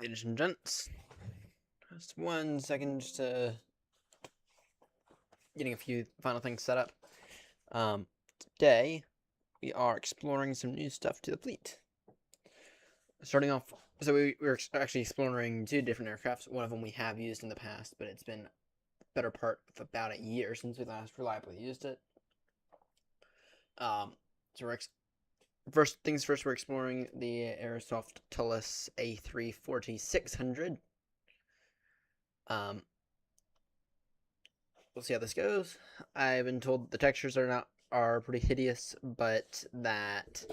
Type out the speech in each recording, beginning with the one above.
ladies and gents. Just 1 second, just getting a few final things set up. Today, we are exploring some new stuff to the fleet. Starting off, so we're actually exploring 2 different aircrafts. One of them we have used in the past, but it's been a better part of about a year since we last reliably used it. So we're first things first, we're exploring the Airsoft Tullus A340-600. We'll see how this goes. I've been told the textures are pretty hideous, but that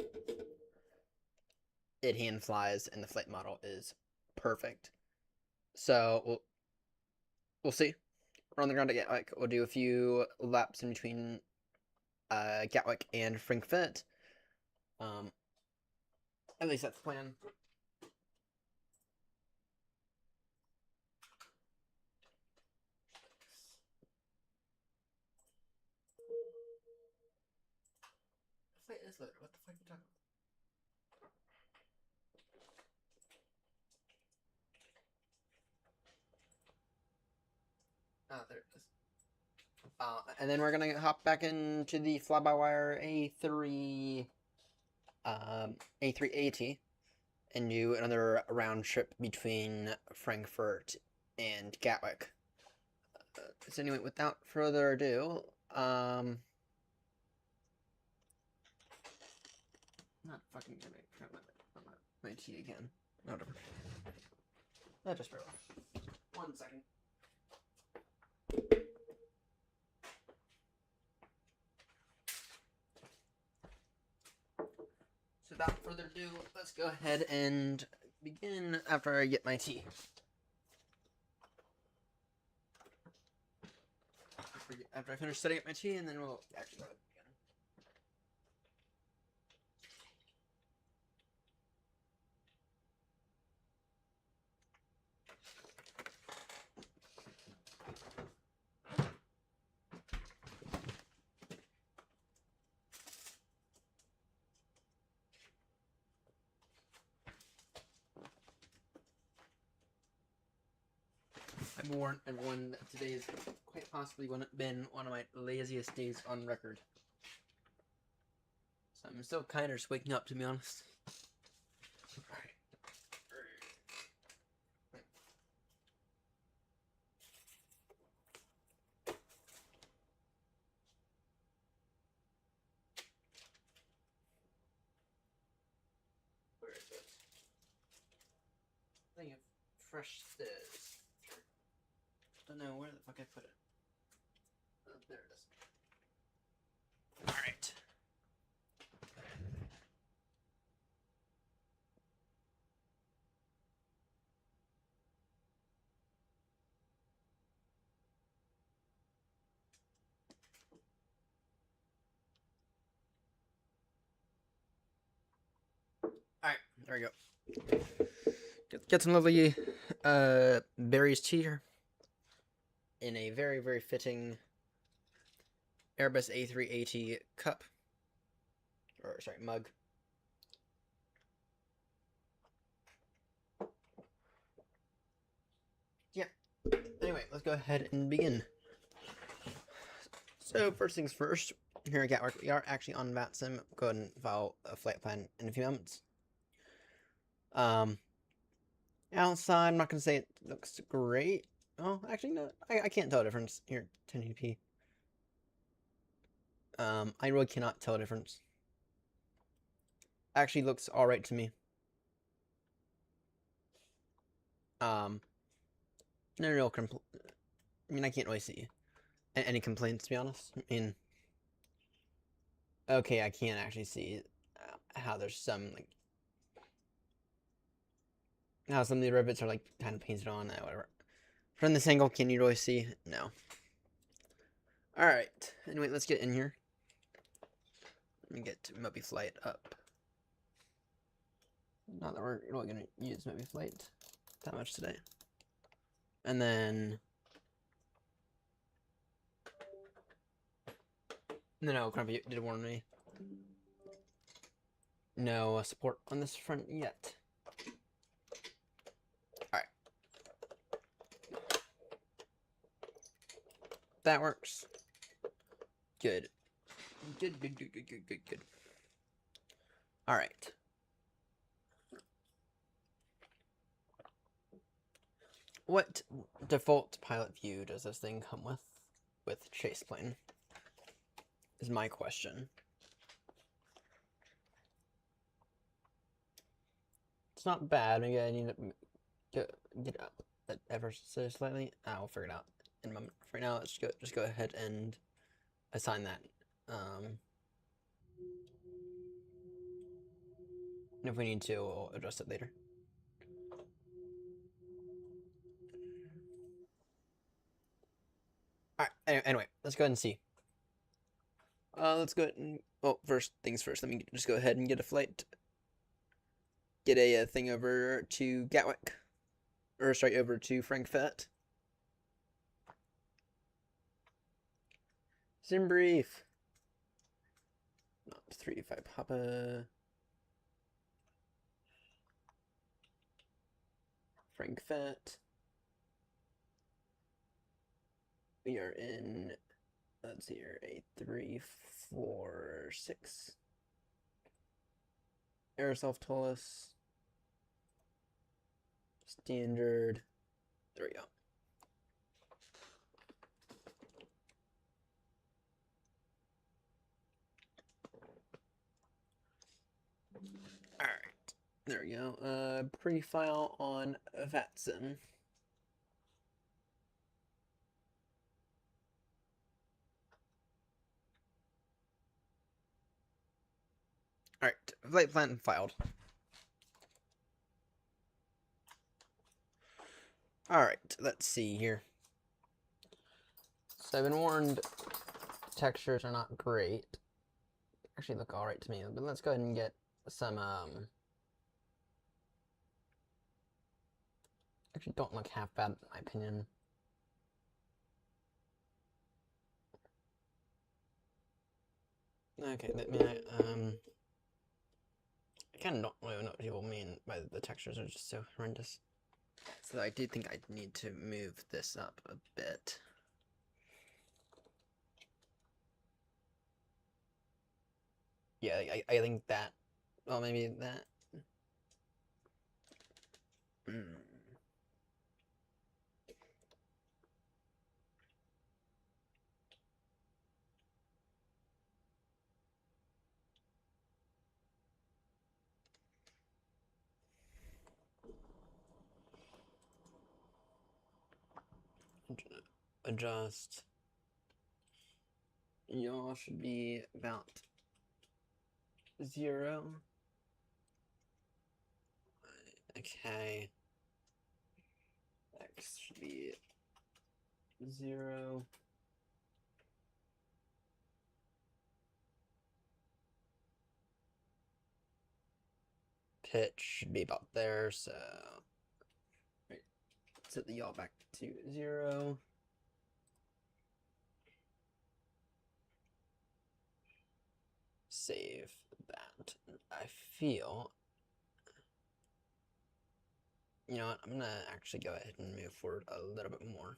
it hand flies and the flight model is perfect. So we'll see. We're on the ground at Gatwick. We'll do a few laps in between Gatwick and Frankfurt. At least that's the plan. The flight is loaded. What the fuck are you talking about? Oh, there it is. And then we're gonna hop back into the fly-by-wire A380 and do another round trip between Frankfurt and Gatwick. So anyway, without further ado, not fucking gonna grab my tea again. No, whatever. That just bear with. 1 second. So without further ado, let's go ahead and begin after I get my tea. After I finish setting up my tea, and then we'll actually go ahead and begin. I've warned everyone that today has quite possibly been one of my laziest days on record. So I'm still kind of just waking up, to be honest. Alright. Where is it? I think of fresh stairs. Don't know where the fuck I put it. Oh, there it is. Alright. Alright, there we go. Get some lovely berries tea here in a very, very fitting Airbus A380 cup. Or, sorry, mug. Yeah. Anyway, let's go ahead and begin. So, first things first, here at Gatwick, we are actually on VATSIM. Go ahead and follow a flight plan in a few moments. Outside, I'm not going to say it looks great. Oh, actually, no, I can't tell a difference. Here, 1080p. I really cannot tell a difference. Actually looks alright to me. No real I mean, I can't really see any complaints, to be honest. I mean, okay, I can't actually see how there's some, like, how some of the rivets are, like, kind of painted on, whatever. From this angle, can you really see? No. Alright, anyway, let's get in here. Let me get Moby Flight up. Not that we're really going to use Moby Flight that much today. And then... No, Grumpy did warn me. No support on this front yet. that works. Good. Good. All right. What default pilot view does this thing come with chase plane? Is my question. It's not bad. Maybe I need to get up that ever so slightly. I'll figure it out in a moment. For right now, let's just go ahead and assign that. And if we need to, we'll adjust it later. All right. Anyway, let's go ahead and see. Let's go ahead and first things first. Let me just go ahead and get a flight. Get a thing over to Gatwick, or sorry, over to Frankfurt. Sim brief. Not 385 Papa. Frankfurt. We are in, let's see here, 8346. Aeroself Tullus. Standard. There we go. Alright. There we go. Pre-file on VATSIM. Alright, flight plan filed. Alright, let's see here. So I've been warned textures are not great. Actually look alright to me, but let's go ahead and get some, actually don't look half bad in my opinion. Okay, I kind of don't really know what people mean by the textures are just so horrendous. So I do think I need to move this up a bit. Yeah, I think that, well, maybe that. Adjust. Y'all should be about 0. Okay. X should be 0. Pitch should be about there, so right. Set the yaw back to 0. Save that. I feel, you know what, I'm gonna actually go ahead and move forward a little bit more.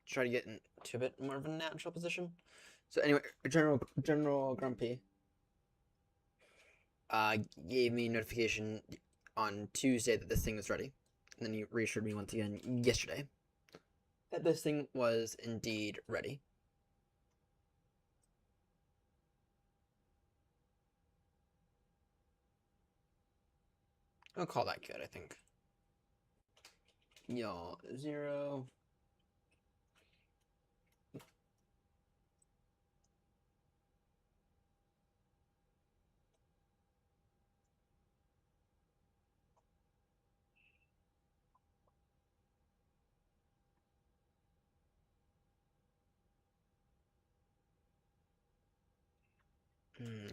Try to get into a bit more of a natural position. So anyway, General Grumpy gave me notification on Tuesday that this thing was ready. And then he reassured me once again yesterday that this thing was indeed ready. I'll call that good, I think. Y'all 0.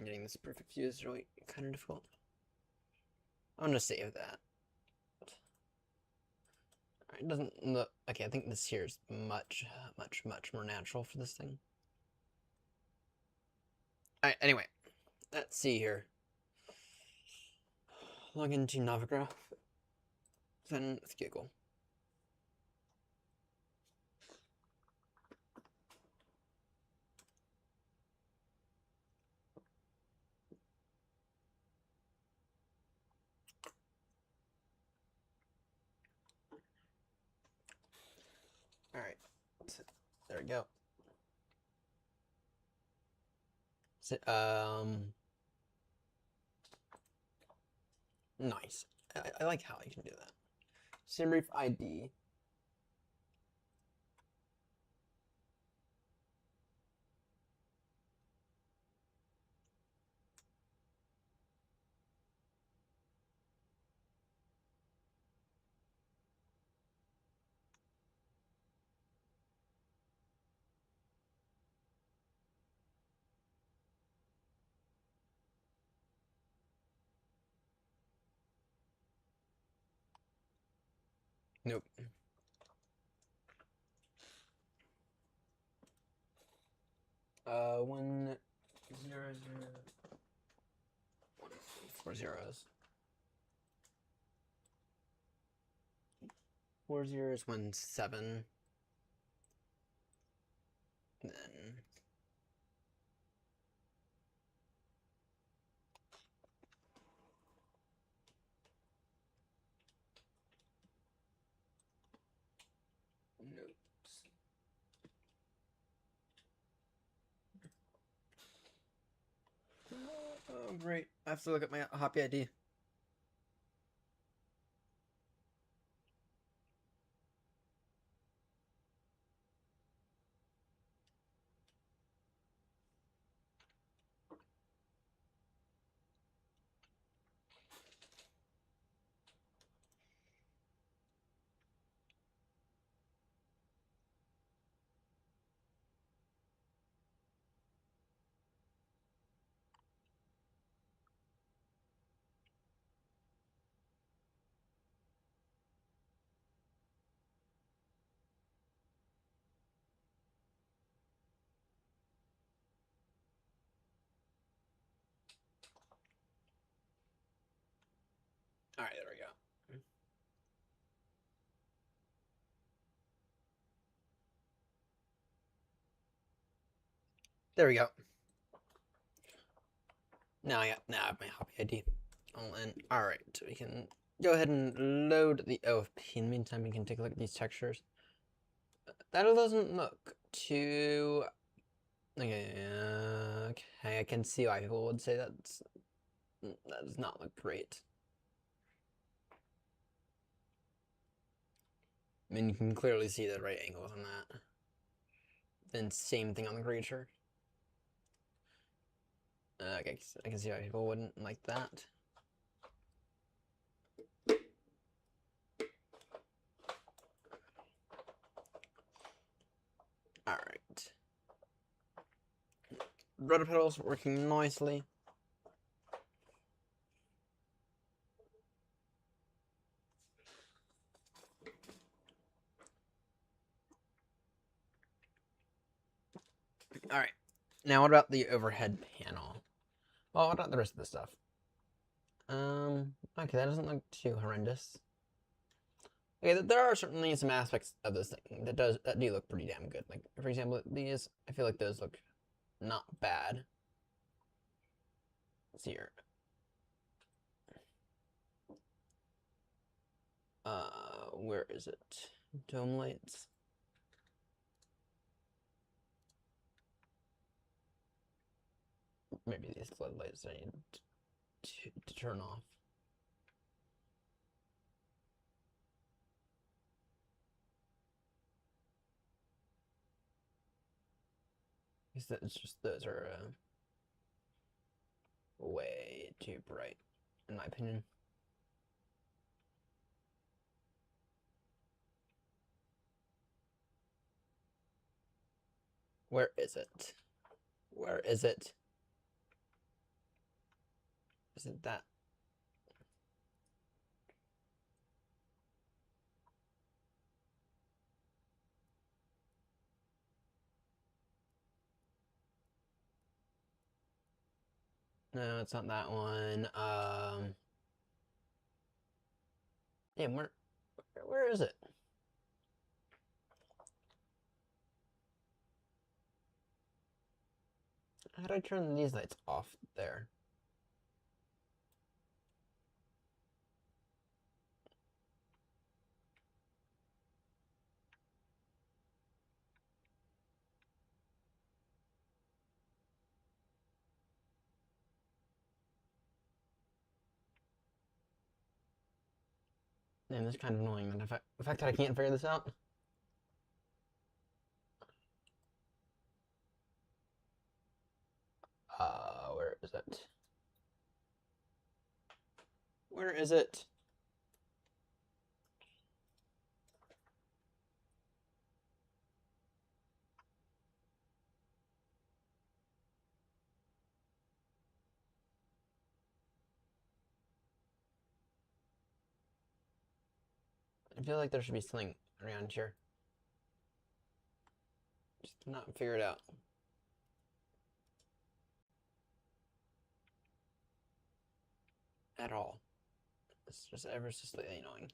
Getting this perfect view is really kind of difficult. I'm gonna save that. It doesn't look okay. I think this here is much more natural for this thing. All right. Anyway, let's see here. log into Navigraph, then with Google. All right, so there we go. So, nice. I like how you can do that. SimBrief ID. Nope. One zero zero one four zeros. 4 zeros 1 7. Then notes. Oh great! I have to look at my Hoppy ID. All right, there we go. There we go. Now I have my Hoppy ID. All right, so we can go ahead and load the OFP. In the meantime, we can take a look at these textures. That doesn't look too. Okay, okay, I can see why people would say that does not look great. I mean, you can clearly see the right angles on that. Then same thing on the creature. Okay, I can see why people wouldn't like that. All right. Rudder pedals working nicely. All right. Now, what about the overhead panel? Well, what about the rest of the stuff? Okay, that doesn't look too horrendous. Okay, there are certainly some aspects of this thing that do look pretty damn good. Like, for example, these, I feel like those look not bad. Let's see here. Where is it? Dome lights. Maybe these floodlights I need to turn off. It's just those are way too bright, in my opinion. Where is it? Where is it? Is it that? No, it's not that one. Damn, where is it? How do I turn these lights off there? Man, this is kind of annoying. The fact that I can't figure this out. Where is it? Where is it? I feel like there should be something around here. Just cannot figure it out. At all. It's just ever so slightly annoying.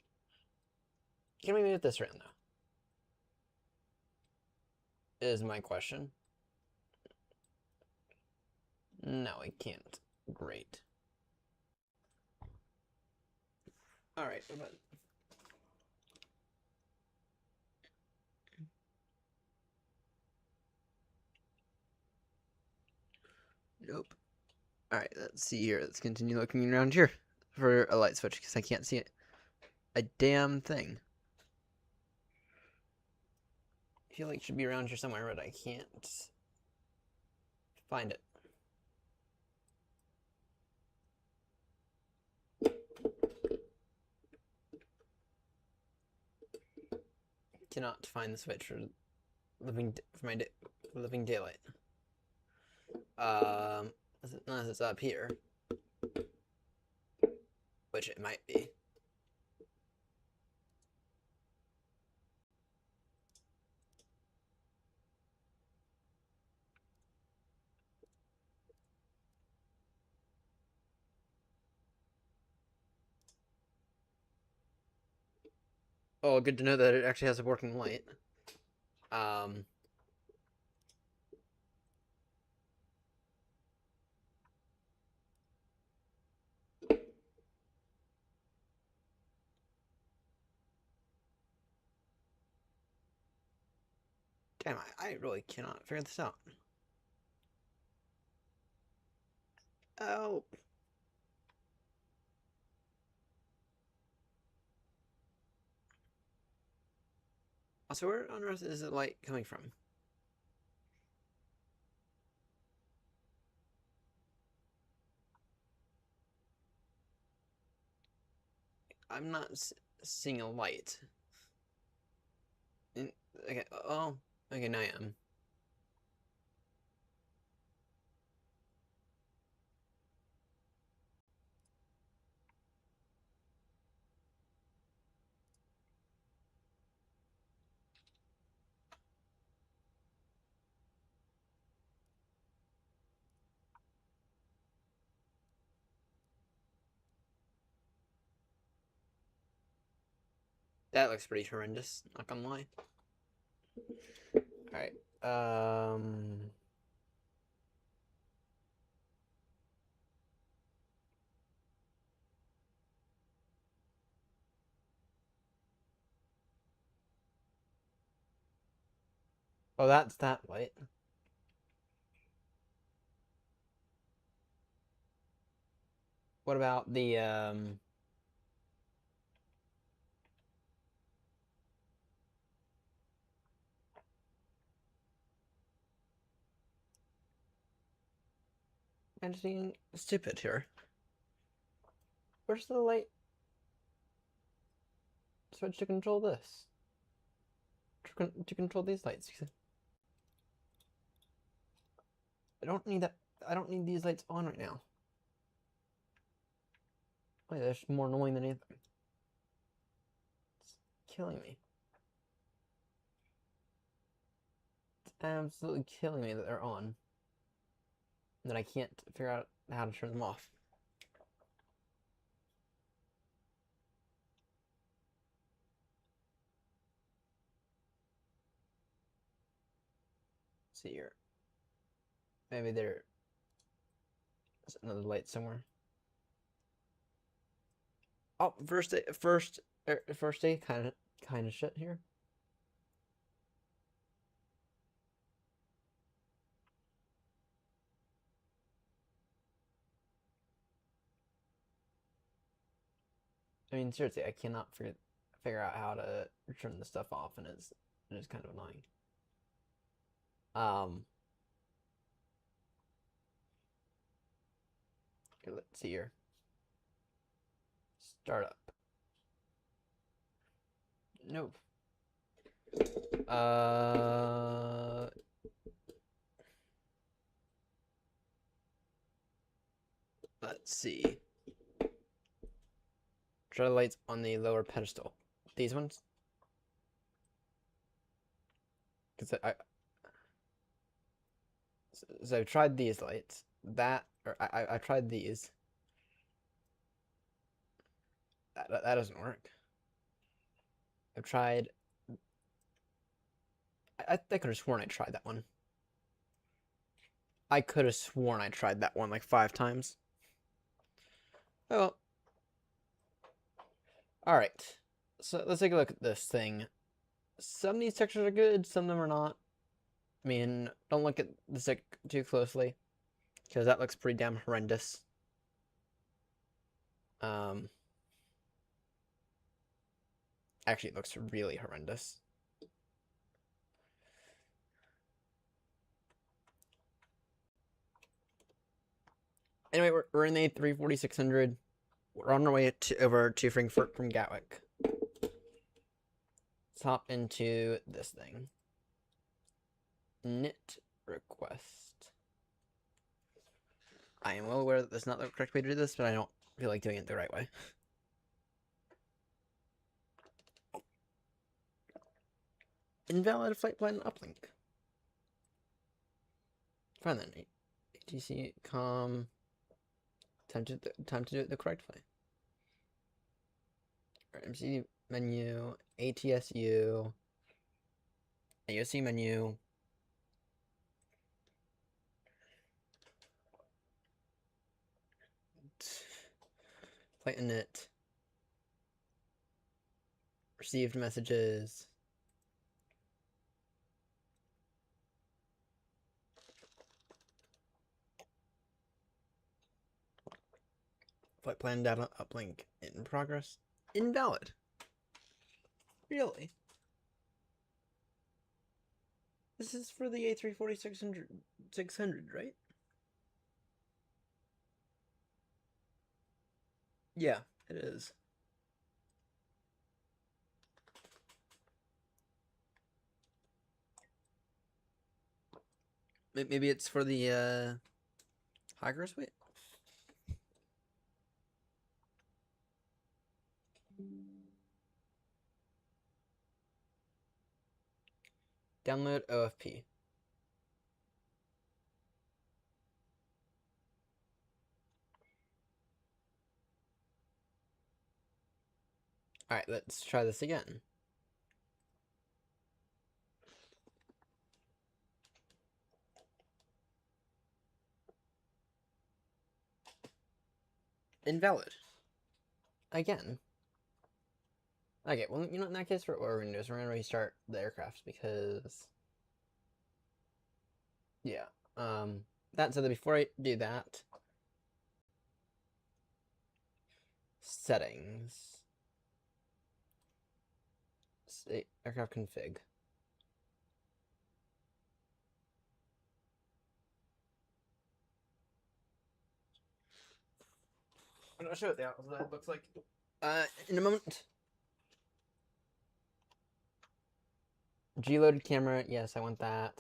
Can we move this around, though? Is my question. No, I can't. Great. Alright, but nope. Alright, let's see here. Let's continue looking around here for a light switch because I can't see it. A damn thing. I feel like it should be around here somewhere, but I can't find it. Cannot find the switch for my living daylight. Unless it's up here, which it might be. Oh, good to know that it actually has a working light. Damn, I really cannot figure this out. Oh. Also, where on earth is the light coming from? I'm not seeing a light. Okay, oh, okay, now I am. That looks pretty horrendous, not gonna lie. Alright, oh, that's that light. What about the, I'm just being stupid here. Where's the light switch to control this? To control these lights? I don't need that. I don't need these lights on right now. Wait, that's more annoying than anything. It's killing me. It's absolutely killing me that they're on. And that I can't figure out how to turn them off. see here. Maybe there's another light somewhere. Oh, first day, kind of shit here. I mean, seriously, I cannot figure out how to turn this stuff off, and it is kind of annoying. Okay, let's see here. Startup. Nope. Let's see. Try the lights on the lower pedestal. These ones? Because so I've tried these lights. I tried these. That doesn't work. I've tried. I could have sworn I tried that one. I could have sworn I tried that one like 5 times. Oh well. Alright. So let's take a look at this thing. Some of these textures are good, some of them are not. I mean, don't look at the stick too closely, because that looks pretty damn horrendous. Actually, it looks really horrendous. Anyway, we're in the A3-4600. We're on our way over to Frankfurt from Gatwick. Let's hop into this thing. Knit request. I am well aware that that's not the correct way to do this, but I don't feel like doing it the right way. Invalid flight plan uplink. Fine then. ATC com. Time to do it the correct way. MC menu, ATSU, AOC menu. Flight init. Received messages. Flight plan data uplink in progress. Invalid. Really? This is for the A340-600, right? Yeah, it is. Maybe it's for the Hikers. Wait. Download OFP. Alright, let's try this again. Invalid. Again. Okay, well, you know, in that case, what we're going to do is we're going to restart the aircraft because... Yeah. That said, before I do that... Settings. Say, aircraft config. I'm going to show it what it looks like. In a moment. G-loaded camera, yes, I want that.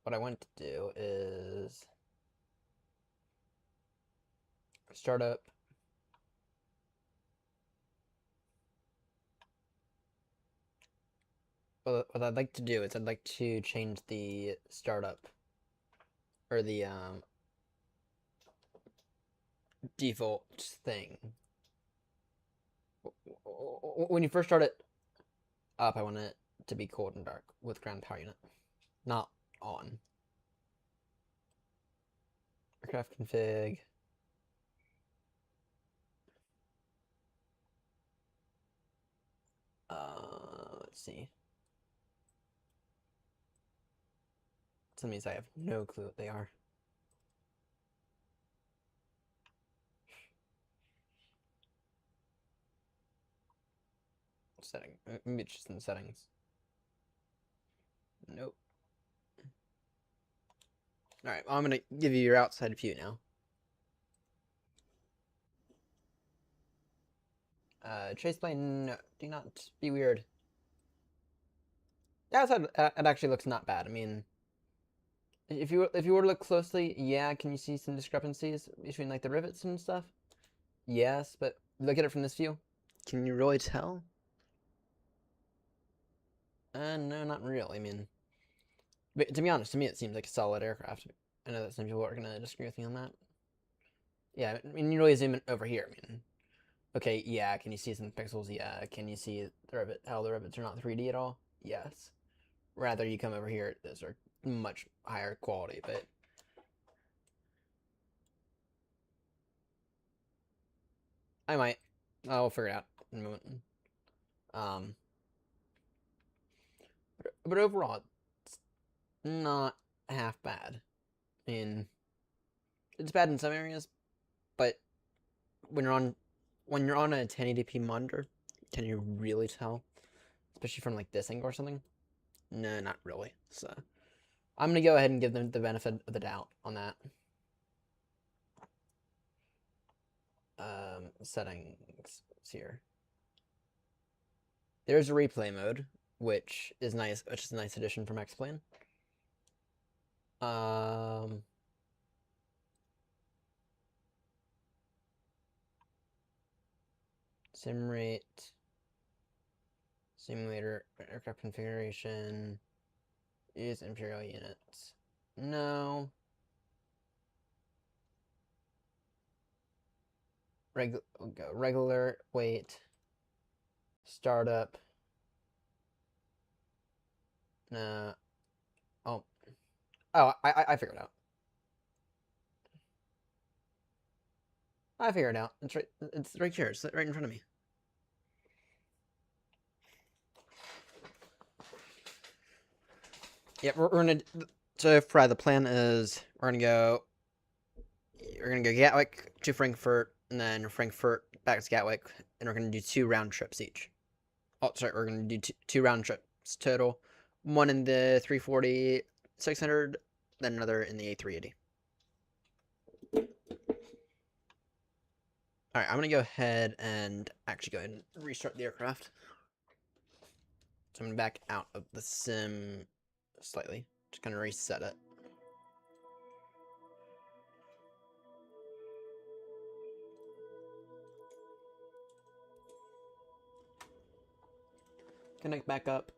What I want to do is start up. Well, what I'd like to do is I'd like to change the startup or the default thing. when you first start it up, I want it to be cold and dark with ground power unit, not on. Aircraft config. Let's see. Some of these I have no clue what they are. Setting. Maybe it's just in the settings. Nope. Alright, well, I'm going to give you your outside view now. Chase plane, no, do not be weird. The outside, it actually looks not bad. I mean, if you were to look closely, yeah, can you see some discrepancies between like the rivets and stuff? Yes, but look at it from this view. Can you really tell? No, not really. I mean, but to be honest, to me it seems like a solid aircraft. I know that some people are gonna disagree with me on that. Yeah, I mean, you really zoom in over here. I mean, okay, yeah, can you see some pixels? Yeah, can you see the rivet? How the rivets are not 3D at all? Yes. Rather, you come over here, those are much higher quality, but I might. I'll figure it out in a moment. But overall, it's not half bad. I mean, it's bad in some areas, but when you're on a 1080p monitor, can you really tell? Especially from like this angle or something? No, not really. So I'm gonna go ahead and give them the benefit of the doubt on that. Settings here. There's a replay mode, which is nice, which is a nice addition from X-Plane. Sim rate, simulator, aircraft configuration, use Imperial units. No. Regular weight, startup. No. Oh. Oh, I figured it out. I figured it out. It's right here. It's right in front of me. Yep, we're gonna. So Fry, the plan is we're gonna go Gatwick to Frankfurt, and then Frankfurt back to Gatwick, and we're gonna do 2 round trips each. Oh, sorry, we're gonna do two round trips total. One in the 340-600, then another in the A380. Alright, I'm gonna go ahead and actually go ahead and restart the aircraft. So I'm gonna back out of the sim slightly. Just gonna reset it. Connect back up.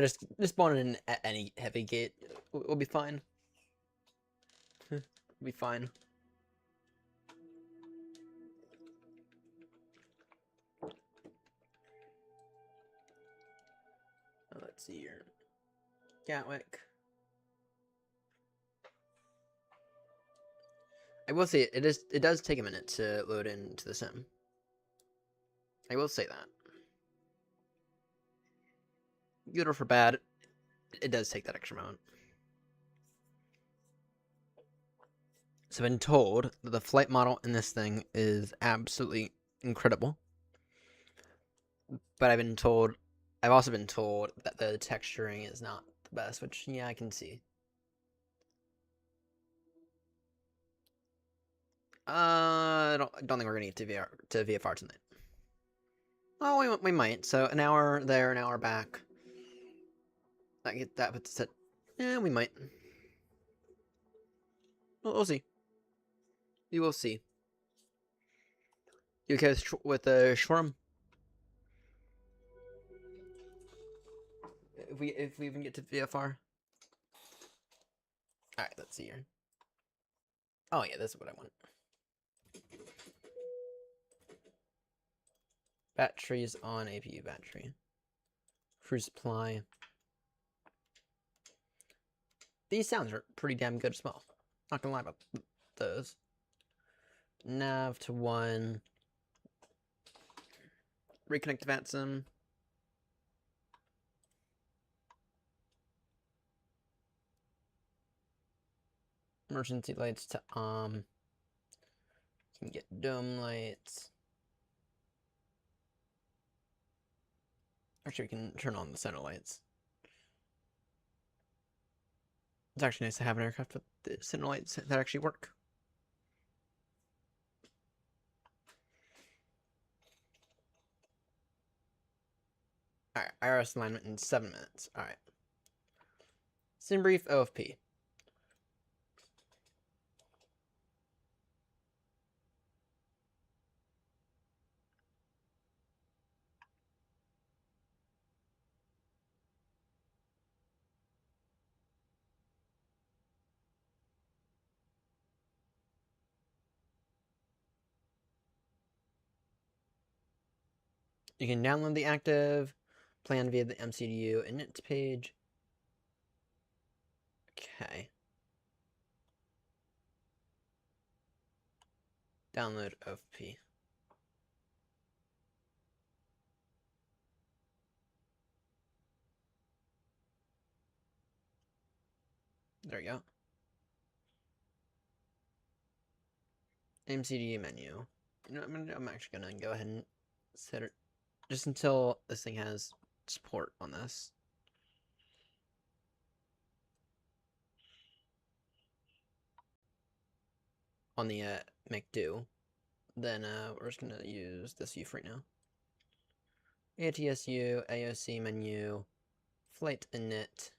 Just spawn in at any heavy gate. We'll be fine. We'll be fine. Let's see here. Gatwick. I will say it does take a minute to load into the sim. I will say that. Good or for bad, it does take that extra moment. So I've been told that the flight model in this thing is absolutely incredible. But I've also been told that the texturing is not the best, which, yeah, I can see. I don't think we're gonna get to VFR tonight. Oh, we might. So an hour there, an hour back. That puts it. Yeah, we might. We'll see. We will see. You okay with the Shorm? if we even get to VFR. All right, let's see here. Oh yeah, this is what I want. Batteries on APU battery. Crew supply. These sounds are pretty damn good as well. Not gonna lie about those. Nav to 1. Reconnect to VATSIM. Emergency lights to You can get dome lights. Actually, we can turn on the center lights. It's actually nice to have an aircraft with the center lights that actually work. Alright, IRS alignment in 7 minutes. Alright. SimBrief OFP. You can download the active plan via the MCDU init page. Okay. Download OFP. There we go. MCDU menu. You know, I'm actually gonna go ahead and set it just until this thing has support on this. On the McDo. Then we're just gonna use this view for right now. ATSU, AOC menu, flight init.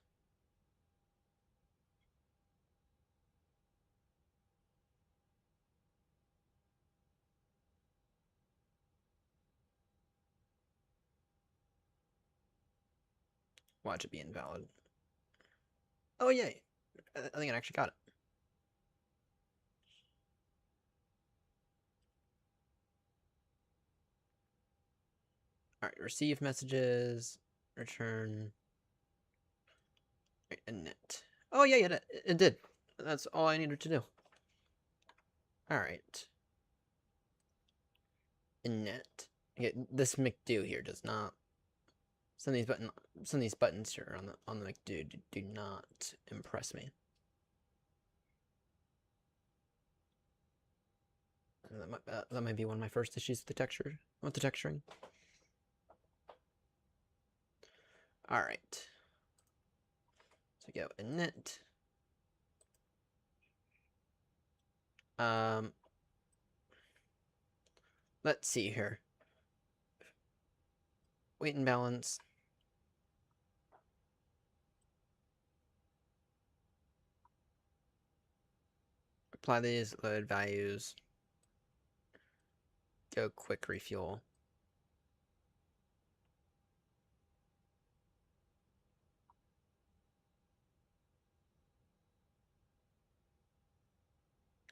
Watch it be invalid. Oh yay! I think I actually got it. Alright, receive messages, return, init. Oh yeah, it did. That's all I needed to do. Alright. Init. Yeah, this McDo here does not. Some of these buttons here on the McDo do not impress me. That might be one of my first issues with the texturing. All right. So we go init. Let's see here. Weight and balance. Apply these load values. Go quick refuel.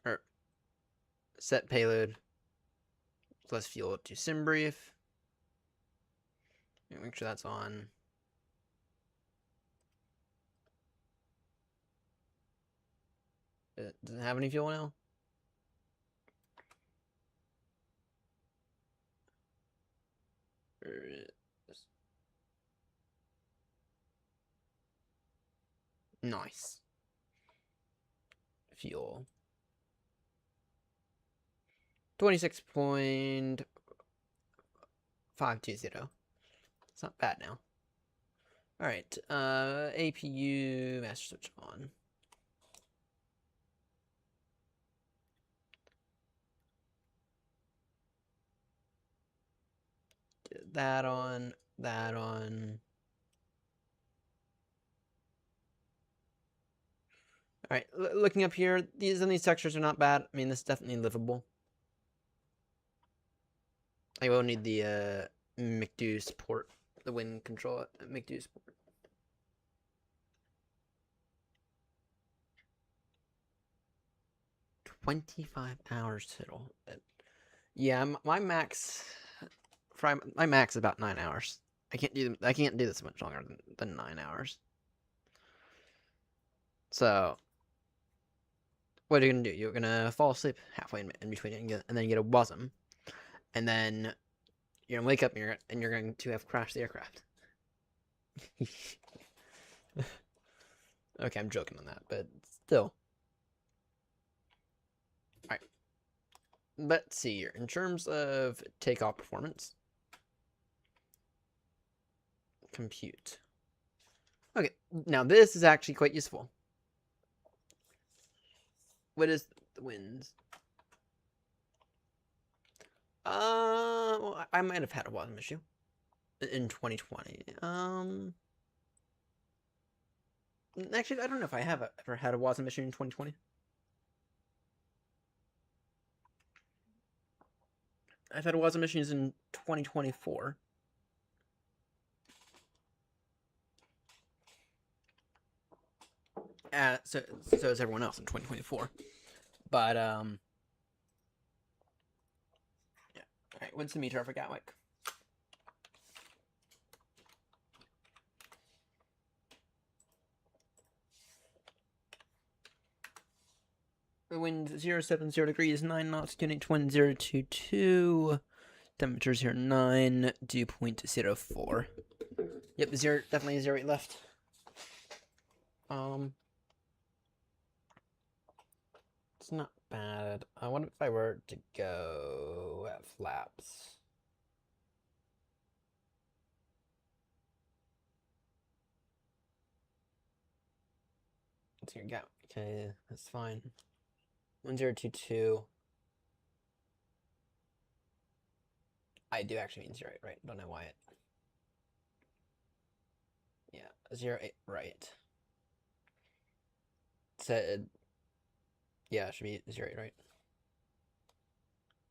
Or set payload plus fuel to SimBrief. Make sure that's on. It doesn't have any fuel now. Nice. Fuel. 26.520. It's not bad now. Alright, APU master switch on. That on, that on. Alright, looking up here, these textures are not bad. I mean, this is definitely livable. I will need the McDo support, the wind control at McDo support. 25 hours total. Yeah, my max is about 9 hours. I can't do this much longer than 9 hours. So, what are you gonna do? You're gonna fall asleep halfway in between and then you get a wasm, and then you're gonna wake up and you're going to have crashed the aircraft. Okay, I'm joking on that, but still. Alright. Let's see here. In terms of takeoff performance, compute. Okay, now this is actually quite useful. What is the winds? Well, I might have had a WASM issue in 2020. Actually, I don't know if I have ever had a WASM issue in 2020. I've had WASM issues in 2024. So is everyone else in 2024. But yeah. All right, what's the meter for Gatwick? The wind 070 degrees, 9 knots, unit wind 022. Temperature 09, dew point 04. Yep, definitely 08 left. It's not bad. I wonder if I were to go at flaps. Let's see your gap. Okay, that's fine. 1022. I do actually mean 08, right? Don't know why it. Yeah, 08, right. Said, yeah, it should be 08, right?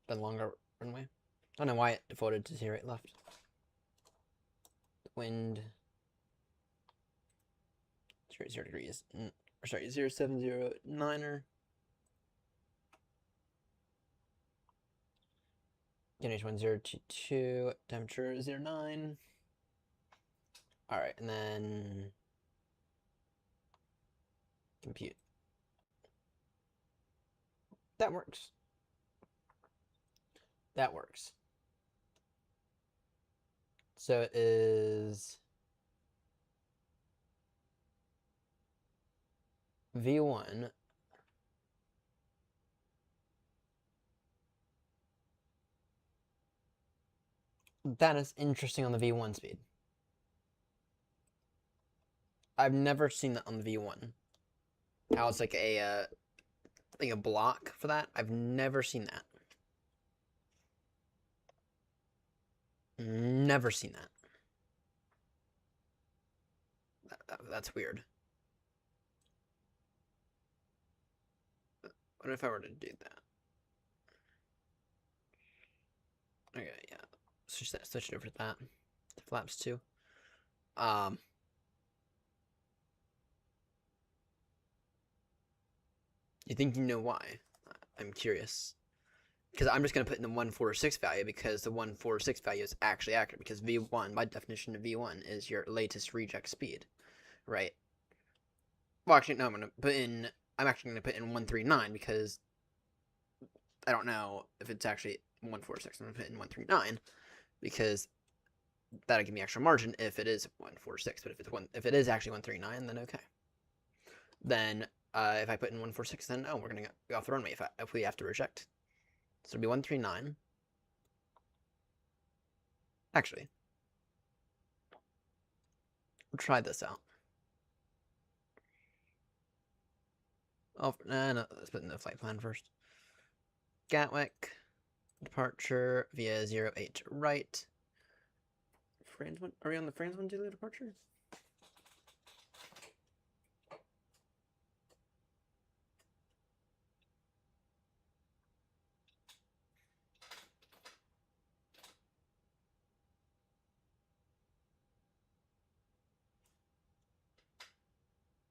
The longer runway. I don't know why it defaulted to 08 left. Wind 0 degrees. Or sorry, 0709er. Generation 1022. Temperature 09. Alright, and then compute. That works. That works. So it is V1 that is interesting on the V1 speed. I've never seen that on the V1. How it's like a block for that. I've never seen that. Never seen that. That's weird. What if I were to do that? Okay, yeah. Switch it over to that. To flaps 2. You think you know why? I'm curious. Because I'm just going to put in the 146 value because the 146 value is actually accurate because V1, by definition of V1, is your latest reject speed, right? Well, actually, no, I'm actually going to put in 139 because I don't know if it's actually 146. I'm going to put in 139 because that'll give me extra margin if it is 146. But if it is actually 139, then okay. Then if I put in 146, then we're going to go off the runway if we have to reject. So it'll be 139. Actually, we'll try this out. Oh, no, let's put in the flight plan first. Gatwick, departure via 08 right. France one? Are we on the France one daily departure?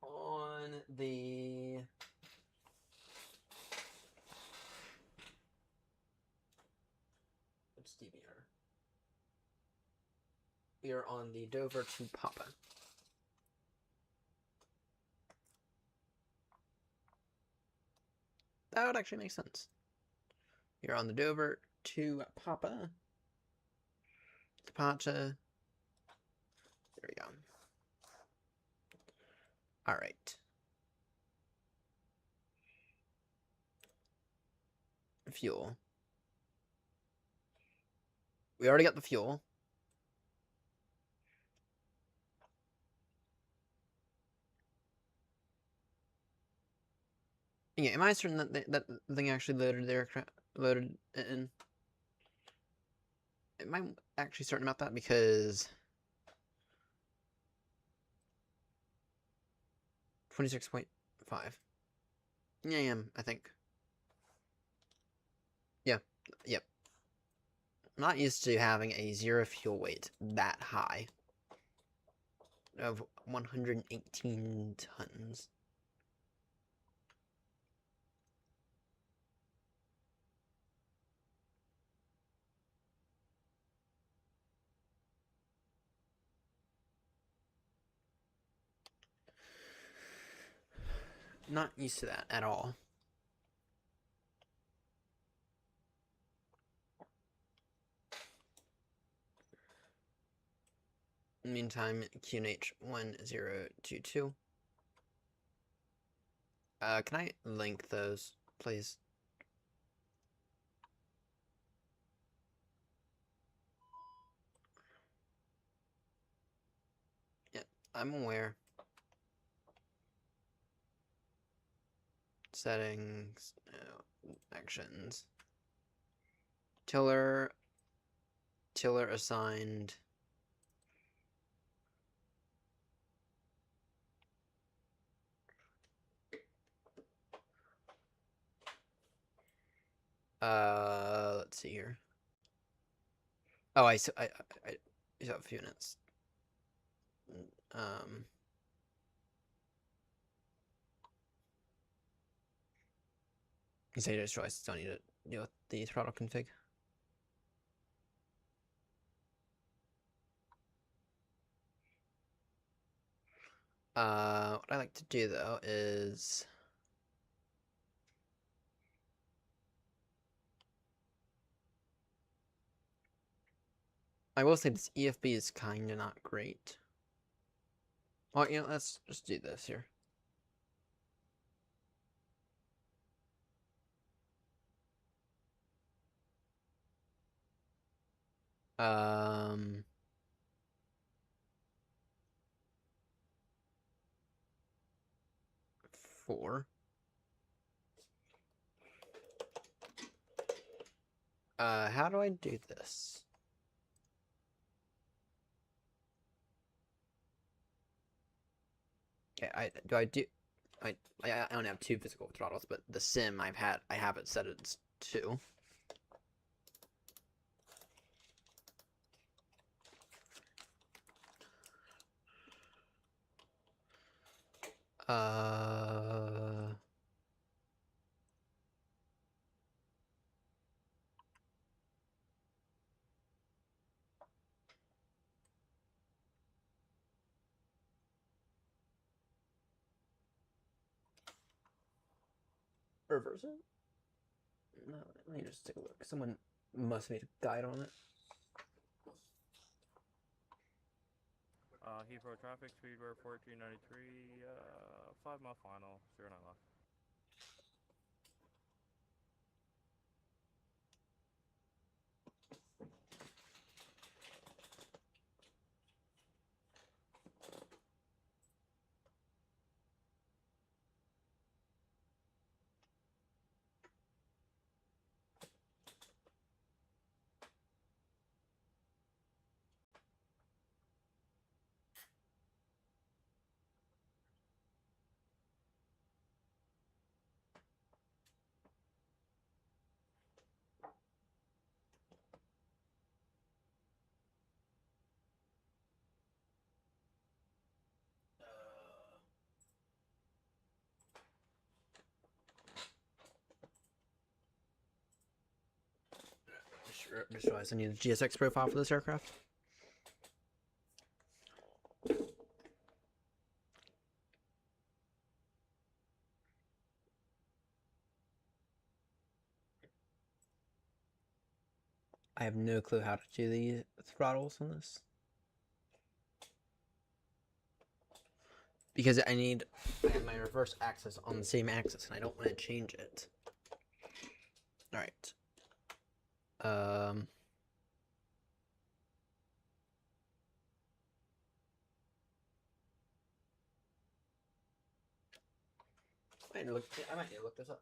On the DVR. We are on the Dover to Papa. That would actually make sense. You're on the Dover to Papa. Pata. There we go. All right. Fuel. We already got the fuel. Yeah, am I certain that that thing actually loaded their loaded in? Am I actually certain about that? Because 26.5. Yeah, I am, I think. Yeah, yep. I'm not used to having a zero fuel weight that high. Of 118 tons. Not used to that at all. Meantime, QNH 1022. Can I link those, please? Yeah, I'm aware. Settings, no, actions. Tiller assigned. Let's see here. Oh, I still have a few minutes. You say there's choice. Don't need to deal with the throttle config. What I like to do though is I will say this EFB is kinda not great. Well, you know, let's just do this here. Um, 4. How do I do this? Okay, I only have 2 physical throttles, but the sim I have it set as 2. Reverse it? No, let me just take a look. Someone must have made a guide on it. Heathrow traffic, speedbird 1493, 5 mile final, 09 left. just realized I need a GSX profile for this aircraft. I have no clue how to do the throttles on this. Because I have my reverse axis on the same axis, and I don't want to change it. Alright. I might need to look this up.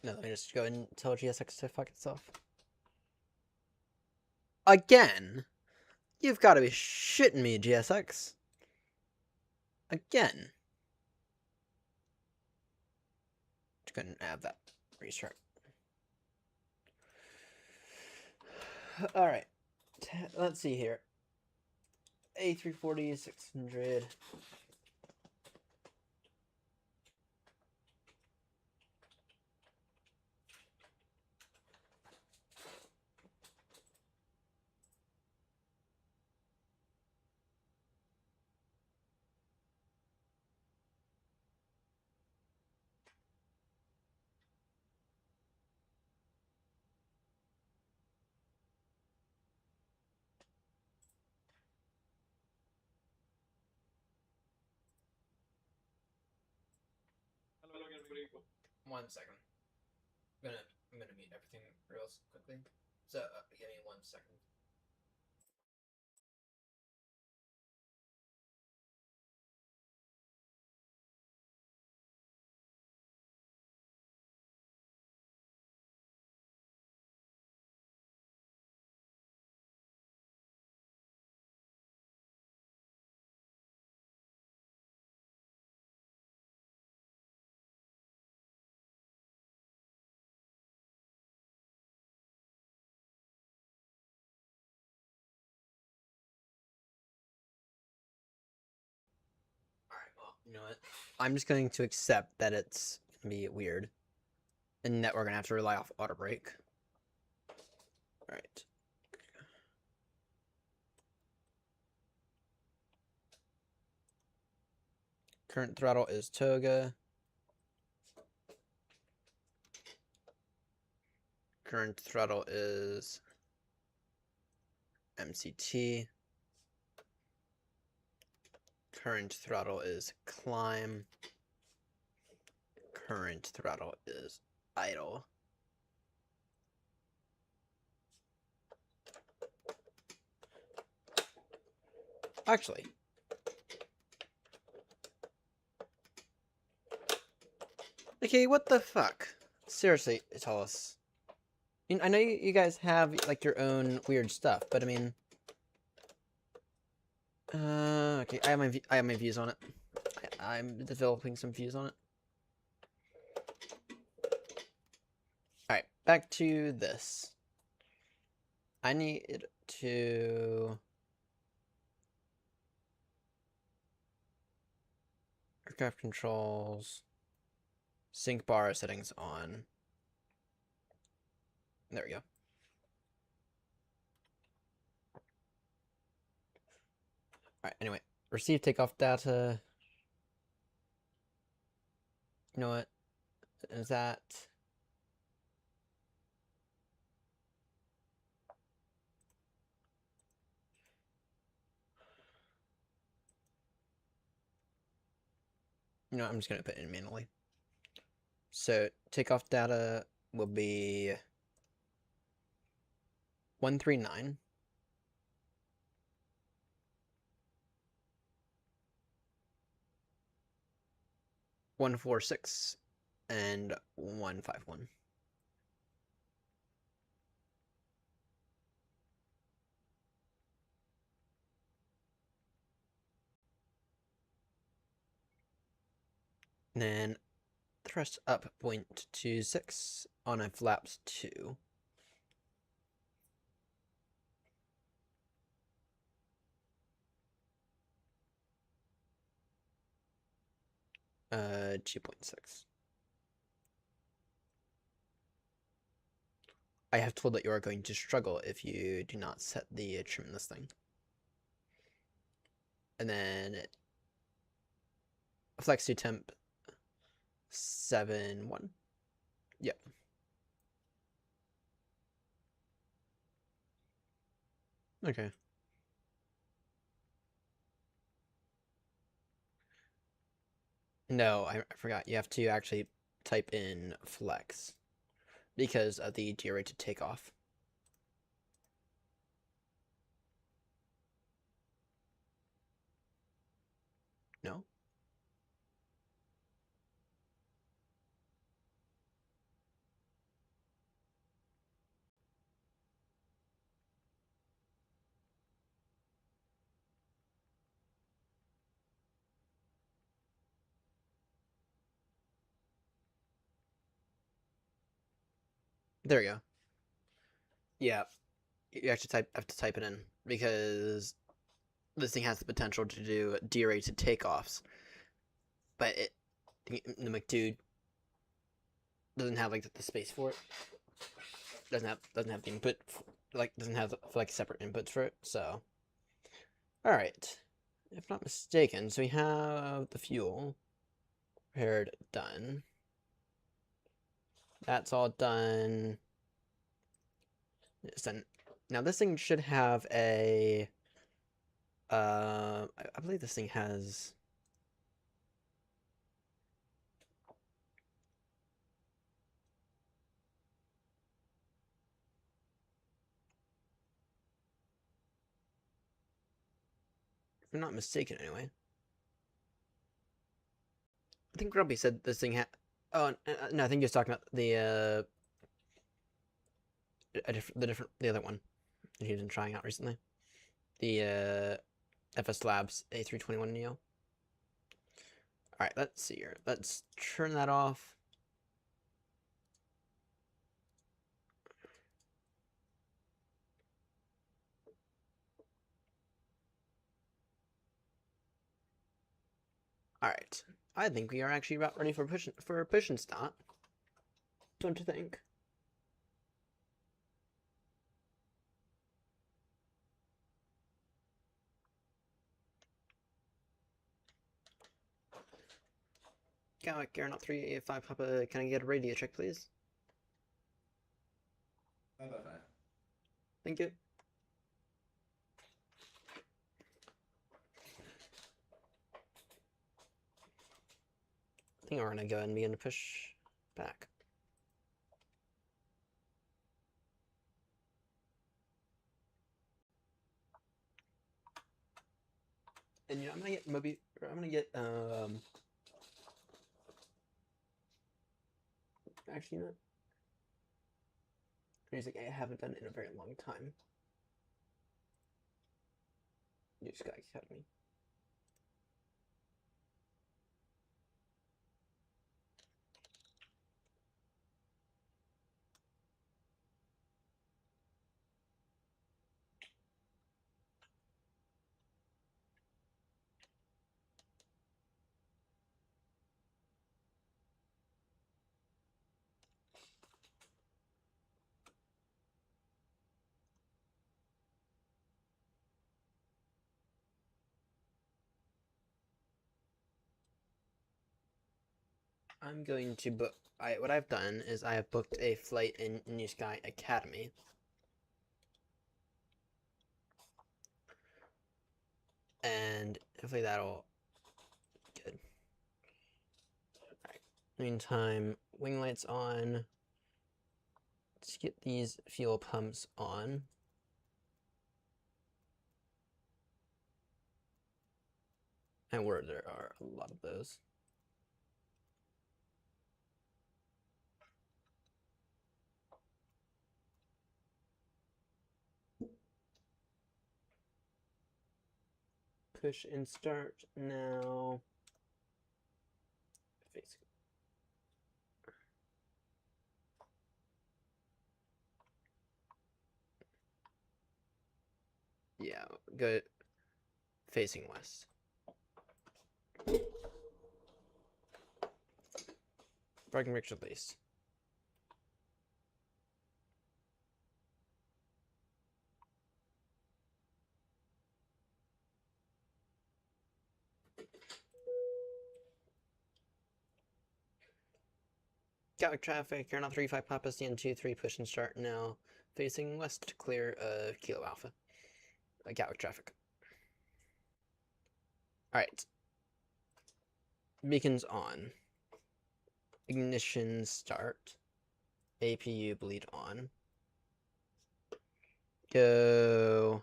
No, let me just go and tell GSX to fuck itself. Again? You've got to be shitting me, GSX. Again. Just gonna have that restart. Alright. Let's see here. A340, 600. One second. I'm gonna mute everything real quickly. So give me 1 second. Alright, well, you know what? I'm just going to accept that it's gonna be weird. And that we're gonna have to rely off auto brake. Alright. Current throttle is Toga. Current throttle is MCT. Current throttle is climb. Current throttle is idle. Actually, okay, what the fuck? Seriously, tell us. I know you guys have like your own weird stuff, but I mean, okay, I have my views on it. I'm developing some views on it. All right, back to this. I need to aircraft controls, sync bar settings on. There we go. Alright, anyway. Receive takeoff data. You know what? Is that... You know what? I'm just going to put it in manually. So, takeoff data will be 139. 146 and 151. And then thrust up 0.26 on a flaps 2. Uh, 2.6. I have told that you are going to struggle if you do not set the trim in this thing. And then flex to temp 7.1. Yep. Okay. No, I forgot. You have to actually type in flex because of the derated takeoff. No? There you go. Yeah, you actually have to type it in because this thing has the potential to do derated takeoffs, but the McDude doesn't have like the space for it. Doesn't have the input doesn't have like separate inputs for it. So, all right, if not mistaken, so we have the fuel prepared, done. That's all done. It's done. Now this thing should have a. I believe this thing has. If I'm not mistaken, anyway. I think Grumpy said this thing had. Oh no, I think he was talking about the the other one that he's been trying out recently. The FS Labs A321 Neo. All right, let's see here. Let's turn that off. All right, I think we are actually about ready for push and start. Don't you think? Gallic Aeronaut 385 Papa, can I get a radio check, please? Thank you. I think we're gonna go ahead and begin to push back. And I'm gonna get I'm gonna get actually not music I haven't done in a very long time. New Sky Academy. I'm going to book. What I've done is I have booked a flight in New Sky Academy. And hopefully that'll be good. Alright. Meantime, wing lights on. Let's get these fuel pumps on. And where there are a lot of those. Push and start now. Facing. Yeah, good. Facing west. Parking brakes released. Gatwick traffic, you're on 3-5 Papa, stand 2-3, push and start now. Facing west, clear of Kilo Alpha. Gatwick traffic. Alright. Beacons on. Ignition start. APU bleed on. Go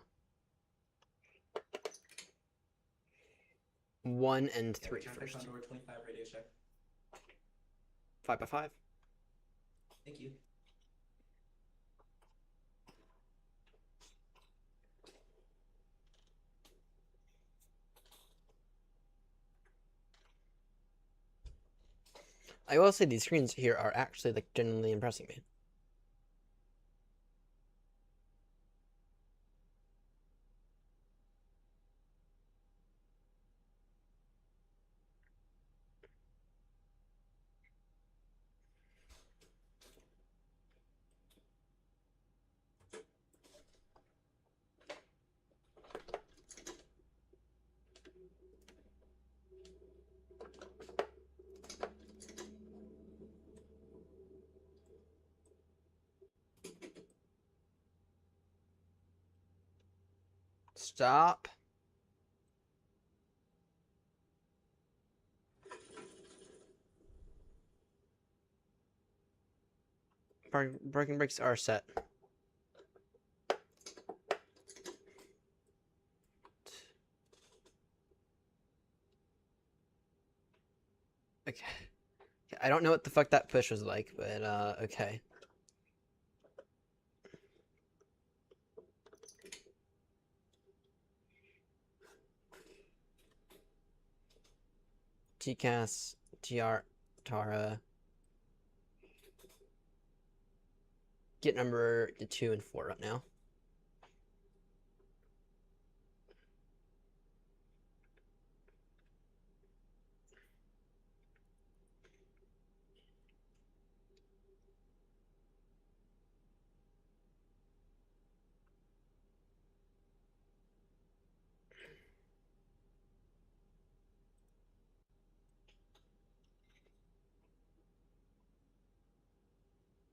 1 and 3 first. On door 25, radio check. 5x5. Thank you. I will say these screens here are actually like genuinely impressing me. Stop. Parking brakes are set. Okay. I don't know what the fuck that push was like, but okay. TCAS, TR, Tara. Get number 2 and 4 up now.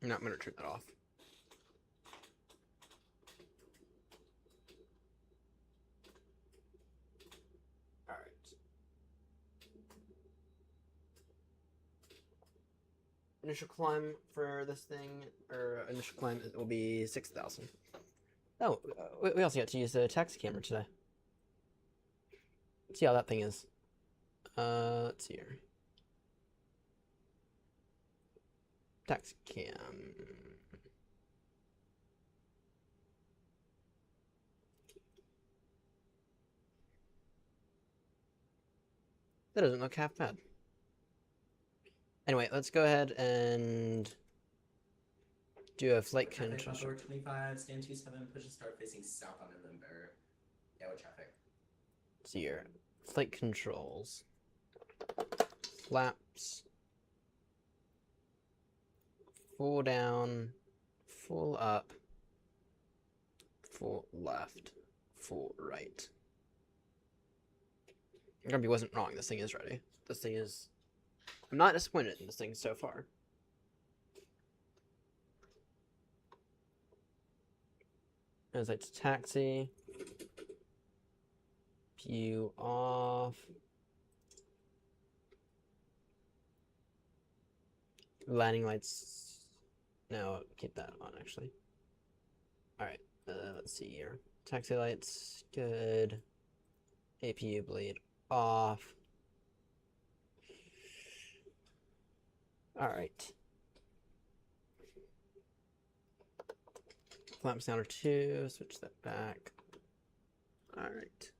No, I'm gonna turn that off. All right. Initial climb for this thing, or initial climb will be 6,000. Oh, we also got to use the taxi camera today. Let's see how that thing is. Let's see here. Taxi cam. That doesn't look half bad. Anyway, let's go ahead and do a flight control. Door 25, stand 27, push and start facing south on November. Yeah, with traffic. See here. Flight controls. Flaps. Full down. Full up. Full left. Full right. Grumpy wasn't wrong. This thing is ready. This thing is... I'm not disappointed in this thing so far. As it's taxi. View off. Landing lights. No, keep that on actually. Alright, let's see here. Taxi lights, good. APU bleed off. Alright. Flap sounder 2, switch that back. Alright.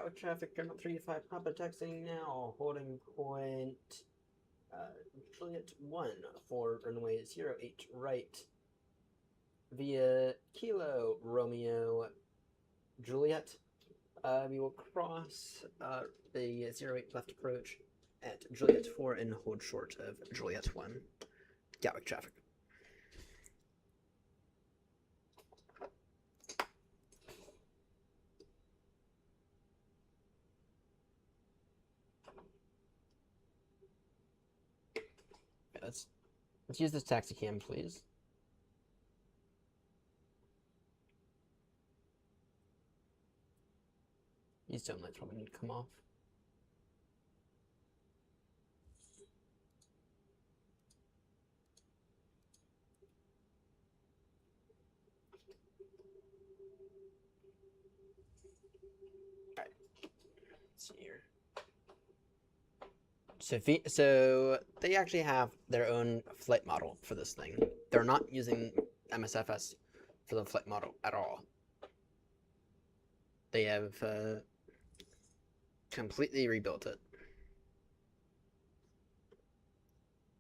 Gatwick traffic, Terminal 3-5, Papa taxiing now, holding point, Juliet 1 for runway 08 right, via Kilo Romeo Juliet. We will cross the 08 left approach at Juliet 4 and hold short of Juliet 1. Gatwick traffic. Okay, let's use this taxi cam, please. These dome lights probably need to come off. Alright. Let's see here. So they actually have their own flight model for this thing. They're not using MSFS for the flight model at all. They have completely rebuilt it.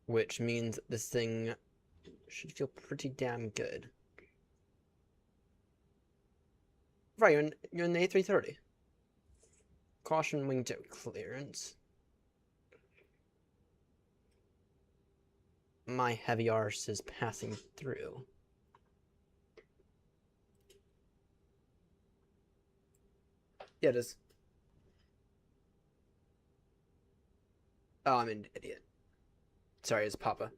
Which means this thing should feel pretty damn good. Right, you're in the A330. Caution wingtip clearance. My heavy arse is passing through. Yeah, it is. Oh, I'm an idiot. Sorry, it's Papa.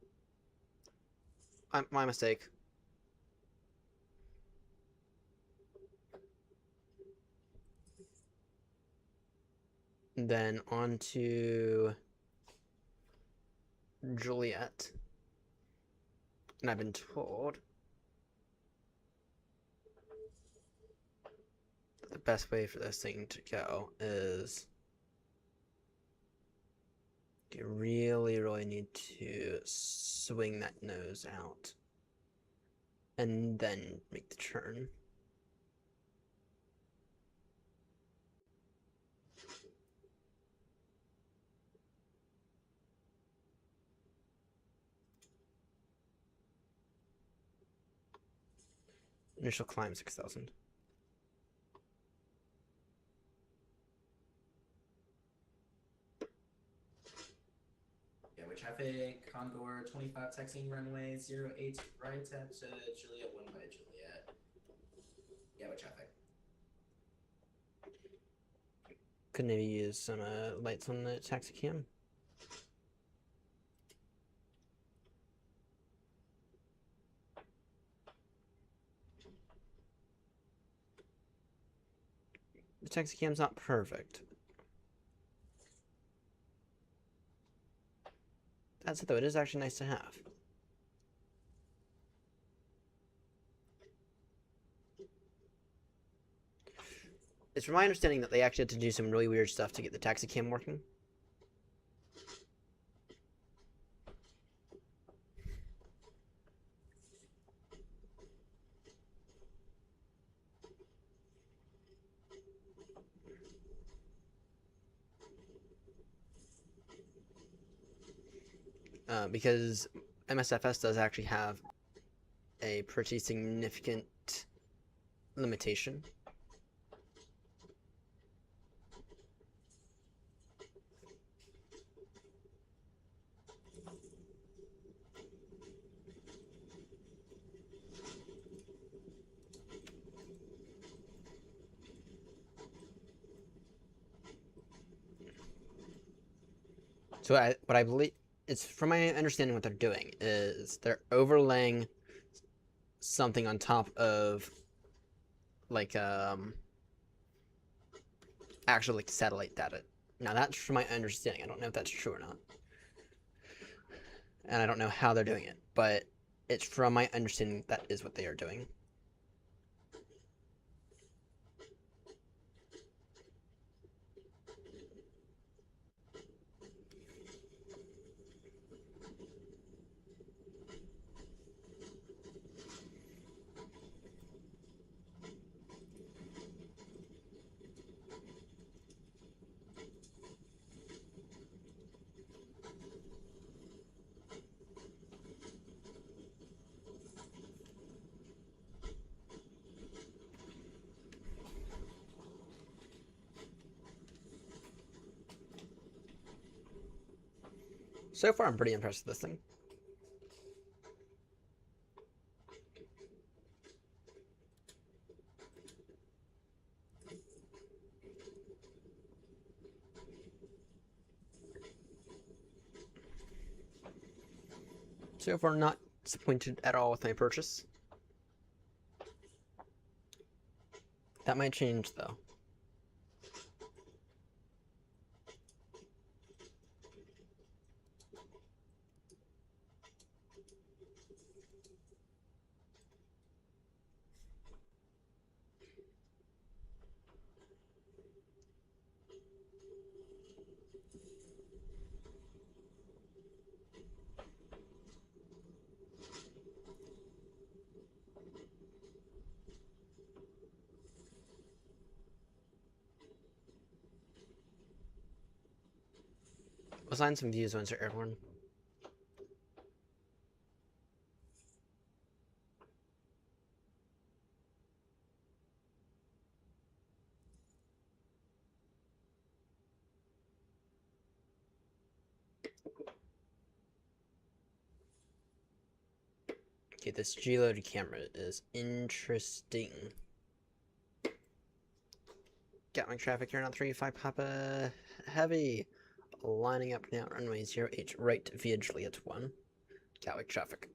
My mistake. Then on to Juliet. And I've been told that the best way for this thing to go is you really, really need to swing that nose out and then make the turn. Initial climb 6,000. Yeah, with traffic, Condor 25 taxiing runway 08 right at Juliet 1 by Juliet. Yeah, with traffic. Could maybe use some lights on the taxi cam. The taxi cam's not perfect. That's it though, it is actually nice to have. It's from my understanding that they actually had to do some really weird stuff to get the taxi cam working. Because MSFS does actually have a pretty significant limitation. So what I believe, it's from my understanding what they're doing is they're overlaying something on top of like actual like satellite data. Now that's from my understanding. I don't know if that's true or not. And I don't know how they're doing it, but it's from my understanding that is what they are doing. So far, I'm pretty impressed with this thing. So far, not disappointed at all with my purchase. That might change, though. Assign some views once you're airborne. Okay, this G-loaded camera is interesting. Gatwick traffic here on 35 Papa Heavy. Lining up now, runway 08 right via Juliet 1. Gatwick traffic.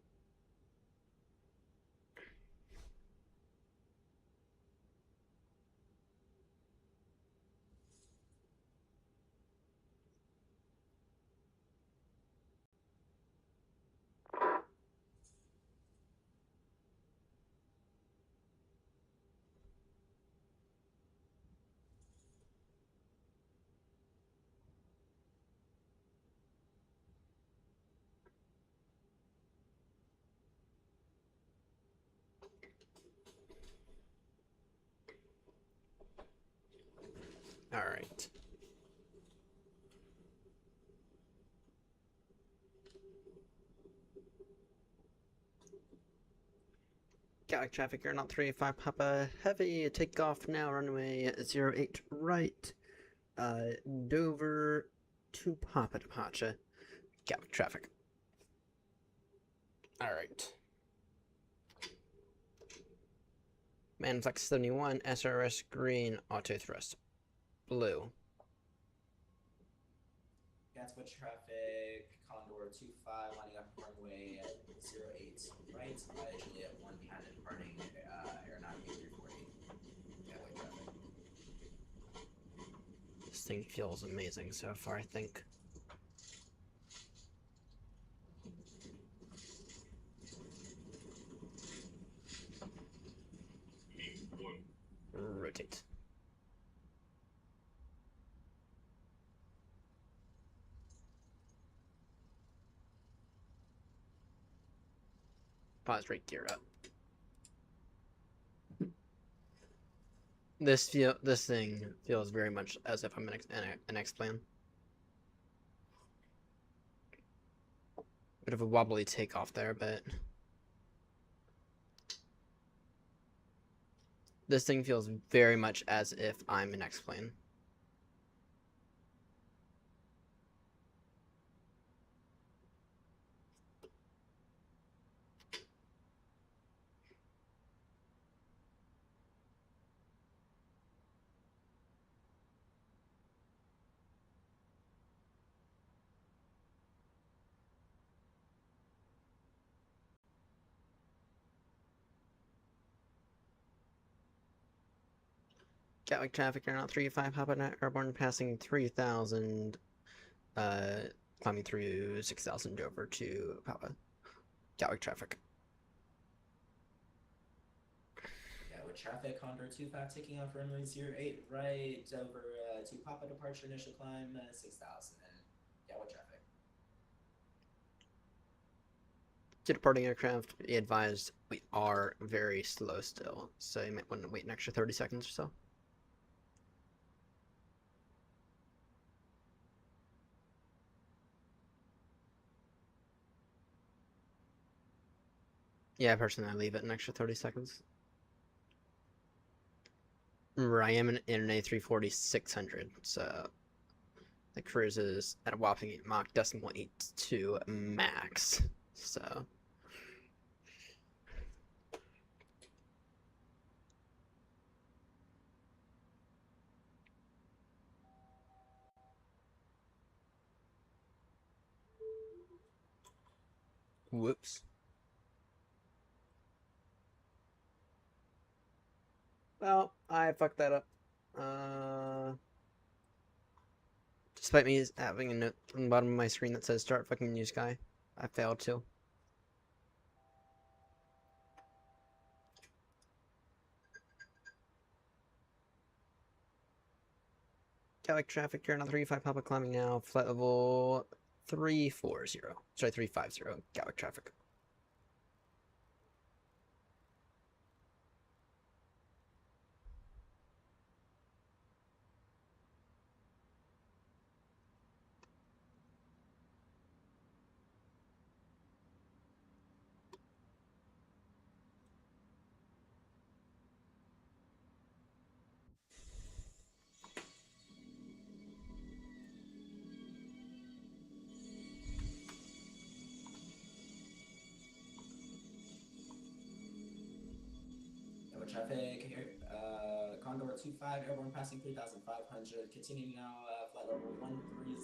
Alright. Gatwick traffic here, not 385 Papa Heavy. Takeoff now, runway 08 right. Dover to Papa departure. Gatwick traffic. Alright. Manflex 71, SRS green, auto thrust. Blue. Gatwick traffic, Condor 25, lining up runway at 08 right, Juliet 1 behind it, departing aeronautical 340. Gatwick traffic. This thing feels amazing so far, I think. Rotate. Pause rate gear up. This thing feels very much as if I'm an X-Plan. Bit of a wobbly takeoff there, but this thing feels very much as if I'm an X-Plane. Gatwick traffic airline 35 Hopper airborne passing 3,000, climbing through 6,000 over to Papa. Gatwick traffic. Gatwick traffic, Condor 25 taking off runway 08 right over to Papa departure, initial climb 6,000. Gatwick traffic. To departing aircraft, be advised we are very slow still, so you might want to wait an extra 30 seconds or so. Yeah, personally, I leave it an extra 30 seconds. Remember, I am in an A340-600, so The cruise is at a whopping Mach decimal 82 max. So. Whoops. Well, I fucked that up. Despite me having a note on the bottom of my screen that says start fucking new sky, I failed to. Gallic traffic, you're on 35 public climbing now, flight level 340. Sorry, 350, Gallic traffic. Traffic here, Condor 25, airborne passing 3,500, continuing now, flight level 130,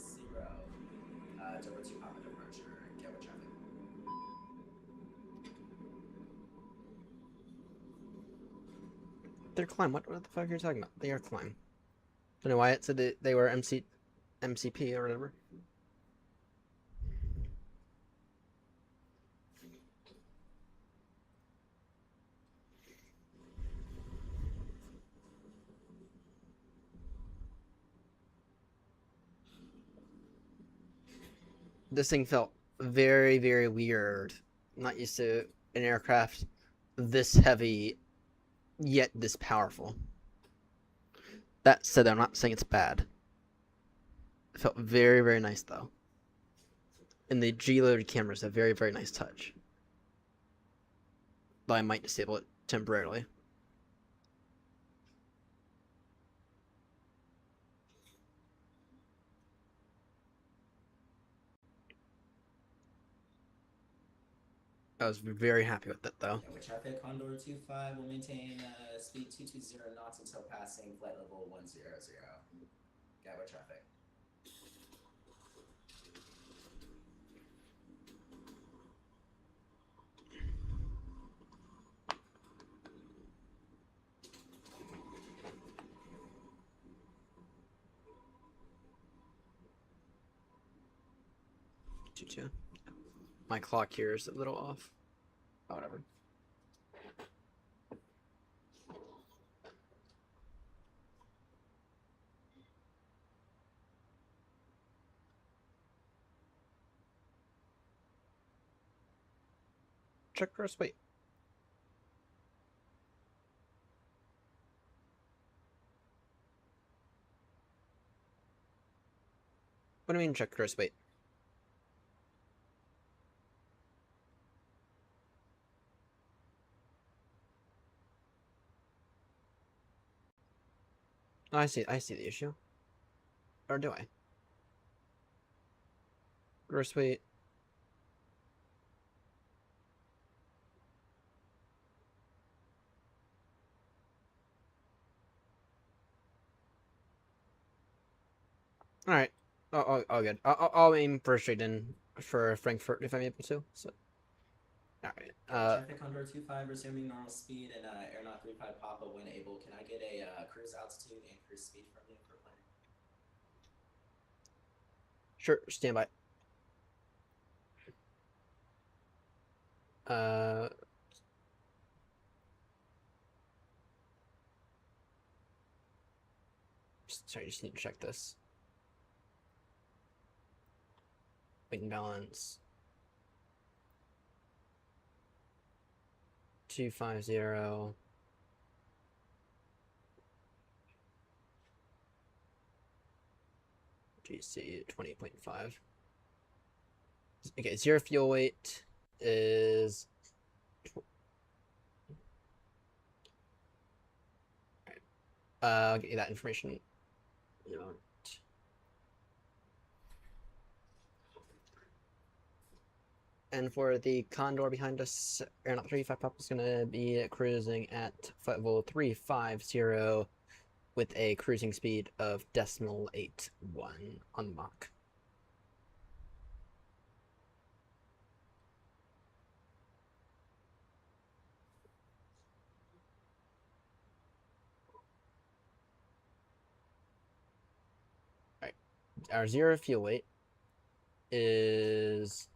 Dover 2 Papa departure, Gatwick traffic. They're climb, what the fuck are you talking about? They are climb. Don't know why it said that they were MCP or whatever. This thing felt very, very weird. I'm not used to an aircraft this heavy, yet this powerful. That said, I'm not saying it's bad. It felt very, very nice, though. And the G-loaded camera is a very, very nice touch. Though I might disable it temporarily. I was very happy with it, though. Gatwick traffic, Condor 25 will maintain speed 220 knots until passing flight level 100. Gatwick traffic. My clock here is a little off. Oh, whatever. Check gross weight. What do you mean check gross weight? Oh, I see the issue. Or do I? Gross weight. Alright. All good. I'll aim for a straight in for Frankfurt if I'm able to. So. Alright. Traffic Condor 25 resuming normal speed and Aeronaut 35 Papa when able. Can I get a cruise altitude and cruise speed from you for planning? Sure, stand by. Sorry, just need to check this. Weight and balance. 250. GC 20.5. Okay, zero fuel weight is. I'll get you that information. And for the Condor behind us, Aeronaut 35 Pop is going to be cruising at flight level 350 with a cruising speed of .81 on Mach. Alright, our zero fuel weight is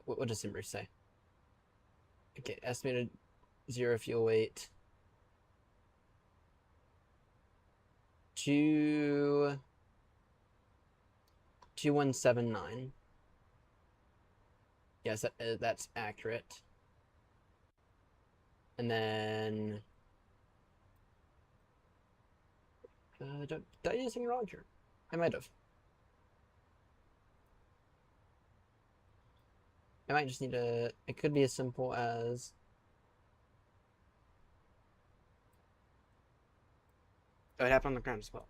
what does Simber say? Okay, estimated zero fuel weight 2179. Yes, that's accurate. And then did I do anything wrong here? I might have. I might just need to. It could be as simple as. Oh, it happened on the ground as well.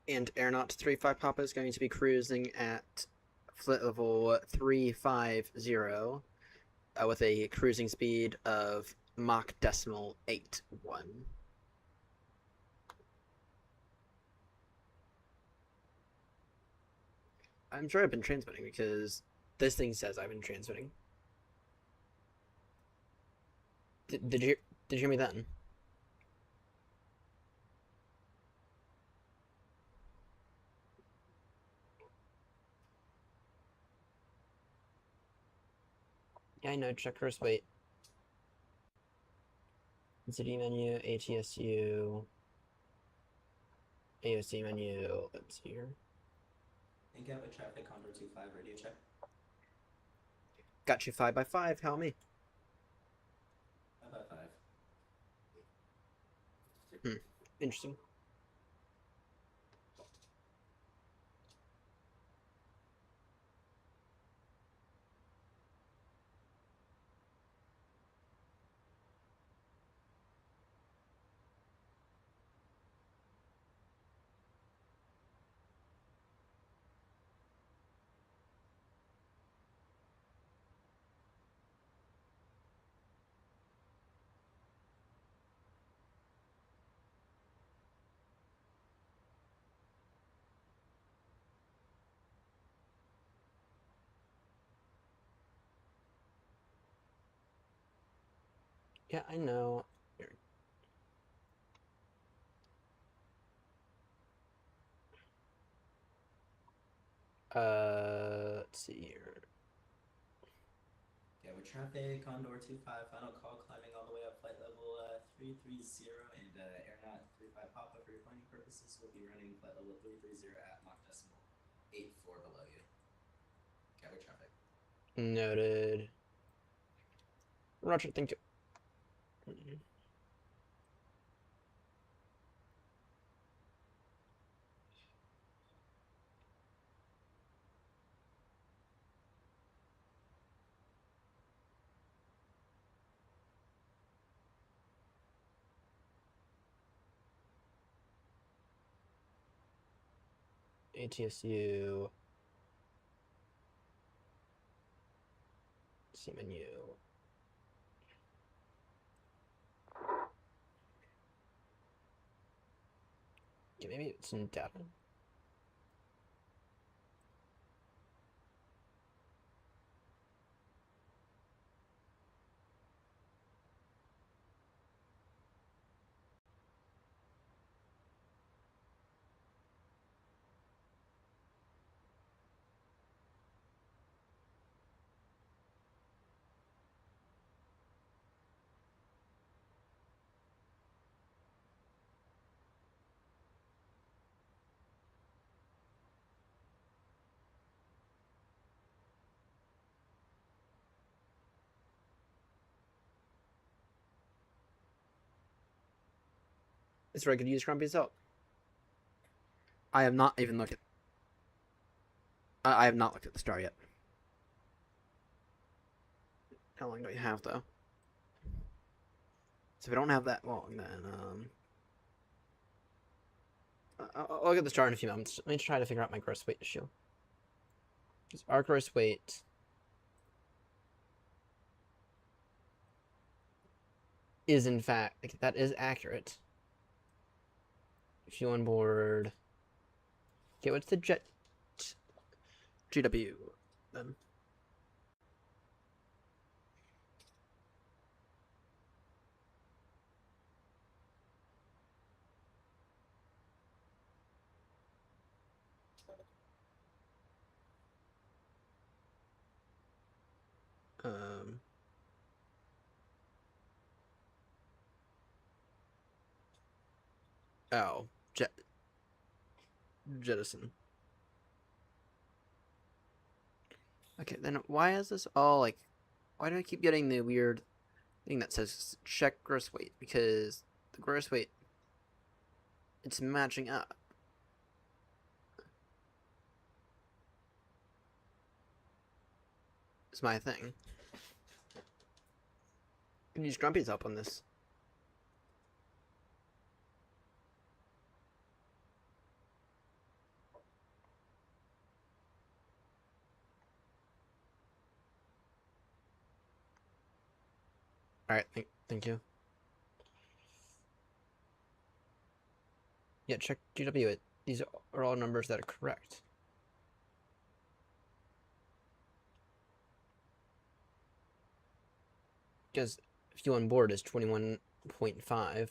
And Aeronaut 35 Papa is going to be cruising at flight level 350 with a cruising speed of Mach .81. I'm sure I've been transmitting because this thing says I've been transmitting. Did you hear me then? Yeah, I know. Check first. Wait. City menu, ATSU, AOC menu. Let's see here. Think out with traffic Condor 25 radio check. Got you 5x5. How me? 5x5. Interesting. Yeah, I know. Let's see here. Yeah, with traffic Condor 25 final call climbing all the way up flight level 330 and Aeronaut 35 Papa for your planning purposes will be running flight level 330 at Mach .84 below you. Okay, with traffic. Noted. Roger, thank you. ATSU. C menu. Yeah, maybe it's in data. It's very good to use Grumpy as well. I have not even looked at. I have not looked at the star yet. How long do we have, though? So we don't have that long, then, I'll get the start in a few moments. Let me try to figure out my gross weight issue. Because our gross weight is, in fact, like, that is accurate. If you on board... Okay, what's the jet... GW, then? Um... Oh, jettison. Okay, then why is this all, like... Why do I keep getting the weird thing that says check gross weight? Because the gross weight... It's matching up. It's my thing. Can use Grumpy's help on this. Alright, thank you. Yeah, check GW. These are all numbers that are correct. Because fuel on board is 21.5.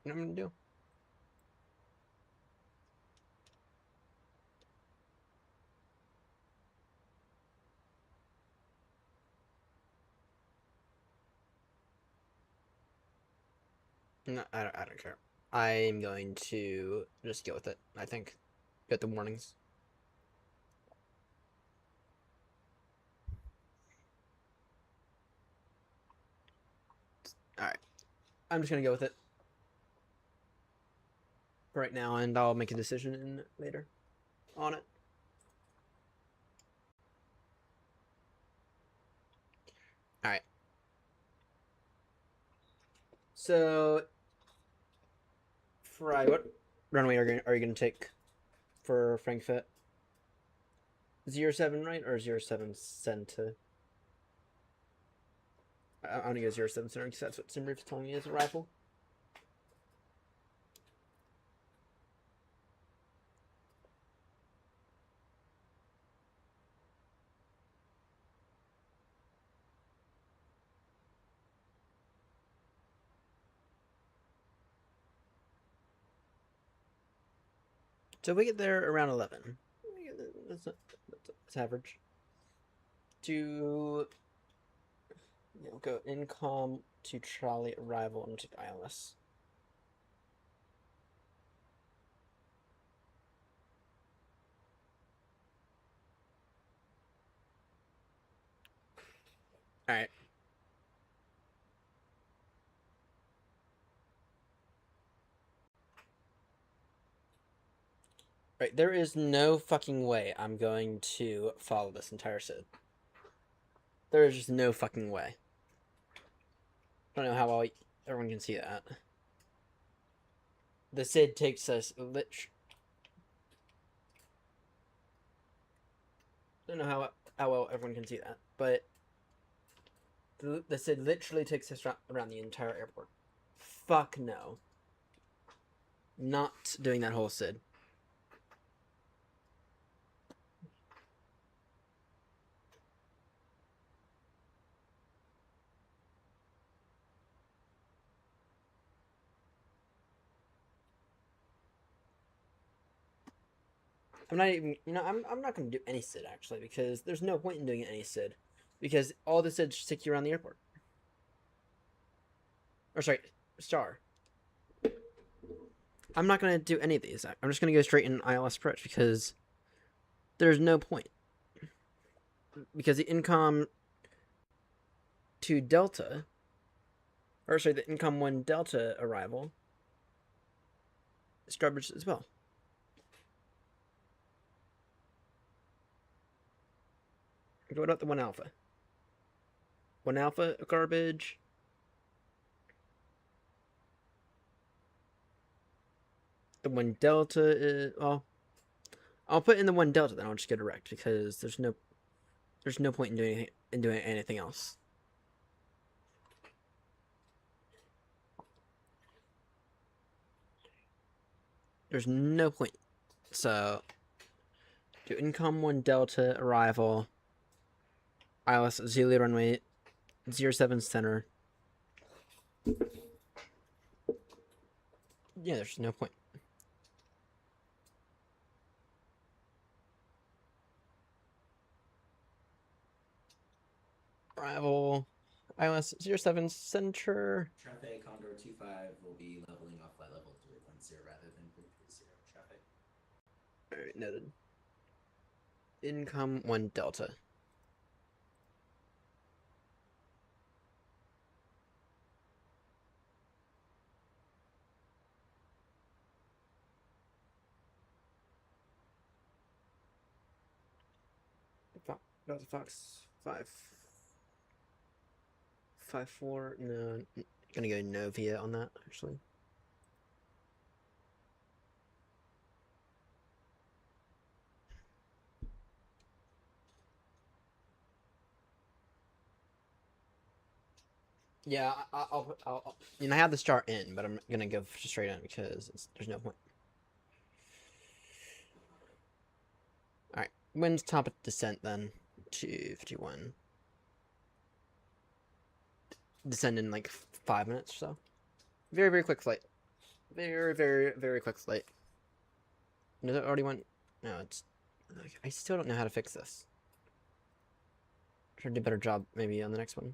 What am I gonna do? No, I don't care. I'm going to just go with it, I think. Get the warnings. Alright. I'm just gonna go with it for right now, and I'll make a decision later on it. Alright. So, Fry, what runway are you going to take for Frankfurt? 07, right? Or 07 center? I'm going to go 07 center because that's what Simbrief's telling me is a rifle. So we get there around 11. That's average. To go incom to Charlie, arrival, and to ILS. Alright. Right, there is no fucking way I'm going to follow this entire SID. There is just no fucking way. I don't know how well everyone can see that. The SID takes us I don't know how well everyone can see that, but the SID literally takes us around the entire airport. Fuck no. Not doing that whole SID. I'm not even, I'm not going to do any SID, actually, because there's no point in doing any SID. Because all the SIDs just take you around the airport. Or, sorry, Star. I'm not going to do any of these. I'm just going to go straight in ILS approach, because there's no point. Because the incom 2 Delta, or sorry, the incom 1 Delta arrival is garbage as well. What about the 1 Alpha? 1 Alpha, garbage. The 1 Delta is, well, I'll put in the 1 Delta, then I'll just get a wrecked because there's no point in doing anything else. There's no point. So do incom 1 Delta arrival. ILS Zulu runway 07 center. Yeah, there's no point. Arrival ILS 07 center. Traffic Condor 25 will be leveling off flight level 310 rather than 330 traffic. Alright, noted. Income 1 Delta. Delta Fox 554. No, gonna go Novia on that actually. Yeah, I'll I mean, I have the start in, but I'm gonna go straight in because there's no point. Alright, wind's top at descent then. 251. Descend in like 5 minutes or so. Very, very quick flight. Very, very, very quick flight. Does it already went? No, it's... I still don't know how to fix this. Try to do a better job maybe on the next one.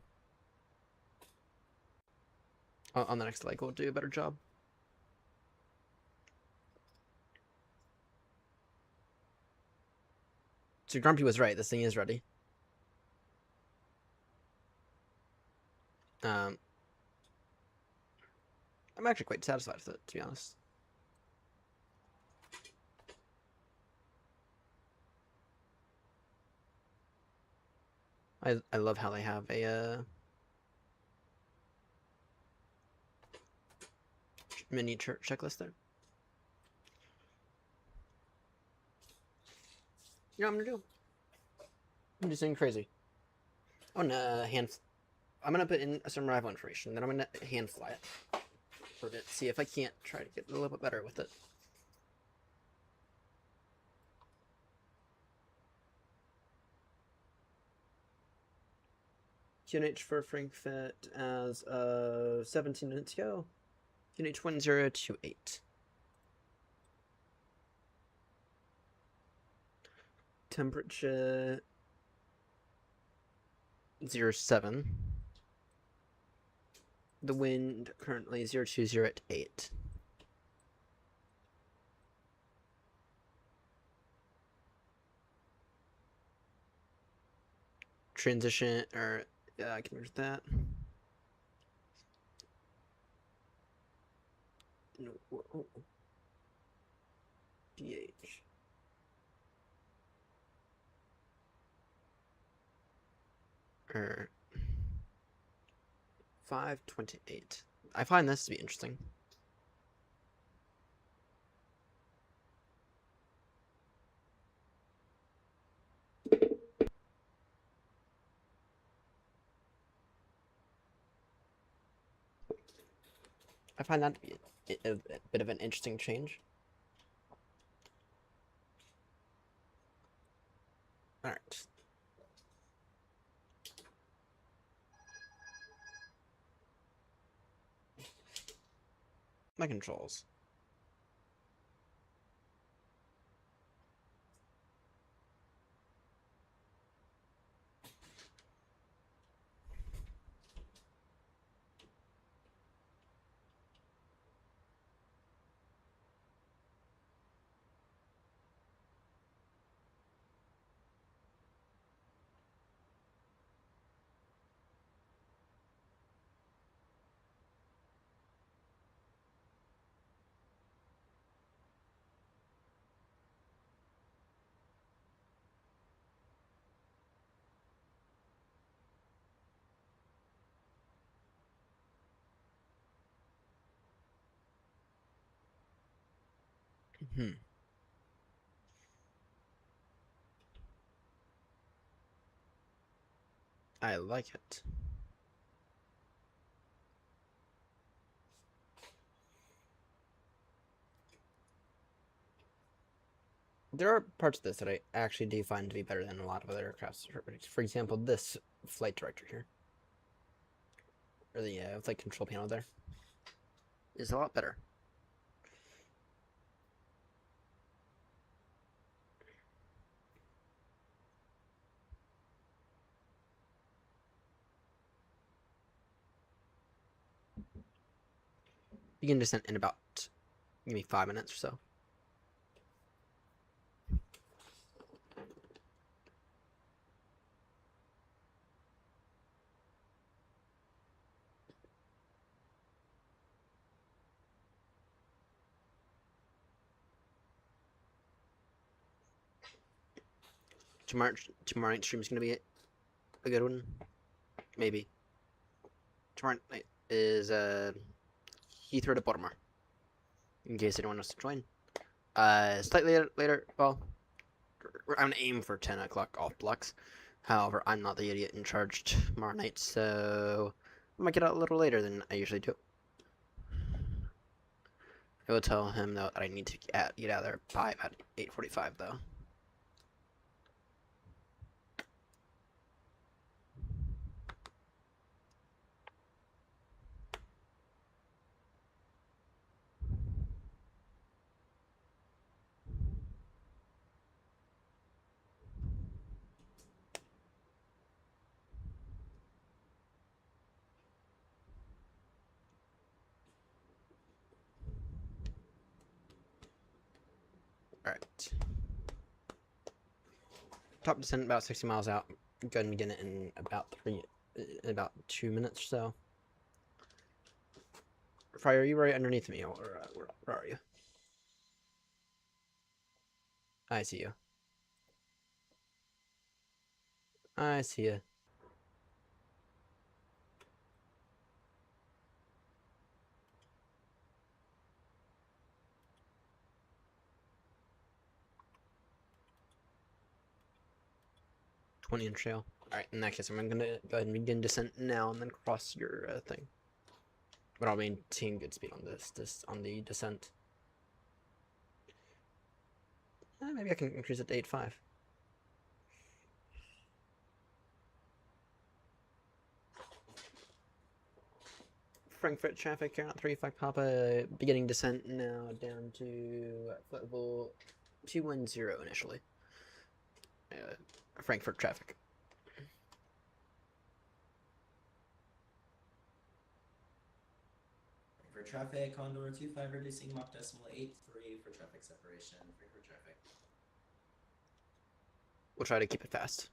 On the next leg, we'll do a better job. So Grumpy was right. This thing is ready. I'm actually quite satisfied with it, to be honest. I love how they have a mini checklist there. You know what I'm gonna do? I'm just saying crazy. Oh no, I'm gonna put in some arrival information, then I'm gonna hand fly it for a bit, see if I can't try to get a little bit better with it. QNH for Frankfurt as of 17 minutes ago. QNH 1028. Temperature 07. The wind currently 020 at 8. Transition, or yeah, I can use that. No, oh. DH. Or 528. I find this to be interesting. I find that to be a bit of an interesting change. Alright. My controls. I like it. There are parts of this that I actually do find to be better than a lot of other aircrafts. For example, this flight director here, or the flight control panel there, is a lot better. Begin descent in about maybe 5 minutes or so. Tomorrow night's stream is gonna be a good one. Maybe. Tomorrow night is Heathrow to Baltimore. In case anyone wants to join. Slightly later. Well, I'm gonna aim for 10 o'clock off blocks. However, I'm not the idiot in charge tomorrow night, so I might get out a little later than I usually do. I will tell him though that I need to get out of there by about 8:45 though. Alright. Top descent about 60 miles out. Go ahead and begin it in about 2 minutes or so. Fire, are you right underneath me, or where are you? I see you. I see you. .20 trail. Alright, in that case, I'm gonna go ahead and begin descent now and then cross your thing. But I'll maintain good speed on on the descent. Maybe I can increase it to 8.5. Frankfurt traffic, Airnaut 35 Papa, beginning descent now down to flight level 210 initially. Frankfurt traffic. For traffic, Condor 25 reducing Mach decimal 83 for traffic separation. Frankfurt traffic. We'll try to keep it fast.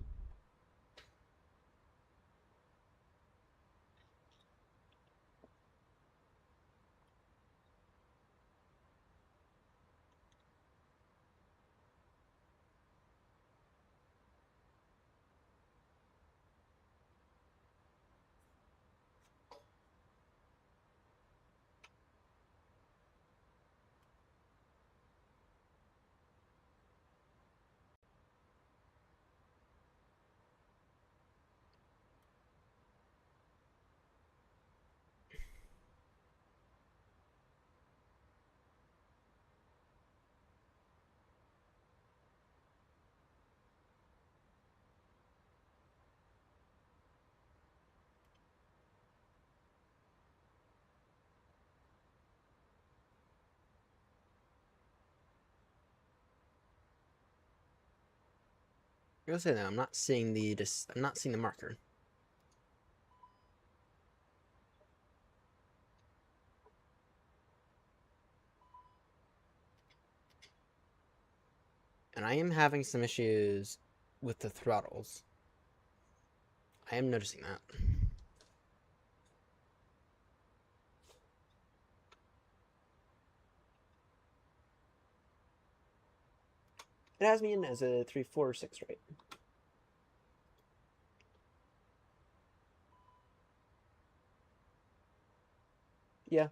I gotta say that I'm not seeing the marker. And I am having some issues with the throttles. I am noticing that. It has me in as a 346 rate. Yeah.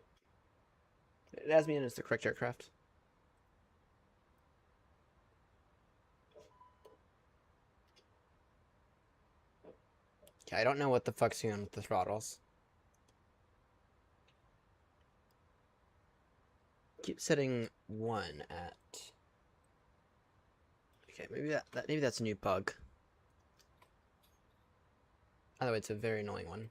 It has me in as the correct aircraft. Okay, I don't know what the fuck's going on with the throttles. Keep setting 1 at... Okay, maybe that's a new bug. Either way, it's a very annoying one.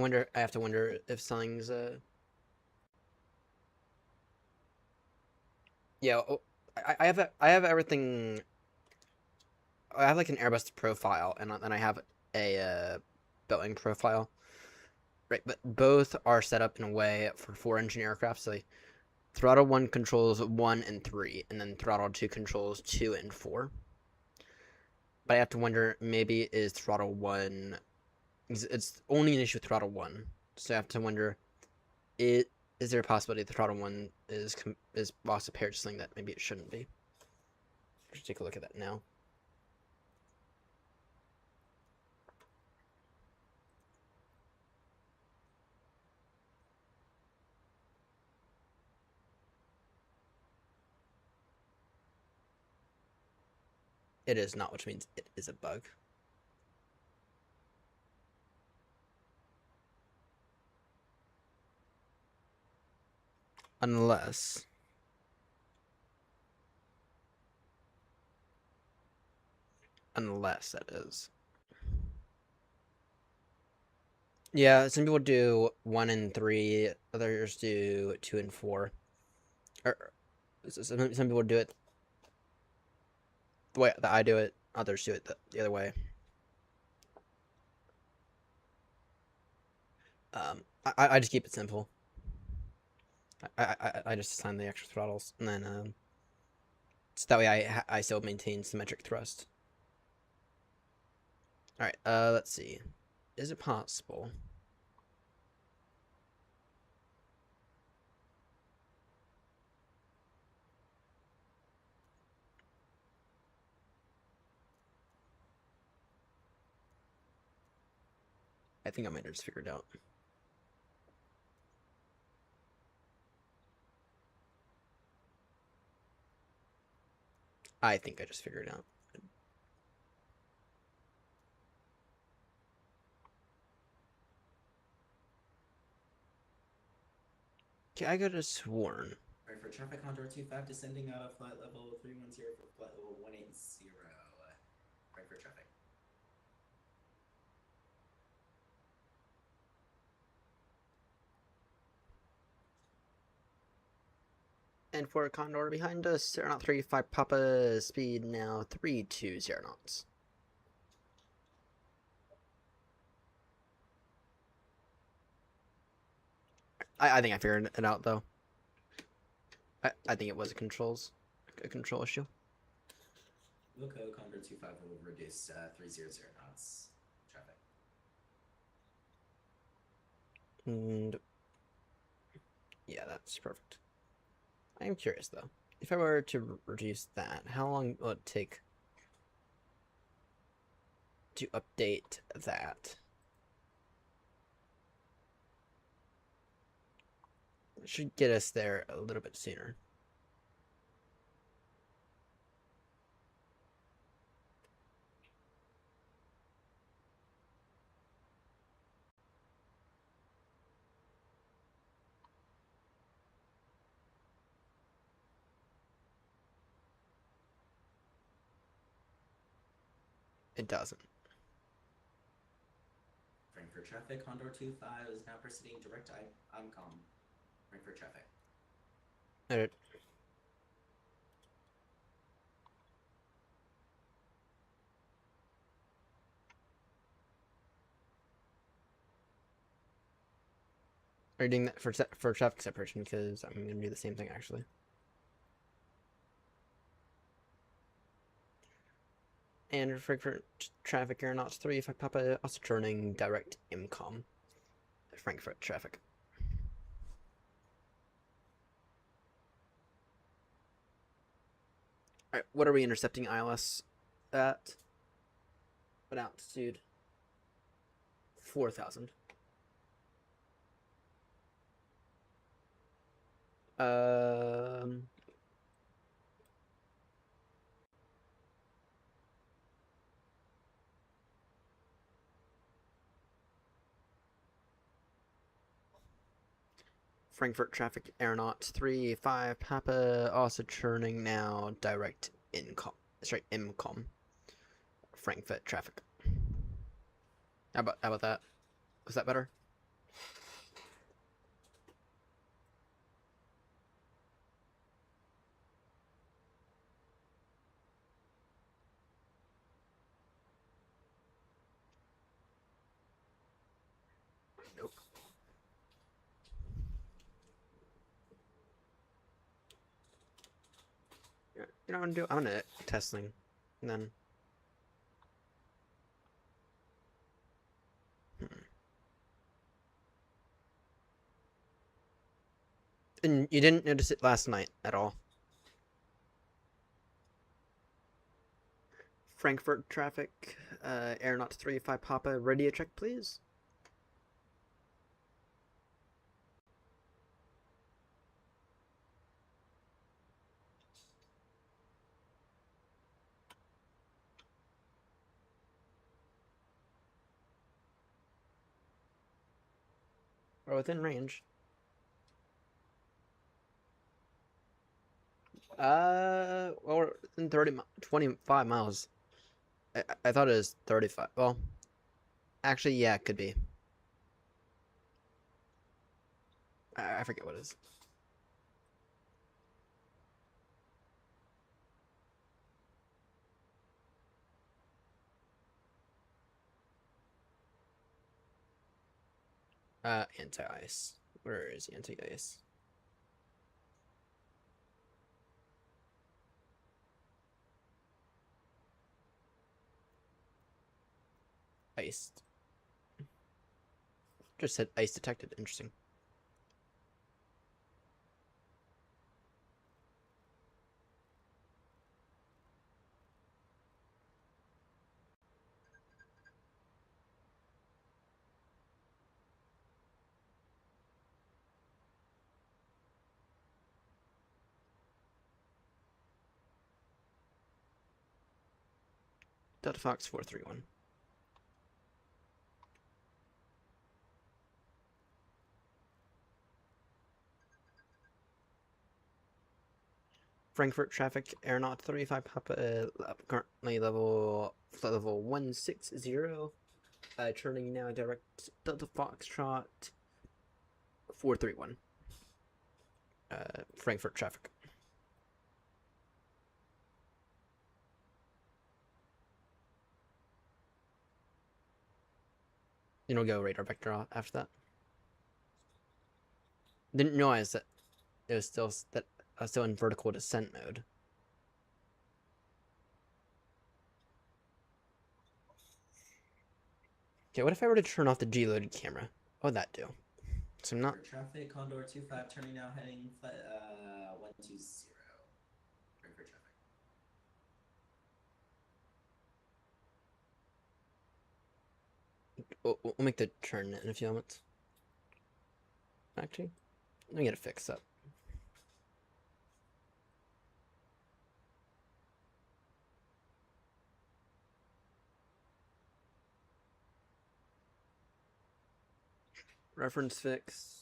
I have to wonder if something's, Yeah, I have everything... I have like an Airbus profile, and then I have a Boeing profile. Right, but both are set up in a way for 4-engine aircraft, so throttle 1 controls 1 and 3, and then throttle 2 controls 2 and 4. But I have to wonder, maybe is throttle 1... It's only an issue with throttle 1, so I have to wonder, is there a possibility the throttle 1 is also paired to something that maybe it shouldn't be? Let's take a look at that now. It is not, which means it is a bug. Unless... Unless that is. Yeah, some people do 1 and 3, others do 2 and 4. Or some people do it the way that I do it, others do it the other way. I just keep it simple. I just assign the extra throttles, and then so that way I still maintain symmetric thrust. All right, let's see. Is it possible? I think I might have just figured it out. I think I just figured it out. Okay, I could have sworn. Right, for traffic Condor 25 descending out of flight level 310 for flight level 180. Right for traffic. And for a Condor behind us, Aeronaut 35 Papa, speed now 320 knots. I think I figured it out, though. I think it was a control issue. Wilco Condor 25 will reduce 300 knots traffic. And yeah, that's perfect. I am curious, though. If I were to reduce that, how long will it take to update that? It should get us there a little bit sooner. It doesn't. Frankfurt traffic, Condor 25 is now proceeding direct IMCOM. Frankfurt traffic. Alright. Are you doing that for traffic separation? Because I'm gonna do the same thing actually. And Frankfurt traffic aeronauts 3 if I Papa also turning direct IMCOM. Frankfurt traffic. Alright, what are we intercepting ILS at? What altitude? 4,000. Um, Frankfurt traffic aeronauts 3-5 Papa also churning now direct incom. Sorry, IMCOM. Frankfurt traffic. How about that? Was that better? Nope. You know what I'm gonna do? I'm gonna test thing, and then. And you didn't notice it last night at all. Frankfurt traffic, aeronauts 3-5 Papa, radio check, please. We're within range. Well, we're in 25 miles. I thought it was 35. Well, actually, yeah, it could be. I forget what it is. Anti-ice. Where is anti-ice? Iced. Just said ice detected. Interesting. Delta Fox 431. Frankfurt traffic aeronaut 35 Papa currently level 160. Turning now direct Delta Foxtrot 431. Frankfurt traffic. Then we'll go radar vector after that. Didn't realize that it was still in vertical descent mode. Okay, what if I were to turn off the G-loaded camera? What would that do? So I'm not. For traffic, Condor 25 turning now heading 120. Frankfurt traffic. We'll make the turn in a few moments. Actually, let me get it fixed up. Reference fix.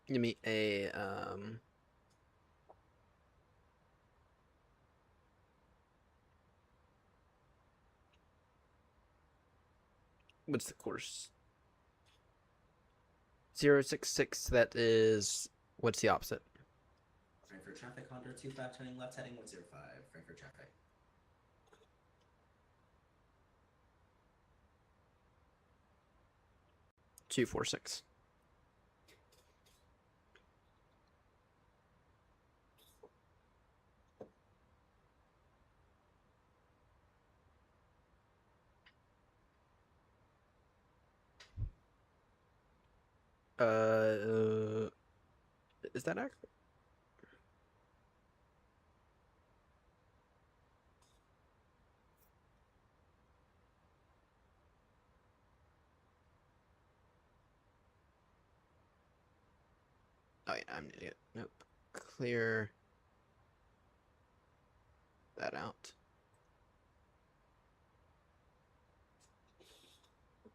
Give me a what's the course? 066, that is, what's the opposite? Frankfurt traffic, Condor 25 turning left heading 105, Frankfurt traffic. Two, 4, 6. Is that accurate? Oh, yeah, I'm an idiot. Nope. Clear that out.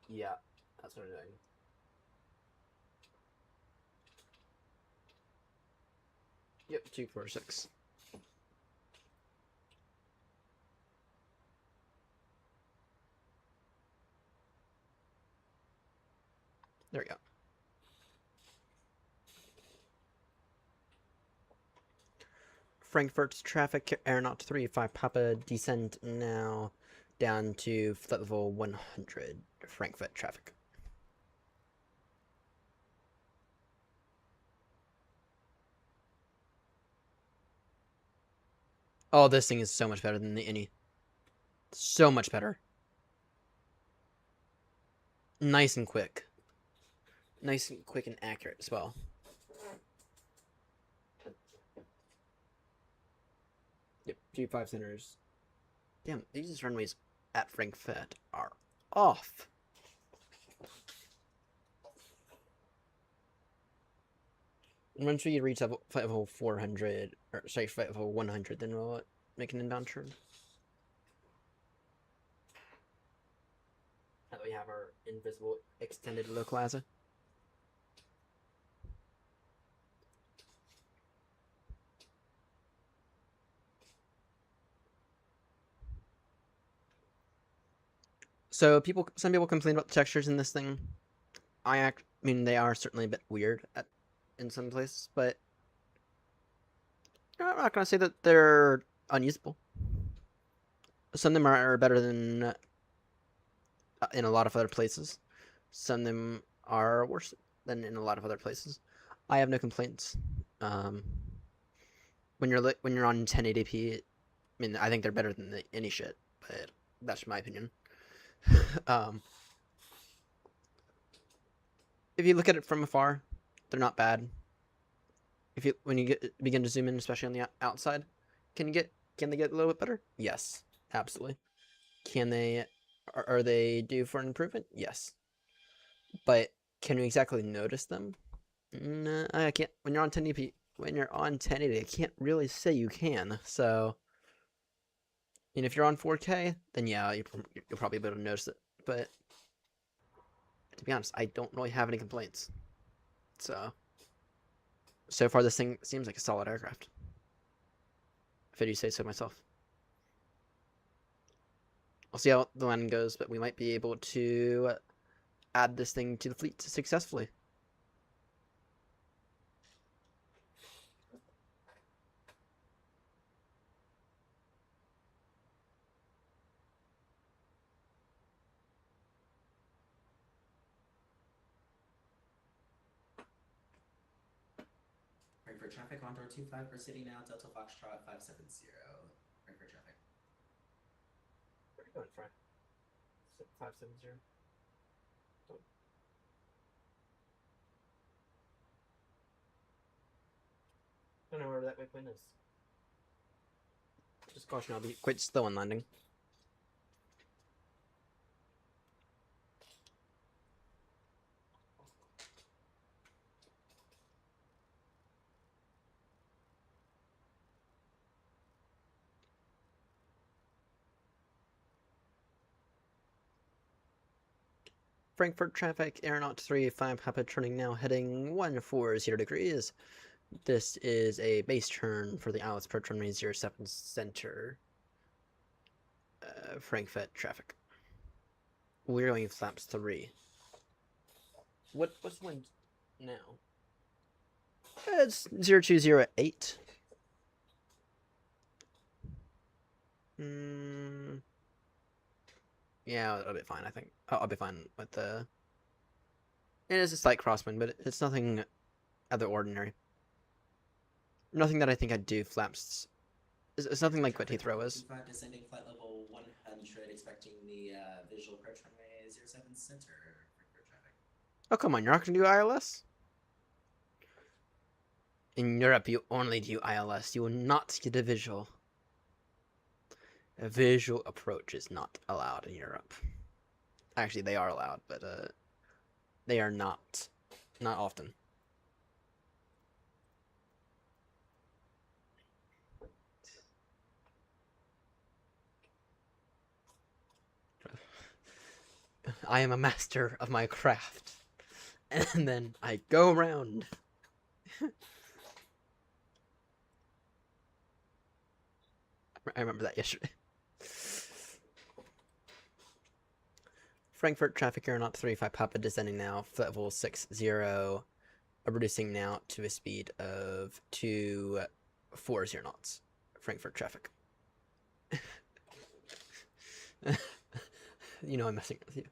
Yeah, that's what I'm doing. Yep, 2, 4, 6. There we go. Frankfurt's traffic, Aeronaut 3-5 Papa, descend now down to flight level 100, Frankfurt traffic. Oh, this thing is so much better than the Innie. So much better. Nice and quick. Nice and quick and accurate as well. Yep, G5 centers. Damn, these runways at Frankfurt are off. Once we reach flight level 400, or sorry, flight level 100, then we'll make an inbound turn. Now that we have our invisible extended localizer. So some people complain about the textures in this thing. I mean, they are certainly a bit weird in some places, but I'm not gonna say that they're unusable. Some of them are better than in a lot of other places. Some of them are worse than in a lot of other places. I have no complaints. When you're on 1080p, I mean, I think they're better than any shit, but that's my opinion. If you look at it from afar, they're not bad. When you begin to zoom in, especially on the outside, can they get a little bit better? Yes, absolutely. Are they due for an improvement? Yes. But can you exactly notice them? No, I can't. When you're on 1080p, I can't really say you can. So, and if you're on 4K, then yeah, you'll probably be able to notice it. But to be honest, I don't really have any complaints. So far this thing seems like a solid aircraft, if I do say so myself. We'll see how the landing goes, but we might be able to add this thing to the fleet successfully. Frankfurt traffic, Condor 25 for city now, Delta Foxtrot 570, Frankfurt traffic. Where are you going, Fry? 570. I don't know where that waypoint is. Just caution, I'll be quite slow on landing. Frankfurt traffic, Aeronaut 3-5 Papa turning now, heading 140 degrees. This is a base turn for the Alice Perch runway 07 center. Frankfurt traffic. We're going flaps 3. What's wind now? It's 0208. Yeah, it'll be fine, I think. I'll be fine with the... It is a slight crosswind, but it's nothing out of the ordinary. Nothing that I think I'd do flaps. It's nothing like what Heathrow is. 25 descending flight level 100, expecting the visual approach runway 07 center for traffic. Oh, come on, you're not going to do ILS? In Europe, you only do ILS. You will not get a visual. A visual approach is not allowed in Europe. Actually, they are allowed, but they are not. Not often. I am a master of my craft. And then I go around. I remember that yesterday. Frankfurt traffic aeronaut 35 Papa descending now, flight level 60, reducing now to a speed of 240 knots. Frankfurt traffic. You know I'm messing with you.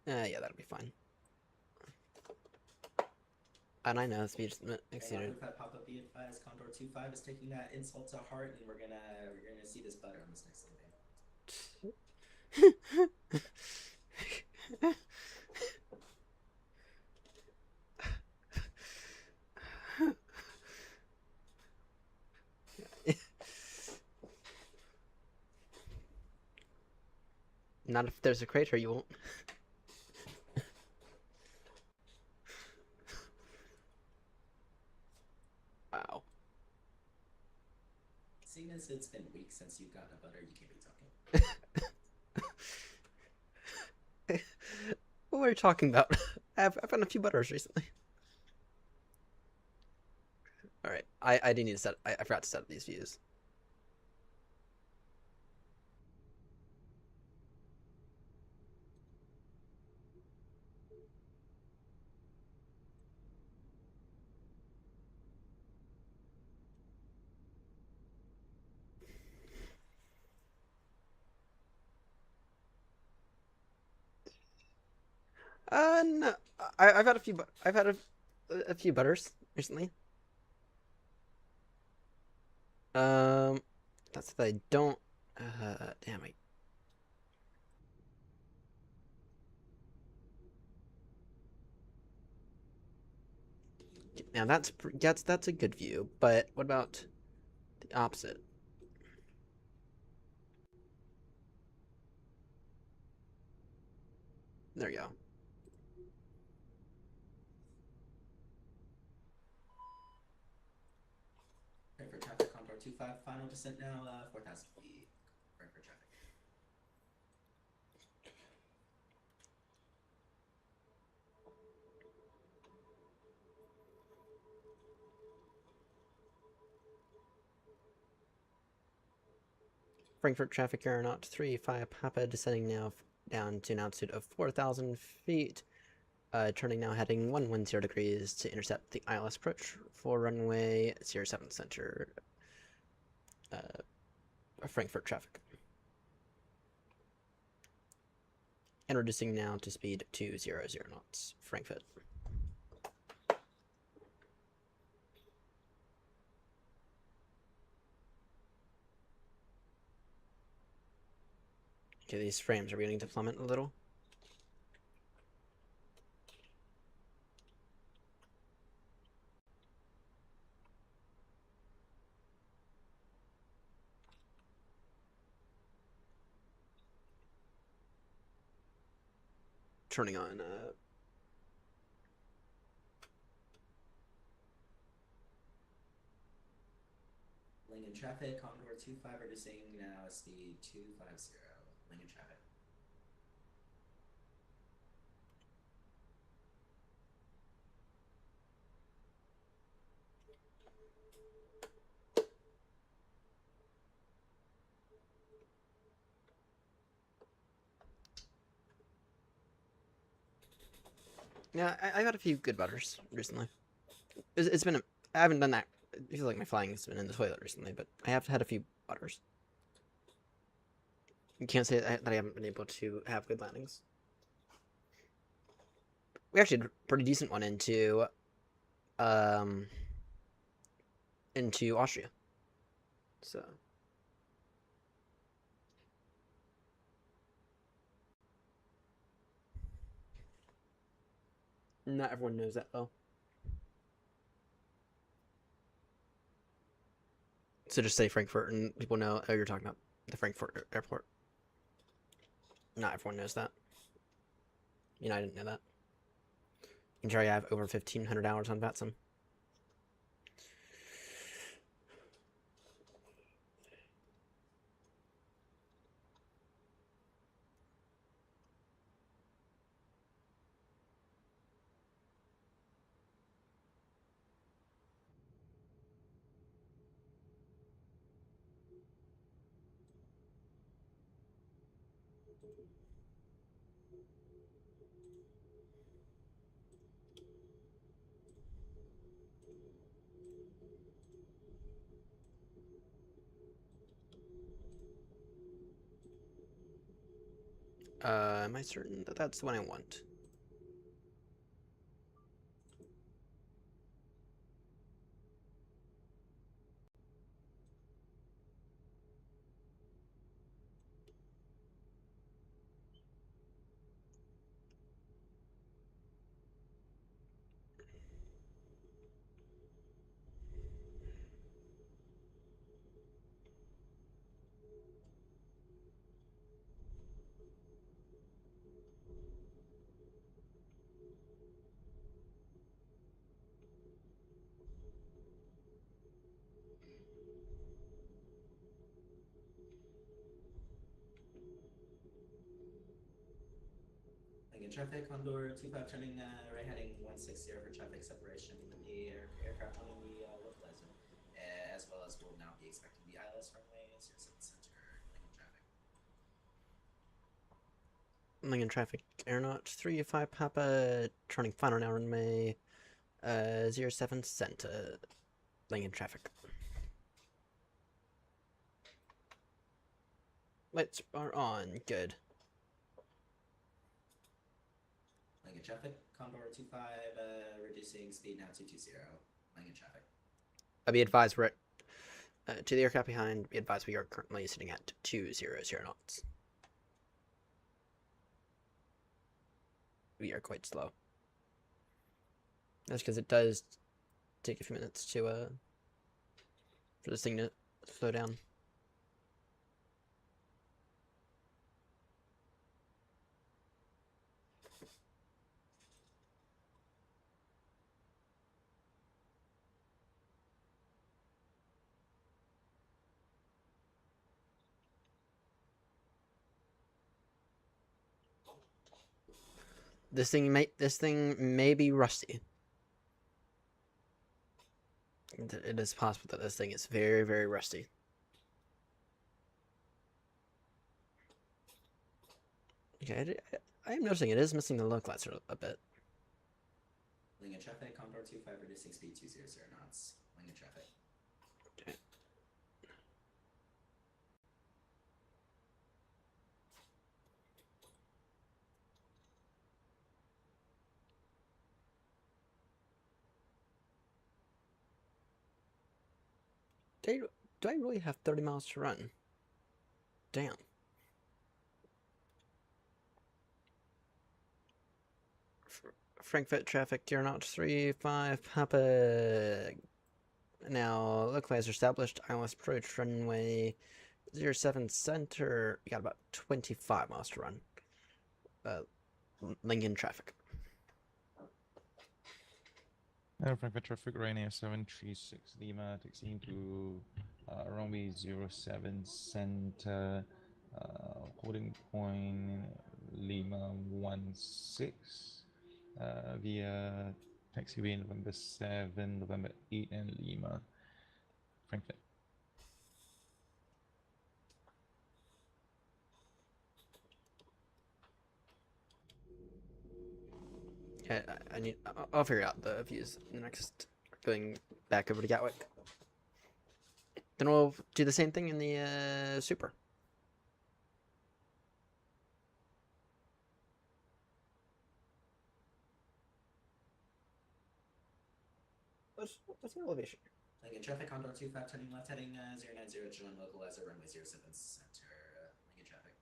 Yeah, that'll be fine. And I know speed exceeded. Pop-up be advised, Condor 25 is taking that insult to heart, and we're gonna see this butter on this next landing. Not if there's a crater, you won't. Wow. Seeing as it's been weeks since you've gotten a butter, you can't be talking. What were you talking about? I've found a few butters recently. Alright, I do need to set... I forgot to set up these views. No, I've had a few. I've had a few butters recently. That's that I don't. Damn it. Now that's a good view, but what about the opposite? There you go. Frankfurt traffic, Condor 25, final descent now, 4,000 feet. Frankfurt traffic. Frankfurt traffic aeronaut 35 Papa descending now down to an altitude of 4,000 feet. Turning now, heading 110 degrees to intercept the ILS approach for runway 07 center. Frankfurt traffic. And reducing now to speed 200 knots. Frankfurt. Okay, these frames are beginning to plummet a little. Turning on Lingen traffic, Condor 25 reducing now speed 250. Lingen traffic. Yeah, I've had a few good butters recently. It's been I haven't done that. I feel like my flying's been in the toilet recently, but I have had a few butters. You can't say that I haven't been able to have good landings. We actually had a pretty decent one um into Austria. So not everyone knows that though. So just say Frankfurt, and people know. Oh, you're talking about the Frankfurt airport. Not everyone knows that. I didn't know that. I'm sure I have over 1,500 hours on VATSIM. Am I certain that that's the one I want? Lincoln traffic, Condor 25 turning right heading 160 for traffic separation. The aircraft running the localizer, as well as will now be expecting the ILS runway 07 center. Lincoln traffic. Lincoln traffic, Aeronaut 35 Papa, turning final now runway 07 center. Lincoln traffic. Lights are on. Good. Lincoln traffic, Condor 25, reducing speed now to 220. Lincoln traffic. Be advised we're at, to the aircraft behind, be advised we are currently sitting at 200 knots. We are quite slow. That's because it does take a few minutes to for this thing to slow down. This thing may be rusty. It is possible that this thing is very, very rusty. Okay, I am noticing it is missing the localizer a bit. Lincoln traffic, Condor 25, reducing speed 200 knots. Lincoln traffic. Okay. Do I really have 30 miles to run? Damn. Frankfurt traffic, Aeronaut 35 Papa. Now, localizer established. ILS approach runway 07 center. We got about 25 miles to run. Lincoln traffic. Frankfurt traffic, Ryanair 736 Lima, taxiing to runway 07 center, holding point Lima 16, via taxiway November 7, November 8, and Lima, Frankfurt. I need. I'll figure out the views in the next. Going back over to Gatwick. Then we'll do the same thing in the super. What's the elevation? Lincoln traffic, Condor 25, turning left, heading 090, Chilling localizer, runway 07 center. Lincoln traffic.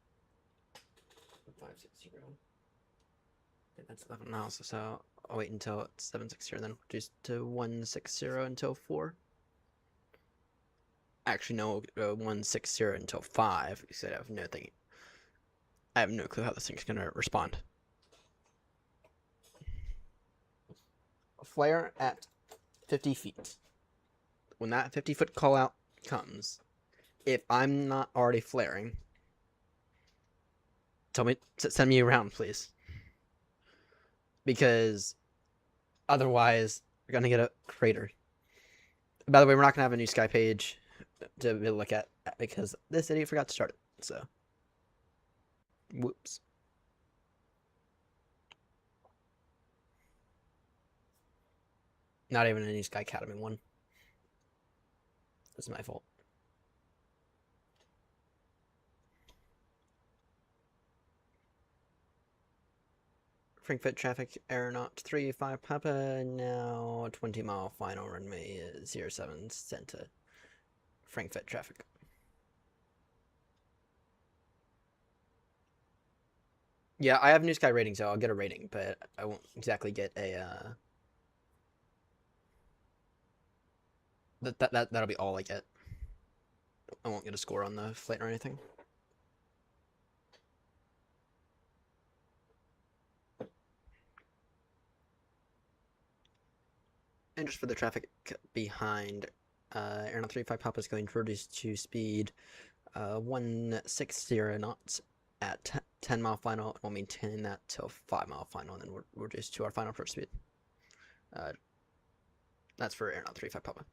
560. Okay, that's 11 miles. So I'll wait until it's 760 and then reduce to 160 until 4. Actually, no, 160 until 5. Because I have I have no clue how this thing's gonna respond. Flare at 50 feet. When that 50-foot call out comes, if I'm not already flaring, send me around, please. Because otherwise, we're gonna get a crater. By the way, we're not gonna have a new sky page to be able to look at because this idiot forgot to start it. So, whoops. Not even a new Sky Academy one. It's my fault. Frankfurt traffic, aeronaut 35 Papa, now 20-mile final runway 07 center. Frankfurt traffic. Yeah, I have new sky rating, so I'll get a rating, but I won't exactly get a that'll be all I get. I won't get a score on the flight or anything. And just for the traffic behind, aeronaut 35 Papa is going to reduce to speed 160 knots at 10-mile final. We'll maintain that till 5-mile final, and then we'll reduce to our final approach speed. That's for aeronaut 35 Papa.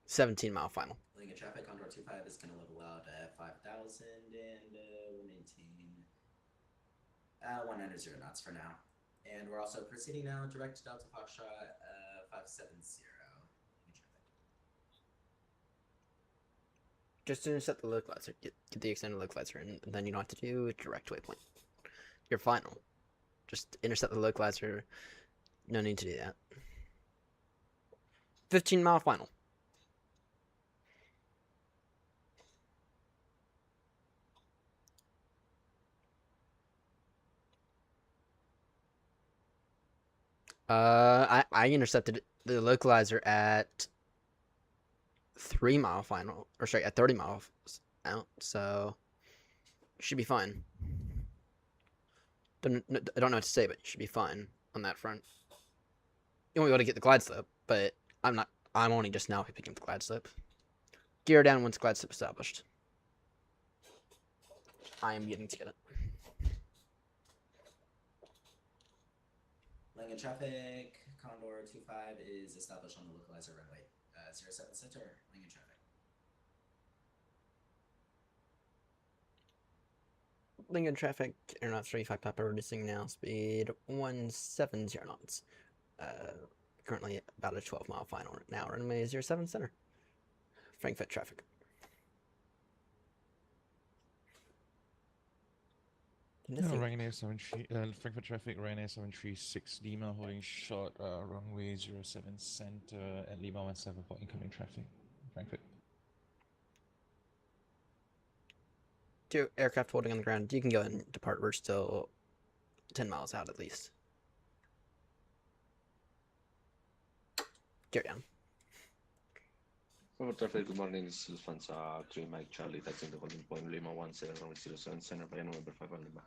$17-mile final. Lincoln traffic, Condor 25 is going to level out at 5,000 and we'll maintain 190 knots for now. And we're also proceeding now direct to Delta Foxtrot 570. Just intercept the localizer, get the extended localizer, and then you don't have to do a direct waypoint. You're final. Just intercept the localizer. No need to do that. 15-mile final. I intercepted the localizer at 3-mile final, or sorry, at 30 miles out, so should be fine. I don't know what to say, but you should be fine on that front. You won't be able to get the glide slope, but I'm only just now picking up the glide slope. Gear down once glide slope established. I am getting to get it. Lincoln traffic, Condor 25 is established on the localizer runway 07 center, Lincoln traffic. Lincoln traffic, aeronaut 35 Papa, reducing now speed 170 knots. Currently about a 12-mile final now, runway 07 center. Frankfurt traffic. Ryanair 73, Frankfurt traffic, Ryanair 736 Lima holding short, runway 07 center at Lima 17 for incoming traffic. Frankfurt. 2 aircraft holding on the ground. You can go and depart. We're still 10 miles out at least. Gear down. Frankfurt traffic, good morning. This is Lufthansa 3 Mike Charlie, taxiing the holding point Lima 17 runway 07 center by November 5 on Lima.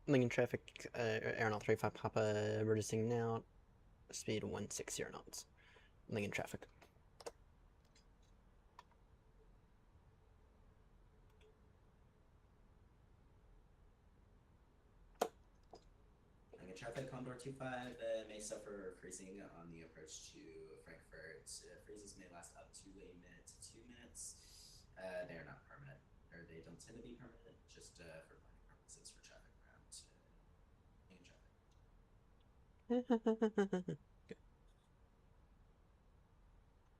Lincoln traffic, aeronaut 35 Papa, reducing now speed 160 knots. Lincoln traffic. Lincoln traffic, Condor 25 may suffer freezing on the approach to Frankfurt. Freezes may last up to a minute to 2 minutes. They are not permanent, or they don't tend to be permanent, just for planning purposes for traffic around Lincoln traffic.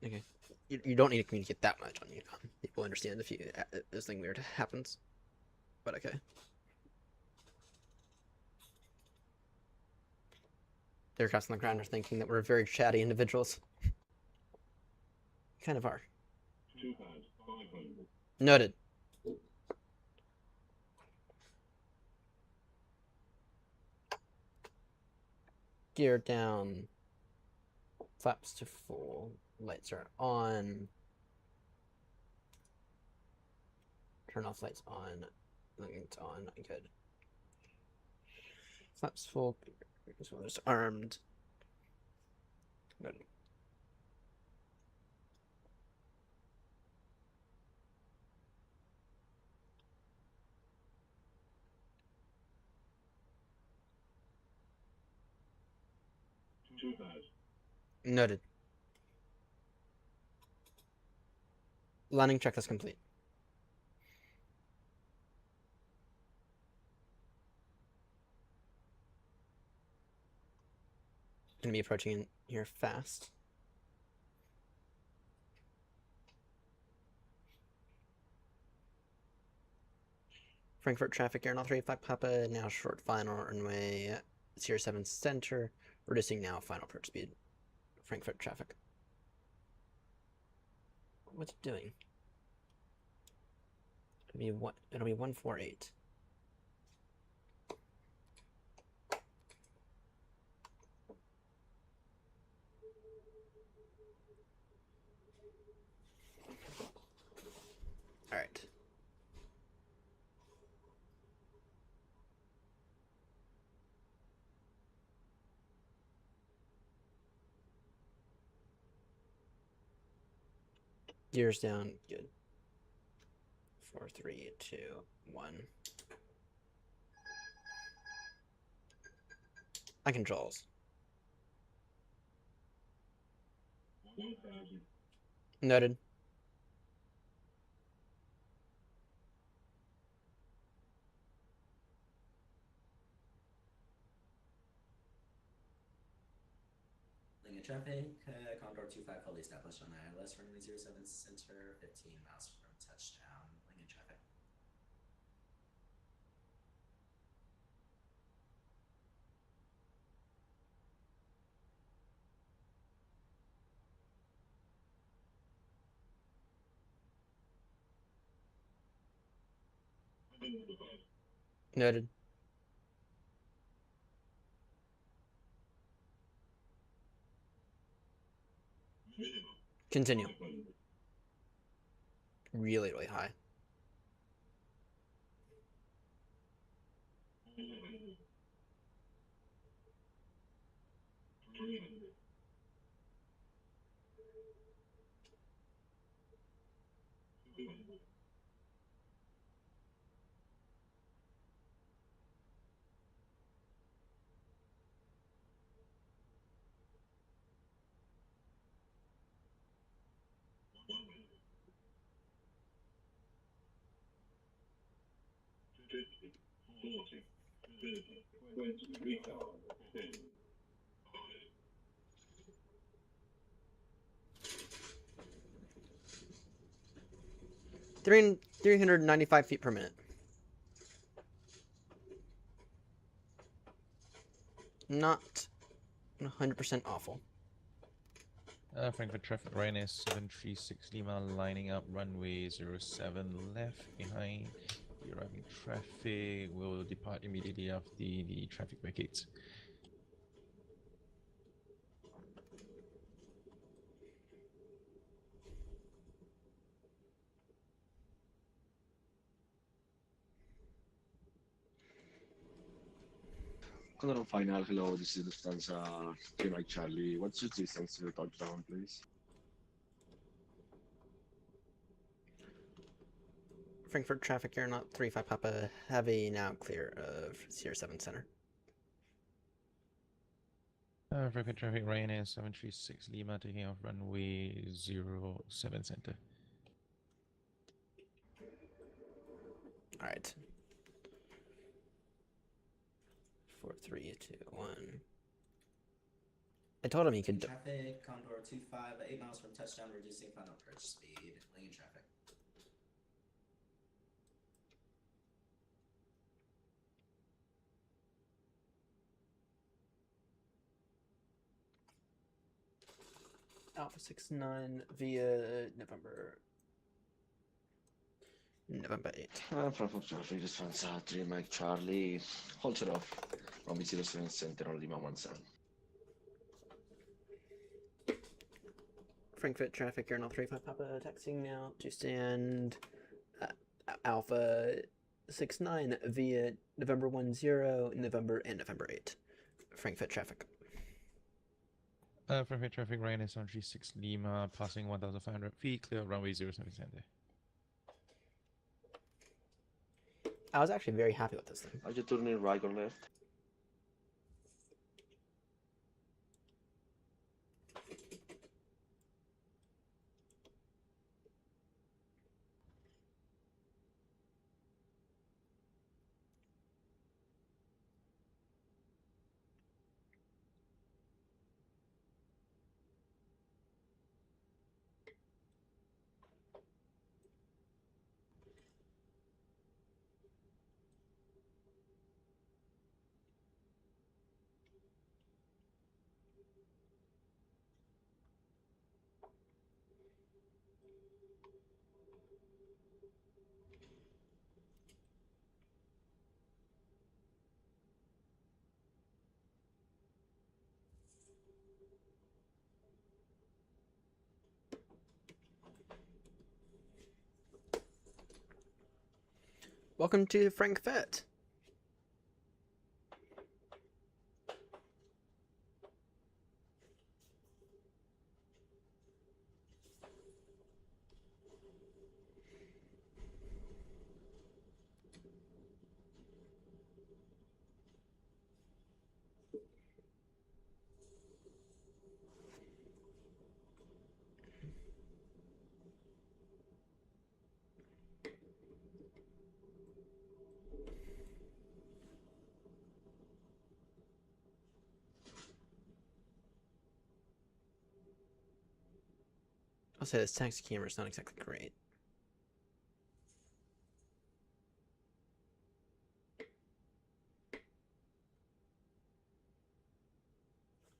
Okay. You don't need to communicate that much on Unicom. People understand if this thing weird happens. But okay. The aircrafts on the ground are thinking that we're very chatty individuals. Kind of are. Noted. Gear down. Flaps to full. Lights are on. Turn off lights on. Lights on. Good. Flaps full. This one is armed. Good. Noted. Landing checklist complete. Gonna be approaching here fast. Frankfurt traffic, Air 35 Papa, now short final runway 07 center, reducing now final approach speed. Frankfurt traffic. What's it doing? It'll be 148. All right. Gears down. Good. 4, 3, 2, 1. I controls. Noted. Lincoln traffic, Condor 25 fully established on ILS runway 07 center, 15 miles from touchdown. Lincoln traffic. Noted. Continue. Really, really high. Three 395 feet per minute. Not 100% awful. Frankfurt traffic, Ryanair 736 Lima lining up runway 07 left behind the arriving traffic. Will depart immediately after the traffic vacates. Condor final, hello, this is Lufthansa 3 Mike Charlie. What's your distance to the touchdown, please? Frankfurt traffic aeronaut 35 Papa Heavy now clear of Sierra 7 Center. Frankfurt traffic Ryanair 736 Lima taking off runway 07 center. Alright. 4, 3, 2, 1. I told him he could. Traffic, Condor 25, 8 miles from touchdown, reducing final approach speed. Lane traffic. Alpha 69 via November 8. Frankfurt traffic, Lufthansa 3 Mike Charlie. Hold it off. Runway 07 center on Lima 17. Frankfurt traffic aeronaut 35 Papa taxiing now to stand Alpha 69 via November 10, November and November 8. Frankfurt traffic. Frankfurt traffic Ryanair 736 Lima passing 1,500 feet, clear runway 07 center. I was actually very happy with this thing. Are you turning right or left? Welcome to Frankfurt. I'll say this taxi camera is not exactly great.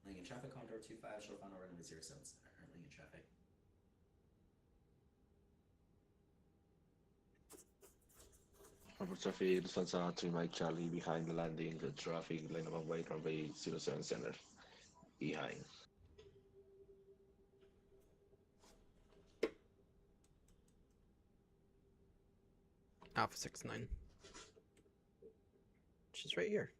Lincoln traffic, Condor 25, short final runway 07 center. Lincoln traffic. Frankfurt traffic, Lufthansa 3 Mike Charlie behind the landing. The traffic lane of wait runway 07 center. Behind. Alpha 69. She's right here.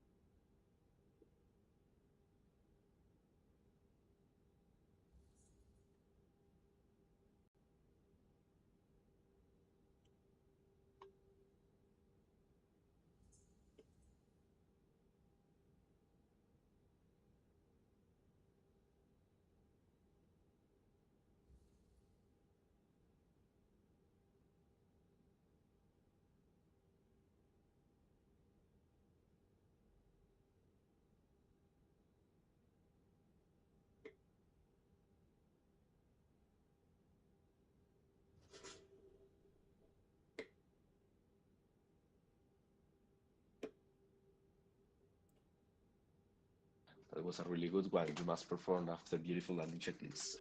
That was a really good one. You must perform after beautiful landing checklist.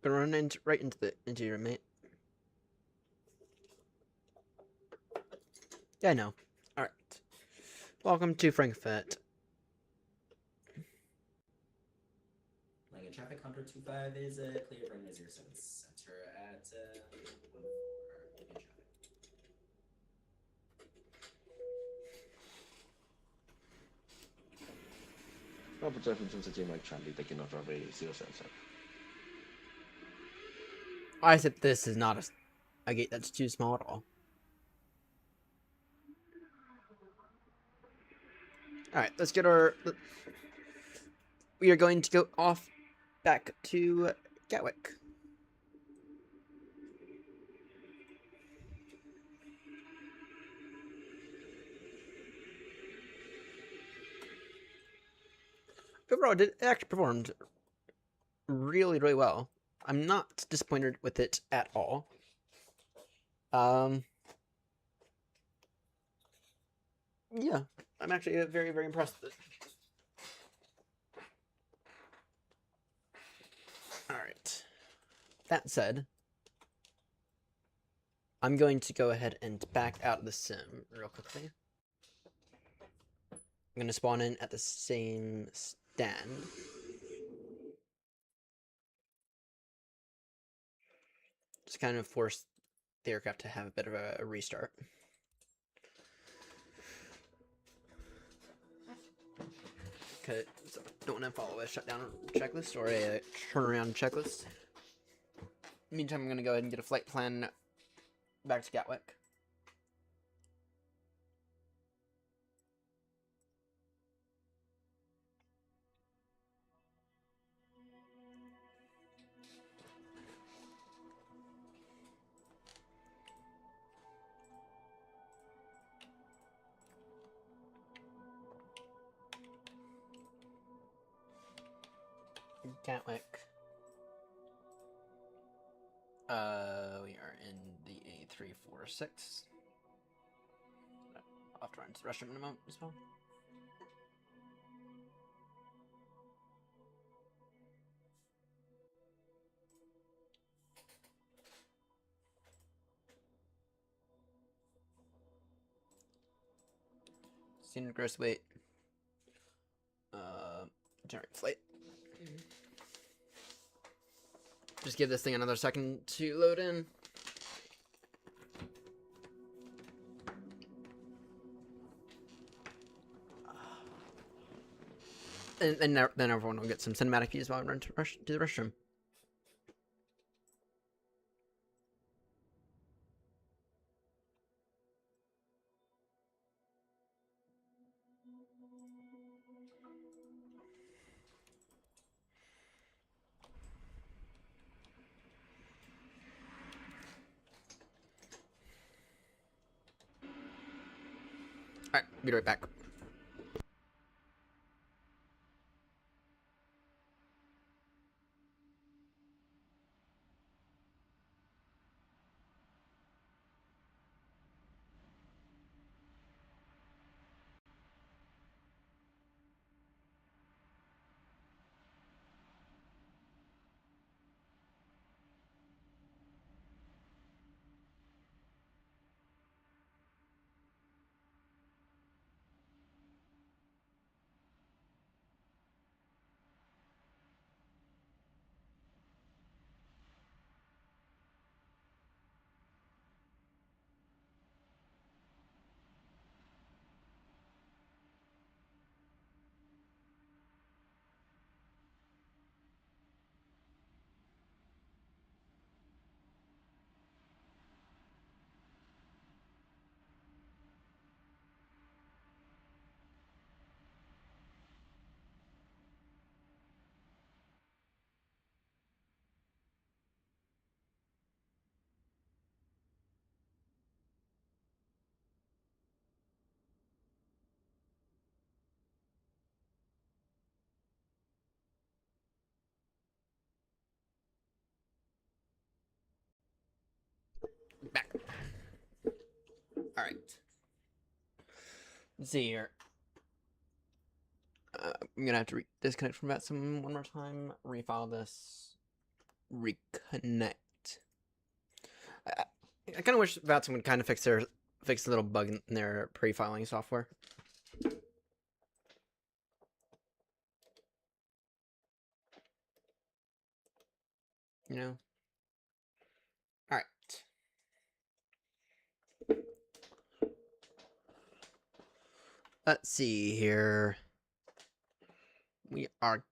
Gonna run right into your mate. Yeah, I know. Alright. Welcome to Frankfurt. incoming traffic. Condor 25 is clear of runway 07 center at 1 for traffic. Alpha traffic from J Mike Charlie taking off runway 07 center. I said this is not a gate that's too small at all. Alright, let's get our... We are going to go off back to Gatwick. Overall, it actually performed really, really well. I'm not disappointed with it at all. Yeah, I'm actually very, very impressed with it. Alright. That said, I'm going to go ahead and back out of the sim real quickly. I'm going to spawn in at the same stand. Just kind of force the aircraft to have a bit of a restart. Because don't want to follow a shutdown checklist or a turnaround checklist. Meantime, I'm going to go ahead and get a flight plan back to Gatwick. Gatwick. We are in the A346. I'll have to run to the restroom in a moment as well. Standard gross weight. Generate flight. Just give this thing another second to load in. And then everyone will get some cinematic views while I run to the restroom. Alright, be right back. Back. Alright. Let's see here. I'm gonna have to disconnect from VATSIM one more time. Refile this. Reconnect. I kind of wish VATSIM would kind of fix a little bug in their pre-filing software. you know. All right. Let's see here. We are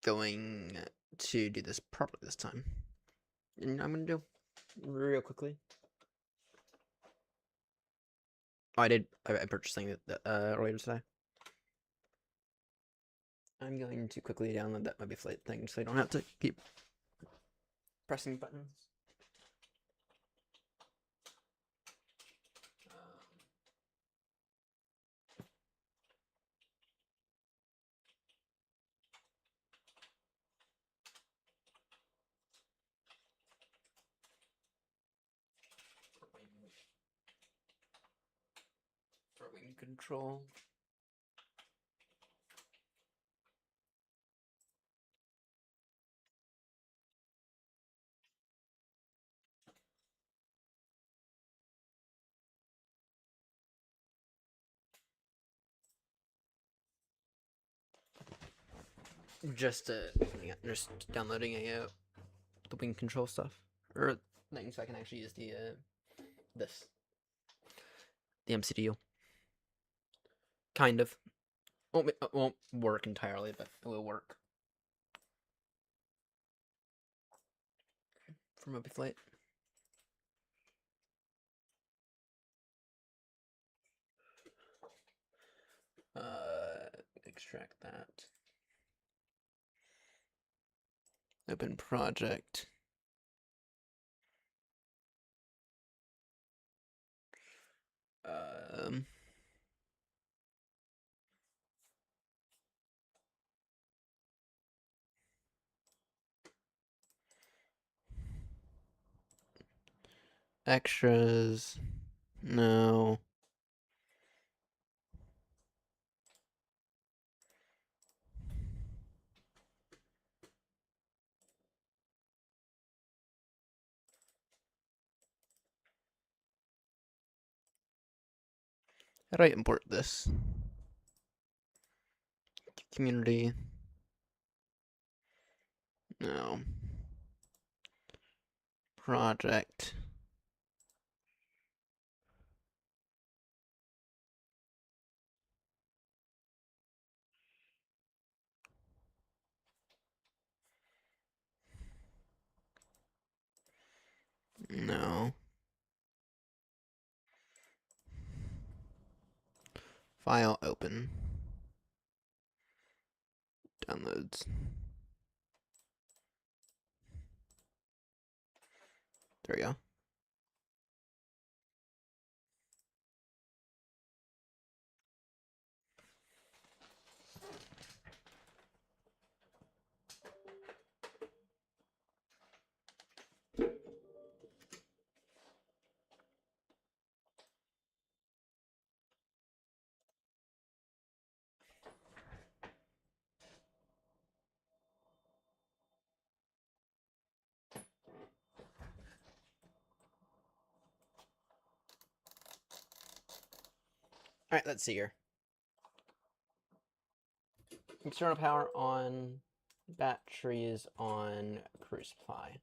going to do this properly this time. And I'm going to do real quickly. Oh, I purchased something earlier today. I'm going to quickly download that Moby Flight thing so I don't have to keep pressing buttons. For wing control. Just downloading the wing control stuff or thing so I can actually use the MCDU. Kind of. Won't work entirely, but it will work. For Moby Flight. Extract that. Open project. Extras. No. How do I import this? Community. No. Project. No. File open. Downloads. There we go. Alright, let's see here. External power on, batteries on, crew supply.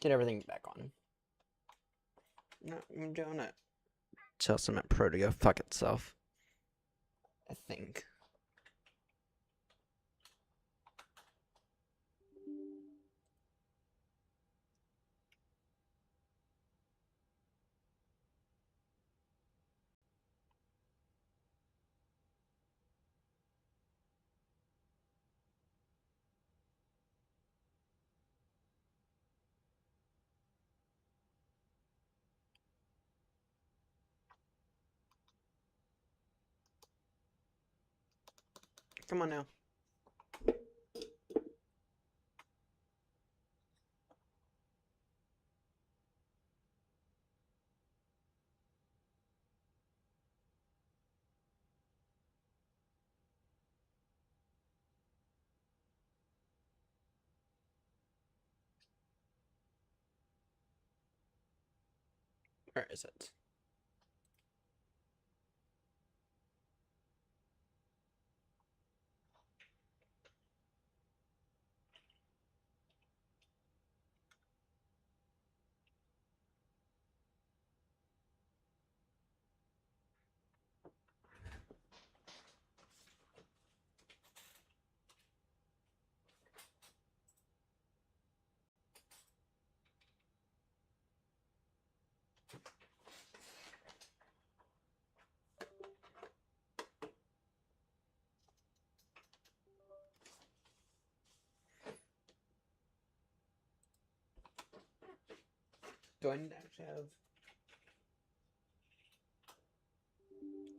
Get everything back on. No, I'm doing it. Tell Cement Pro to go fuck itself. I think. Come on now. Where is it? Do I need to actually have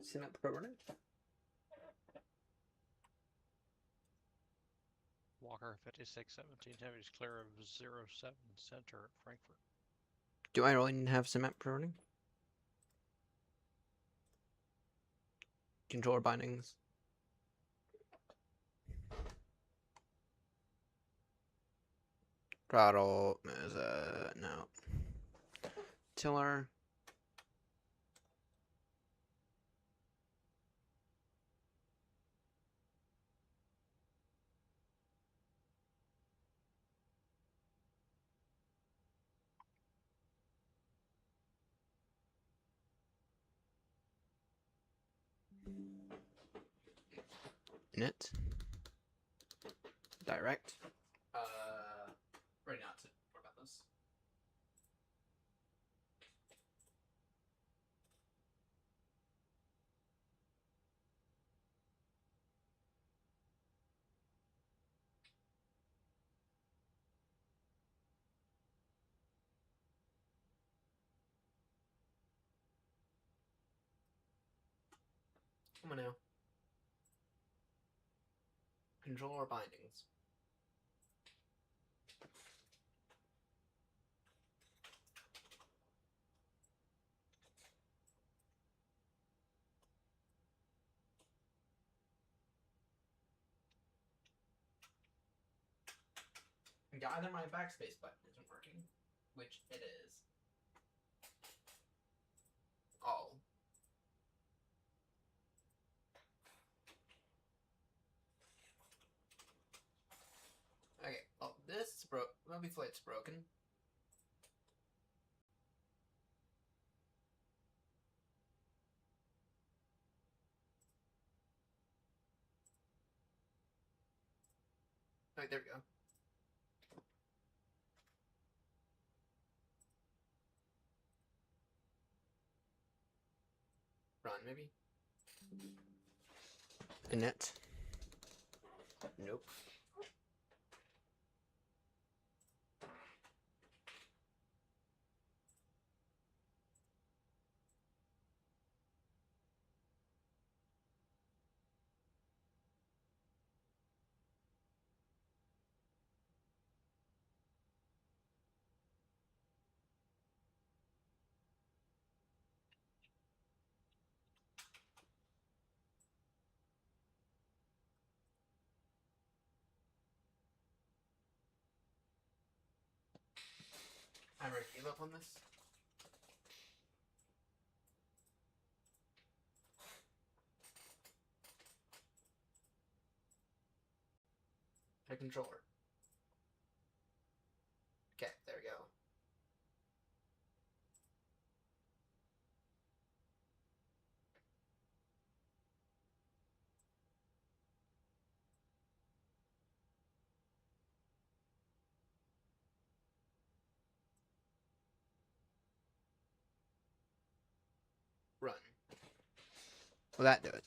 Synapse Pro running? Walker 5617 Heavy is clear of 07 center at Frankfurt. Do I really need to have Synapse Pro running? Controller bindings. Throttle is no. Tiller. Init. Direct. Ready not to worry about this. Come on now. Controller bindings. Yeah, either my backspace button isn't working, which it is. Oh. Okay, well, this is Movie Flight's broken. Alright, there we go. Run, maybe? Init. Nope. I already gave up on this. A controller. Okay, there we go. Run. Will that do it?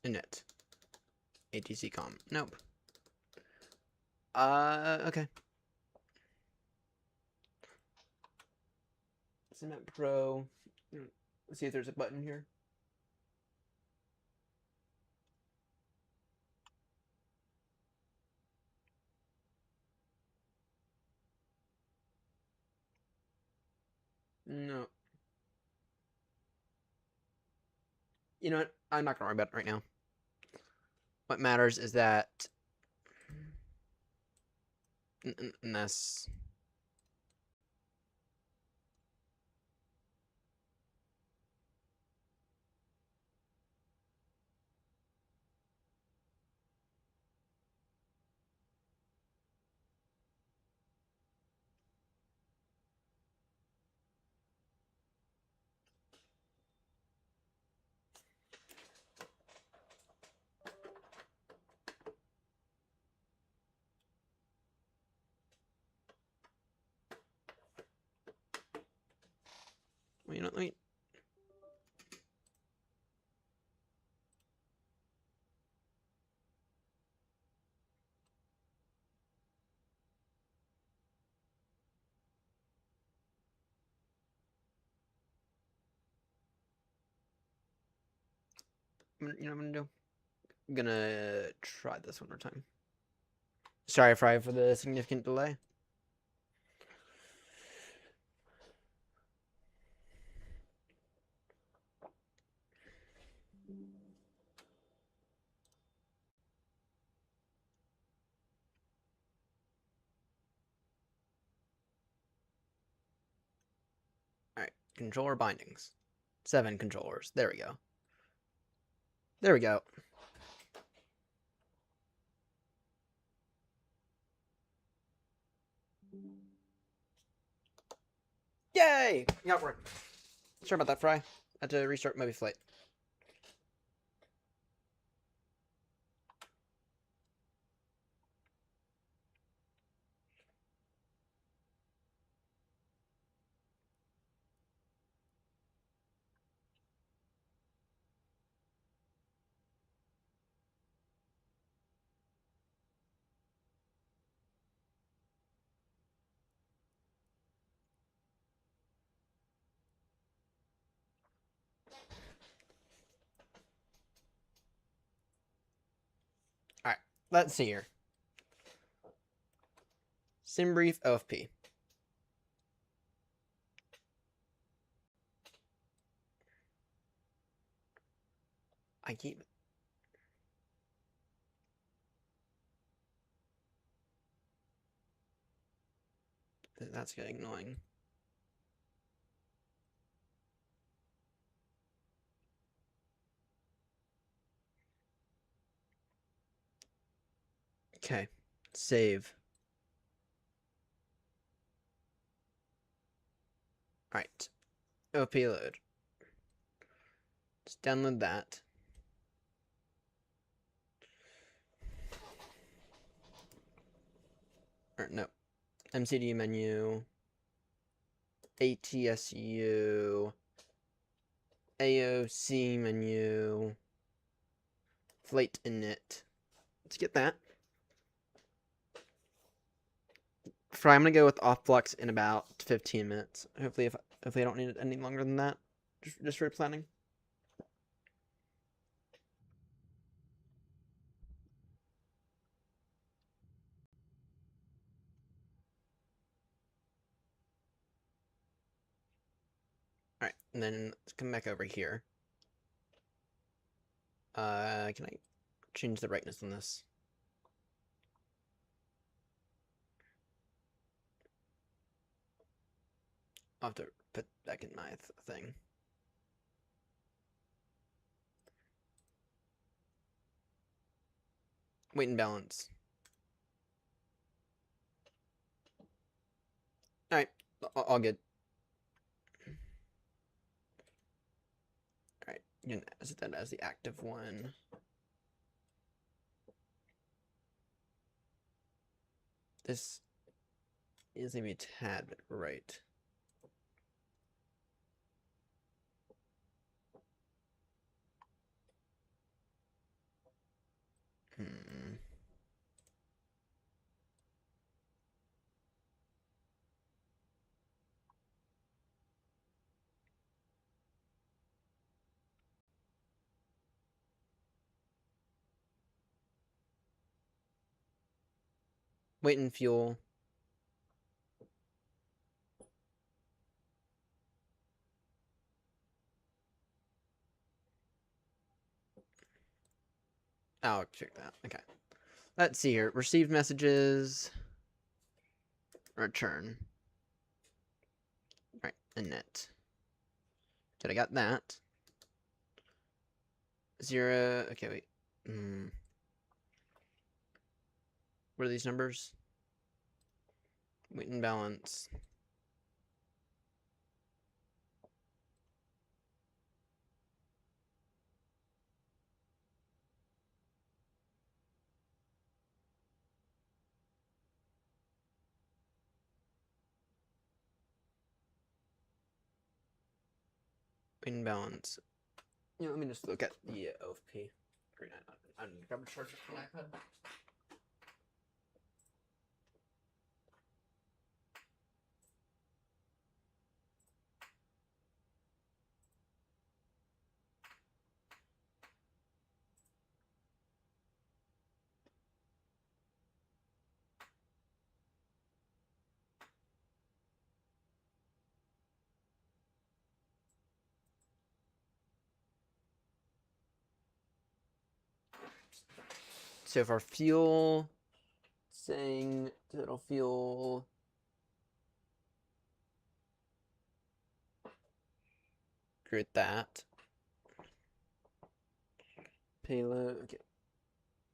Init. ATC com. Nope. Okay. Cement Pro. Let's see if there's a button here. No. You know what? I'm not gonna worry about it right now. What matters is that this. Well, you know, wait. You know what I'm gonna do? I'm gonna try this one more time. Sorry, Fry, for the significant delay. Alright, controller bindings. 7 controllers. There we go. There we go. Yay! Got work. Sorry about that, Fry. Had to restart Moby Flight. Alright, let's see here. SimBrief OFP. I keep... That's getting annoying. Okay, save. Alright, OP load. Just download that. Or no, MCD menu, ATSU, AOC menu, Flight init. Let's get that. Fry, I'm gonna go with off blocks in about 15 minutes. Hopefully, if I don't need it any longer than that, just for planning. All right, and then let's come back over here. Can I change the brightness on this? I'll have to put back in my thing. Weight and balance. Alright, all good. Alright, you can set that as the active one. This is maybe a tad bit right. Weight and fuel. I'll check that. Okay. Let's see here. Received messages. Return. Alright, and net. Did I got that? 0. Okay, wait. What are these numbers? Weight and balance. Weight and balance. Yeah, let me just look at the OFP. Great, I need to grab a charger for my iPad. So for fuel, saying total fuel. Agree with that. Payload. Okay.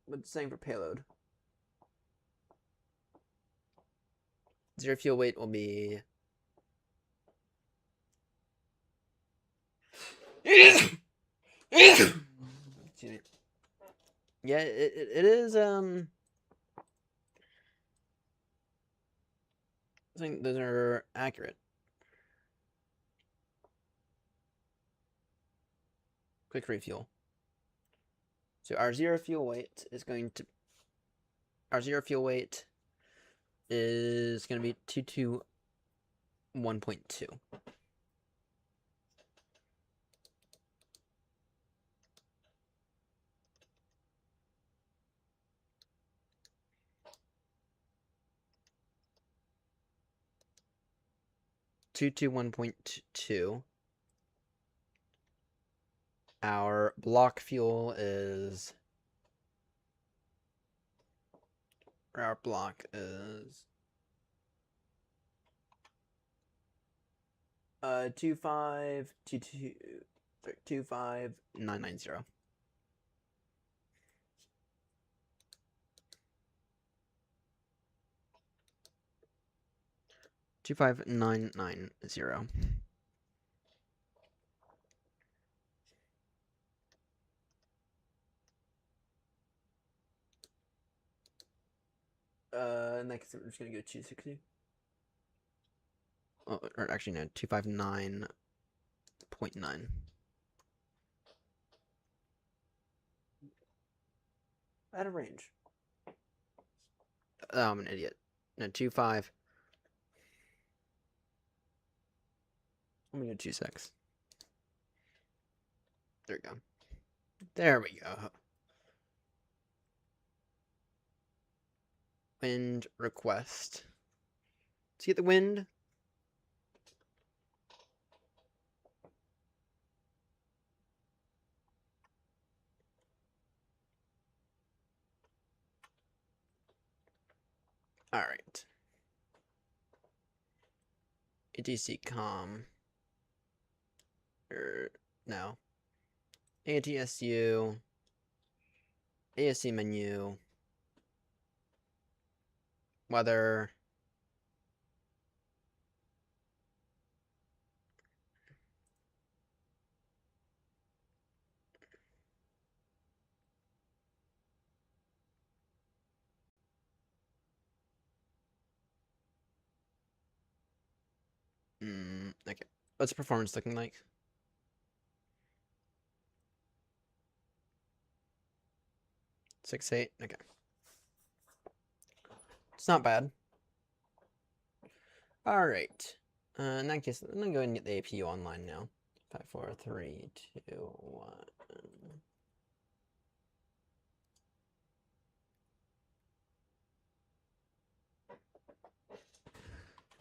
What's it saying for payload? Zero fuel weight will be. Excuse me. Yeah, it is. I think those are accurate. Quick refuel. So our zero fuel weight is going to. Our zero fuel weight is going to be 221.2. $221.2. Our block fuel is. Our block is 25990. 25990. Next we're just gonna go 260. Oh, or actually no, 259.9. Out of range. Oh, I'm an idiot. No, 25. Let me go 26. There we go. There we go. Wind request. Let's get the wind. All right. ATC com. No. ATSU. ASC menu. Weather. Okay. What's performance looking like? Six, 8. Okay. It's not bad. All right. In that case, I'm gonna go ahead and get the APU online now. 5, 4, 3, 2, 1.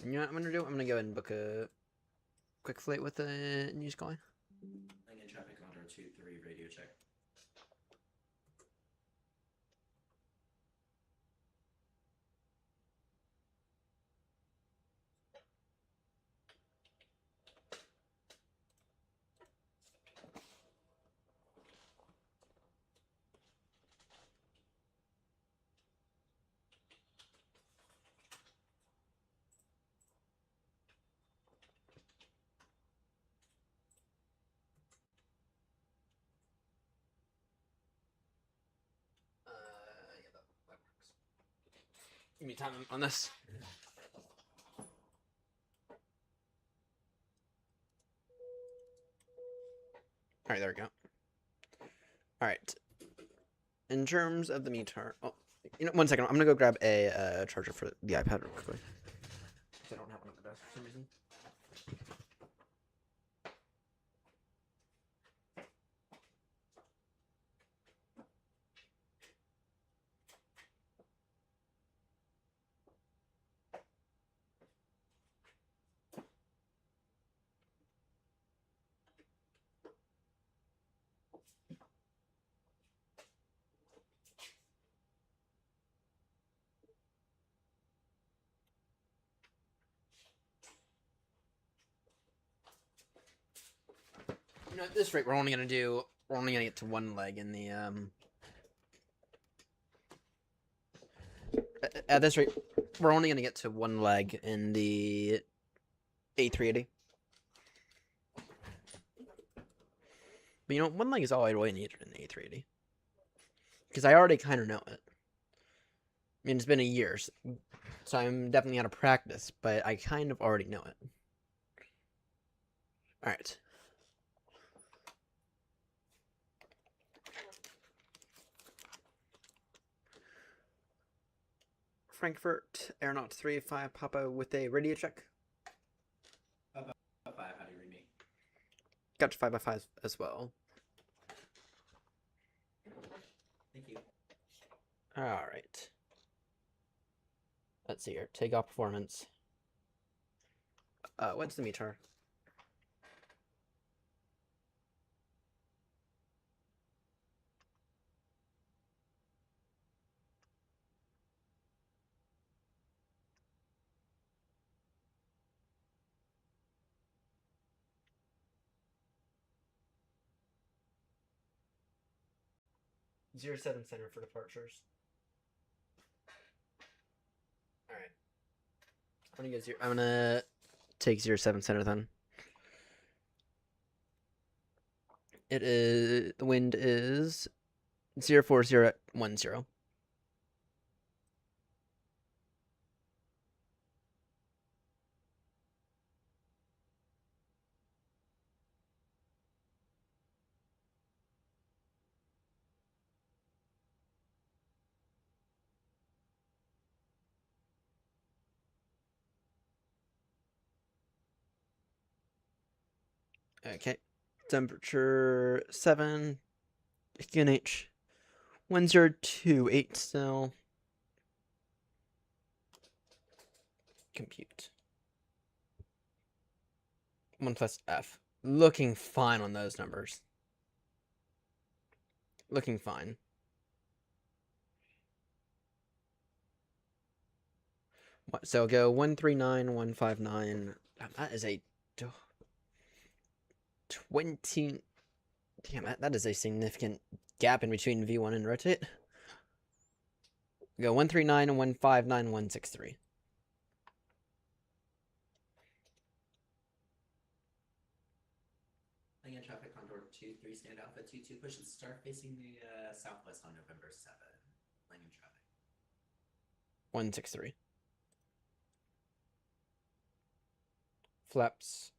You know what I'm gonna do? I'm gonna go ahead and book a quick flight with a news guy. Landing traffic Condor 2-3 radio check. Yeah, that works. Give me time on this. All right, there we go. All right. In terms of the meter, oh, you know, 1 second. I'm gonna go grab a charger for the iPad real quickly. I don't have one at the desk for some reason. You know, at this rate, we're only gonna get to one leg in the At this rate, we're only gonna get to one leg in the A380. But you know, one leg is all I really need in the A380. Because I already kind of know it. I mean, it's been a year, so I'm definitely out of practice, but I kind of already know it. Alright. Frankfurt, Aeronaut 3-5, Papa with a radio check. 5 how do you read me? Got to 5x5 as well. Thank you. Alright. Let's see here. Takeoff performance. What's the METAR? Zero 07 center for departures. Alright. I'm gonna take 07 center then. It is the wind is 04010. Okay. Temperature 7. QNH 1028 still. Compute. 1 plus F. Looking fine on those numbers. Looking fine. So go 139159. That is a 20. Damn, that is a significant gap in between V1 and rotate. Go 139159163. Again, traffic contour 23, stand Alpha 22, push and start facing the southwest on November 7. Landing traffic. 163. Flaps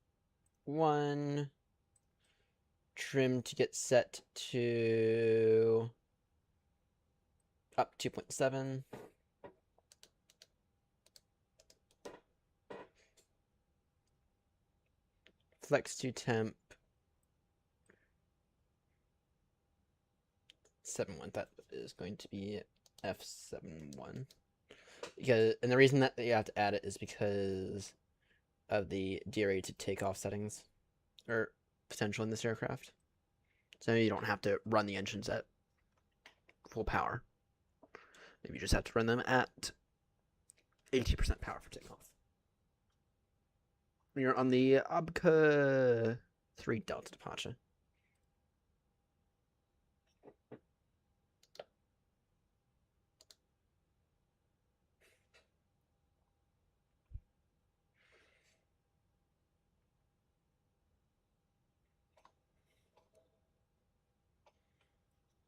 1. Trim to get set to up 2.7. Flex to temp 7.1. That is going to be F7.1. Because, and the reason that you have to add it is because of the DRA to takeoff settings, or potential in this aircraft. So you don't have to run the engines at full power. Maybe you just have to run them at 80% power for takeoff. You're on the ABCA 3 Delta departure.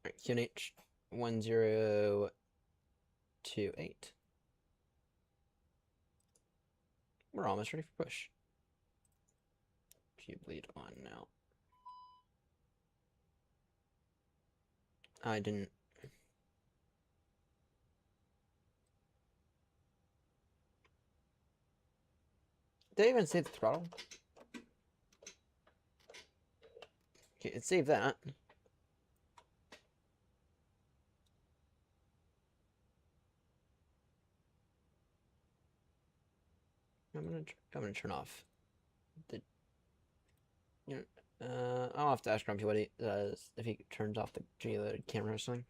Alright, QNH 1028. We're almost ready for push. Cube lead on now. I didn't. Did I even save the throttle? Okay, it saved that. I'm gonna turn off the. I'll have to ask Grumpy what he does if he turns off the G-loaded camera or something.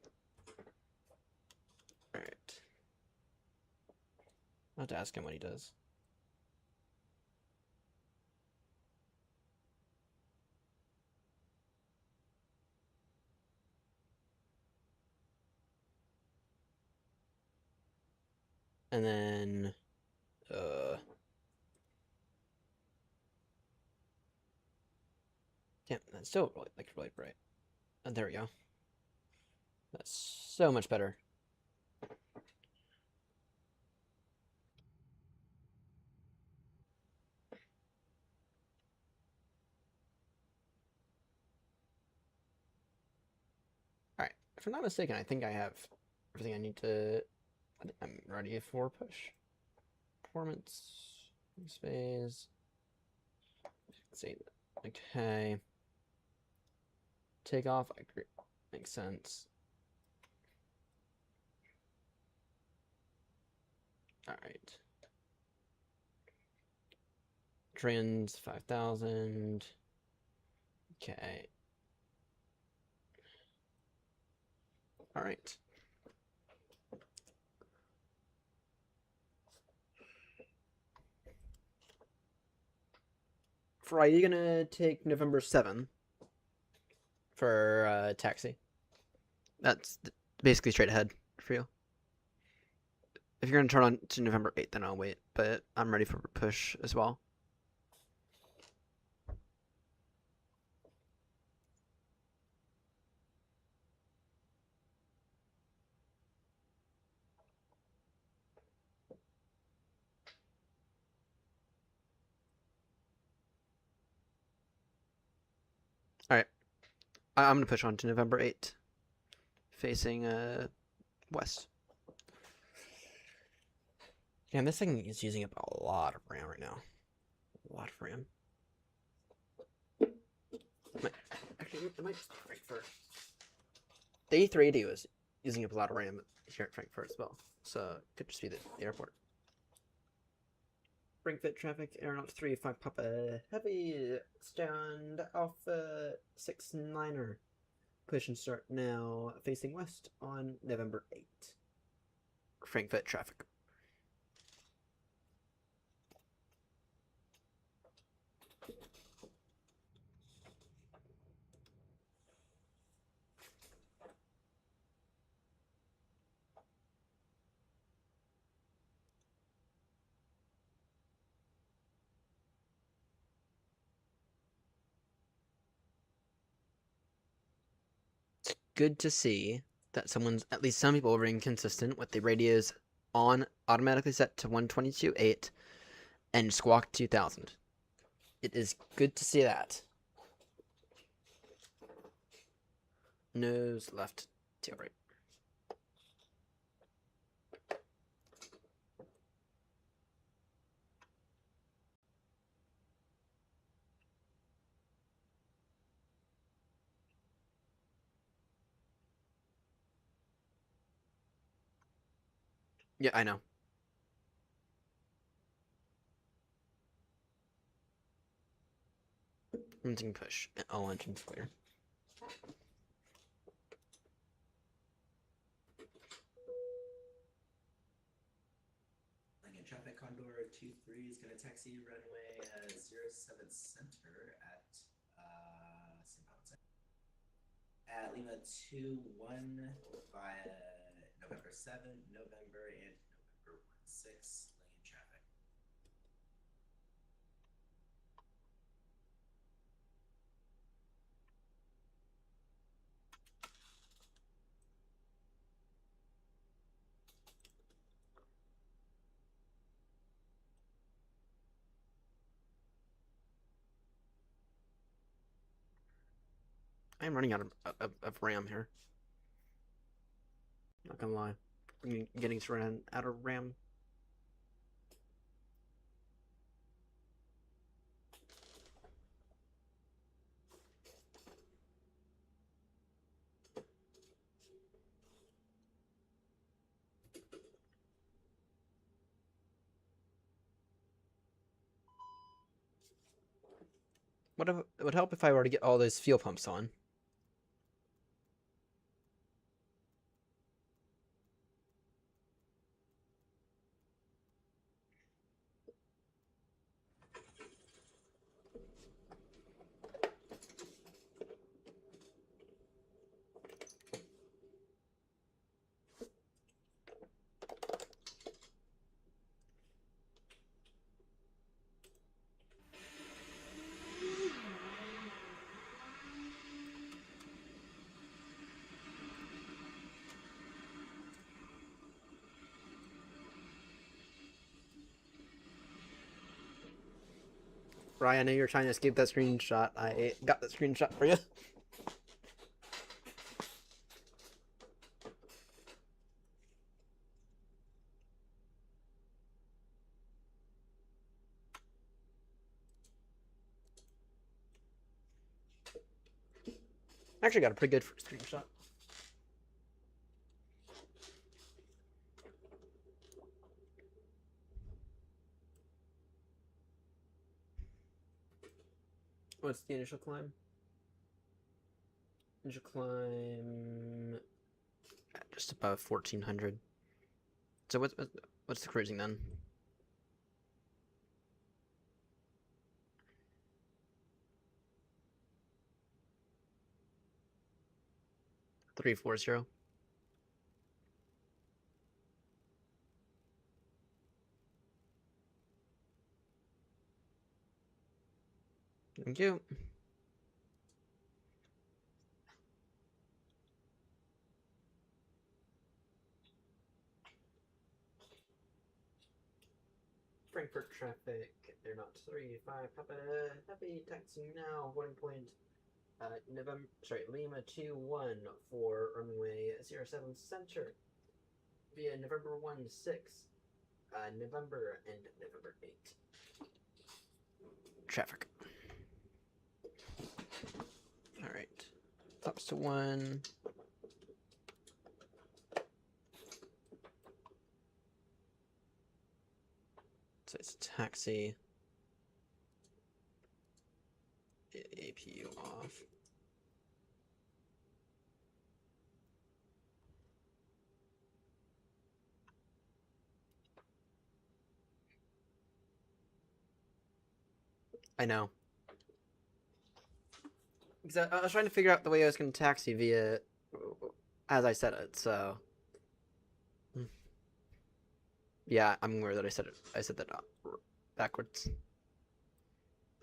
All right. I'll have to ask him what he does. And then, damn, that's still really, like, really bright. And there we go. That's so much better. Alright, if I'm not mistaken, I think I have everything I need to... I think I'm ready for push. Performance, space. Let's see. Okay. Take off, I agree. Makes sense. Alright. Trends 5,000. Okay. Alright. Fry, you gonna take November 7th for taxi? That's basically straight ahead for you. If you're gonna turn on to November 8th, then I'll wait, but I'm ready for push as well. Alright. I'm gonna push on to November 8th. Facing west. Damn, this thing is using up a lot of RAM right now. A lot of RAM. Actually, it might just be Frankfurt. The A380 was using up a lot of RAM here at Frankfurt as well. So it could just be the airport. Frankfurt traffic, Aeronaut 35 Papa Heavy, stand Alpha 69er. Push and start now, facing west on November 8th. Frankfurt traffic. Good to see that at least some people are being consistent with the radios on automatically set to 122.8 and Squawk 2000. It is good to see that. Nose left, tail right. Yeah, I know. Engine push. All engines clear. Again, traffic Condor 23 is going to taxi runway 07 center at at Lima 21 via November 7, November, and November 16 lane traffic. I'm running out of RAM here. Not gonna lie. I'm getting to run out of RAM. It would help if I were to get all those fuel pumps on. Ryan, I know you were trying to escape that screenshot. I got the screenshot for you. Actually got a pretty good first screenshot. What's the initial climb? Initial climb just above 1400. So what's the cruising then? 340. Thank you. Frankfurt traffic. They're not 3-5. Papa, happy taxi now. Boarding point. Lima 2-1 for runway 07 center via November 1-6, November and November 8. Traffic. All right. Flaps to 1. So it's taxi. APU off. I know. Because I was trying to figure out the way I was going to taxi via, as I said it, so. Yeah, I'm aware that I said it. I said that backwards.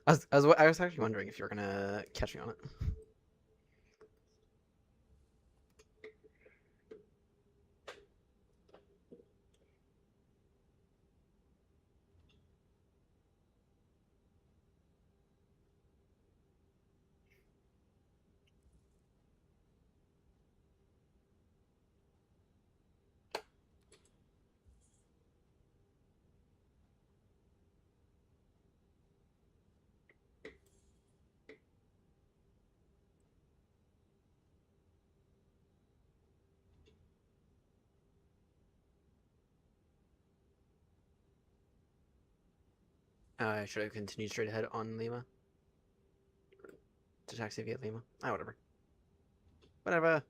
I was actually wondering if you were gonna catch me on it. Should I continue straight ahead on Lima? To taxi via Lima? Whatever. Whatever.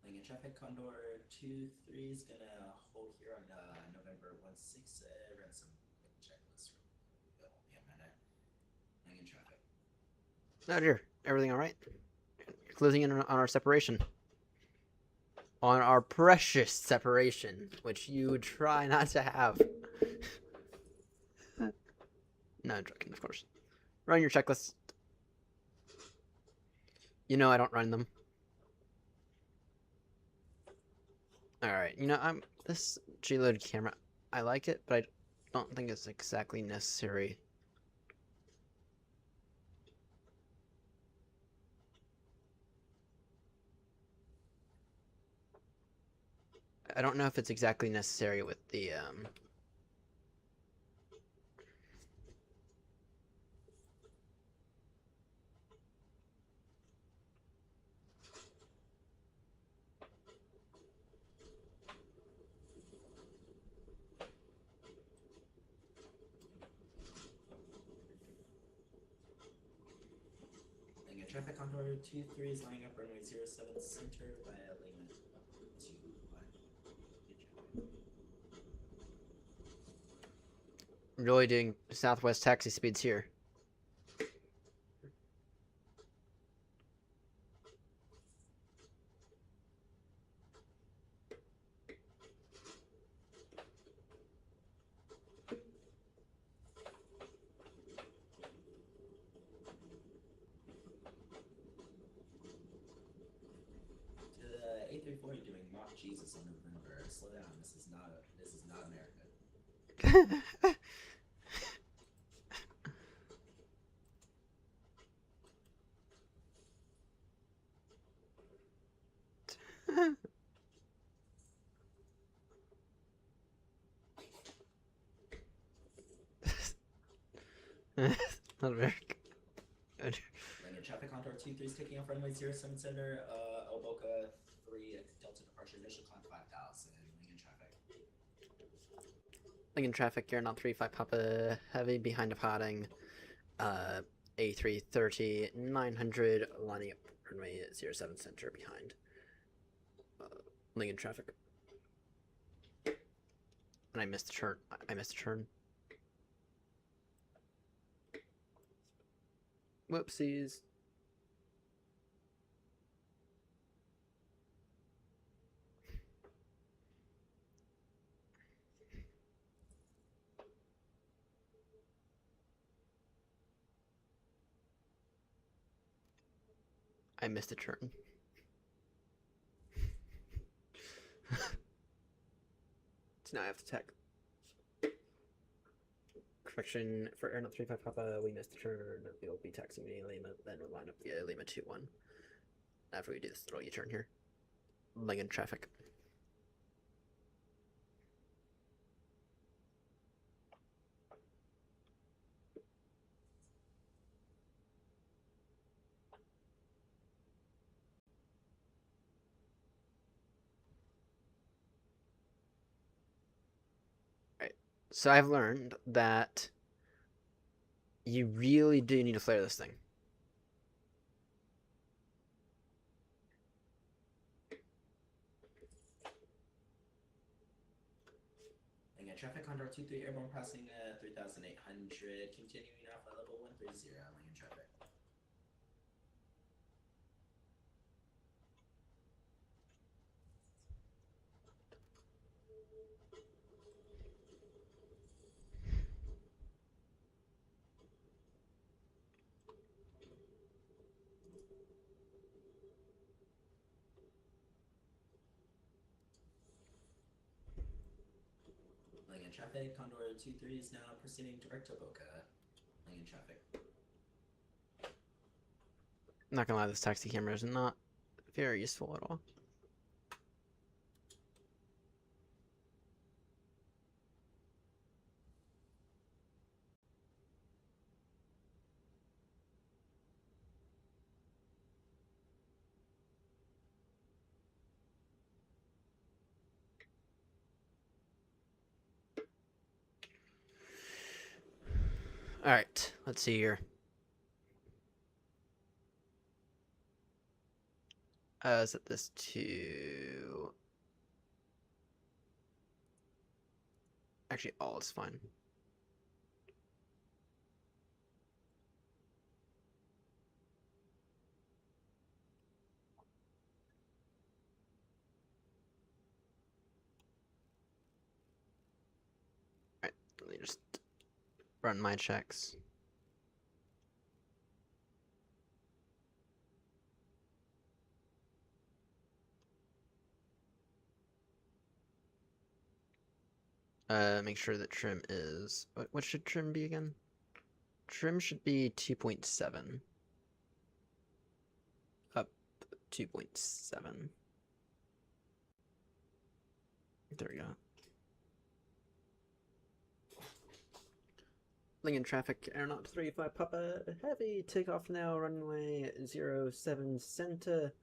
Lincoln Traffic Condor 23 is gonna hold here on November 1-6. Run some checklist. It'll be a minute. Lincoln Traffic. Oh dear. Everything all right? You're closing in on our separation. On our precious separation, which you try not to have. No, I'm joking, of course. Run your checklist. You know I don't run them. Alright, this G-Load camera, I like it, but I don't think it's exactly necessary. I don't know if it's exactly necessary with the, Lincoln Traffic Condor 23 is lining up runway 07 center via Lima 2-1. really doing Southwest taxi speeds here. 434, you're doing mock Jesus in November. Slow down. This is not America. Not very good. Linear traffic Condor 23 is taking off runway 07 center. El Boca 3 Delta departure initial climb 5,000. Linear traffic. Lincoln traffic, you're not 35 Papa Heavy behind departing. A330 900 lining up runway 07 center behind. Lincoln traffic. And I missed the turn. I missed the turn. Whoopsies. I missed a turn. So now I have to tech. Correction for Air 35 Papa, we missed a turn. We'll be taxing the Lima, then we'll line up the Lima 2-1. After we do this little U-turn here. Lincoln traffic. So I've learned that you really do need to flare this thing. Again, traffic Condor 23 airborne passing 3,800. Continuing off at level 130. Linear traffic. Linear traffic, Condor 23 is now proceeding direct to Boca. Linear traffic. I'm not gonna lie, this taxi camera is not very useful at all. Alright, let's see here. Set this to... Actually, all is fine. Alright, let me just run my checks. Make sure that trim is... What should trim be again? Trim should be 2.7. Up 2.7. There we go. Lincoln traffic, Aeronaut 35 Papa Heavy, takeoff now, runway 07 Center,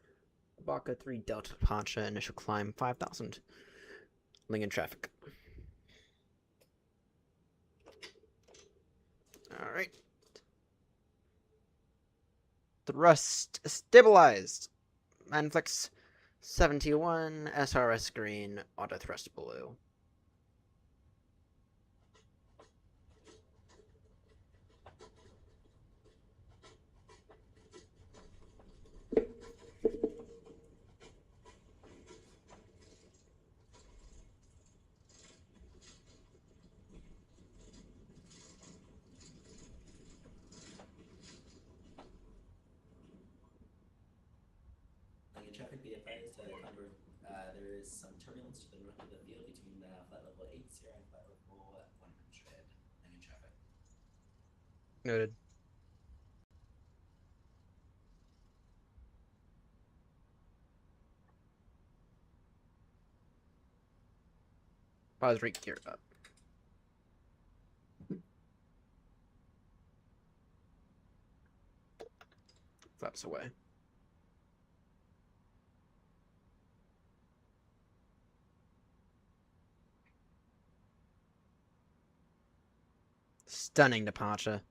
Baca 3 Delta departure, initial climb 5,000. Lincoln traffic. Alright. Thrust stabilized. Manflex 71, SRS green, auto thrust blue. Linear traffic, be advised, Condor There is some turbulence to the north of the field between flight level 80 and flight level 100. Landing traffic. Noted. Pause rate gear up. Flaps away. Stunning departure.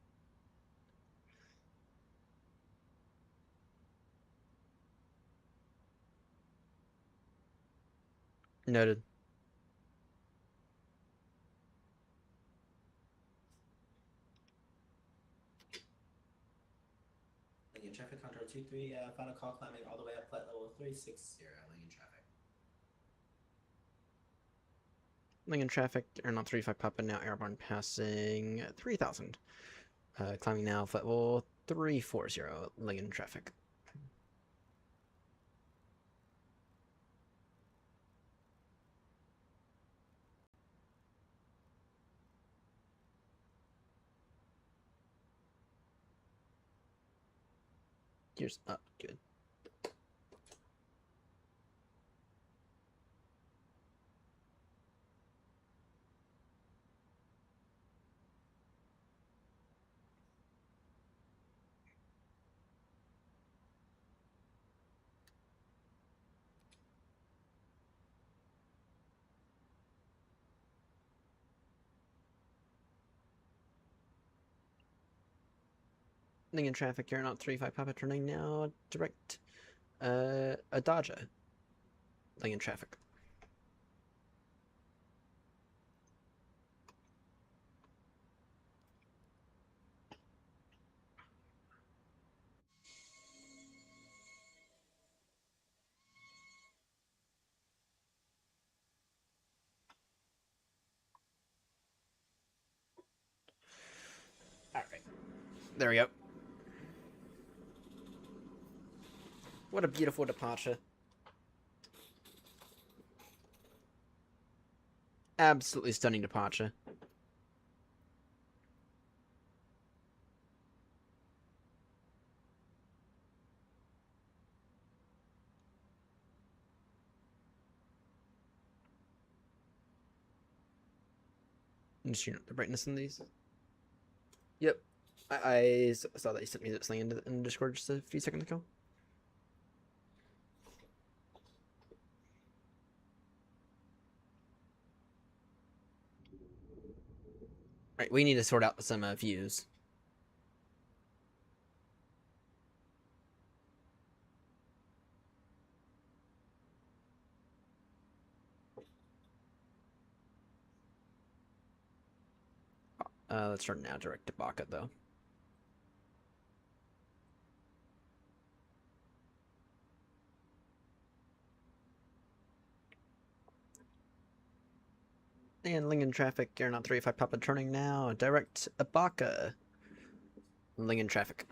Noted. Landing traffic contour 23, final call climbing all the way up flight level 360, landing traffic. Lincoln traffic, aeronaut 35 Papa now airborne passing 3000. Climbing now flight level 340, Lincoln traffic. Gears up, good. Lincoln traffic, aeronaut 35 Papa turning now direct Adaja. Lincoln traffic. Alright. There we go. What a beautiful departure. Absolutely stunning departure. Just turn up the brightness in these. Yep. I saw that you sent me this thing in Discord just a few seconds ago. Right, we need to sort out some views. Let's turn now direct to Baka though. And Lincoln traffic, aeronaut 35 Papa turning now direct Abaka. Lincoln traffic.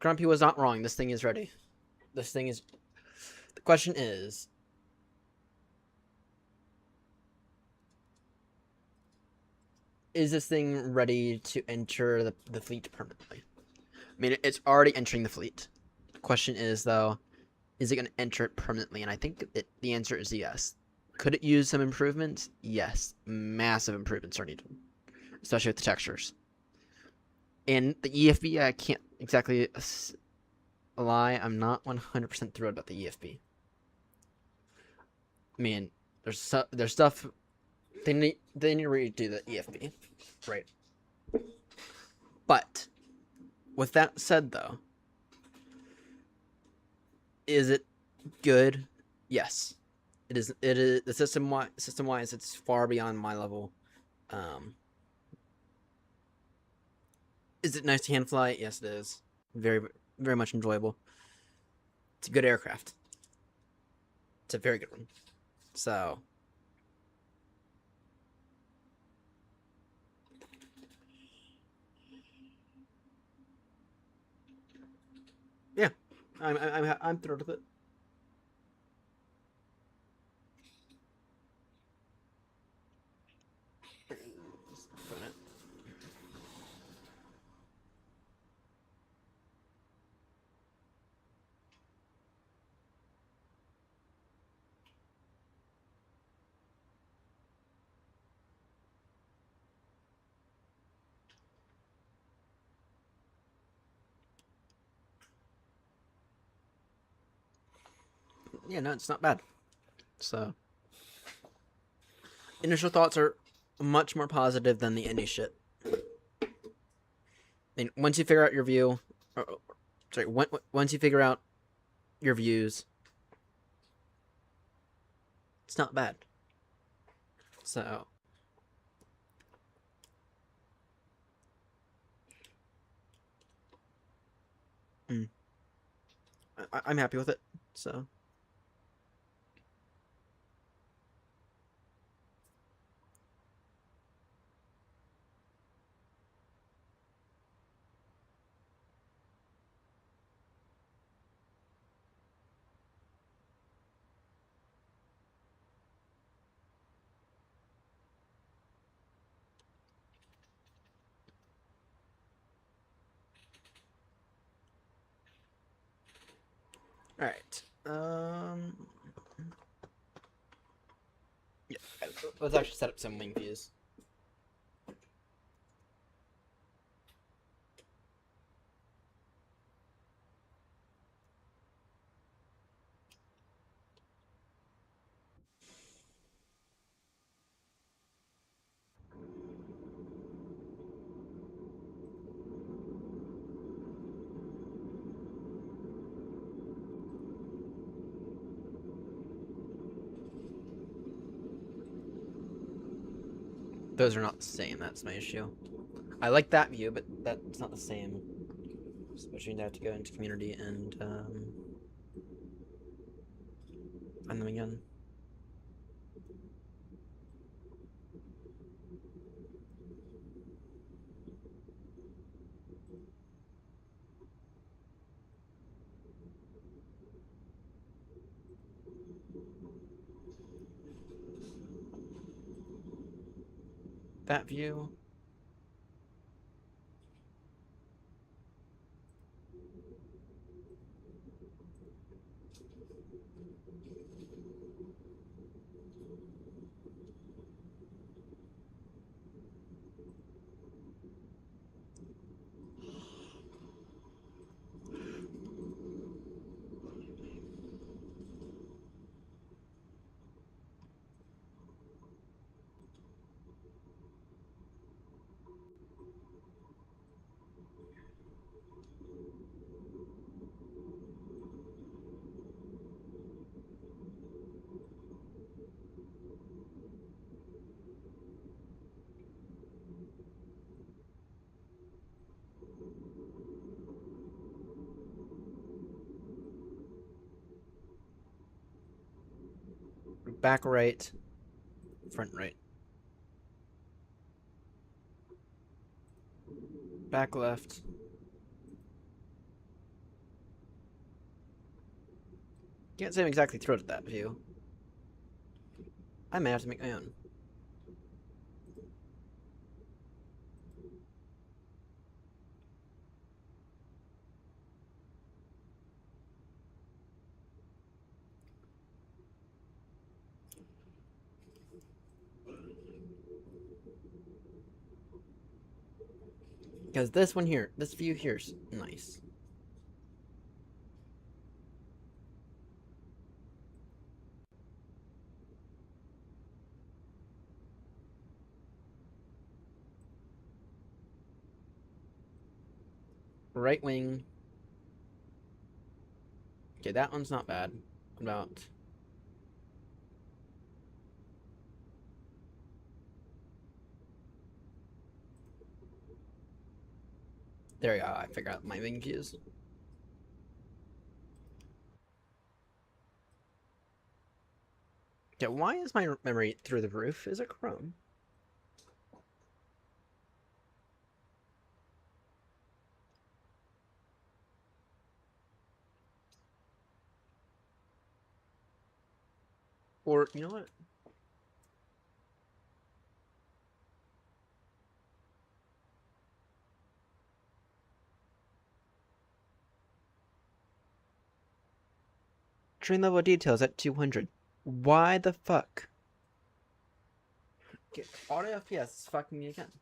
Grumpy was not wrong. This thing is ready. This thing is. The question is this thing ready to enter the fleet permanently? I mean, it's already entering the fleet. The question is, though, is it going to enter it permanently? And I think the answer is yes. Could it use some improvements? Yes. Massive improvements are needed, especially with the textures. And the EFB, I can't exactly lie. I'm not 100% thrilled about the EFB. I mean, there's stuff they need to redo the EFB, right? But with that said, though, is it good? Yes, it is. It is the system wise. It's far beyond my level. Is it nice to hand fly? Yes, it is. Very, very much enjoyable. It's a good aircraft. It's a very good one. So. Yeah, I'm thrilled with it. Just put it. Yeah, no, it's not bad. So, initial thoughts are much more positive than the any shit. I mean, once you figure out your view, sorry, once you figure out your views, it's not bad. So, I'm happy with it. So, all right. Yeah, let's actually set up some wing views. Those are not the same. That's my issue. I like that view, but that's not the same. Switching to have to go into community and find them again. That view. Back right. Front right. Back left. Can't say I'm exactly thrilled at that view. I may have to make my own. Because this one here, this view here's nice. Right wing. Okay, that one's not bad. What about... There you go, I figured out my wing views. Okay, why is my memory through the roof? Is it Chrome? Or, you know what? Train level details at 200. Why the fuck? Get auto FPS is fucking me again.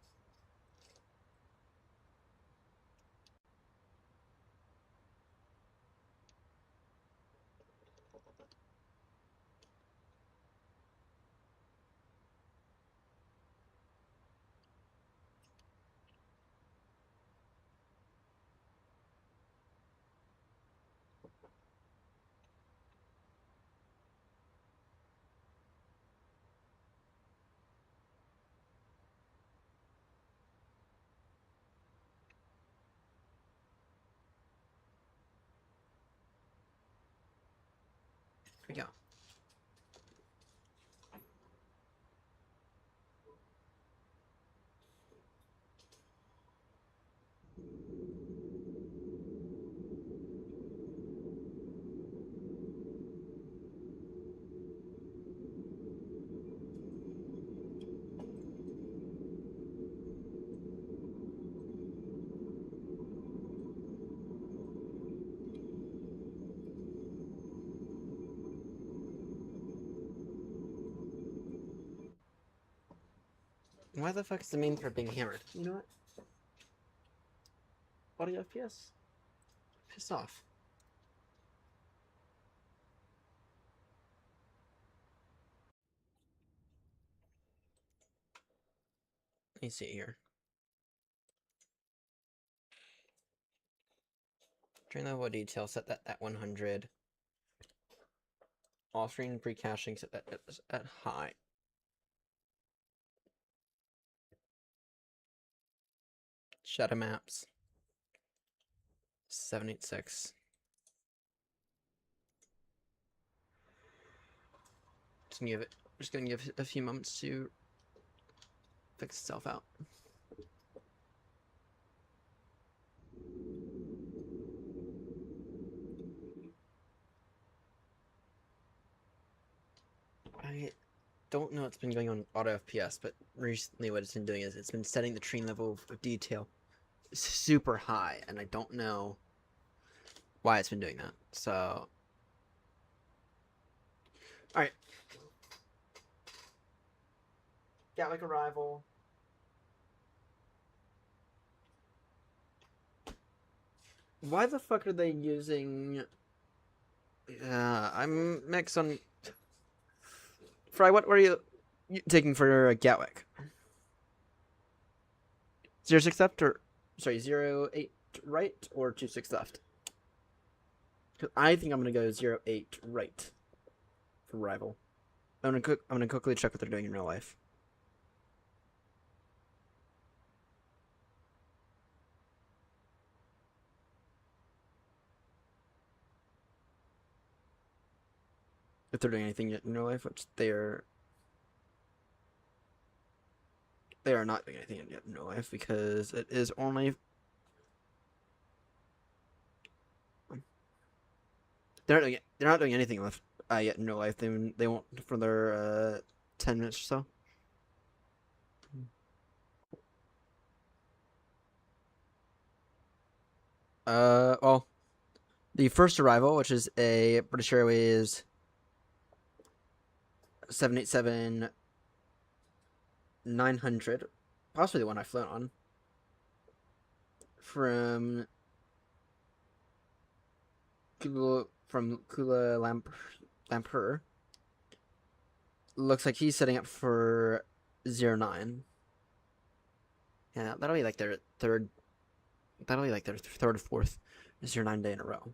Here we go. Why the fuck is the main thread being hammered? You know what? Audio FPS? Piss off. Let me see here. Train level detail set that at 100. Off-screen pre-caching set that at high. Shadow maps. 786. Just gonna give it a few moments to fix itself out. I don't know what's been going on with auto FPS, but recently what it's been doing is it's been setting the train level of detail super high, and I don't know why it's been doing that. So, alright. Gatwick arrival. Why the fuck are they using... I'm mixed on... Fry, what were you taking for Gatwick? 06 left or... Sorry, 08 right or 26 left? Because I think I'm going to go 08 right for arrival. I'm gonna quickly check what they're doing in real life. If they're doing anything yet in real life, which they are not doing anything yet in real life because it is only they're not doing anything left yet in real life. They won't for their 10 minutes or so. Well, the first arrival, which is a British Airways 787-900, possibly the one I flown on, from Kuala Lumpur. Looks like he's setting up for 09. Yeah, that'll be like their third. That'll be like their third or fourth 09 day in a row.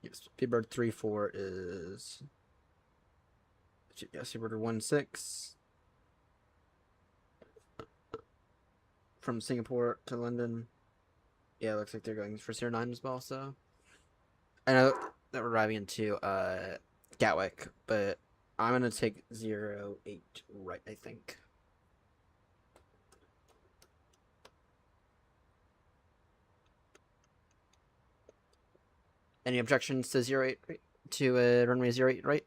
Yes, Seabird 34 is. Yeah, Seabird 16 from Singapore to London. Yeah, it looks like they're going for 09 as well. So I know that we're arriving into Gatwick, but I'm gonna take 08 right, I think. Any objections to 08 right? To runway 08 right?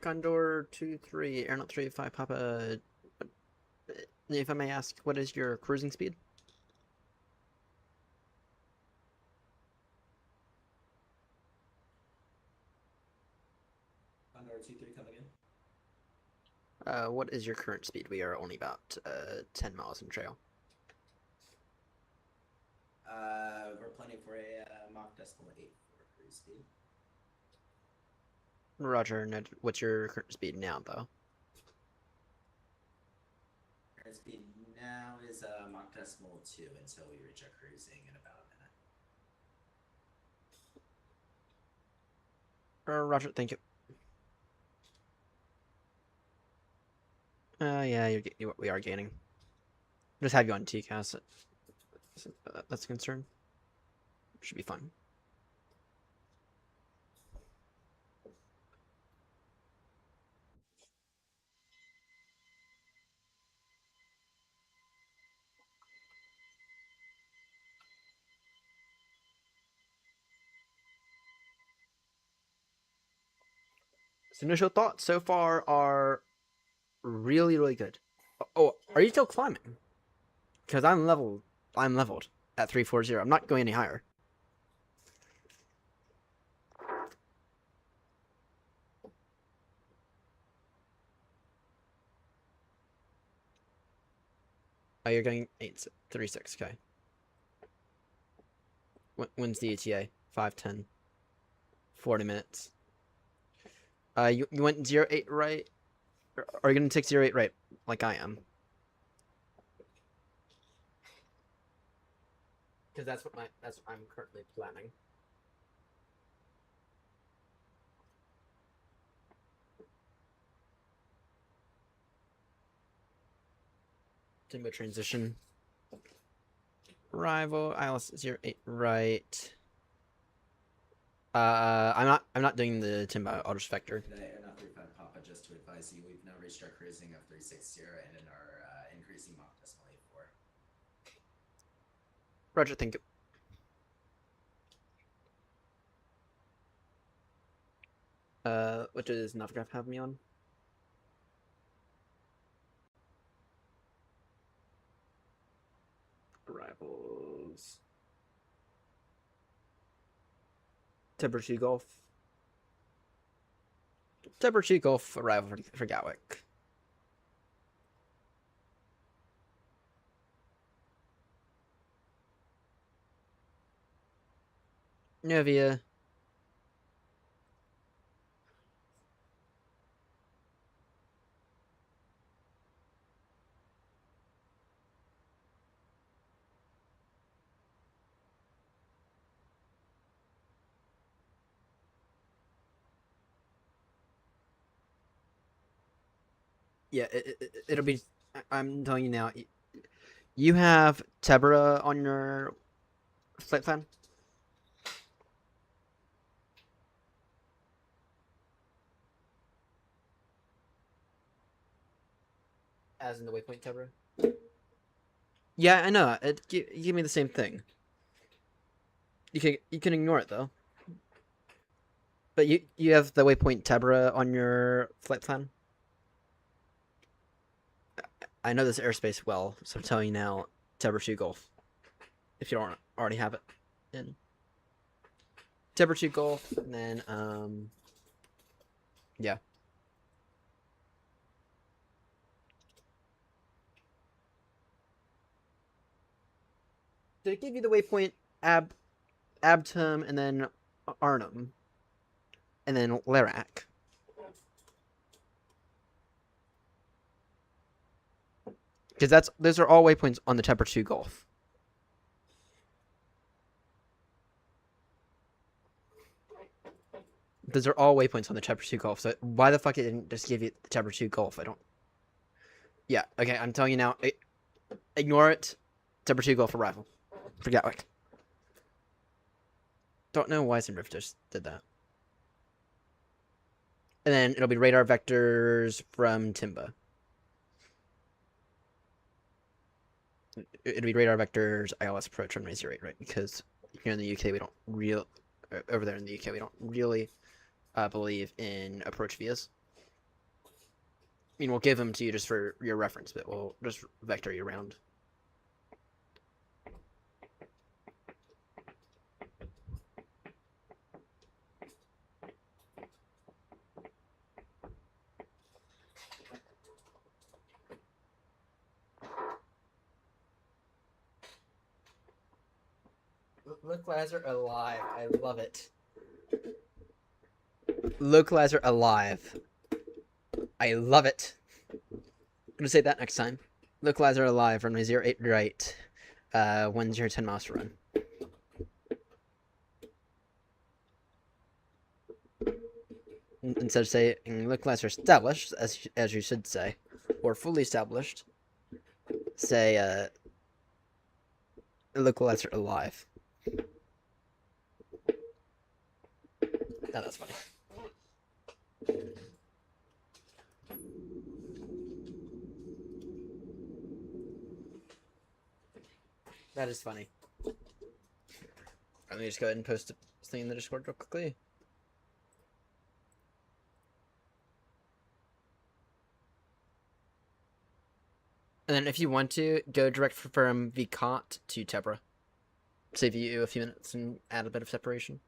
Condor 23, Airnaut 35, Papa. If I may ask, what is your cruising speed? Condor 23, come again. What is your current speed? We are only about 10 miles in trail. We're planning for a Mach decimal 8.4 cruise speed. Roger, Ned, what's your current speed now, though? Current speed now is Mach decimal 2 until we reach our cruising in about a minute. Roger, thank you. Yeah, we are gaining. Just have you on TCAS. That's a concern. Should be fun. So initial thoughts so far are really, really good. Oh, are you still climbing? Because I'm leveled at 340. I'm not going any higher. Oh, you're going 836. Okay. When's the ETA? 5:10. 40 minutes. You went 08 right? Or are you gonna take 08 right, like I am? Because that's what I'm currently planning. Timbo transition. Arrival, ILS 08 right. I'm not doing the Timbo, I'll just vector. Airnaut 35 Papa, just to advise you, we've now reached our cruising of 360 and are increasing Mach decimal 8.4. Roger, thank you. What does Navgraph have me on? Arrivals. Teberchi Golf. Teberchi Golf arrival for Gatwick. Novia. Yeah, it'll be. I'm telling you now. You have Tebra on your flight plan? As in the waypoint Tebra? Yeah, I know. Give me the same thing. You can ignore it though. But you have the waypoint Tebra on your flight plan? I know this airspace well, so I'm telling you now, Tebra 2 Golf. If you don't already have it in. Tebra 2 Golf, and then yeah. Did it give you the waypoint Abtum and then Arnhem? And then Larak? Because those are all waypoints on the Tepper 2 Gulf. Those are all waypoints on the Tepper 2 Gulf. So why the fuck it didn't just give you the Tepper 2 Gulf? I don't. Yeah. Okay. I'm telling you now. Ignore it. Tepper 2 Gulf arrival. For Gatwick. Don't know why some Rift just did that. And then it'll be radar vectors from Timba. It'll be radar vectors ILS approach runway 08, right? Because here in the UK we don't over there in the UK we don't really believe in approach vias. I mean, we'll give them to you just for your reference, but we'll just vector you around. Localizer alive. I love it. Localizer alive. I love it. I'm gonna say that next time. Localizer alive. Runway 08 right. 1010 miles to run. Instead of saying localizer established, as you should say, or fully established, say localizer alive. Oh, that's funny. That is funny. Let me just go ahead and post this thing in the Discord real quickly. And then if you want to, go direct from VCOT to Tebra. Save you a few minutes and add a bit of separation.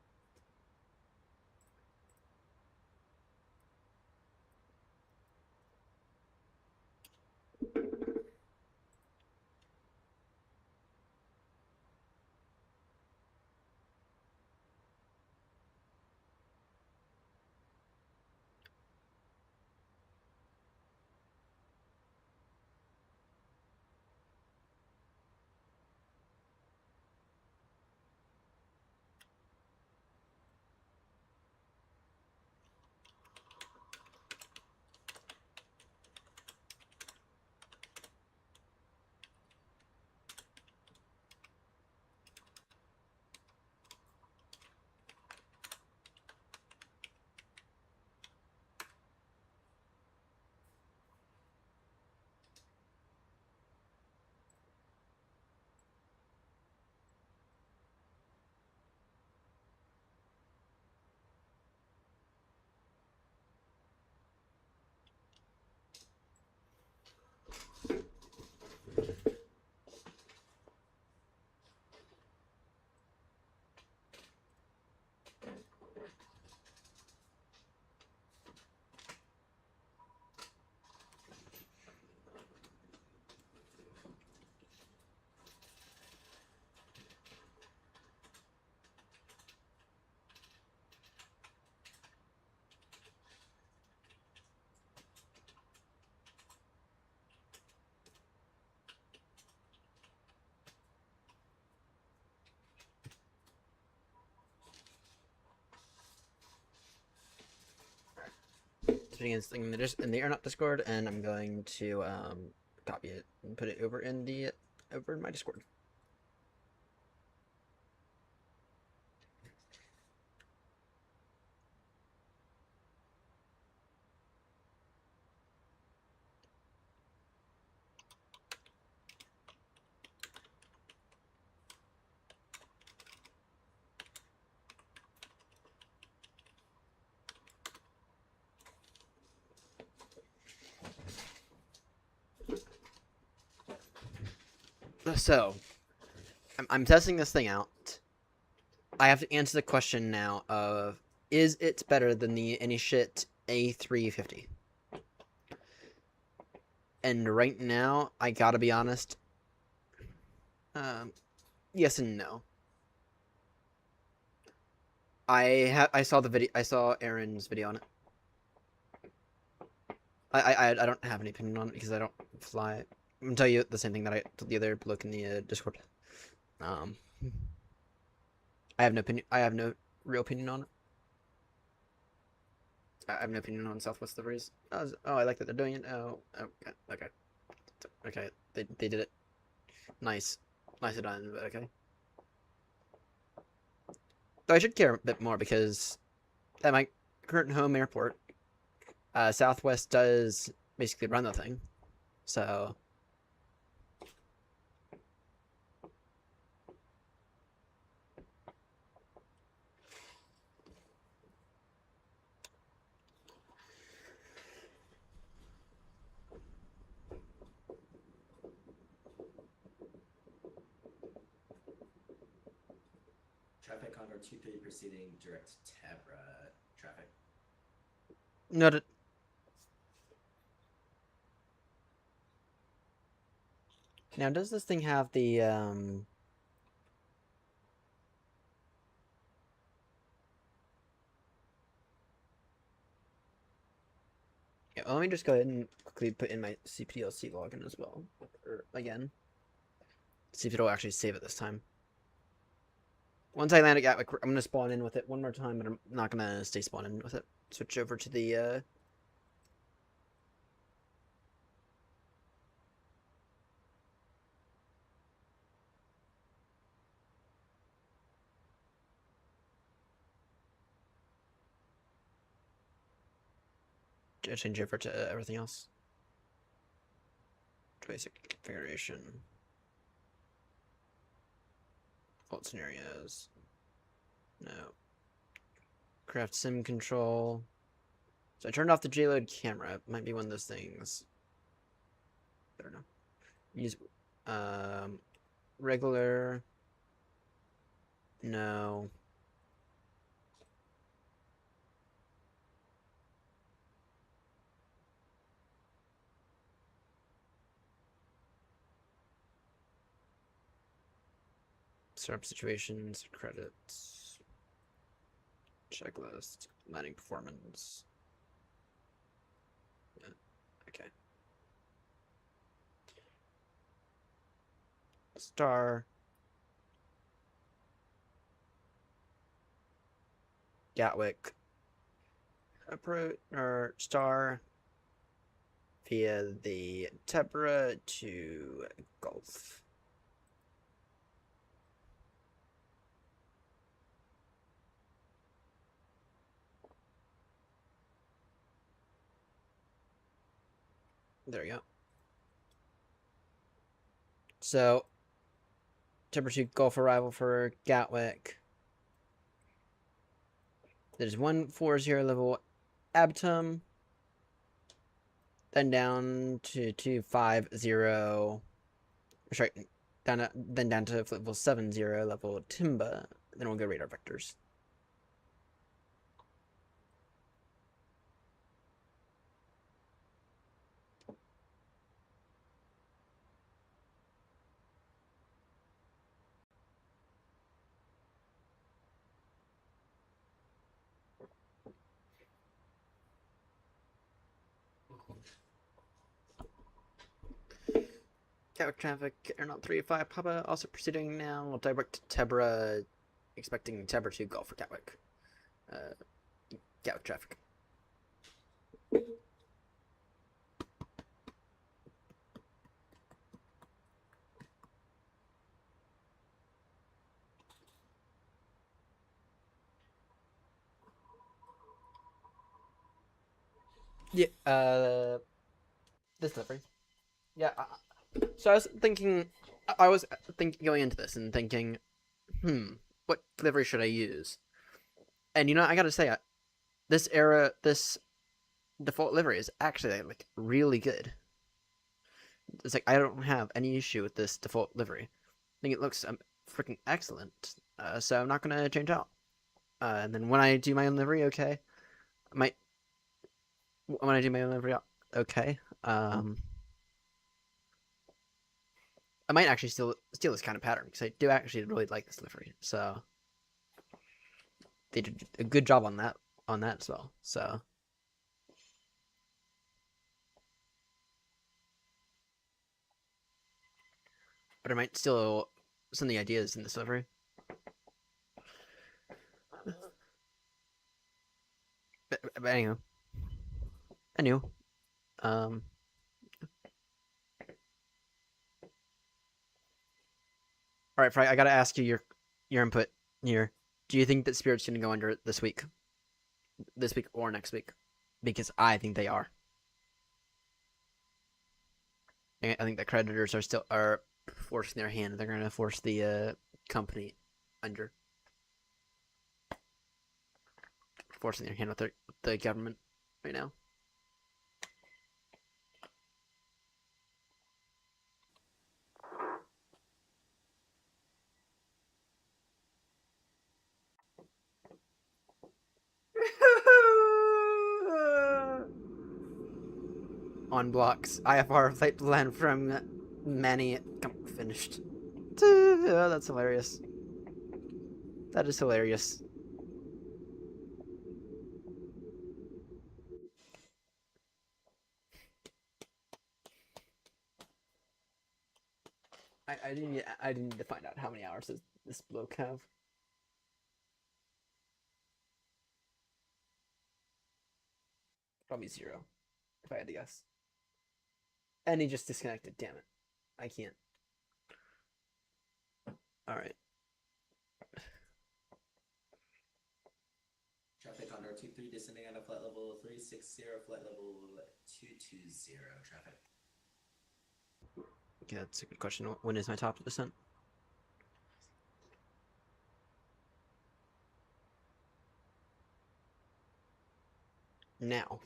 Putting in this thing in the Aeronaut Discord, and I'm going to copy it and put it over in my Discord. So, I'm testing this thing out. I have to answer the question now of, is it better than the AnyShit A350? And right now, I gotta be honest, yes and no. I saw the video. I saw Aaron's video on it. I don't have any opinion on it because I don't fly. I'm gonna tell you the same thing that I told the other bloke in the Discord. I have no opinion. I have no real opinion on it. I have no opinion on Southwest liveries. Oh, I like that they're doing it. Oh, okay. They did it. Nice, nicely done. But okay. Though I should care a bit more because at my current home airport, Southwest does basically run the thing. So Traffic Condor 2-3 proceeding direct Tabra traffic. noted. Now, does this thing have the Yeah, let me just go ahead and quickly put in my CPDLC login as well, or again. See if it'll actually save it this time. Once I land at Gatwick, I'm gonna spawn in with it one more time, but I'm not gonna stay spawned in with it. Switch over to the change over to everything else. Basic configuration. Fault scenarios. No. Craft sim control. So I turned off the JLoad camera. It might be one of those things. I don't know. Use regular. No. Setup situations, credits, checklist, landing performance. Yeah. Okay. Star. Gatwick. Approach or star via the Tebra to Gulf. There we go. So, Tebra 2 Gulf arrival for Gatwick. There's 140 level Abtum. Then down to 250. Sorry, then down to level 70 level Timba. Then we'll go radar vectors. Gatwick traffic, Airnaut 35 Papa, also proceeding now. We'll direct to Tebra, expecting Tebra 2 Gulf for Gatwick. Gatwick traffic. Yeah, this delivery. Yeah, so I was thinking going into this and thinking, what delivery should I use? And I gotta say, this default livery is actually like really good. It's like I don't have any issue with this default livery. I think it looks freaking excellent. So I'm not gonna change out. And then when I do my own livery, okay, when I do my own livery, okay, I might actually steal this kind of pattern because I do actually really like this livery. So they did a good job on that as well. So but I might steal some of the ideas in this livery. But anyway, all right, Fry, I gotta ask you your input here. Do you think that Spirit's gonna go under this week or next week? Because I think they are. I think the creditors are forcing their hand. They're gonna force the company under, forcing their hand with the government right now. On blocks, IFR flight plan from Manny finished. Oh, that's hilarious. That is hilarious. I didn't need to find out how many hours does this bloke have. Probably 0, if I had to guess. And he just disconnected. Damn it, I can't. All right. Traffic on R23 descending out of flight level 360, flight level 220. Traffic. Okay, that's a good question. When is my top descent? Now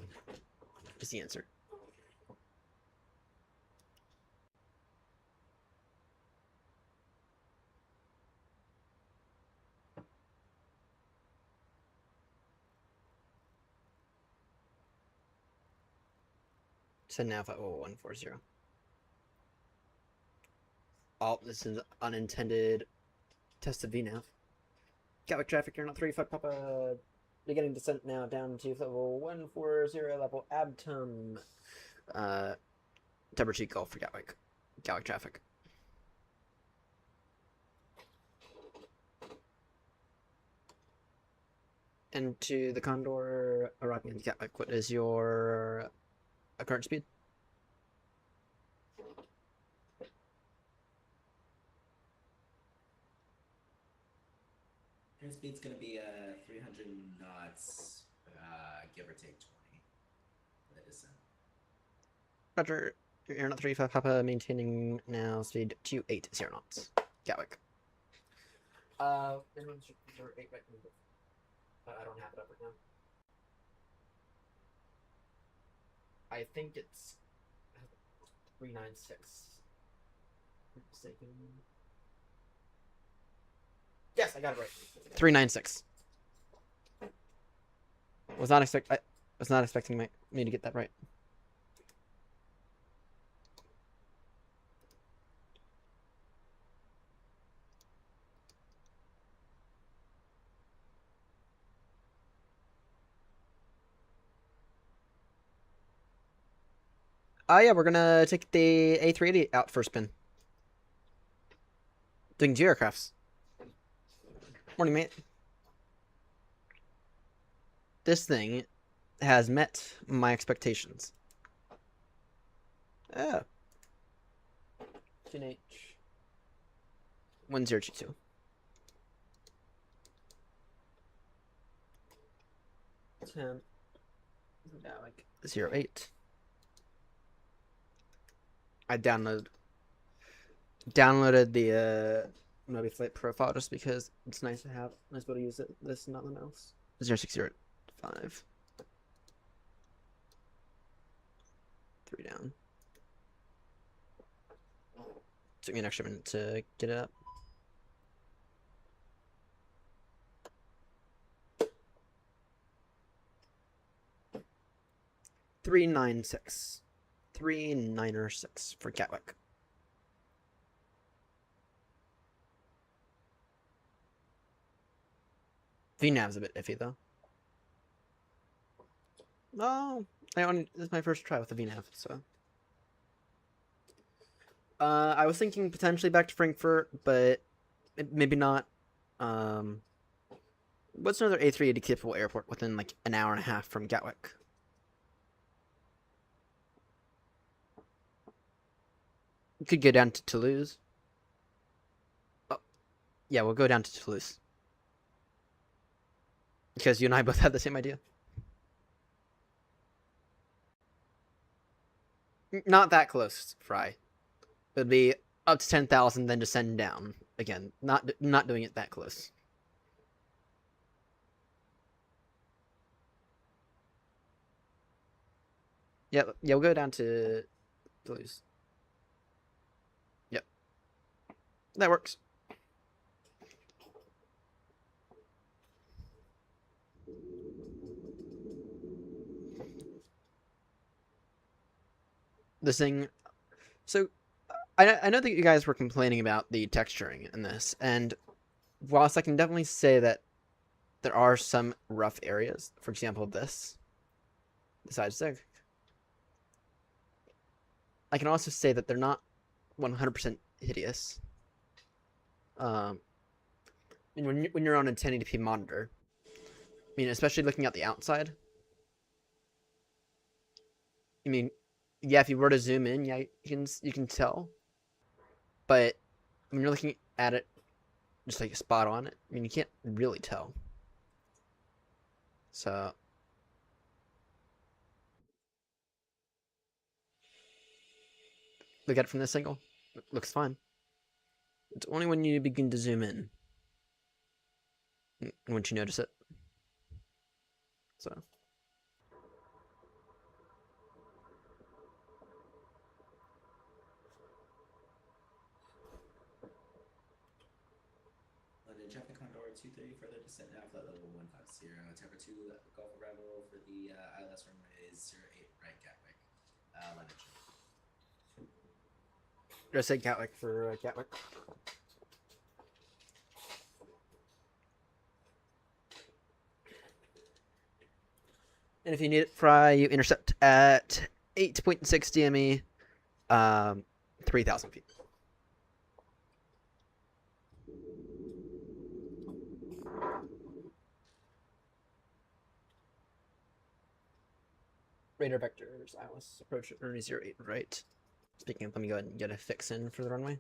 is the answer. So now 50140. Oh, this is unintended test of VNAV. Gatwick traffic, you're not 3-5 Papa. Beginning descent now down to level 140, level Abtum. Double G Golf for Gatwick. Gatwick traffic. And to the Condor, arriving in Gatwick, what is your current speed? Current speed's gonna be 300 knots, give or take 20 for the descent. Roger, you're not 3-5 Papa, maintaining now speed 280 knots. Gatwick. Everyone's 8 right now. I don't have it up right now. I think it's 396. Mistaken. Yes, I got it right. 396. Was not expecting me to get that right. Yeah, we're gonna take the A380 out for a spin. Doing 2 aircrafts. Morning, mate. This thing has met my expectations. Oh. GNH 1022. Yeah, like 08. I downloaded the Moby Flight profile just because it's nice to have. Nice to be able to use this and nothing else. 0605. 3 down. Took me an extra minute to get it up. $396. 396 for Gatwick. VNav's a bit iffy though. No, this is my first try with the VNav, so. I was thinking potentially back to Frankfurt, but maybe not. What's another A380 capable airport within like an hour and a half from Gatwick? You could go down to Toulouse. Oh, yeah, we'll go down to Toulouse. Because you and I both had the same idea. Not that close, Fry. It'd be up to 10,000, then descend down. Again, not doing it that close. Yeah, we'll go down to Toulouse. Yep. That works. This thing... So, I know that you guys were complaining about the texturing in this, and whilst I can definitely say that there are some rough areas, for example, this side stick, I can also say that they're not 100% hideous. When you're on a 1080p monitor, I mean, especially looking at the outside. I mean, yeah, if you were to zoom in, yeah, you can tell. But when you're looking at it, just like spot on it, I mean, you can't really tell. So. Look at it from this angle. It looks fine. It's only when you begin to zoom in once you notice it. So. London traffic Condor 23, further descent now, flight level 150. Temper 2, Golf Bravo for the ILS runway is 08 right Gatwick. London. Just say Gatwick for Gatwick. And if you need it, Fry, you intercept at 8.6 DME, 3,000 feet. Radar vectors, ILS approach runway 08 right. Speaking of, let me go ahead and get a fix in for the runway.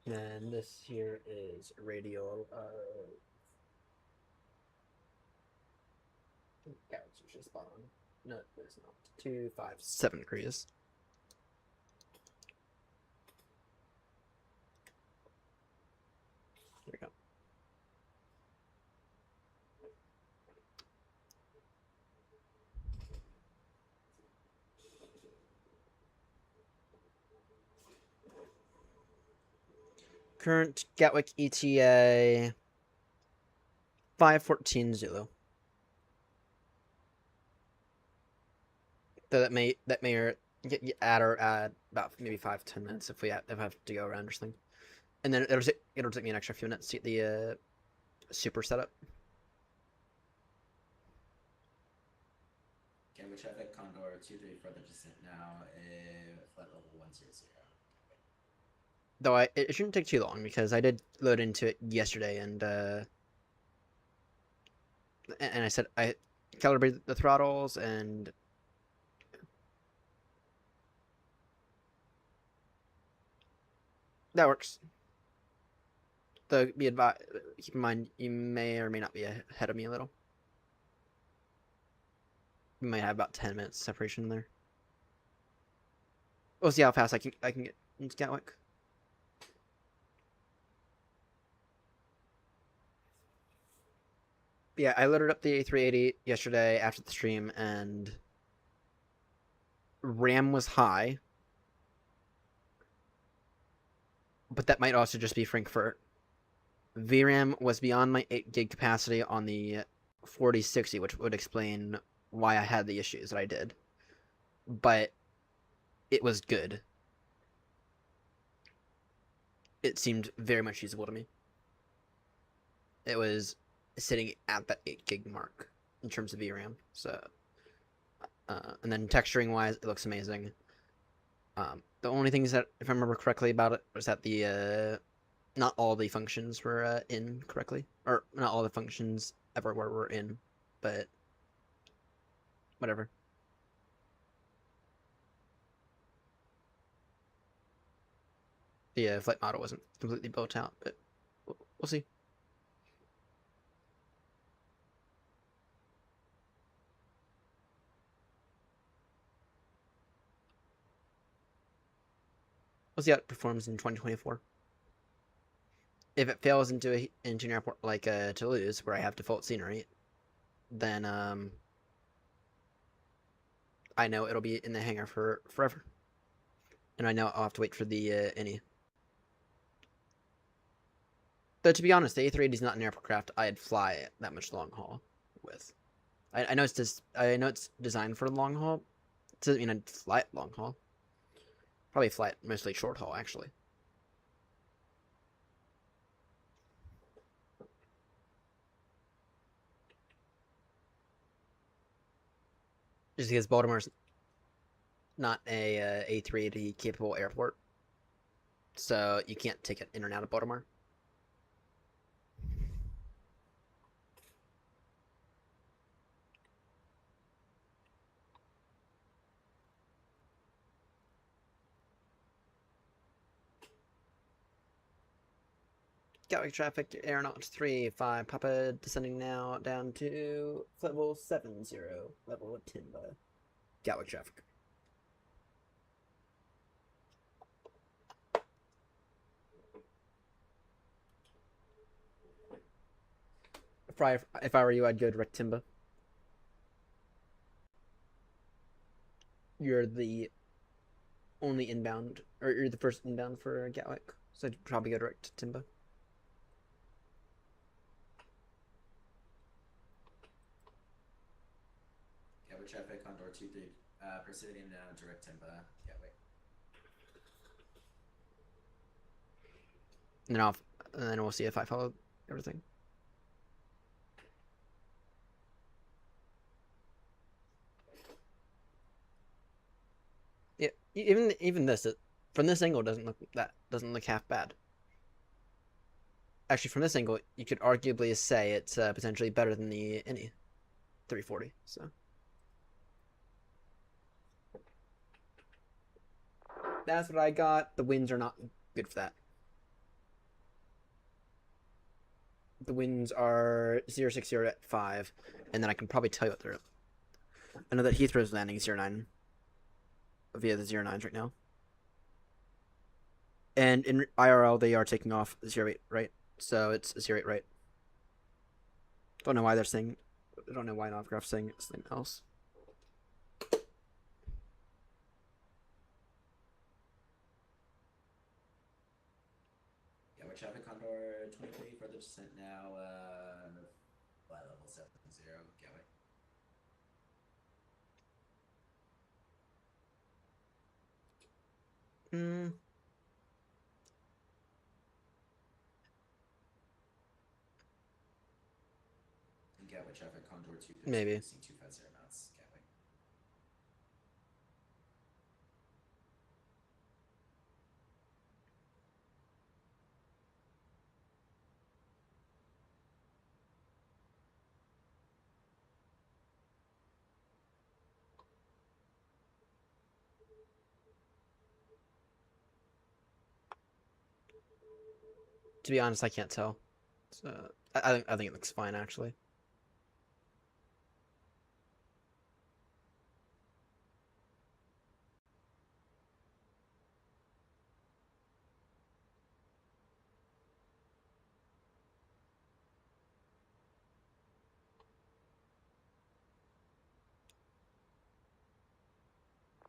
And this here is radial yeah, it's usually spot on. No, it's not. 257 degrees. There we go. Current Gatwick ETA 514 Zulu. So that may get add about maybe 5-10 minutes if I have to go around or something, and then it'll take me an extra few minutes to get the super setup. Gatwick traffic Condor 23 further descent now, flight level 100. Though it shouldn't take too long because I did load into it yesterday and I said I calibrated the throttles and that works. Though keep in mind you may or may not be ahead of me a little. You might have about 10 minutes separation in there. We'll see how fast I can get into Gatwick. Yeah, I loaded up the A380 yesterday after the stream, and RAM was high, but that might also just be Frankfurt. VRAM was beyond my 8 gig capacity on the 4060, which would explain why I had the issues that I did. But it was good. It seemed very much usable to me. It was sitting at that 8 gig mark in terms of VRAM. So, and then texturing wise, it looks amazing. The only things that, if I remember correctly about it, was that the not all the functions were in correctly, or not all the functions everywhere were in, but whatever. The flight model wasn't completely built out, but we'll see. We'll see how it performs in 2024. If it fails into an airport like Toulouse, where I have default scenery, then I know it'll be in the hangar for forever, and I know I'll have to wait for the INI. But to be honest, the A380 is not an aircraft I'd fly that much long haul with. I know it's designed for long haul. It doesn't mean I'd fly it long haul. Probably fly it mostly short haul, actually. Just because Baltimore's not a A380 capable airport, so you can't take it in and out of Baltimore. Gatwick traffic, Aeronaut 3-5, Papa descending now down to level 70, level Timba. Gatwick traffic. If I were you, I'd go direct Timba. You're the only inbound, or you're the first inbound for Gatwick, so I'd probably go direct to Timba. Gatwick traffic, Condor 23, proceeding down direct Timba, Gatwick. And then we'll see if I follow everything. Yeah, even this from this angle doesn't look half bad. Actually, from this angle, you could arguably say it's potentially better than the INI 340. So that's what I got. The winds are not good for that. The winds are 060 at 5, and then I can probably tell you what they're. I know that Heathrow's landing 09 via the 09s right now. And in IRL, they are taking off 08 right. So it's 08 right. Don't know why they're saying. I don't know why Novgraph's saying something else. Gatwick traffic, Condor 23, further descent now, flight level 70, Gatwick. Gatwick traffic, Condor 2, Maybe. 250 knots, Gatwick. To be honest, I can't tell. So I think it looks fine actually.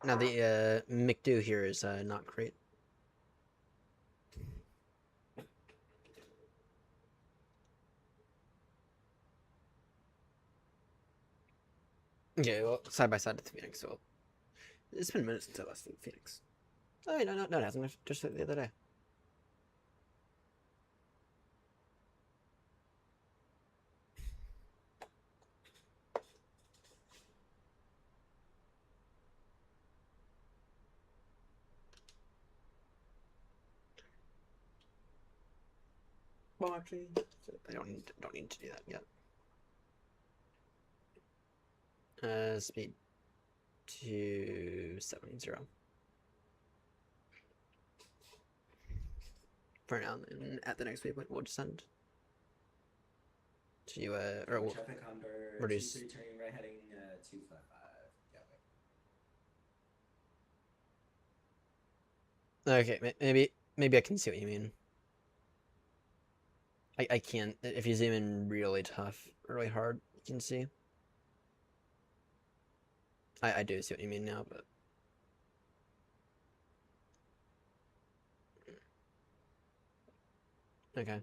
Now the McDo here is not great. Okay, well, side by side with Phoenix, so it's been minutes since I last seen Phoenix. Oh, no, it hasn't. Just the other day. Well, actually, I don't need to do that yet. Speed 270 for now, and at the next waypoint we'll descend to or Traffic Condor reduce. 23 turning right heading 255. Gatwick. Okay, maybe I can see what you mean. I can't. If you zoom in really really hard, you can see. I do see what you mean now, but okay.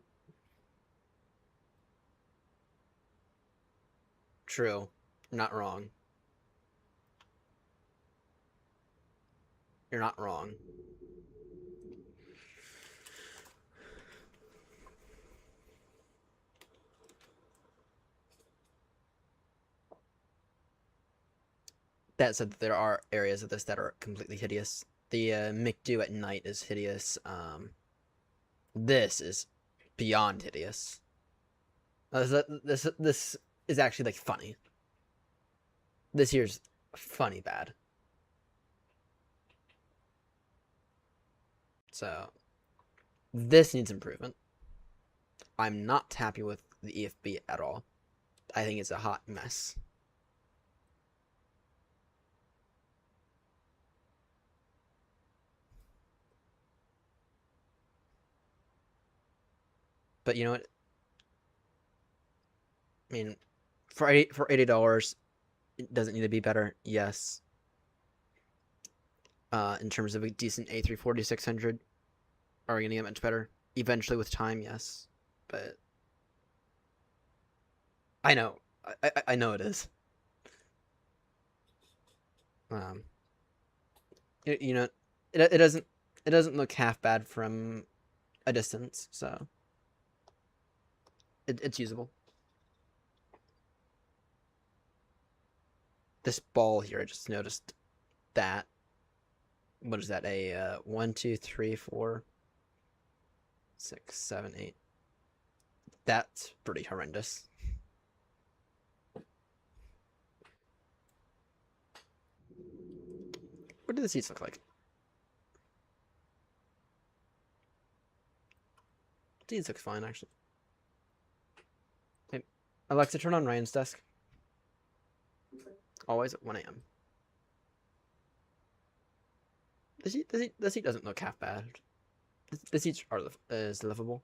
True. Not wrong. You're not wrong. That said, there are areas of this that are completely hideous. The McDo at night is hideous. This is beyond hideous. This is actually like funny. This here's funny bad. So this needs improvement. I'm not happy with the EFB at all. I think it's a hot mess. But you know what? I mean, for $80, it doesn't need to be better. Yes. In terms of a decent A340-600, are we gonna get much better? Eventually, with time, yes. But I know, I know it is. You know, it doesn't look half bad from a distance, so it's usable. This ball here, I just noticed that. What is that? A 1, 2, 3, 4, 6, 7, 8. That's pretty horrendous. What do the seats look like? Seats looks fine, actually. Hey, Alexa, turn on Ryan's desk. Always at 1 a.m. The seat doesn't look half bad. The seats are is livable.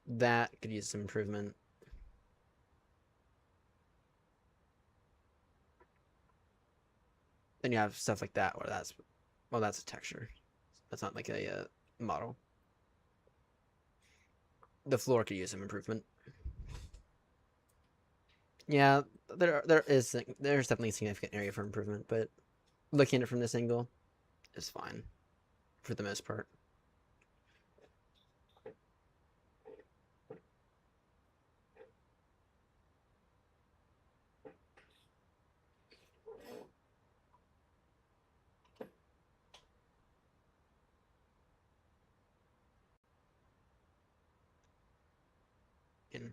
That could use some improvement. Then you have stuff like that where that's a texture. That's not like a model. The floor could use some improvement. Yeah, there's definitely a significant area for improvement, but looking at it from this angle is fine for the most part. And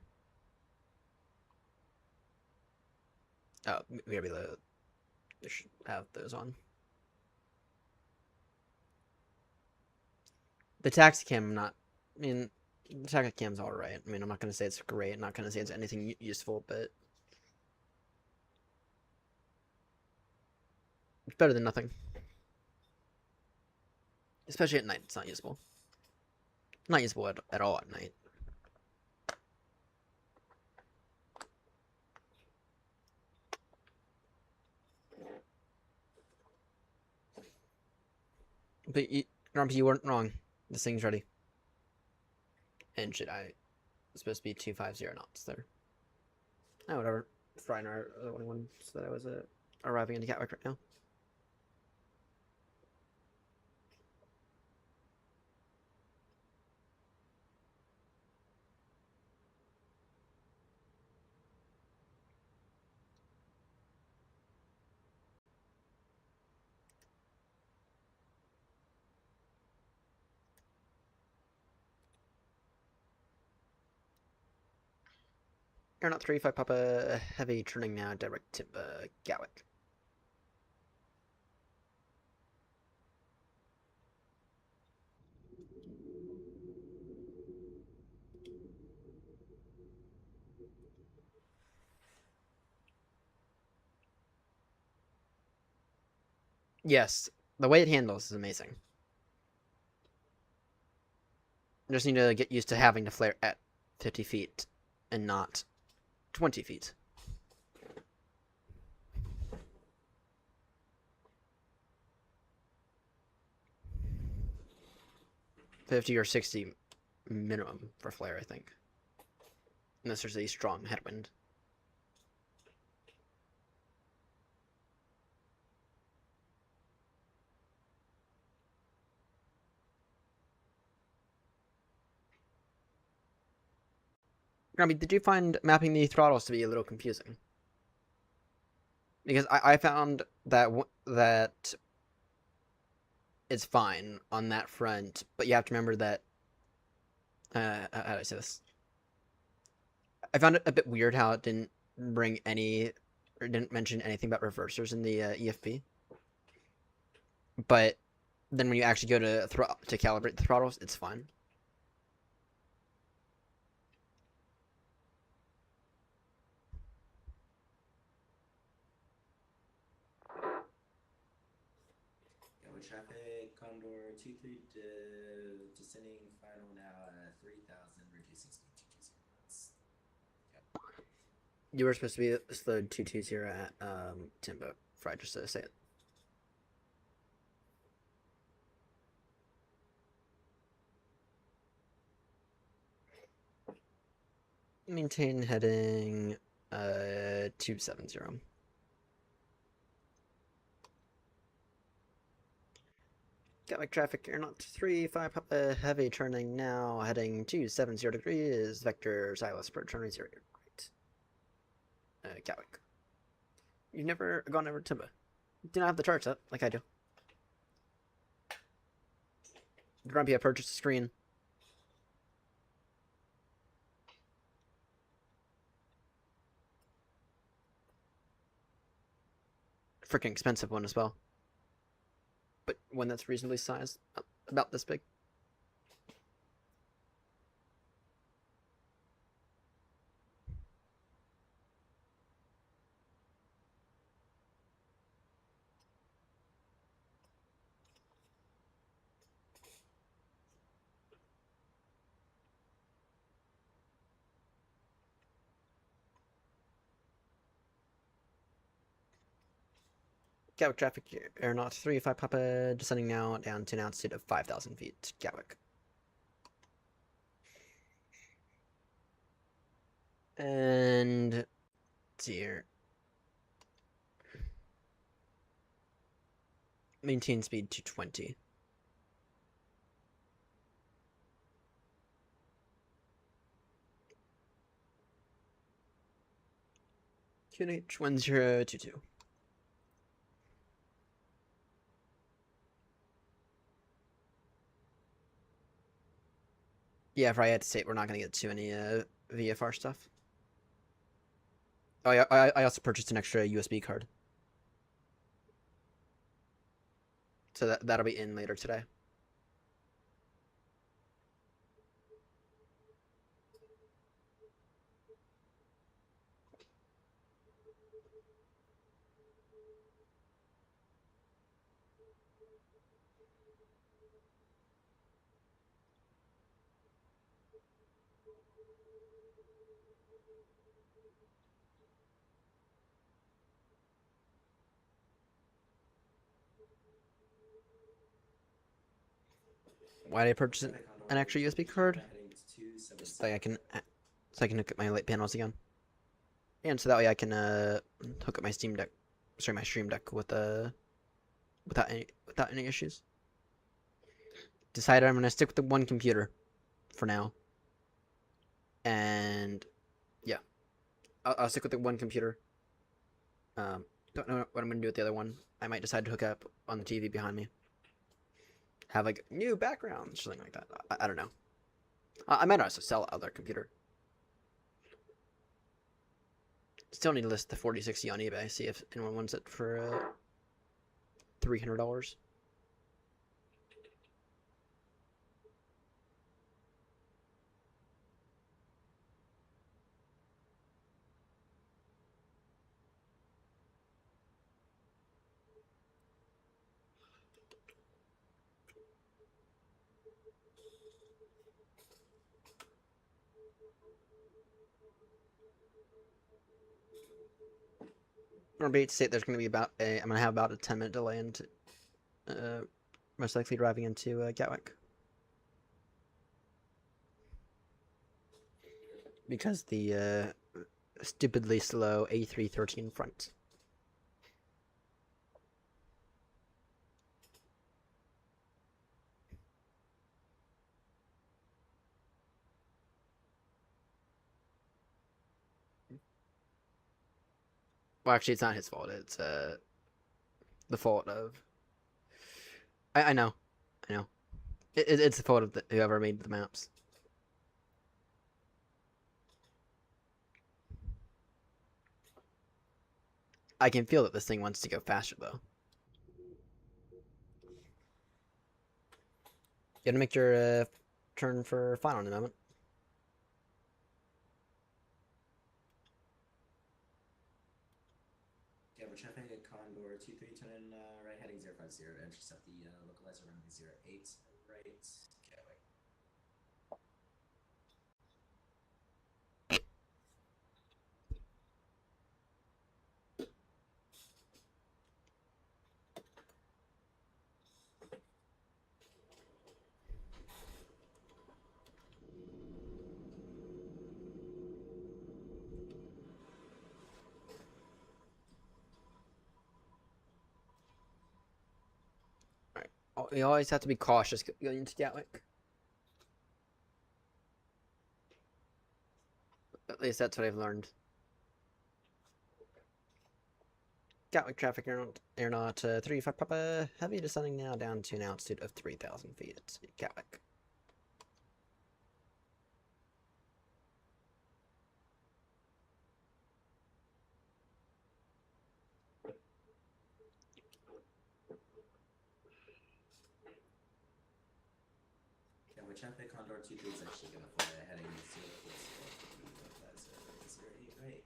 oh, we gotta be should have those on. The taxi cam, I mean, the taxi cam's alright. I mean, I'm not gonna say it's great. I'm not gonna say it's anything useful, but it's better than nothing. Especially at night, it's not usable. Not usable at all at night. But Grumpy, you weren't wrong. This thing's ready. And shit, I was supposed to be 250 knots there. Oh, whatever. Fry and I are the only ones that I was arriving into Gatwick right now. Aeronaut 35 Papa Heavy turning now direct to Gatwick. Yes, the way it handles is amazing. Just need to get used to having to flare at 50 feet and not 20 feet. $50 or $60 minimum for flare, I think. Unless there's a strong headwind. Grumpy, did you find mapping the throttles to be a little confusing? Because I found that that it's fine on that front, but you have to remember that. How do I say this? I found it a bit weird how it didn't bring any, or didn't mention anything about reversers in the EFP. But then when you actually go to calibrate the throttles, it's fine. Traffic, Condor 23 descending final now at 3,000, reducing speed to 20 knots. Yep. You were supposed to be slowed 220 at Timbo. Fry, just to say it. Maintain heading 270. Gatwick traffic, Aeronaut 35 Papa Heavy turning now, heading 270 degrees, vector Silas per turn 0 right. Gatwick. You've never gone over to Timba. You do not have the charts up, like I do. Grumpy, I purchased a screen. Freaking expensive one as well. But one that's reasonably sized, about this big. Gatwick traffic, Aeronaut 35 Papa descending now down to an altitude of 5,000 feet. Gatwick. And let's see here. Maintain speed 220. QNH 1022. Yeah, if I had to say it, we're not going to get too any VFR stuff. Oh yeah, I also purchased an extra USB card. So that'll be in later today. Why did I purchase Traffic Condor an extra USB 232 card? heading to 277. Just so I can, hook up my light panels again, and so that way I can hook up my Steam Deck, sorry, my Stream Deck with without any issues. Decided I'm gonna stick with the one computer for now, and yeah, I'll stick with the one computer. Don't know what I'm gonna do with the other one. I might decide to hook up on the TV behind me. Have like new background, something like that. I don't know. I might also sell other computer. Still need to list the 4060 on eBay. See if anyone wants it for $300. Or be to say there's going to be I'm going to have about a 10-minute delay into, most likely driving into Gatwick. Because the stupidly slow A313 front. Well, actually, it's not his fault. It's the fault of. I know. It's the fault of whoever made the maps. I can feel that this thing wants to go faster, though. You gotta make your turn for final in a moment. Yeah, we're traffic at Condor 23, turn in right heading 050 to intercept the localizer runway 08 right. Gatwick. You always have to be cautious going into Gatwick. At least that's what I've learned. Gatwick traffic aeronaut 35 Papa Heavy descending now down to an altitude of 3,000 feet at Gatwick. Yeah, we're traffic Condor 23 is actually going to fly heading 040 localizer 08 right.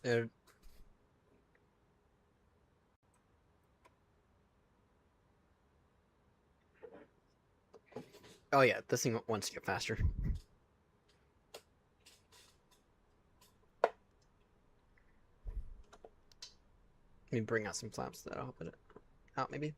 Gatwick. Oh yeah, this thing wants to get faster. Let me bring out some flaps that'll help it out, maybe.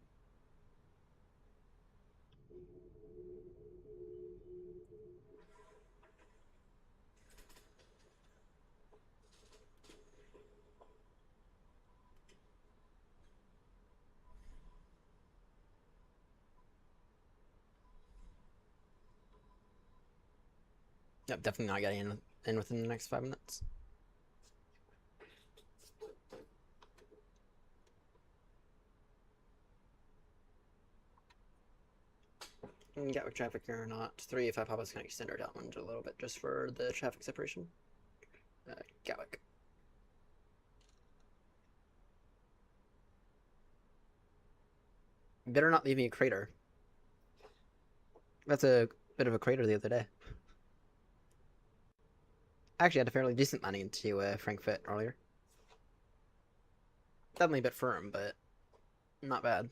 Yep, definitely not getting in within the next 5 minutes. Gatwick traffic or not. 3 if I pop, it's going to extend our downwind a little bit just for the traffic separation. Gatwick. Better not leave me a crater. That's a bit of a crater the other day. Actually, I had a fairly decent landing into Frankfurt earlier. Definitely a bit firm, but not bad.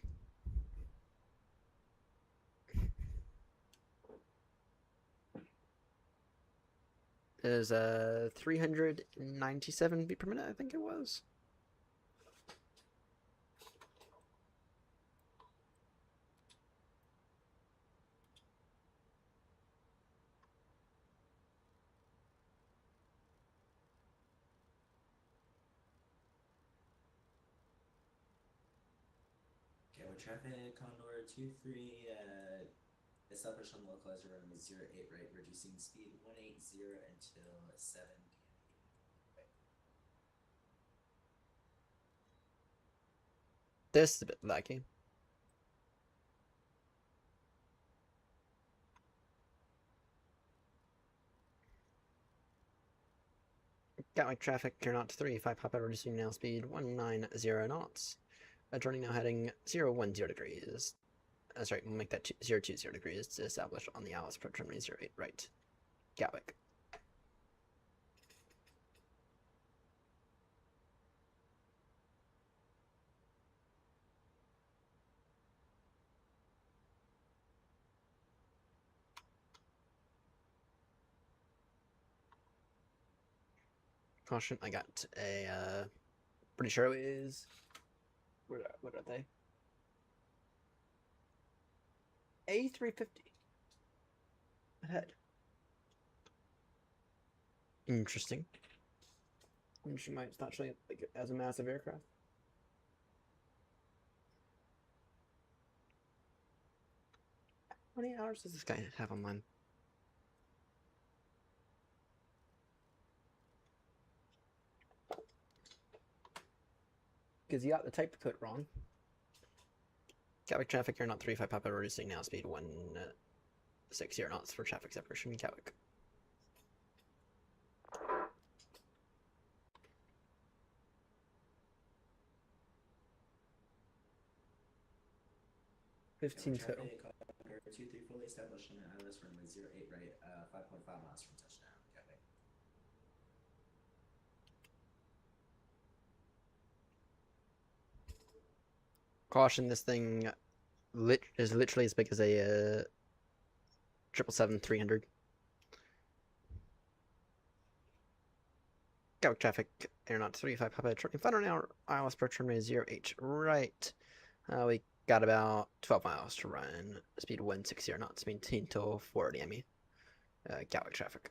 It is 397 beat per minute, I think it was. Gatwick traffic, Condor 23, establish on the localizer runway 08 right, reducing speed 180 until 7 p.m. This is a bit laggy. Gatwick traffic, you're not 3-5 Papa, reducing now speed 190 knots. Turning now heading 010 degrees. Sorry, we'll make that 020 degrees to establish on the Alice approach runway 08 right. Gatwick. Caution, I got a, pretty sure it is, what are they? A350. Ahead. Interesting. And she might not actually like as a massive aircraft. How many hours does this guy have online? Because you got the type code wrong. Gatwick traffic, you're not 3-5 Papa, reducing now speed 160 knots for traffic separation. Gatwick. Gatwick 15 total. traffic, Condor 23 fully established on the ILS runway 08 right, 5.5 miles from touchdown. Gatwick. Caution, this thing is literally as big as a 777-300. Gatwick traffic, aeronaut 35 Papa, trucking final now, ILS approach runway 08 right. We got about 12 miles to run, speed 160 knots, maintain till 40 ME. Gatwick traffic.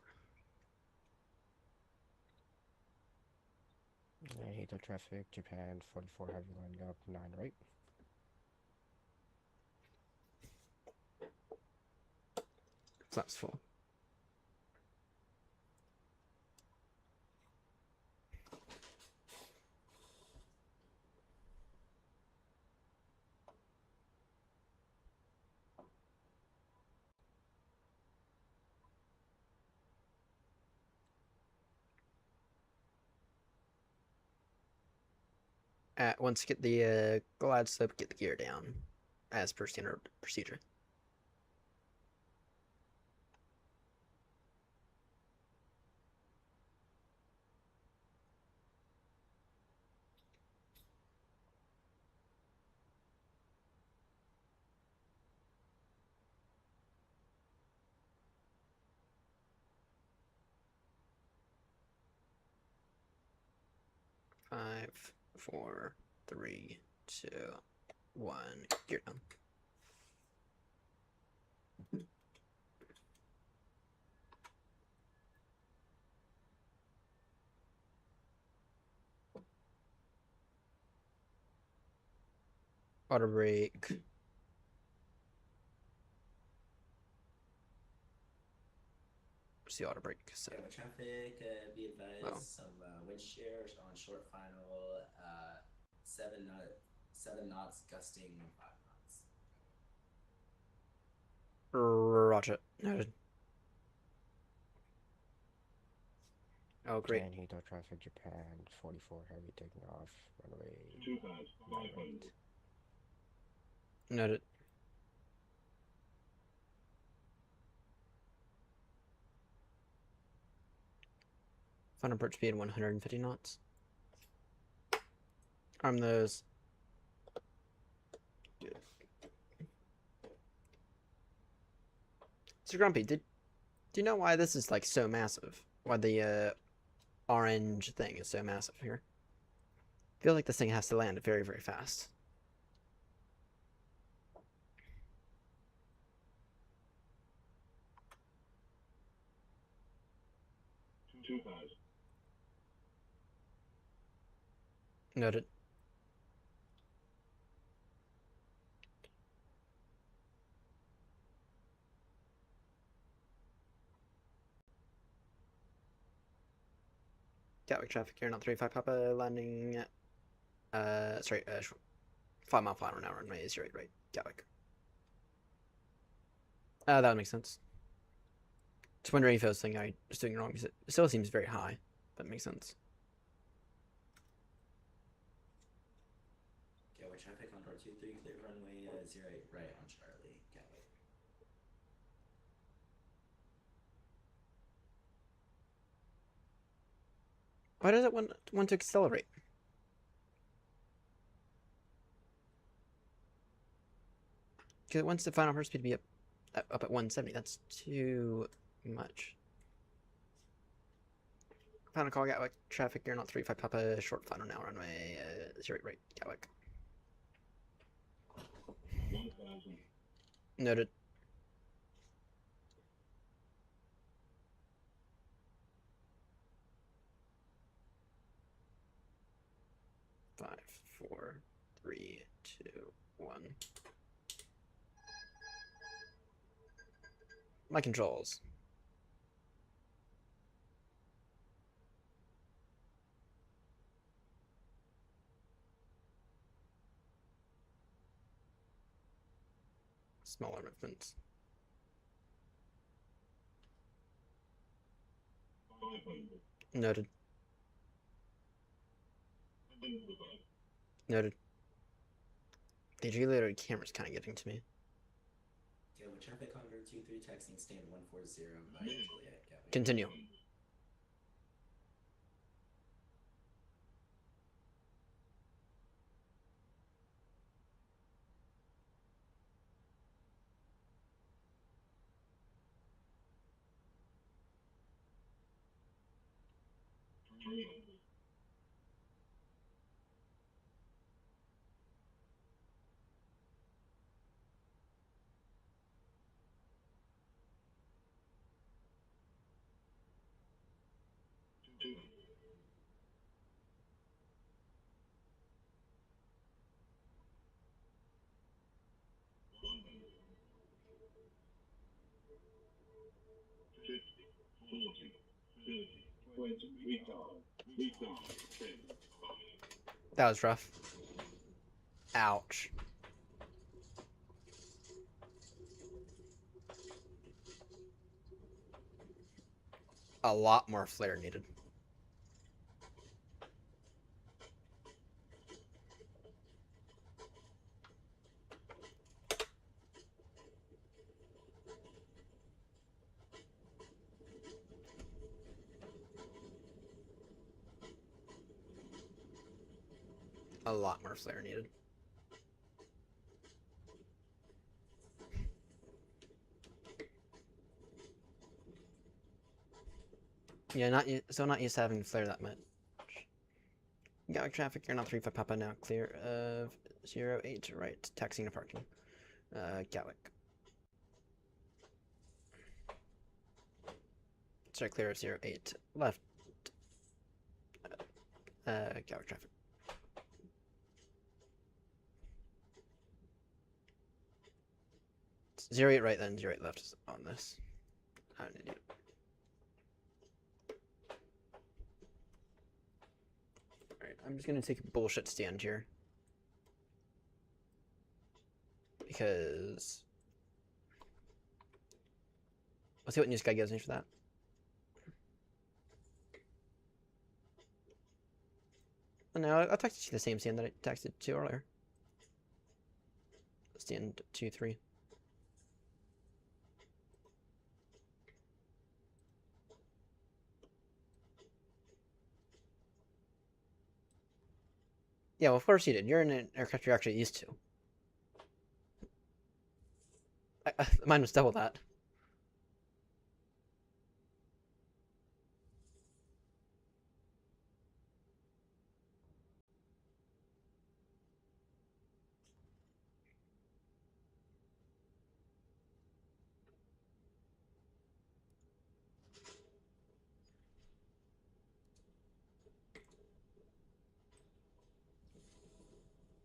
Hito traffic, Japan 44 heavy line up 9 right. Flaps full. Once you get the glide slope, get the gear down, as per standard procedure. Five, 4, 3, 2, 1. Gear down. Auto brake. What's the auto brake? So, Gatwick traffic, be advised, Oh. some wind shear on short final, 7 knots, gusting 5 knots. roger. Noted. Oh, great. And Hito traffic, Japan 44 heavy taking off, runway 9 right. Noted. Final approach speed 150 knots. Arm those. So Grumpy, do you know why this is like so massive? Why the orange thing is so massive here? I feel like this thing has to land very, very fast. Noted. Gatwick traffic here, not 35 Papa, landing, sorry, 5 mile final now, runway 08 right, Gatwick. That would make sense. Just wondering if I was saying I was doing it wrong, because it still seems very high, but it makes sense. Gatwick traffic on door 23, clear runway 08 right on Charlie, Gatwick. Why does it want to accelerate? Because it wants the final first speed to be up at 170. That's too much. Final call, Gatwick traffic, you're not 35 Papa, short final now, runway 08 right, Gatwick. Noted. Five, four, three, two, one. My controls. Smaller movements. Noted. Noted. The reloaded camera's kind of getting to me. Gatwick traffic on door 23, taxiing stand 140 by Juliet, Gatwick. Continue. That was rough. Ouch. A lot more flare needed. A lot more flare needed. Yeah, not used to having flare that much. Gatwick traffic, you're not 35 Papa now, clear of 08 right, taxiing to parking. Gatwick. Sorry, clear of 08 left. Gatwick traffic. It's 08 right then, 08 left is on this. I'm an idiot. Alright, I'm just gonna take a bullshit stand here. Because... let's see what News Guy gives me for that. Oh, no, I'll text you the same stand that I texted to earlier. Stand 2-3. Yeah, well, of course you did. You're in an aircraft you're actually used to. Mine was double that.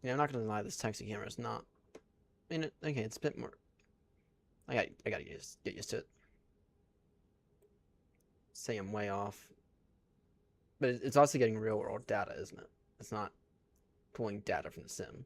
Yeah, I'm not gonna lie. This taxi camera is not. I mean, okay, it's a bit more. I gotta get used to it. Say I'm way off. But it's also getting real world data, isn't it? It's not pulling data from the sim.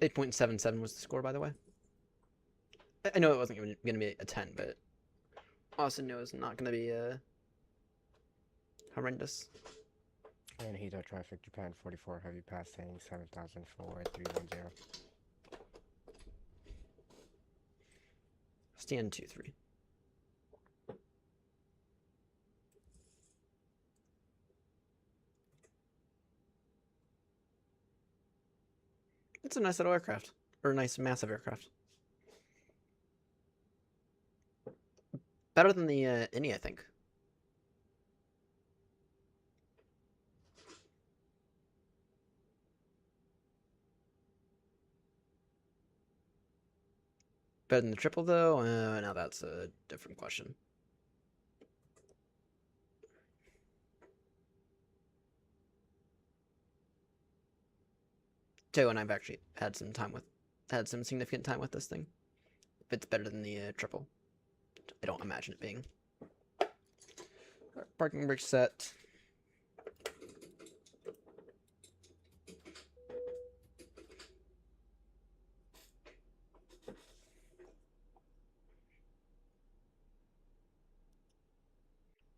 .77 was the score, by the way. I know it wasn't going to be a 10, but also knew it was not going to be horrendous. And Hito traffic, Japan 44, heavy passing 7004-310. Stand 2-3. It's a nice little aircraft, or a nice massive aircraft. Better than the Innie, I think. Better than the triple, though? Now that's a different question. Joe and I've actually had some significant time with this thing. If it's better than the triple, I don't imagine it being. Parking brake set.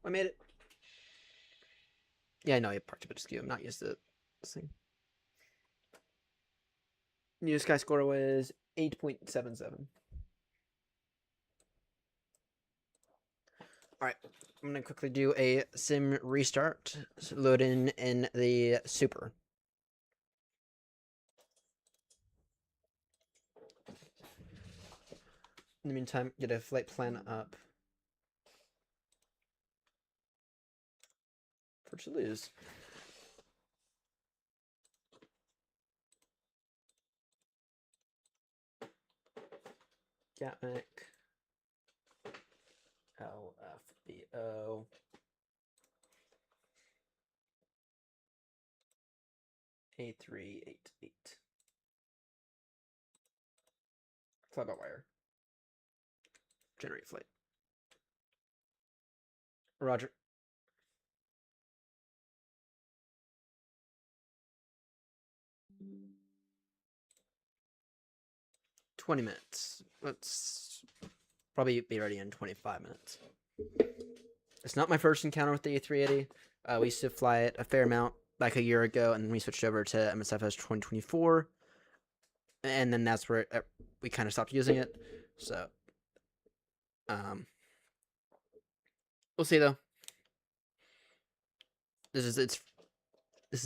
I made it. Yeah, I know I parked a bit askew. I'm not used to this thing. New sky score was 8.77. Alright, I'm going to quickly do a sim restart. So load in the super. In the meantime, get a flight plan up for Toulouse. Gatwick. LFBO. A388. Fly by wire. Generate flight. Roger. $20 minutes. Let's probably be ready in 25 minutes. It's not my first encounter with the A380. We used to fly it a fair amount like a year ago, and then we switched over to MSFS 2024. And then that's where we kind of stopped using it. So, we'll see though. This is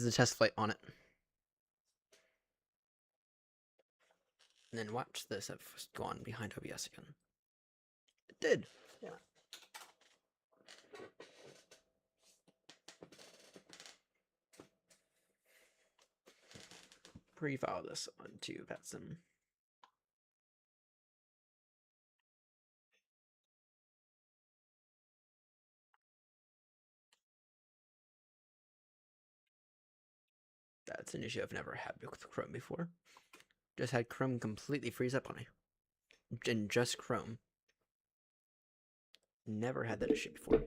a test flight on it. And then watch this have gone behind OBS again. It did. Yeah. Pre-file this onto PetSim. That's an issue I've never had with Chrome before. Just had Chrome completely freeze up on me. And just Chrome. Never had that issue before.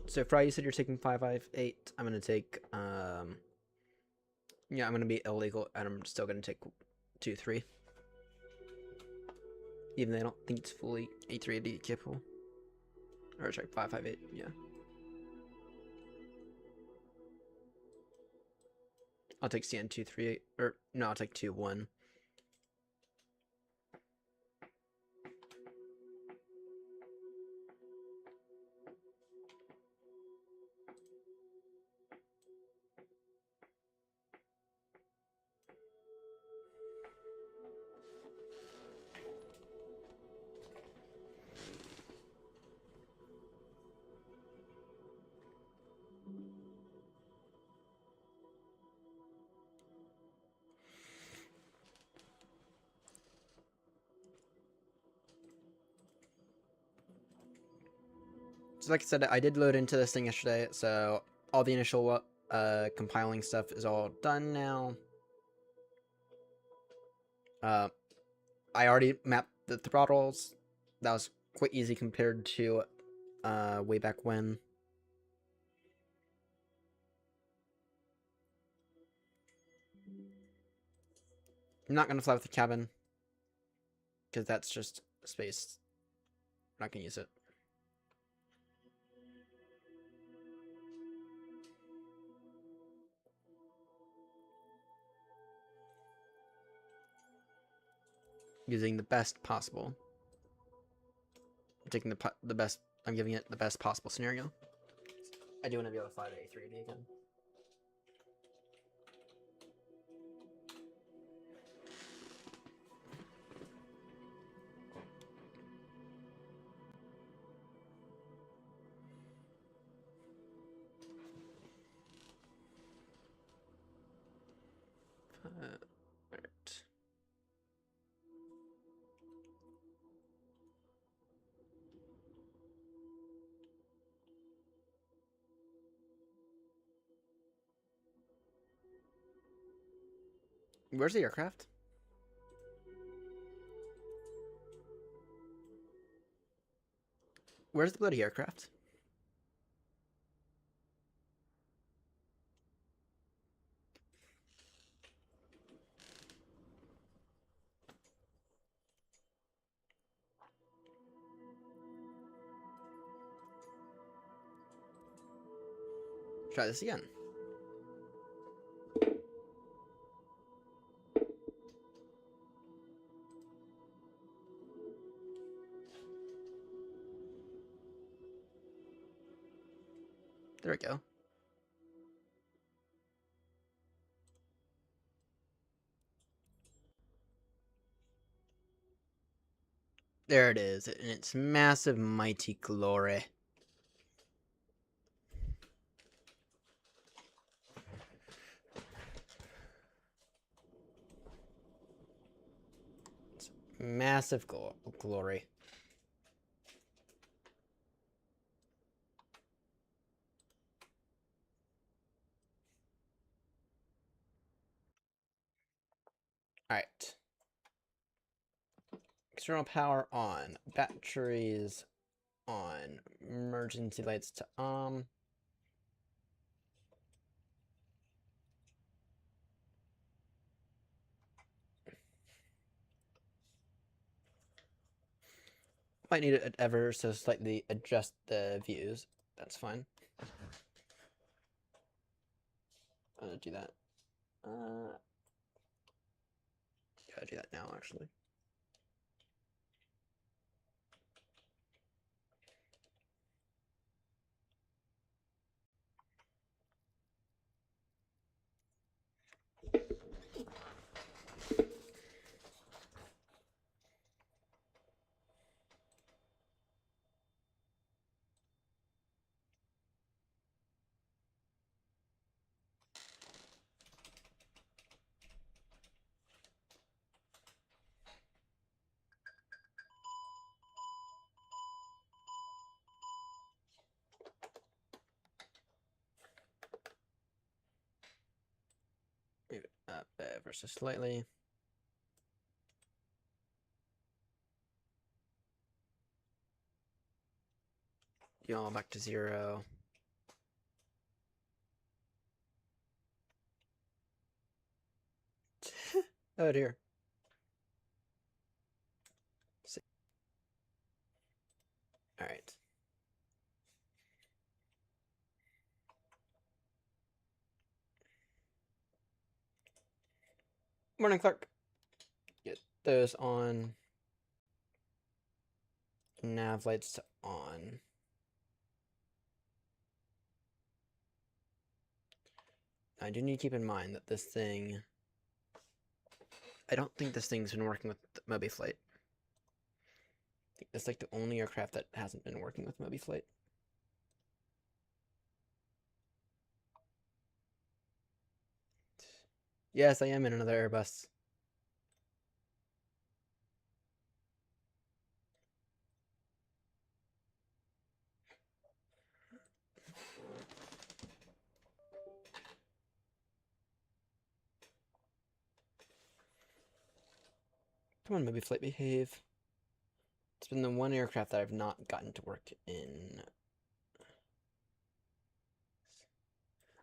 So Fry, you said you're taking 558. I'm gonna take yeah, I'm gonna be illegal, and I'm still gonna take 2-3. Even though I don't think it's fully A3AD capable. Or check 558. Yeah. I'll take CN 238, or no, I'll take 2-1. So like I said, I did load into this thing yesterday, so all the initial compiling stuff is all done now. I already mapped the throttles. That was quite easy compared to way back when. I'm not gonna fly with the cabin because that's just space. I'm not gonna use it. Using the best possible. I'm taking the best. I'm giving it the best possible scenario. I do want to be able to fly the A380 again. Alright. Where's the aircraft? Where's the bloody aircraft? Try this again. There we go. There it is, in its massive, mighty glory. It's massive glory. Alright. External power on. Batteries on. Emergency lights to Might need to ever so slightly adjust the views. That's fine. I'm gonna do that. Gotta do that now, actually. Move it up ever so slightly. you all back to 0. Oh dear. All right. Morning, Clark. Get those on. Nav lights on. I do need to keep in mind that this thing... I don't think this thing's been working with Moby Flight. I think it's like the only aircraft that hasn't been working with Moby Flight. Yes, I am in another Airbus. Come on, Moby Flight, behave. It's been the one aircraft that I've not gotten to work in.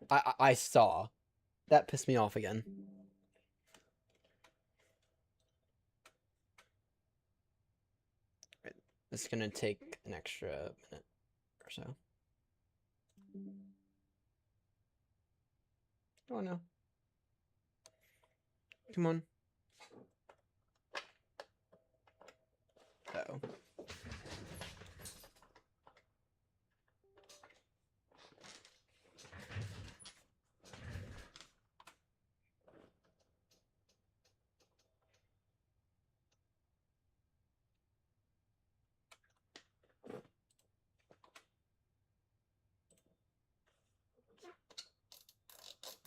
I saw. That pissed me off again. Right. This is gonna take an extra minute or so. Oh no. Come on. Uh-oh.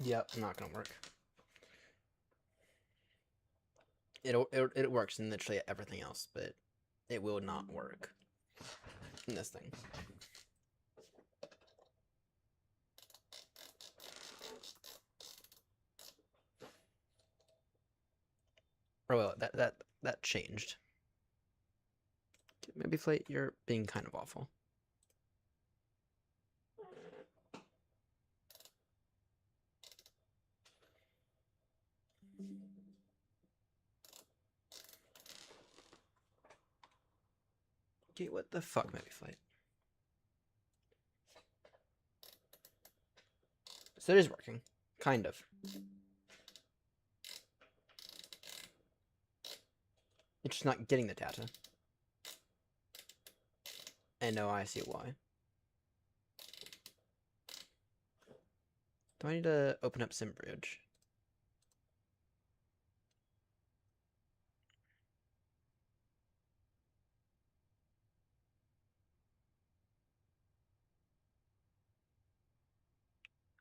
Yep, not gonna work. It works in literally everything else, but it will not work in this thing. Oh well, that changed. Maybe Flight, you're being kind of awful. Okay, what the fuck, Maybe Flight? So it is working. Kind of. It's just not getting the data. And no, I see why. Do I need to open up SimBridge?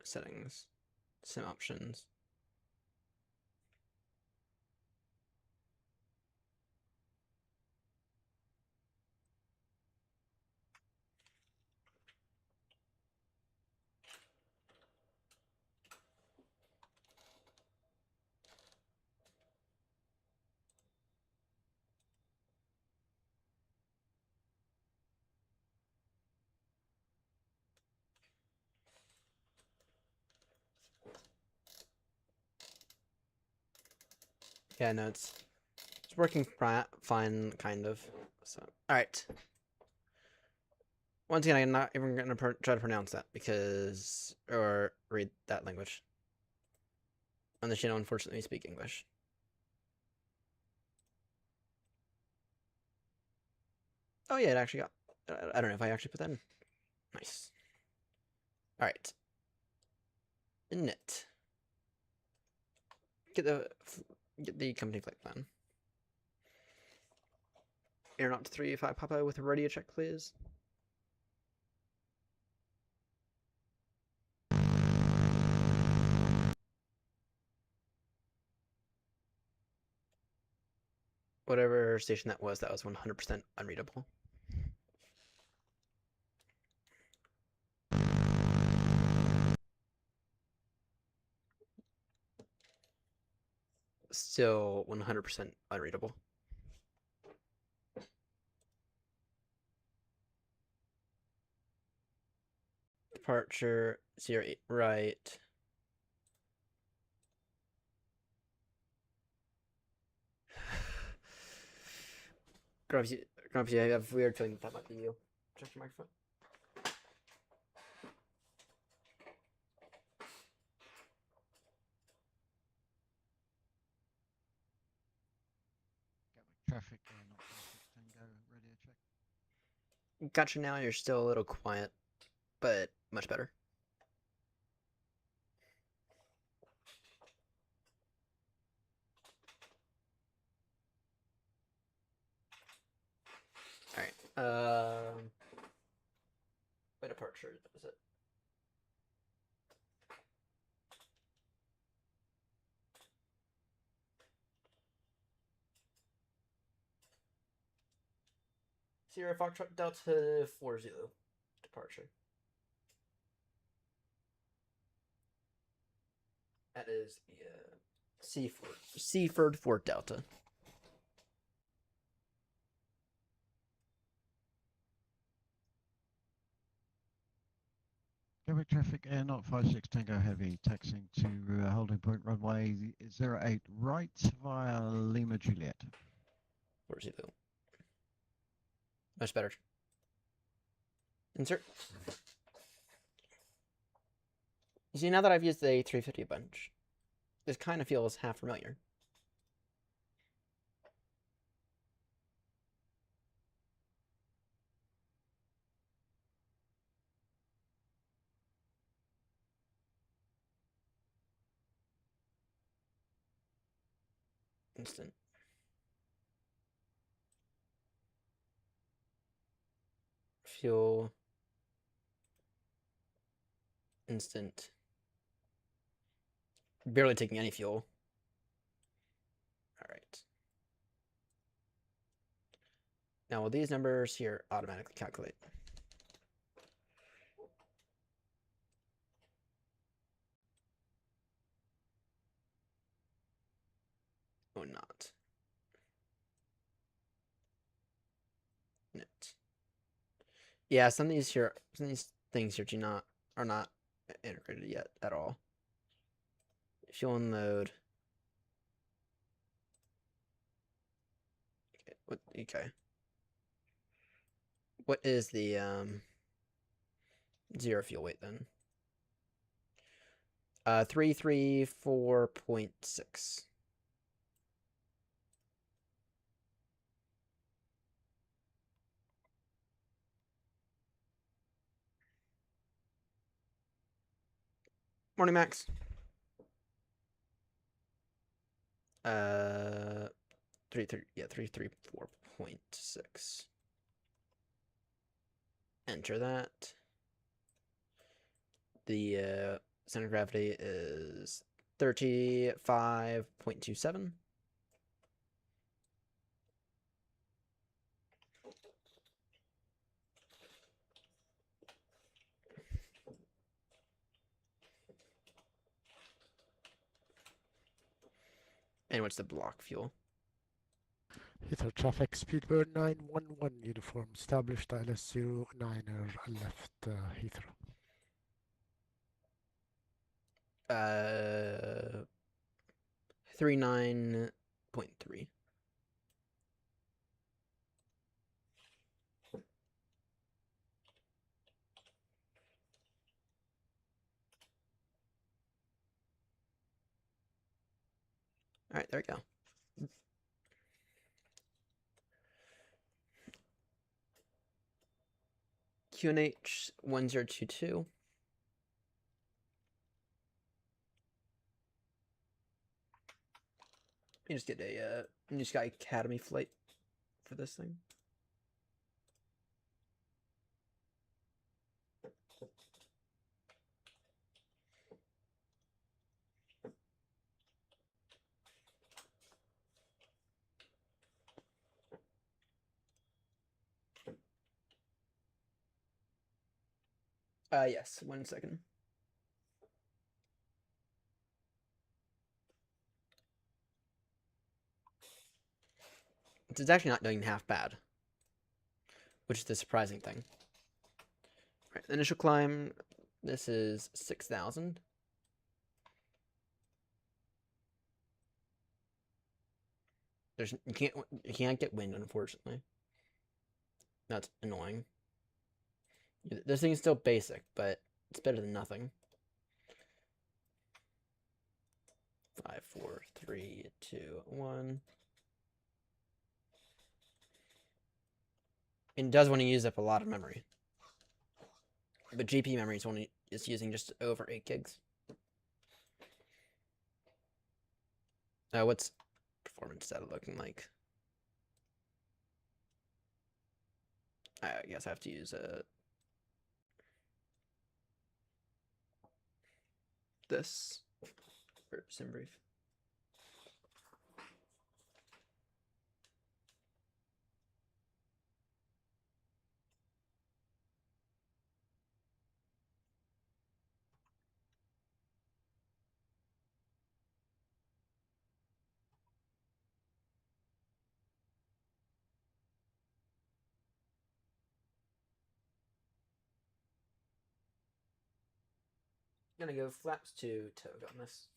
Settings. Sim options. Yeah, no, it's working fine, kind of. So, all right. Once again, I'm not even gonna try to pronounce that because, or read that language. On the channel, unfortunately, we speak English. Oh yeah, it actually got. I don't know if I actually put that in. Nice. All right. Init. Get the company flight plan. Aeronaut 385 Papa with a radio check, please. Whatever station that was 100% unreadable. Still 100% unreadable. departure 08 right. Grumpy, I have a weird feeling that might be you. Check your microphone. Traffic not 16 go radio check. Gotcha now, you're still a little quiet, but much better. Alright, by departure, that was it. Sierra Foxtrot Delta 40 departure. That is the Seaford Fort Delta. Quebec traffic air not 56 Tango Heavy, taxiing to holding point runway 08 right via Lima Juliet. 40. Much better. Insert. You see, now that I've used the A350 a bunch, this kind of feels half familiar. Instant. Fuel. Instant. Barely taking any fuel. Alright. Now, will these numbers here automatically calculate? Or not? Net. Yeah, some of these things here are not integrated yet at all. Fuel unload. Okay. What is the zero fuel weight then? 334.6. Morning, Max. 334.6. Enter that. The center of gravity is 35.27. And what's the block fuel? Heathrow traffic, speedbird 911 uniform, established ILS 09er left Heathrow. 39.3. All right, there we go. QNH 1022. You just get a New Sky Academy flight for this thing. Yes, 1 second. It's actually not doing half bad, which is the surprising thing. Right, initial climb This is 6,000. You can't get wind, unfortunately. That's annoying. This thing's still basic, but it's better than nothing. 5, 4, 3, 2, 1. It does want to use up a lot of memory. But GP memory is using just over 8 gigs. What's performance data looking like? I guess I have to use this for SimBrief. I'm gonna go flaps to Toga on this.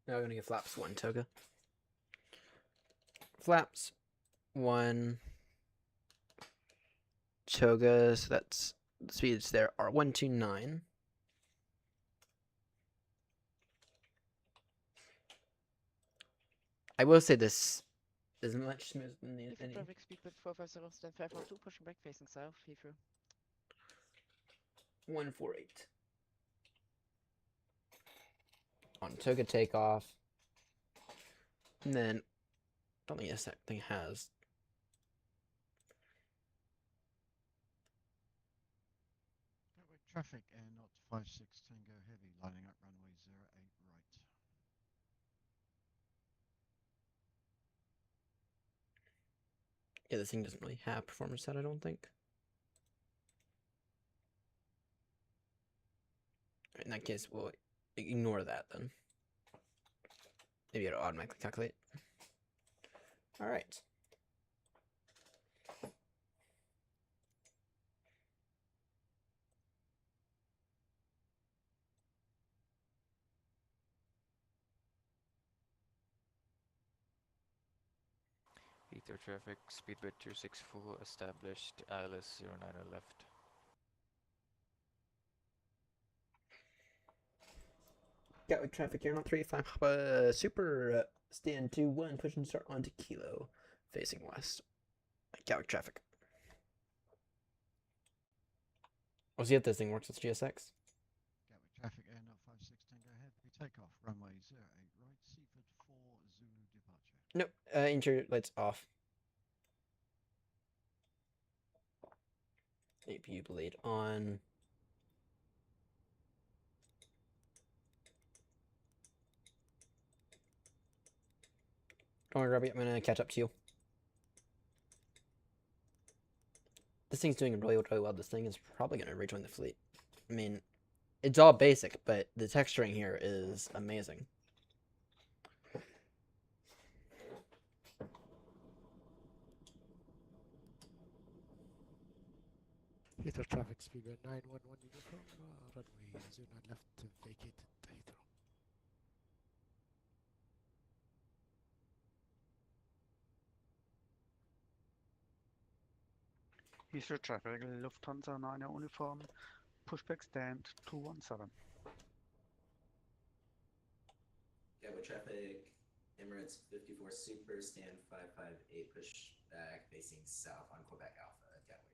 No, I'm gonna go flaps 1 Toga. Flaps 1 Toga, so that's the speeds there are 129. I will say this is much smoother than the any. Traffic speed with 450, stand 512, pushing back facing south, Heathrow. 148. On Toga takeoff. And then, I don't think this thing has. Traffic Air Knot 56 Tango Heavy, lining up runway 08 right. Yeah, this thing doesn't really have performance set, I don't think. In that case, we'll ignore that then. Maybe it'll automatically calculate. Alright. Heathrow traffic, speedbird 264 established, ILS 09 left. Gatwick traffic, Air Knot 35, super stand 2-1, push and start onto Kilo, facing west. Gatwick traffic. We'll see if this thing works with GSX. Gatwick Traffic Air Knot 56 Tango Heavy, takeoff, runway 08 right, Seaford 4 Zulu departure. Nope, interior lights off. APU blade on. Don't worry, Robbie, I'm gonna catch up to you. This thing's doing really, really well. This thing is probably gonna rejoin the fleet. I mean, it's all basic, but the texturing here is amazing. Heathrow traffic speedbird 911 uniform, runway 09 left, vacated Heathrow. Heathrow traffic, Lufthansa 9 uniform, pushback stand 217. Gatwick traffic, Emirates 54 Super, stand 558, push back facing south on Quebec Alpha at Gatwick.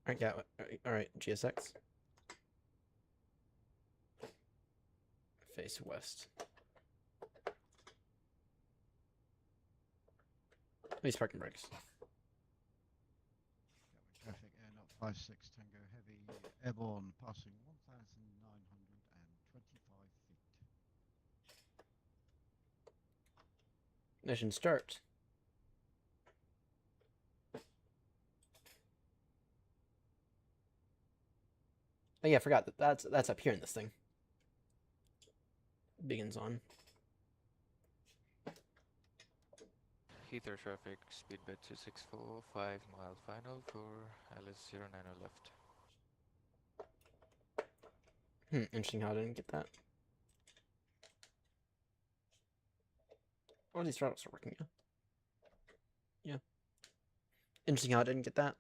Alright, Gatwick. Alright, GSX. Face west. Please parking brakes. Gatwick Traffic Air Knot 56 Tango Heavy, airborne passing 1,925 feet. Mission start. Oh yeah, I forgot that's up here in this thing. Begins on. Heathrow traffic, speedbed 264, 5-mile final for Alice 090 left. Interesting how I didn't get that. All these routes are working, yeah. Yeah. Interesting how I didn't get that.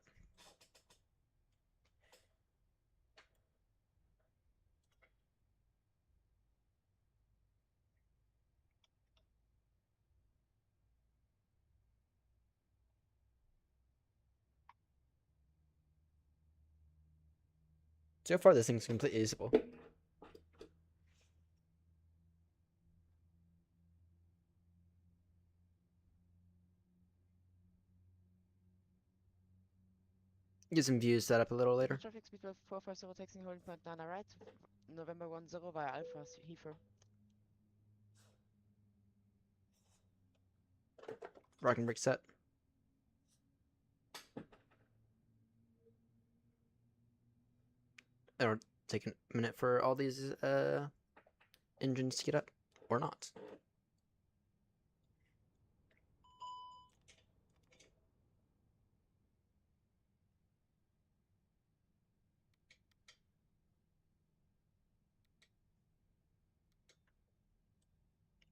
So far, this thing's completely usable. Get some views set up a little later. Traffic speed 450 taxing holding point 9 right. November 10 via Alpha Heathrow. Rock and brick set. It'll take a minute for all these engines to get up, or not.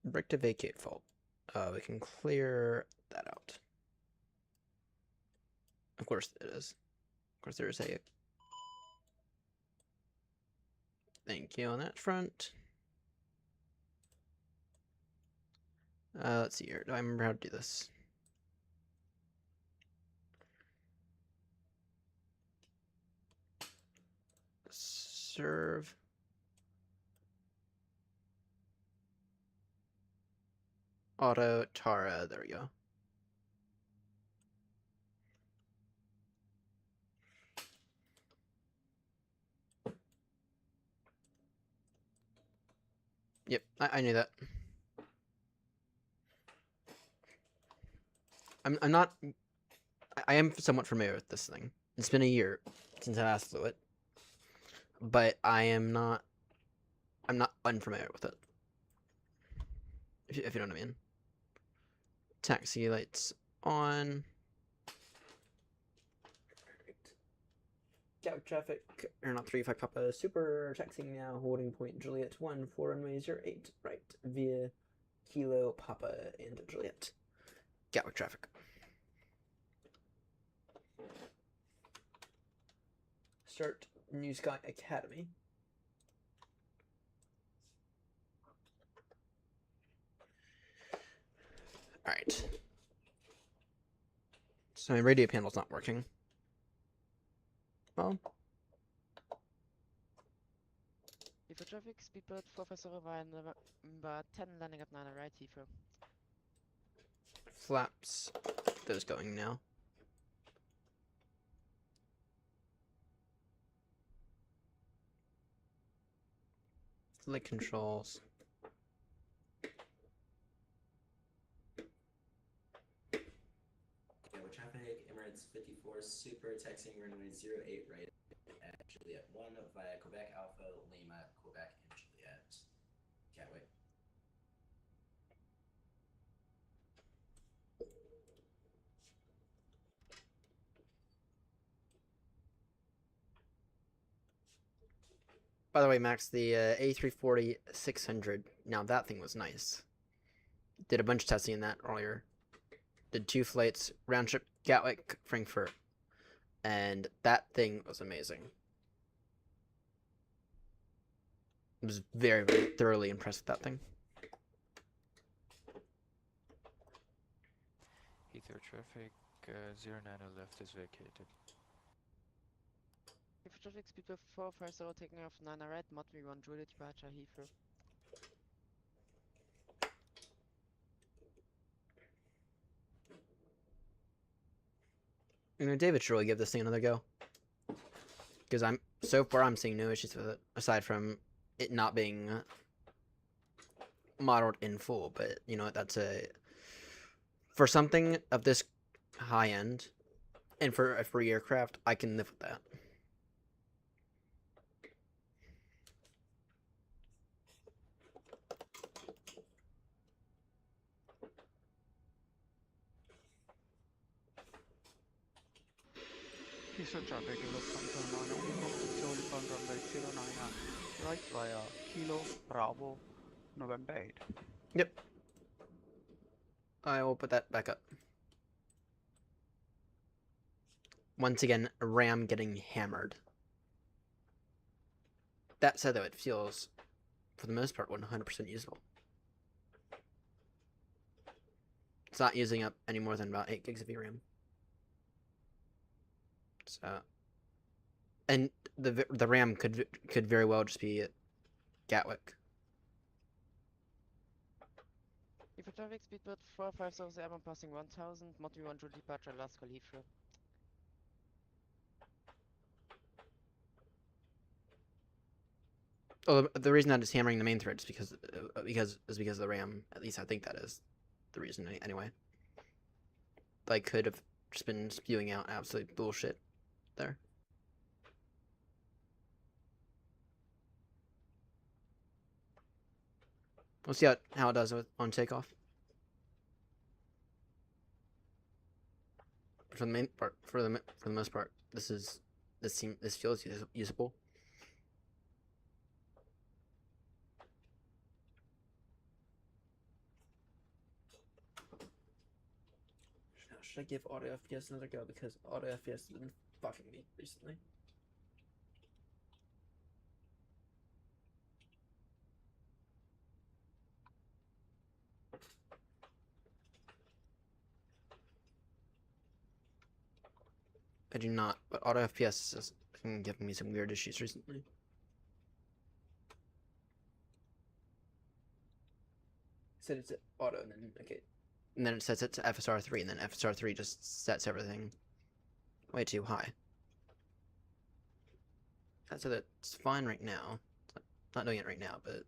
Brick to vacate fault. We can clear that out. Of course it is. Of course there is a thank you on that front. Let's see here. Do I remember how to do this? Serve. Auto Tara. There we go. Yep, I knew that. I'm not. I am somewhat familiar with this thing. It's been a year since I last flew it, but I am not. I'm not unfamiliar with it. If you know what I mean. Taxi lights on. Gatwick traffic, Aeronaut 35 Papa Super taxiing now, holding point Juliet 1 for runway 08 right via Kilo Papa and Juliet. Gatwick traffic. Start New Sky Academy. Alright. So my radio panel's not working. Well. Heathrow traffic, speedbird 450 via number 10 landing at 9 right Heathrow. Flaps. Those going now. Flight controls. Gatwick traffic, Emirates 54 Super taxiing runway 08 right at Juliet 1 via Quebec Alpha, Lima, Quebec, and Juliet. Gatwick. By the way, Max, the A340-600, now that thing was nice. Did a bunch of testing in that earlier. Did 2 flights, round trip Gatwick, Frankfurt, and that thing was amazing. I was very, very thoroughly impressed with that thing. Heathrow traffic, 090 left is vacated. Heathrow traffic, speedbird 450 taking off 9 right, Mod 1 Juliet departure Heathrow. You know, David should really give this thing another go. Because so far I'm seeing no issues with it, aside from it not being modeled in full. But you know, that's for something of this high end, and for a free aircraft, I can live with that. Heathrow traffic, Lufthansa 9 uniform, Seoul bound runway 09, right via Kilo Bravo November 8. Yep. I will put that back up. Once again, RAM getting hammered. That said, though, it feels, for the most part, 100% usable. It's not using up any more than about 8 gigs of VRAM. So, and the RAM could very well just be Gatwick. If a traffic speedbird 450 airborne passing 1000, Mod 1 to departure last call Heathrow. Oh, the reason that it's hammering the main thread is because of the RAM. At least I think that is the reason anyway. Like, could have just been spewing out absolute bullshit there. We'll see how it does on takeoff. For the main part, for the most part, this feels usable. Now, should I give Auto FPS another go, because Auto FPS has been fucking me recently. I do not, but Auto FPS has been giving me some weird issues recently. It said it's auto, and then okay, and then it sets it to FSR3, and then FSR3 just sets everything way too high. That said, it's fine right now. It's not doing it right now, but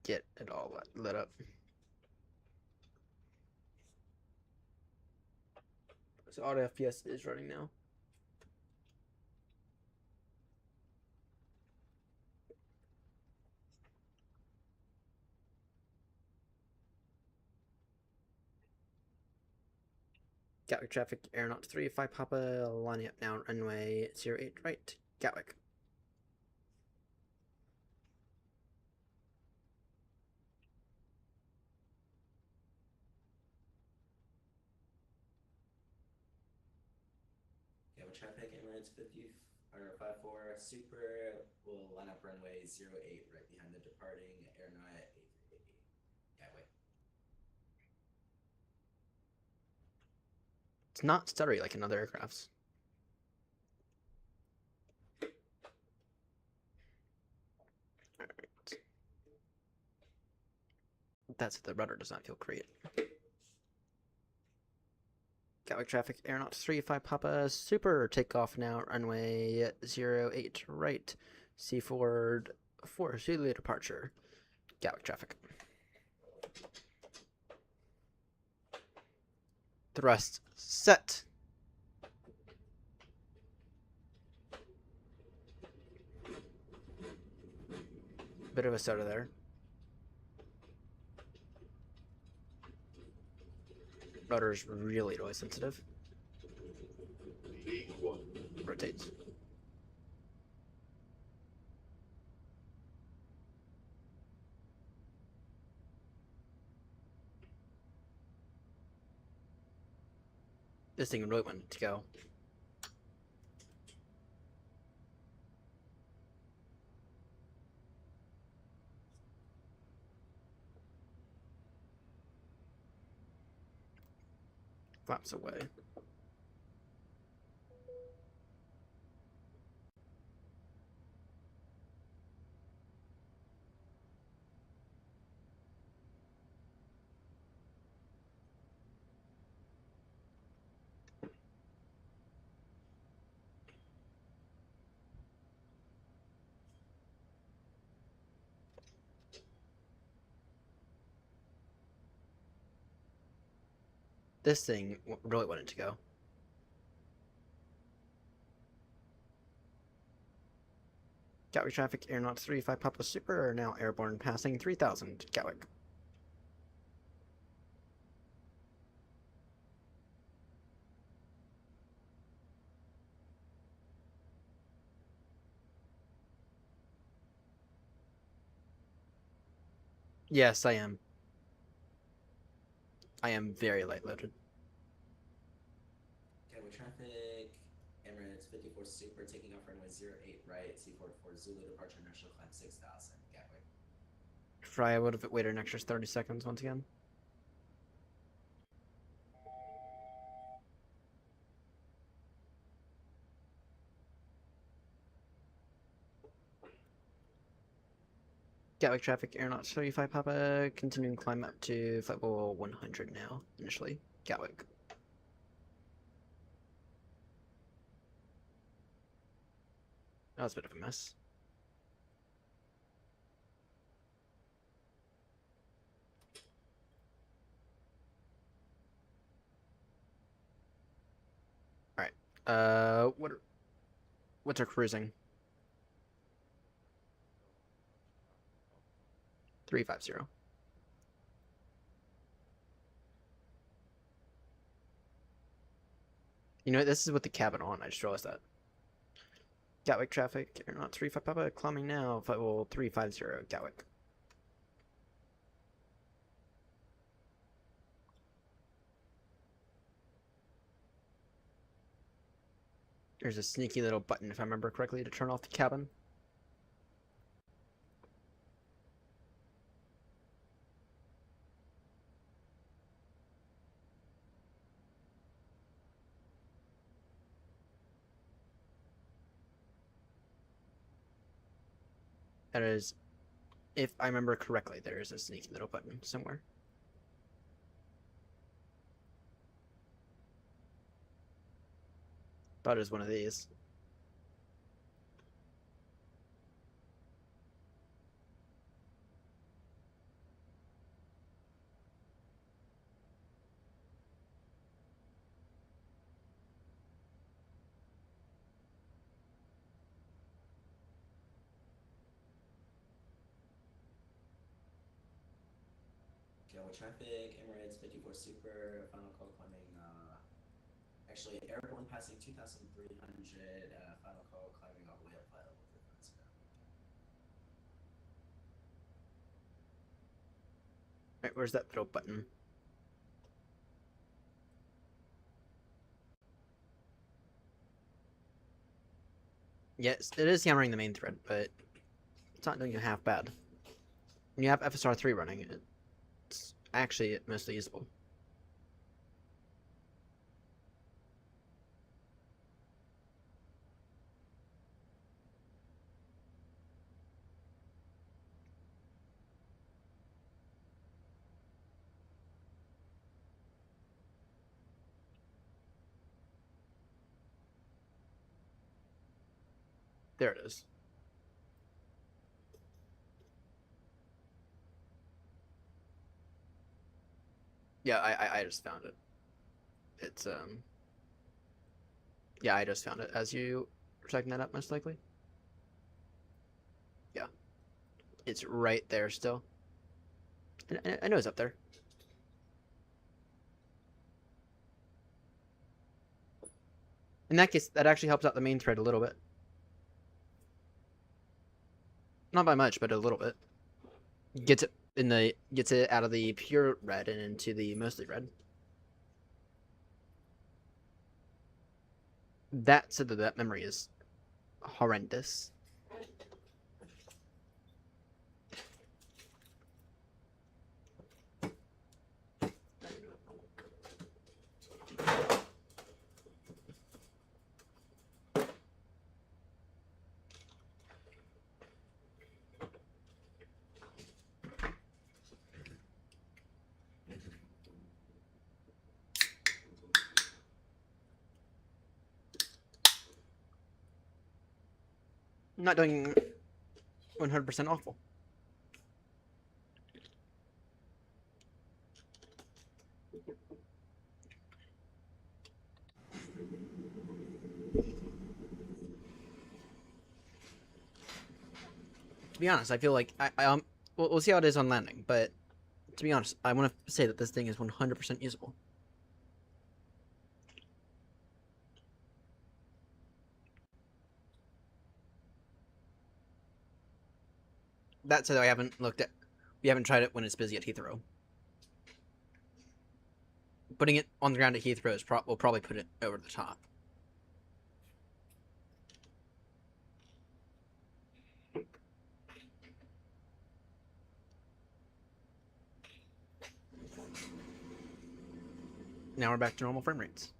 get it all lit up. So Auto FPS is running now. Gatwick traffic, Aeronaut 3-5 Papa, lining up now, runway 08 right, Gatwick. Gatwick traffic, Emirates 54 Super will line up runway 08 right behind the departing Aeronaut 838 Gatwick. It's not stuttery like in other aircrafts. Alright. That's the rudder does not feel great. Gatwick traffic, Aeronaut 3-5 Papa, Super, takeoff now, runway 08 right, Seaford 4, Zulu departure, Gatwick traffic. Thrust set. Bit of a stutter there. Rudder's really noise sensitive. Rotates. This thing really wanted to go. Flaps away. This thing really wanted to go. Gatwick traffic, Aeronaut 35 Papa Super are now airborne passing 3000 Gatwick. Yes, I am. I am very light loaded. Gatwick traffic, Emirates 54 Super taking off runway 08 right, C44 Zulu departure initial climb 6000 Gatwick. Fry would have waited an extra 30 seconds once again. Gatwick traffic, Aeronaut 35 Papa, continuing climb up to flight level 100 now, initially. Gatwick. That was a bit of a mess. Alright. What's our cruising? 350. You know what? This is with the cabin on. I just realized that. Gatwick traffic, Aeronaut 35 Papa, climbing now, flight level 350, Gatwick. There's a sneaky little button, if I remember correctly, to turn off the cabin. That is, if I remember correctly, there is a sneaky little button somewhere. But it is one of these. Gatwick traffic, Emirates 54 Super, final call climbing, actually airborne passing 2300, final call climbing all the way up flight level 350. Alright, where's that little button? Yes, it is hammering the main thread, but it's not doing it half bad. When you have FSR 3 running, it's actually mostly usable. There it is. Yeah, I just found it. It's yeah, I just found it as you were checking that up, most likely. Yeah, it's right there still. And I know it's up there. In that case, that actually helps out the main thread a little bit. Not by much, but a little bit. Gets it out of the pure red and into the mostly red. That said, that memory is horrendous. Not doing 100% awful. be honest, I feel like we'll see how it is on landing, but to be honest, I want to say that this thing is 100% usable. That said, we haven't tried it when it's busy at Heathrow. Putting it on the ground at Heathrow will probably put it over the top. Now we're back to normal frame rates.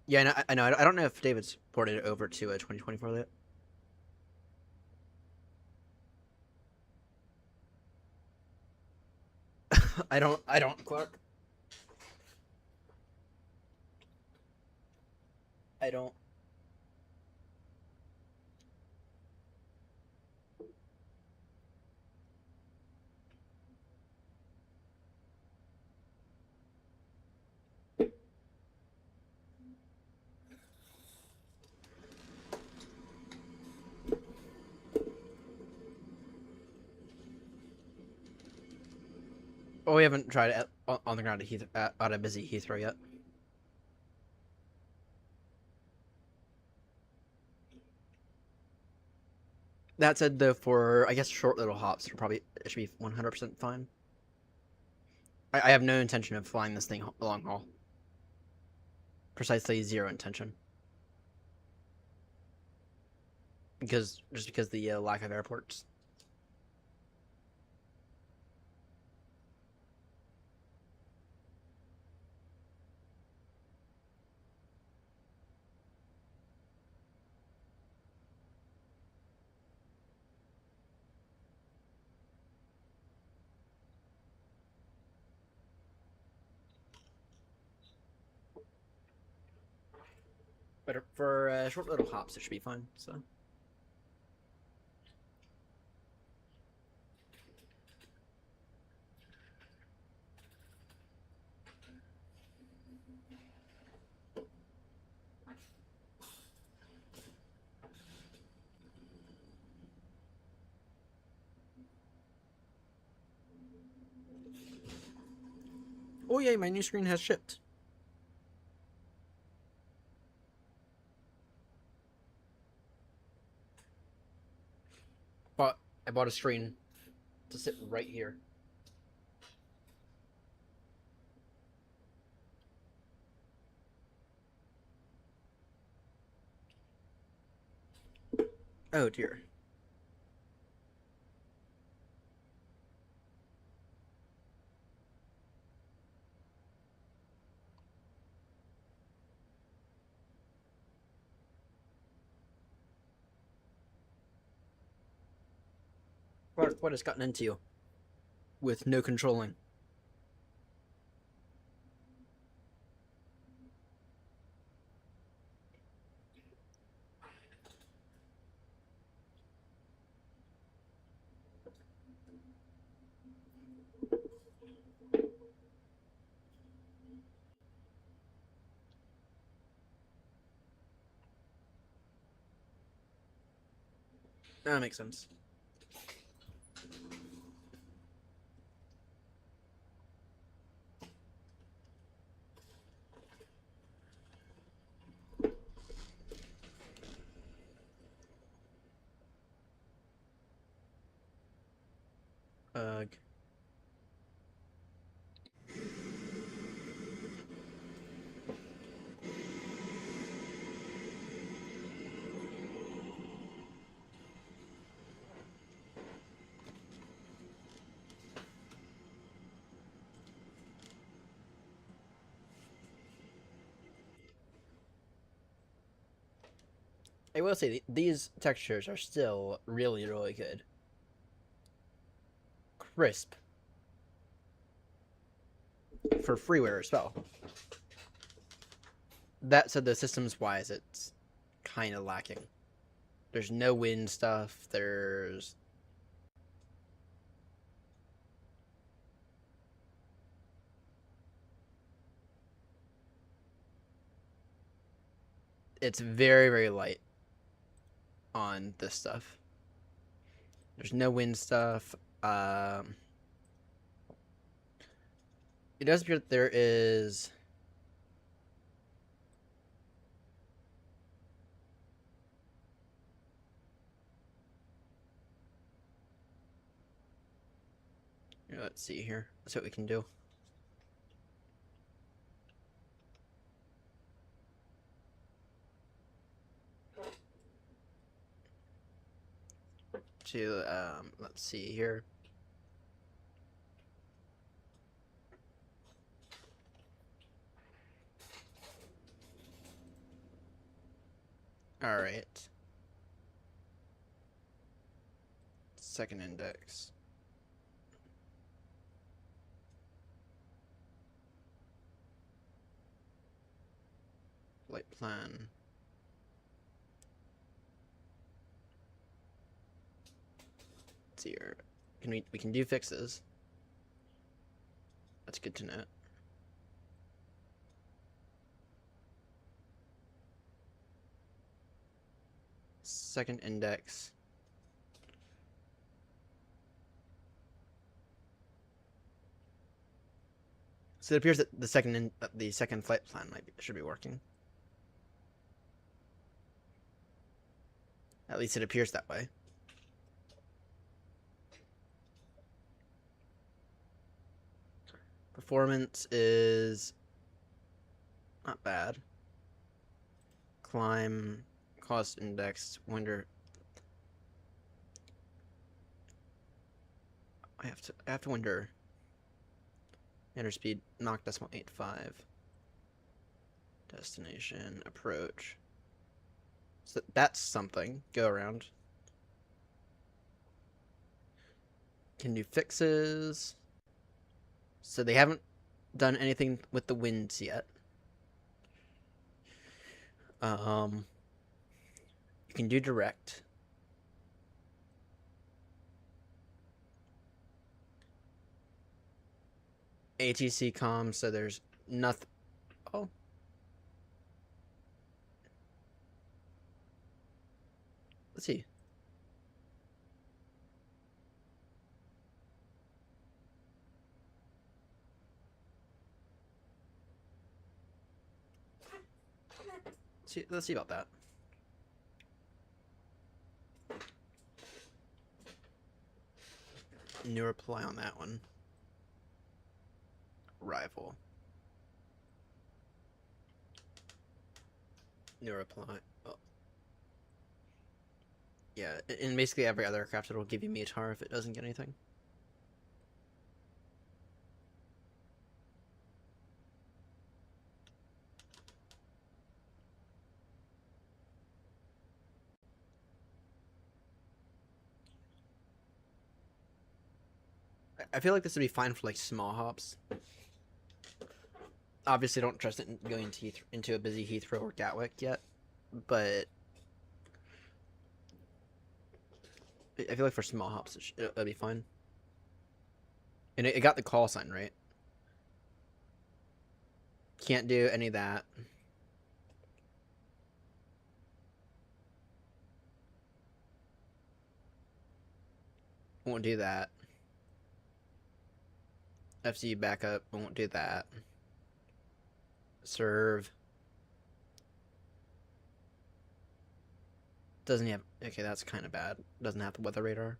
Yeah, I know. I don't know if David's ported it over to 2024 yet. I don't, Clark. I don't. Oh, we haven't tried it on the ground at a busy Heathrow yet. That said, though, for I guess short little hops, it should be 100% fine. I have no intention of flying this thing long haul. Precisely zero intention. Just because the lack of airports. But for short little hops, it should be fine. So. Oh yay, my new screen has shipped. I bought a screen to sit right here. Oh dear. What has gotten into you? With no controlling. That makes sense. Ugh. I will say, these textures are still really, really good. Crisp. For freeware as well. That said, the systems-wise, it's kind of lacking. There's no wind stuff, there's... It's very, very light on this stuff. There's no wind stuff. It does appear that there is. Let's see here. Let's see what we can do. Let's see here. All right. Second index. Flight plan. Let's see here. We can do fixes. That's good to know. Second index. So it appears that the second flight plan should be working. At least it appears that way. Performance is not bad. Climb, cost index, wonder. I have to wonder. Airspeed, Mach 0.85. Destination, approach. So that's something. Go around. Can do fixes. So they haven't done anything with the winds yet. You can do direct. ATC comm, so there's nothing. Oh. Let's see. Let's see about that. New reply on that one. Rival. New reply. Oh. Yeah, in basically every other aircraft, it'll give you METAR if it doesn't get anything. I feel like this would be fine for like small hops. Obviously, don't trust it going into a busy Heathrow or Gatwick yet, but I feel like for small hops, it'll be fine. And it got the call sign, right? Can't do any of that. Won't do that. FCU backup, won't do that. Serve. Doesn't have... Okay, that's kind of bad. Doesn't have the weather radar.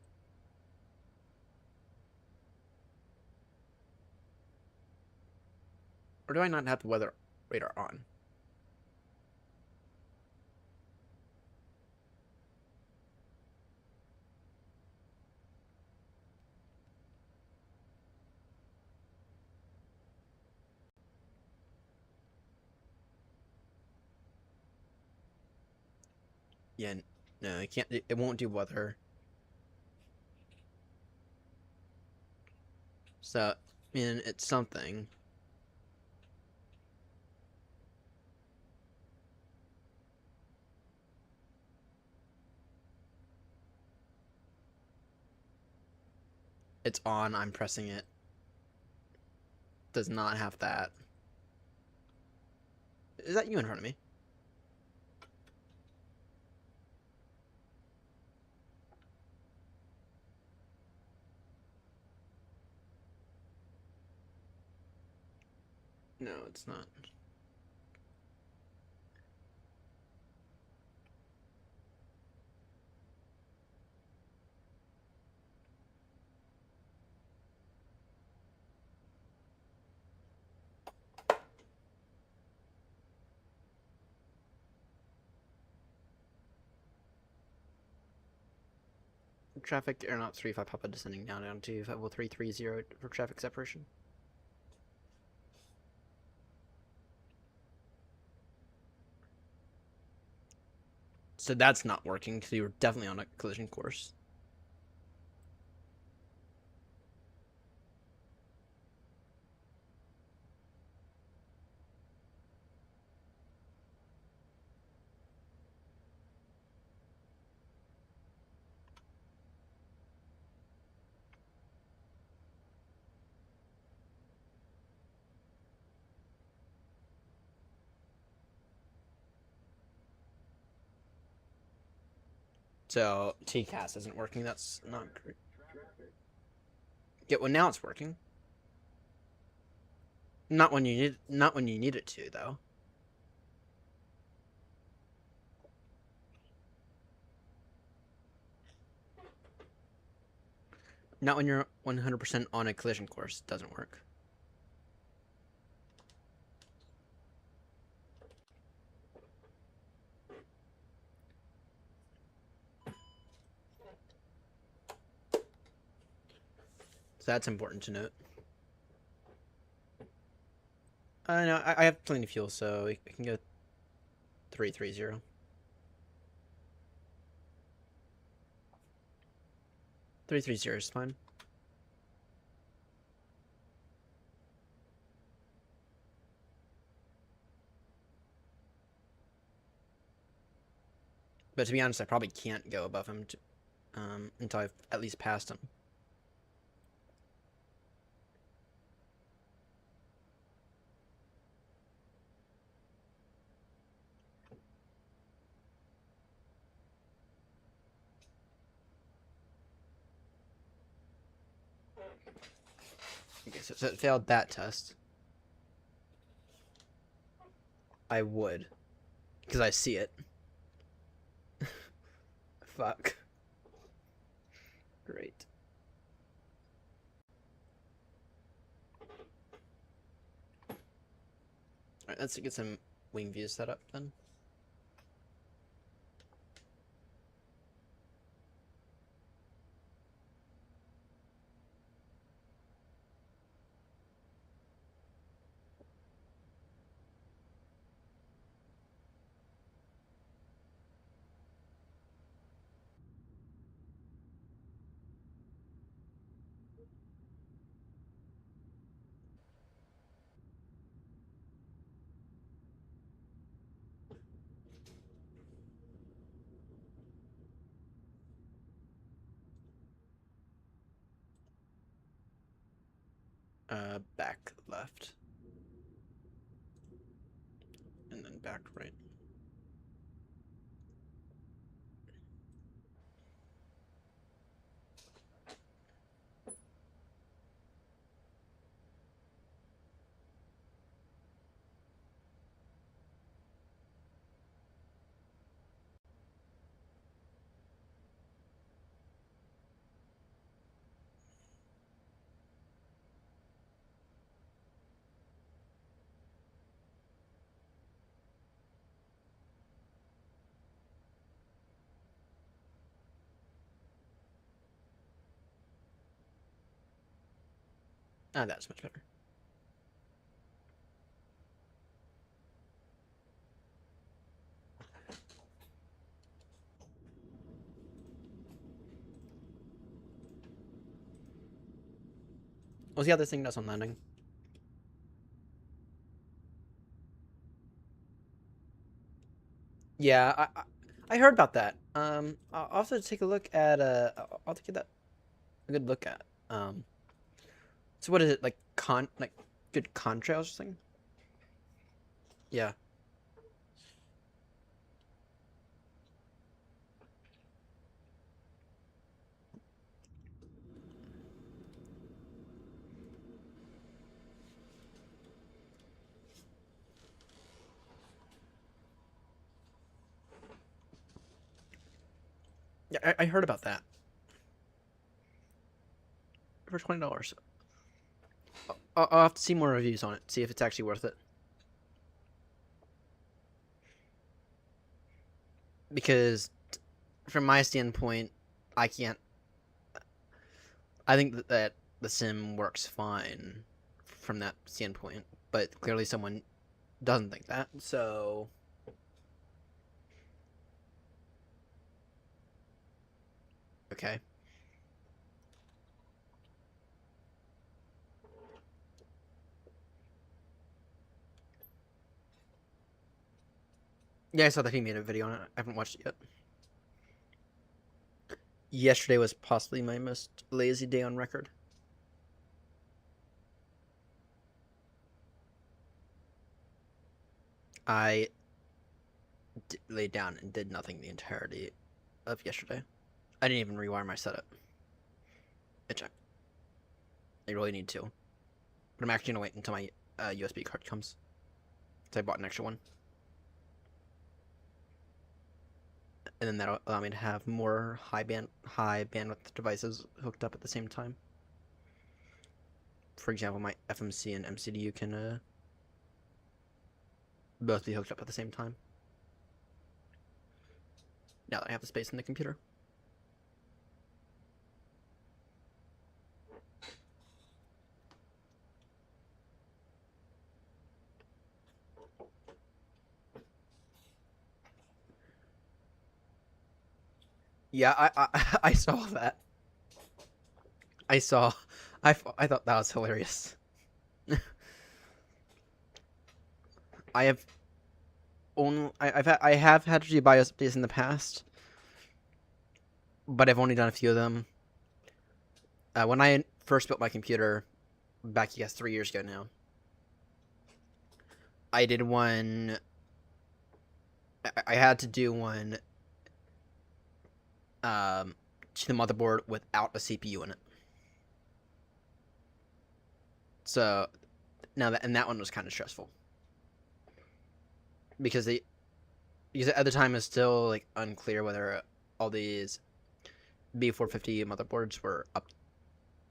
Or do I not have the weather radar on? Yeah, no, it can't. It won't do weather. So, I mean, it's something. It's on. I'm pressing it. Does not have that. Is that you in front of me? it's not. Traffic Aeronaut 35 Papa descending down to level 330 for traffic separation. So that's not working because you were definitely on a collision course. So TCAS isn't working. That's not great. Yeah, well now it's working. Not when you need it to though. Not when you're 100% on a collision course. It doesn't work. So that's important to note. No, I have plenty of fuel, so I can go 330. Three three zero is fine. But to be honest, I probably can't go above him until I've at least passed him. Okay, so it failed that test. I would, because I see it. Fuck. Great. Alright, let's get some wing views set up then. Back left. And then back right. Ah, that's much better. We'll see how this thing does on landing. Yeah, I heard about that. I'll also take a look at I'll take that a good look at. So what is it like good contrails or something? Yeah. I heard about that. For $20. I'll have to see more reviews on it, see if it's actually worth it. Because, from my standpoint, I can't. I think that the sim works fine from that standpoint, but clearly someone doesn't think that, so. Okay. Yeah, I saw that he made a video on it. I haven't watched it yet. Yesterday was possibly my most lazy day on record. I laid down and did nothing the entirety of yesterday. I didn't even rewire my setup. Which I really need to. But I'm actually going to wait until my USB card comes. So I bought an extra one. And then that'll allow me to have more high bandwidth devices hooked up at the same time. For example, my FMC and MCDU can both be hooked up at the same time. Now that I have the space in the computer. Yeah, I saw that. I thought that was hilarious. I have had to do BIOS updates in the past, but I've only done a few of them. When I first built my computer, back 3 years ago now, I did one. I had to do one to the motherboard without a CPU in it. So now that one was kind of stressful because at the time it's still like unclear whether all these B450 motherboards were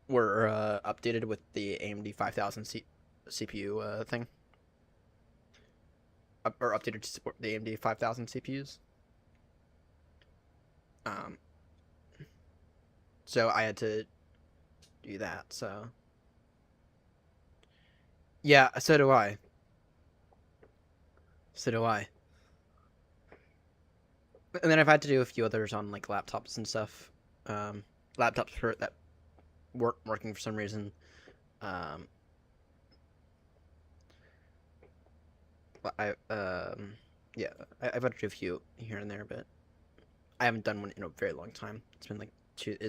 updated with the AMD 5000 CPU thing, or updated to support the AMD 5000 CPUs. So I had to do that. So yeah, so do I. And then I've had to do a few others on like laptops and stuff. Laptops that weren't working for some reason. I've had to do a few here and there, but I haven't done one in a very long time. It's been like it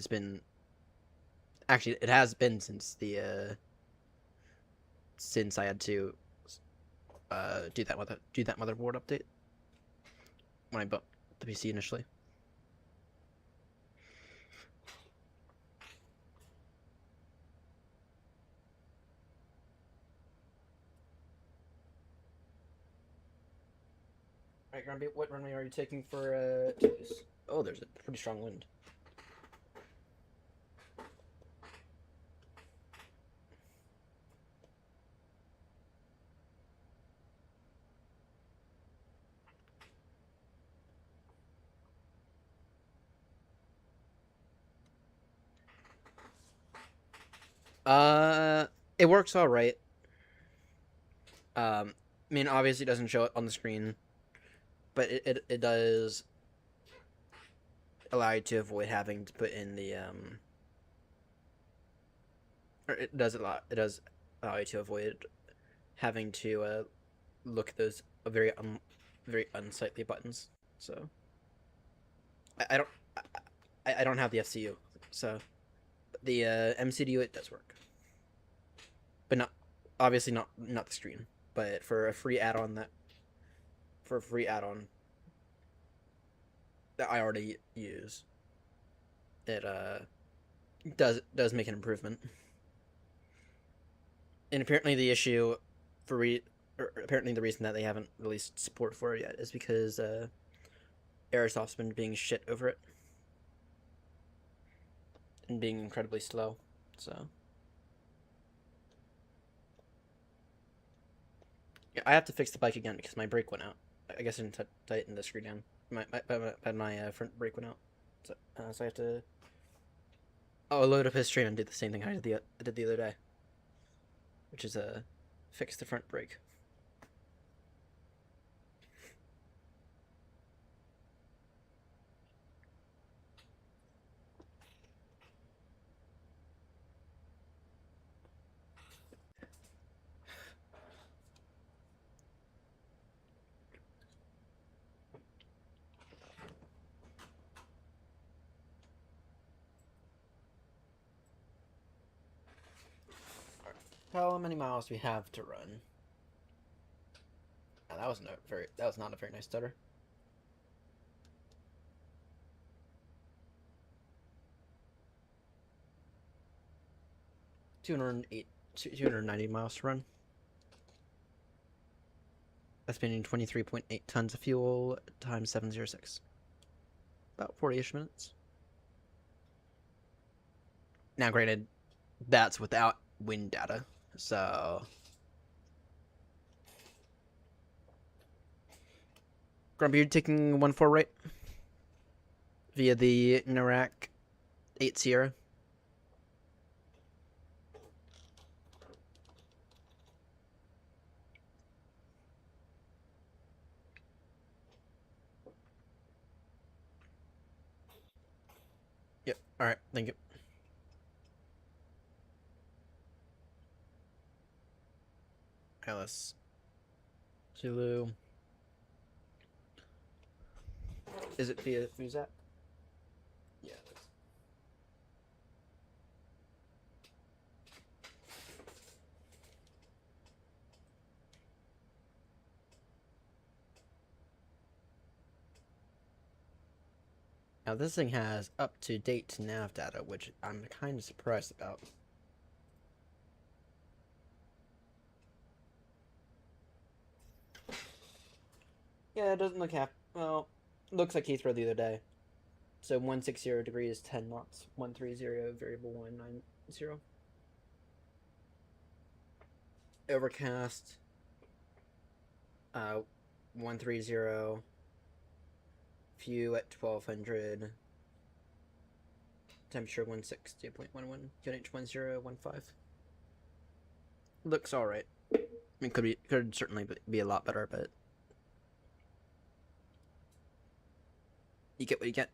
has been since since I had to do that motherboard update when I bought the PC initially. Alright, Grumpy, what runway are you taking for Toulouse? Oh, there's a pretty strong wind. It works all right. I mean, obviously it doesn't show it on the screen, but it does allow you to avoid having to put in the or it does allow you to avoid having to look at those very unsightly buttons. So I don't have the FCU, so the MCDU it does work, but not obviously not the screen. But for a free add-on that I already use, it does make an improvement. And apparently the issue apparently the reason that they haven't released support for it yet is because Aerosoft's been being shit over it. and being incredibly slow. So yeah, I have to fix the bike again because my brake went out. I guess I didn't tighten the screw down. My front brake went out. So I have to. Oh, load up history and do the same thing I did the other day, which is fix the front brake. How many miles do we have to run? Oh, that was not a very nice stutter. Two hundred 90 miles to run. That's meaning 23.8 tons of fuel times 706. About 40-ish minutes. Now, granted, that's without wind data, so Grumpy, you're taking 1-4 right? Via the Narak 8 Sierra. Yep, alright, thank you. Alice. Zulu. Is it via Fuzat? Yeah, it is. Now this thing has up-to-date nav data, which I'm kind of surprised about. Yeah, it doesn't look well. Looks like Heathrow the other day. So 160 degrees 10 knots. 130 variable 190. Overcast. 130. View at 1200. Temperature 160.11. UNH 1015. Looks alright. I mean, could certainly be a lot better, but you get what you get.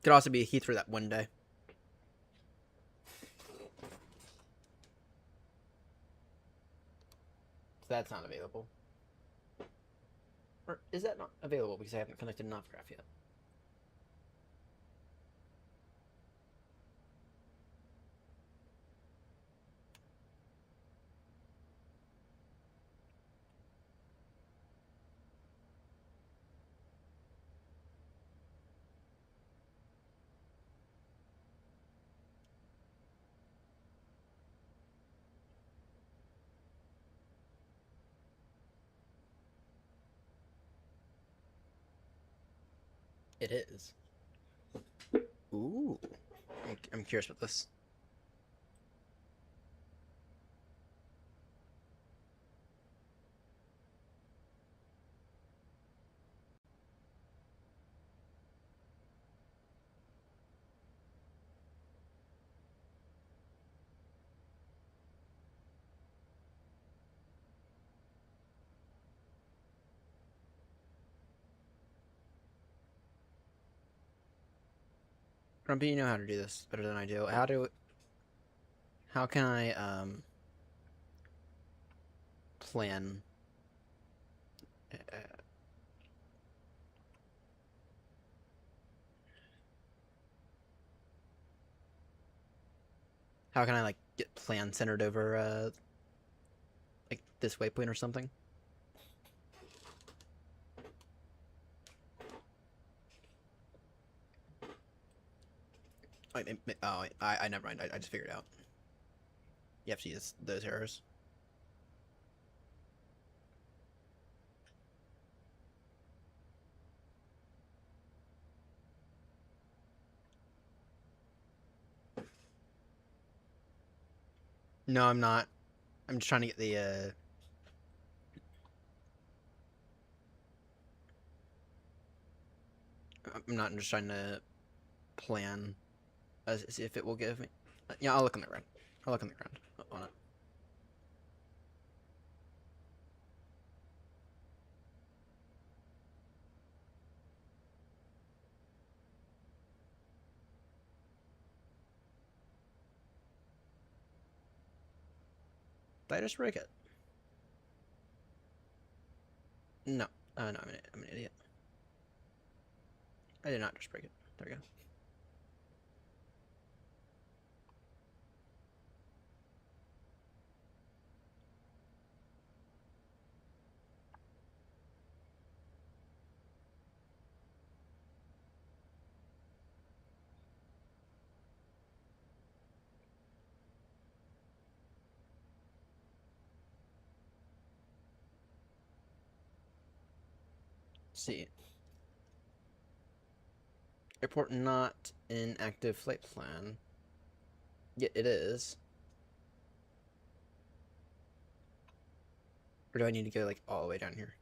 Could also be a Heathrow that one day. So that's not available. Or is that not available because I haven't connected Novgraph yet? It is. Ooh. I'm curious about this. Grumpy, you know how to do this better than I do. How can I plan how can I like get plan centered over like this waypoint or something? I never mind. I just figured it out. You have to use those arrows. No, I'm not. I'm just trying to get the, I'm not. I'm just trying to plan, see if it will give me. Yeah, I'll look on the ground. I'll look on the ground on it. Did I just break it? No. No, I'm an idiot. I did not just break it. There we go. See. Airport not in active flight plan. Yet it is. Or do I need to go like all the way down here?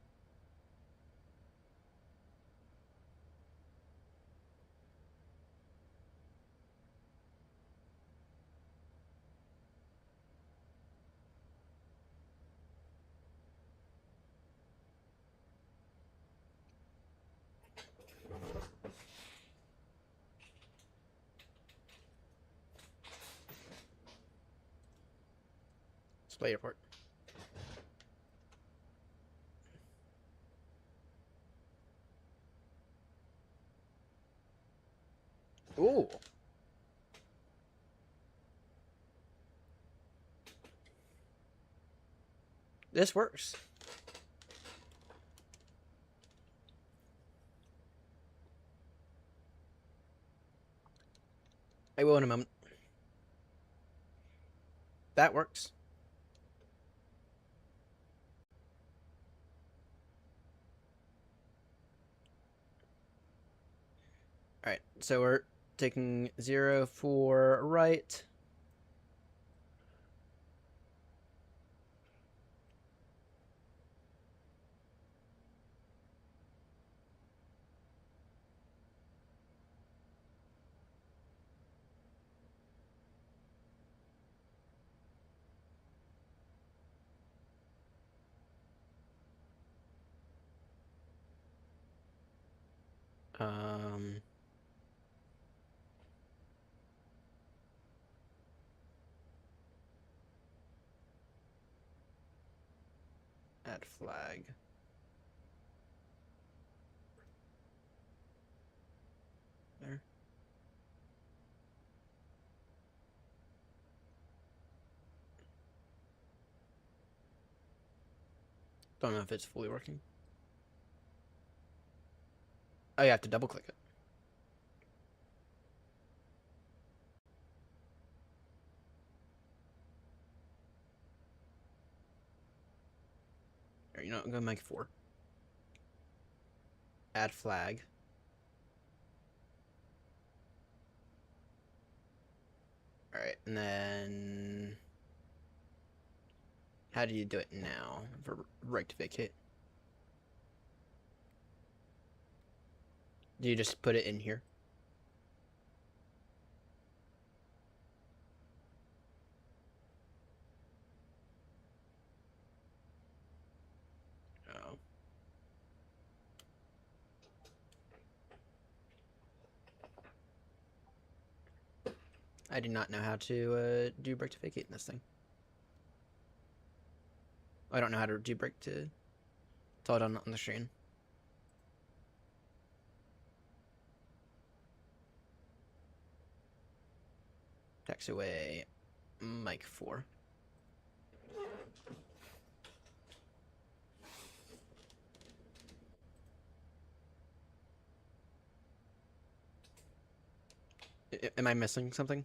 Display airport. Ooh. This works. I will in a moment. That works. Alright, so we're taking 0 right. Um, add flag. There. Don't know if it's fully working. Oh, you have to double click it. Or, you know, go make 4. Add flag. Alright, and then how do you do it now for right to vacate? Do you just put it in here? Oh. I do not know how to do break to vacate in this thing. I don't know how to do break to tell it on the screen. Taxiway, Mike 4. Am I missing something?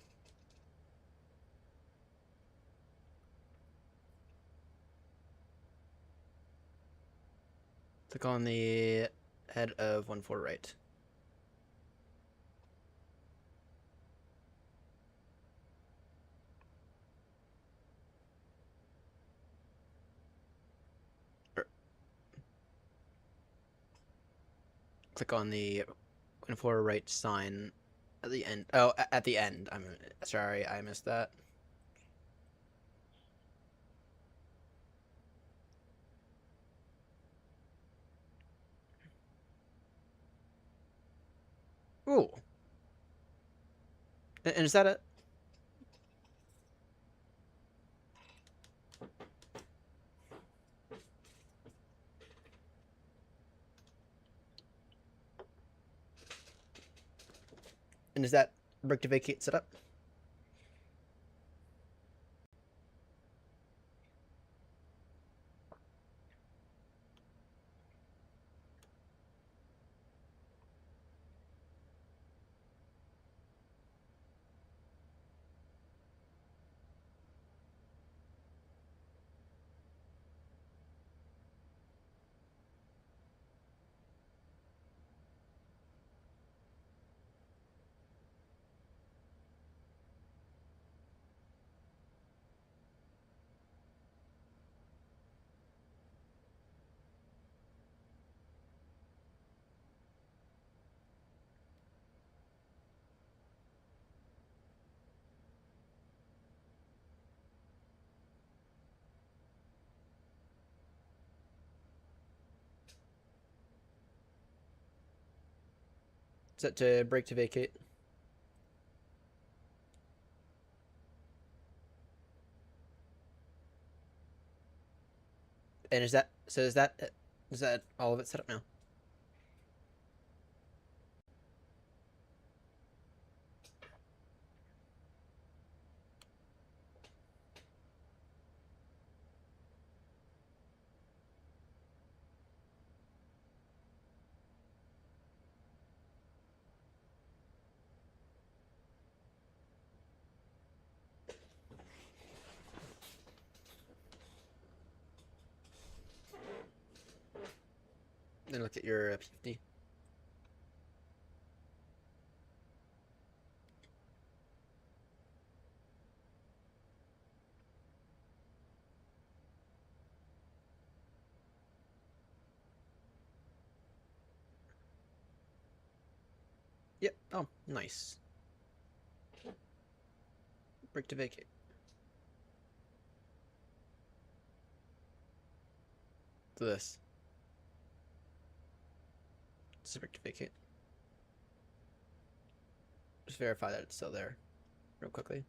Click on the head of 14 right. click on the floor right sign at the end. Oh, at the end. I'm sorry, I missed that. Ooh. And is that it? And is that break to vacate set up? Set to break to vacate. And is that so? Is that all of it set up now? Then look at your P50. Yep. Oh, nice. Break to vacate. To this. Just break to vacate. Just verify that it's still there, real quickly.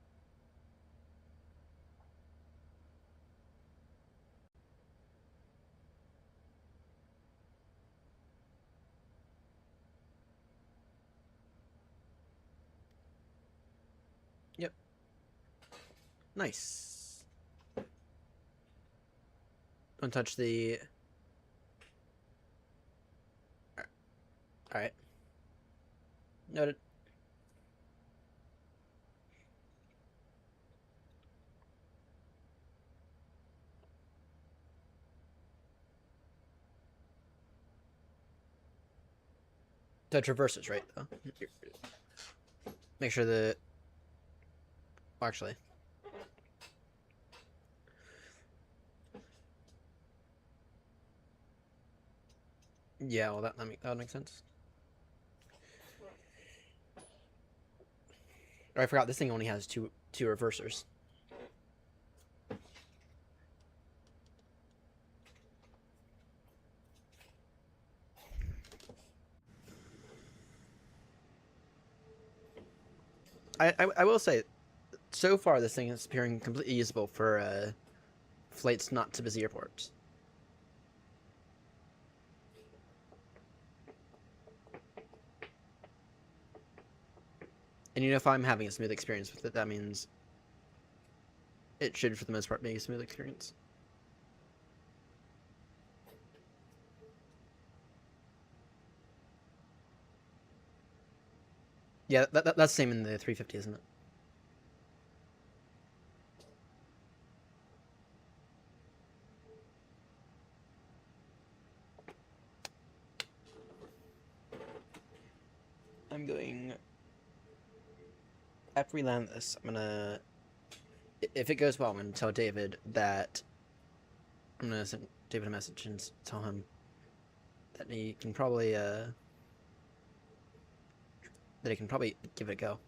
Yep. Nice. Don't touch the... Alright. Noted. Touch reverses, right, though? Make sure that... Actually... Yeah, well, that would make sense. Oh, I forgot this thing only has two reversers. I will say, so far this thing is appearing completely usable for flights not to busy airports. And if I'm having a smooth experience with it, that means it should, for the most part, be a smooth experience. Yeah, that's the same in the 350, isn't it? I'm going... After we land this, I'm gonna... If it goes well, I'm gonna tell David that... I'm gonna send David a message and tell him that he can probably that he can probably give it a go.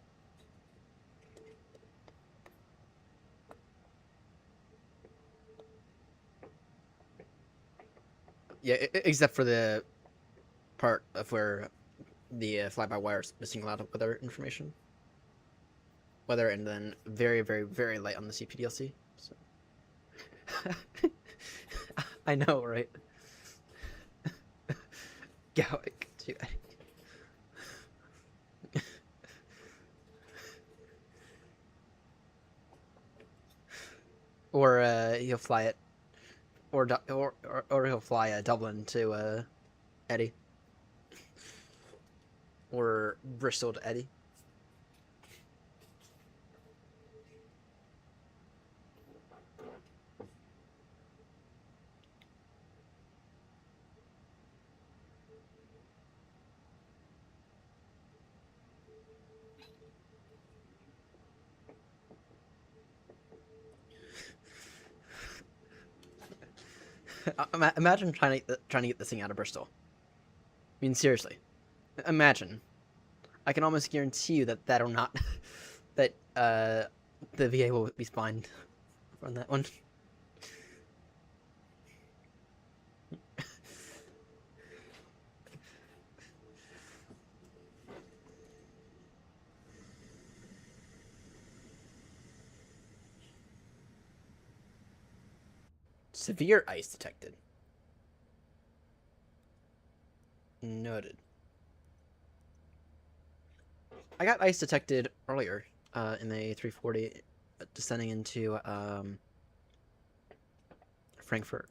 Yeah, except for the part of where the fly-by-wire is missing a lot of weather information. Weather, and then very, very, very light on the CPDLC. So. I know, right? Gallic, too. Or he'll fly it, or he'll fly Dublin to Eddie, or Bristol to Eddie. Imagine trying to get this thing out of Bristol. I mean, seriously, imagine. I can almost guarantee you that that'll not that the VA will be fine on that one. Severe ice detected. Noted. I got ice detected earlier in the 340 descending into Frankfurt.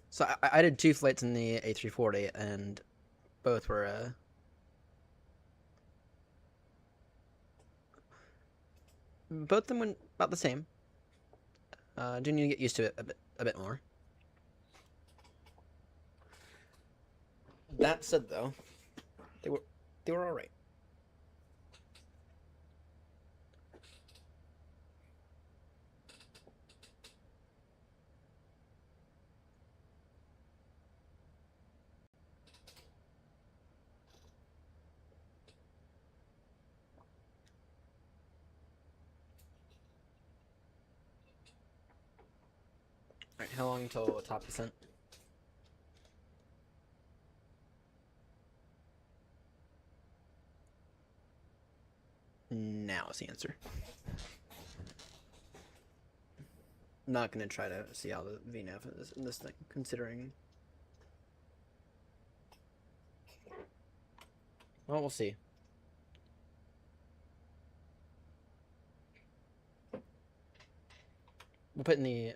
So I did 2 flights in the A340 and both were both of them went about the same. Do need to get used to it a bit more. That said, though, they were all right. All right, how long until top descent? Now is the answer. Not gonna try to see how the VNAV is in this thing, considering. Well, we'll see. We'll put in the.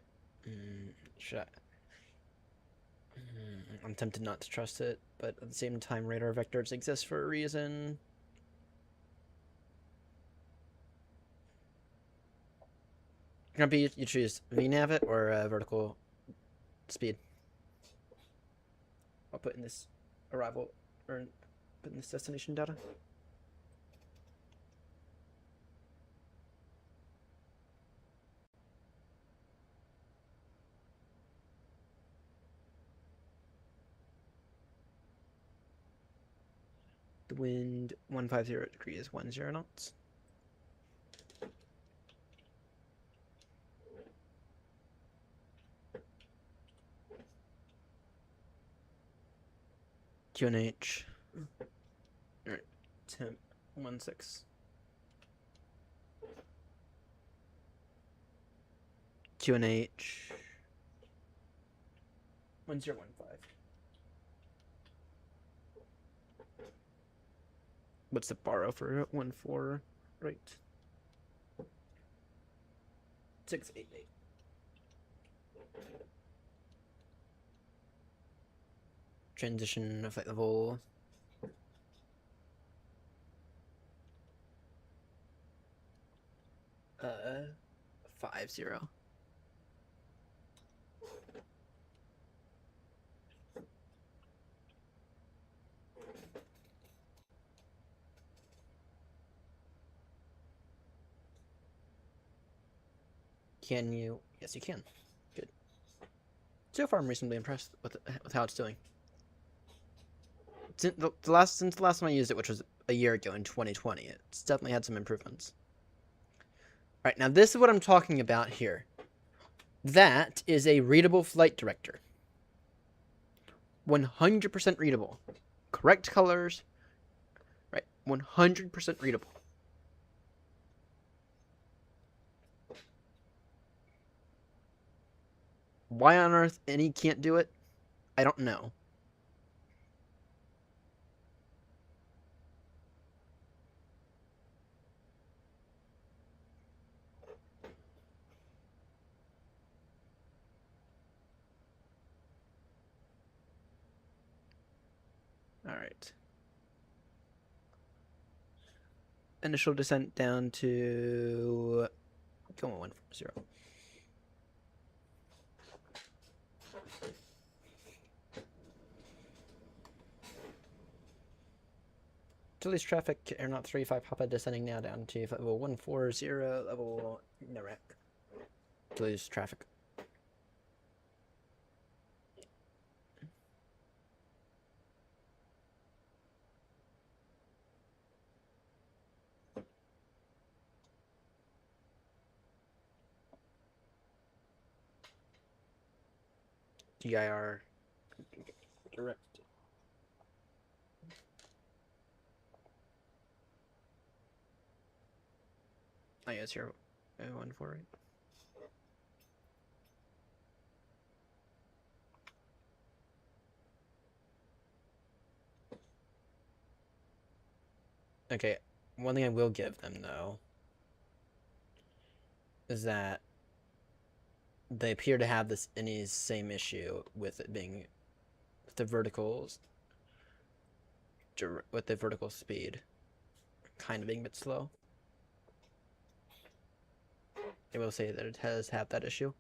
I'm tempted not to trust it, but at the same time, radar vectors exist for a reason. Grumpy, you choose VNAV it or vertical speed. I'll put in this arrival, or put in this destination data. The wind 150 degrees 10 knots. QNH. Alright, temp 16. QNH 1015. What's the borrow for 14? Right. 688. Transition of flight level. Uh, 50. Can you? Yes, you can. Good. So far, I'm reasonably impressed with how it's doing. since the last time I used it, which was a year ago in 2020, it's definitely had some improvements. All right, now this is what I'm talking about here. That is a readable flight director. 100% readable. Correct colors. Right, 100% readable. Why on earth any can't do it? I don't know. All right. Initial descent down to 140. Toulouse traffic, Aeronaut 35 Papa descending now down to level 140, level Narak. Toulouse traffic. DIR direct. Oh yeah, it's here. 140. Okay, one thing I will give them though is that they appear to have this same issue with it being the verticals, with the vertical speed kind of being a bit slow. I will say that it has had that issue.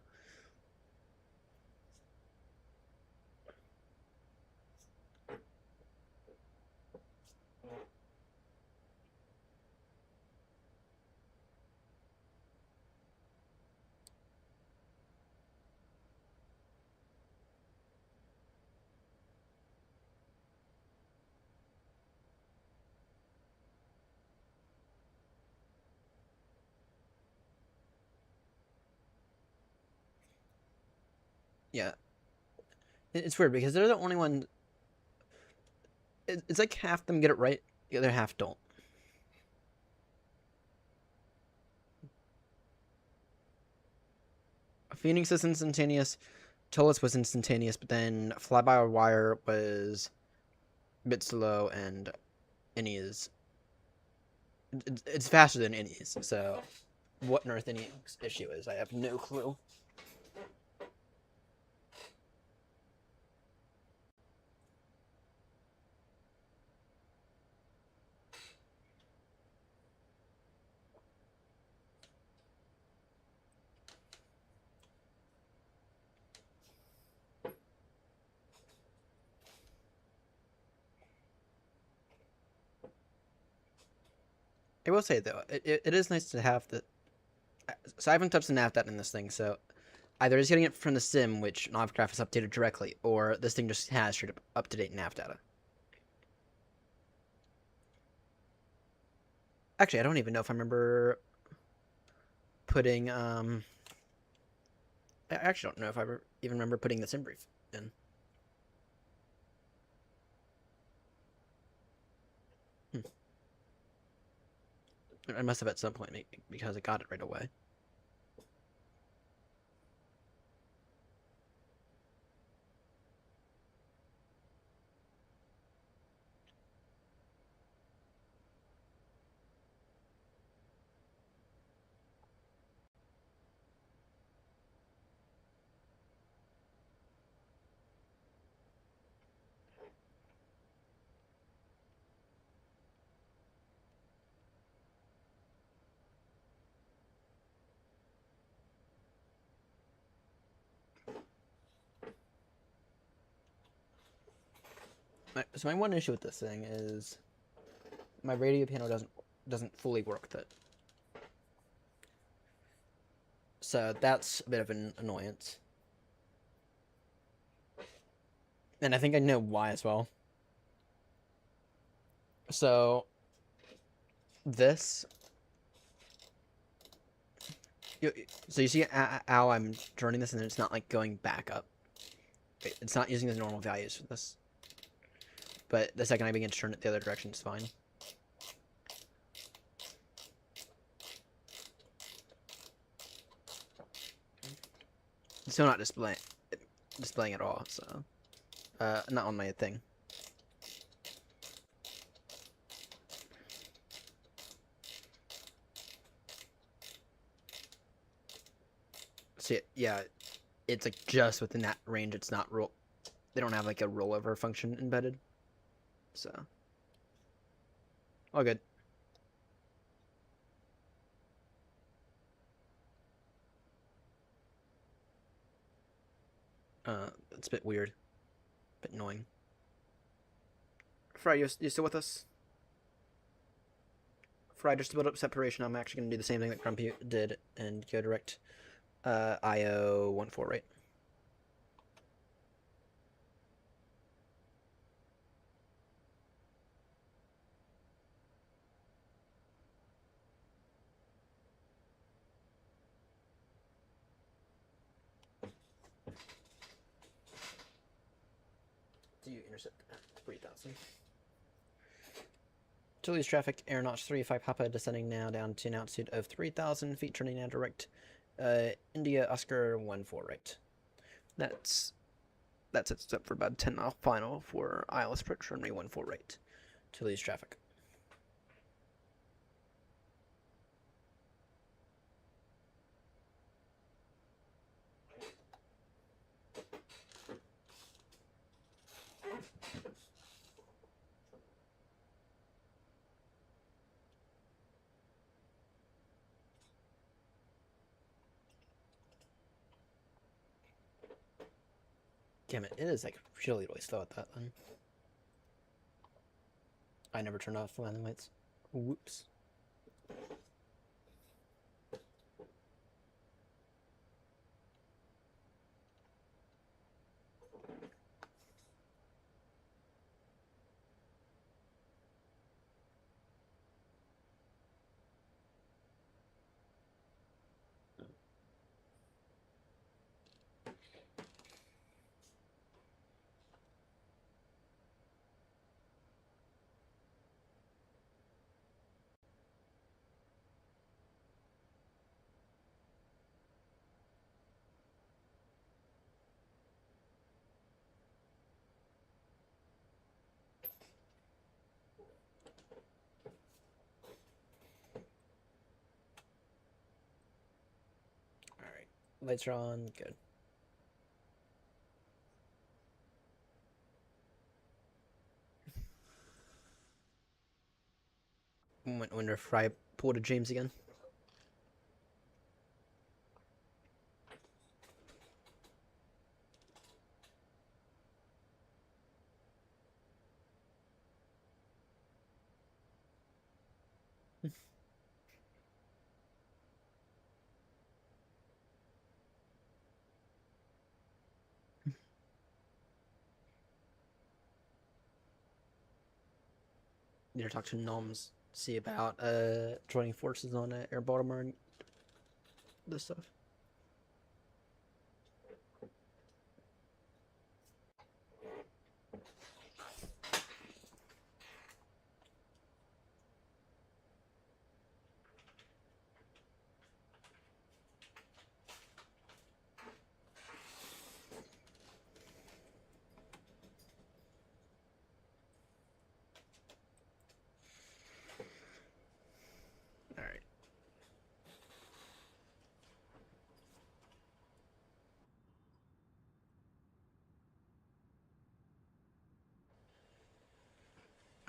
Yeah. It's weird because they're the only one. It's like half them get it right, the other half don't. Phoenix is instantaneous. Toulouse was instantaneous, but then Fly-by-Wire was a bit slow, and Innie's. It's faster than Innie's, so what on earth Innie's issue is, I have no clue. I will say though, it is nice to have the. So I haven't touched the nav data in this thing, so either it's getting it from the sim, which Novgraph is updated directly, or this thing just has straight up to date nav data. Actually, I don't even know if I remember putting I actually don't know if I even remember putting the sim brief in. I must have at some point because I got it right away. So my one issue with this thing is my radio panel doesn't fully work with it. So that's a bit of an annoyance. And I think I know why as well. So this. So you see how I'm turning this, and it's not like going back up. It's not using the normal values for this. But the second I begin to turn it the other direction, it's fine. It's still not displaying at all, so not on my thing. See, yeah, it's like just within that range. It's not roll. They don't have like a rollover function embedded, so all good. It's a bit weird, a bit annoying. Fry, you still with us? Fry, just to build up separation, I'm actually going to do the same thing that Grumpy did and go direct IO 1-4, right? Do you intercept 3,000? Toulouse traffic, Air Notch 35 Papa descending now down to an altitude of 3,000 feet, turning now direct India Oscar 1-4 right. That sets us up for about 10-mile final for ILS approach runway 1-4 right. Toulouse traffic. Damn it, it is like really slow at that then. I never turned off the landing lights. Whoops. Alright, lights are on, good. Wonder if Fry pulled a James again. Need to talk to Noms, see about joining forces on Air Baltimore and this stuff. Alright.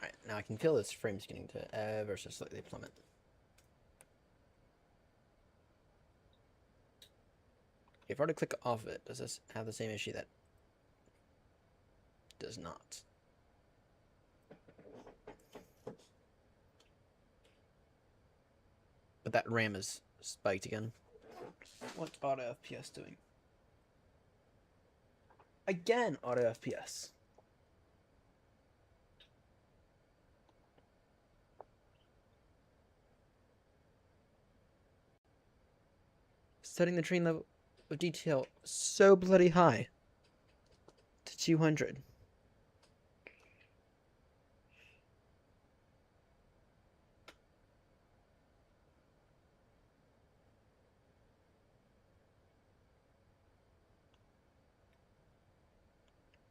Alright, now I can feel this frame's getting to ever so slightly plummet. If I were to click off of it, does this have the same issue that does not? But that RAM is spiked again. What's auto FPS doing? Again, auto FPS. setting the train level of detail so bloody high to 200.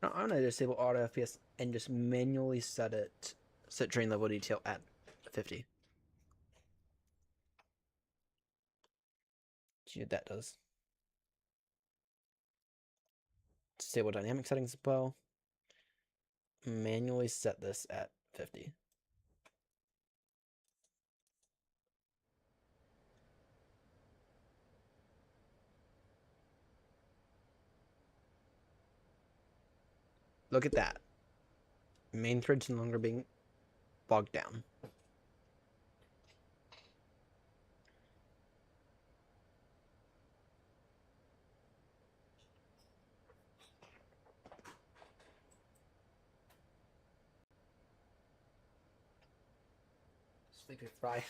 Now, I'm gonna disable auto FPS and just manually set train level detail at 50. See what that does. Disable dynamic settings as well. Manually set this at 50. Look at that. Main thread's no longer being bogged down. Sleepy fry.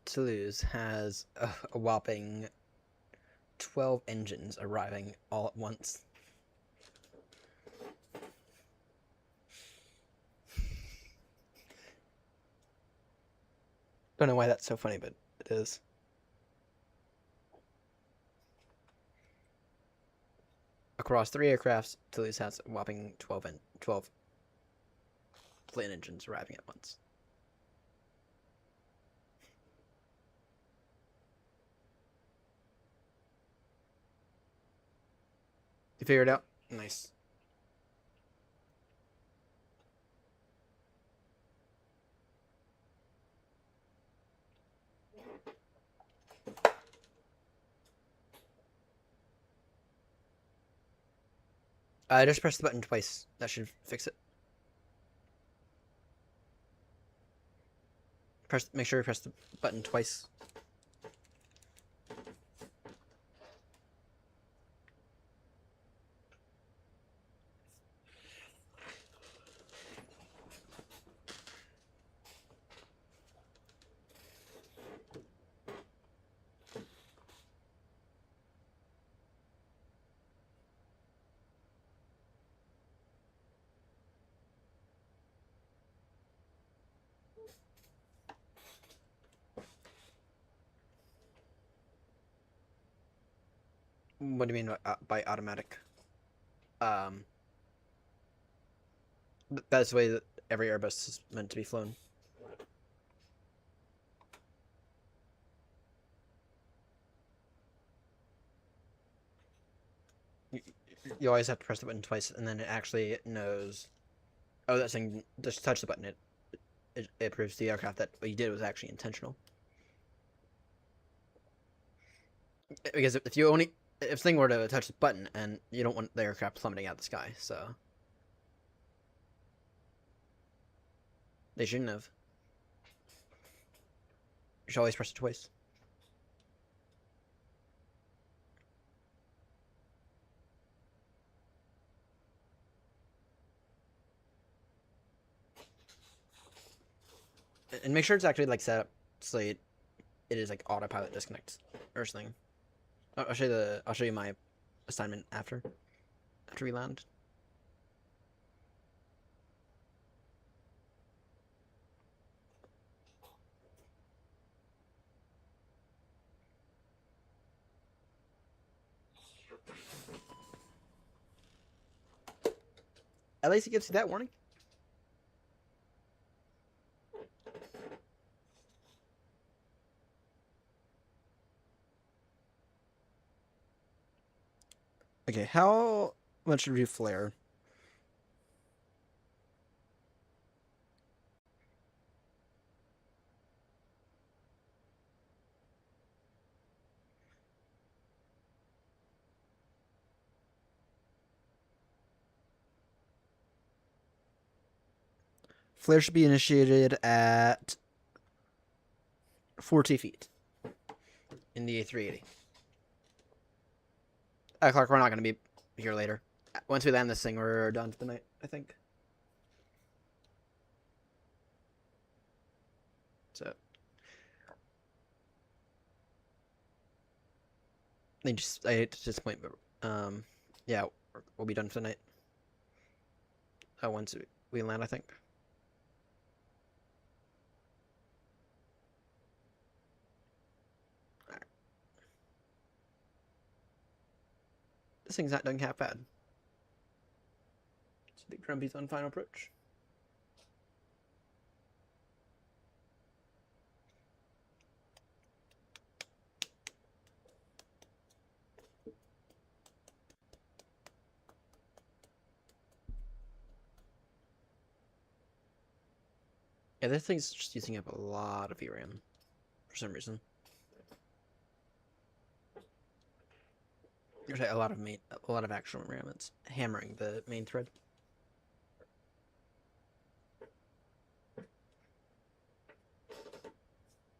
Toulouse has a whopping 12 engines arriving all at once. Don't know why that's so funny, but it is. Across 3 aircrafts, Toulouse has a whopping 12 plane engines arriving at once. You figured it out? Nice. Just press the button twice. That should fix it. Make sure you press the button twice. What do you mean by automatic? That's the way that every Airbus is meant to be flown. You always have to press the button twice, and then it actually knows. Oh, that thing. Just touch the button. It proves to the aircraft that what you did was actually intentional. Because if the thing were to touch the button, and you don't want the aircraft plummeting out of the sky, so they shouldn't have. You should always press it twice. And make sure it's actually like set up so it is like autopilot disconnect or something. I'll show you my assignment after we land. At least it gives you that warning. Okay, how much should we flare? Flare should be initiated at 40 feet in the A380. Clark, we're not going to be here later. once we land this thing, we're done for the night, I think. So I hate to disappoint, but yeah, we'll be done for the night. Once we land, I think. Right. This thing's not doing half bad. So Big Grumpy's on final approach. Yeah, this thing's just using up a lot of VRAM for some reason. There's a lot of actual RAM. It's hammering the main thread.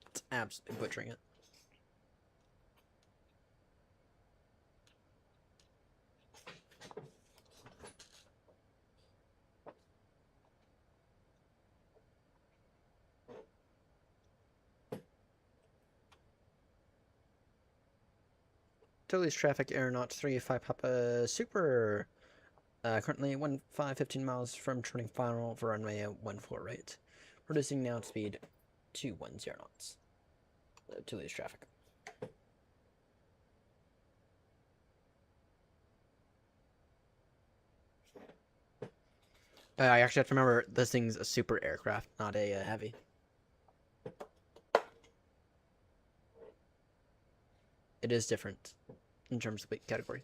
It's absolutely butchering it. Toulouse traffic, Aeronaut 35 Papa Super. Currently 15 miles from turning final for runway at 14 right. Reducing now to speed 210 knots. Toulouse traffic. I actually have to remember this thing's a super aircraft, not a heavy. It is different in terms of weight category.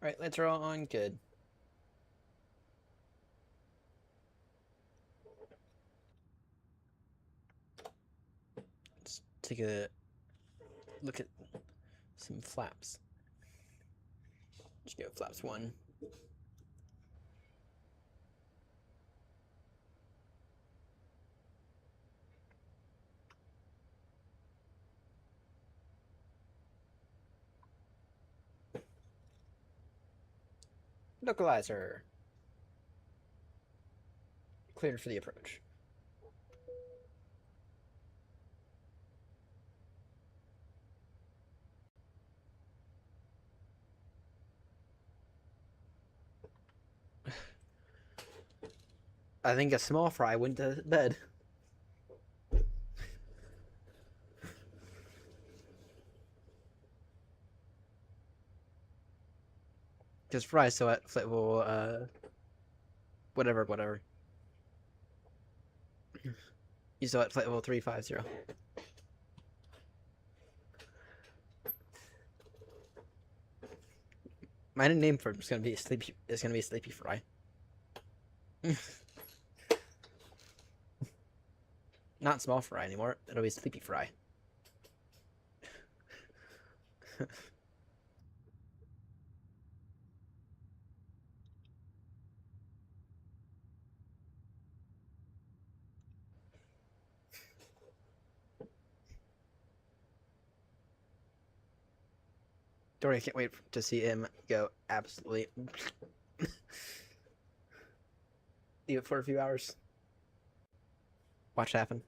Alright, lights are all on. Good. Let's take a look at some flaps. Just go flaps 1. Localizer. Cleared for the approach. I think a small fry went to bed. Because Fry's still at flight level, whatever. He's still at flight level 350. My name for him is gonna be Sleepy Fry. Not Small Fry anymore. It'll be Sleepy Fry. Dory, I can't wait to see him go absolutely leave it for a few hours. Watch it happen.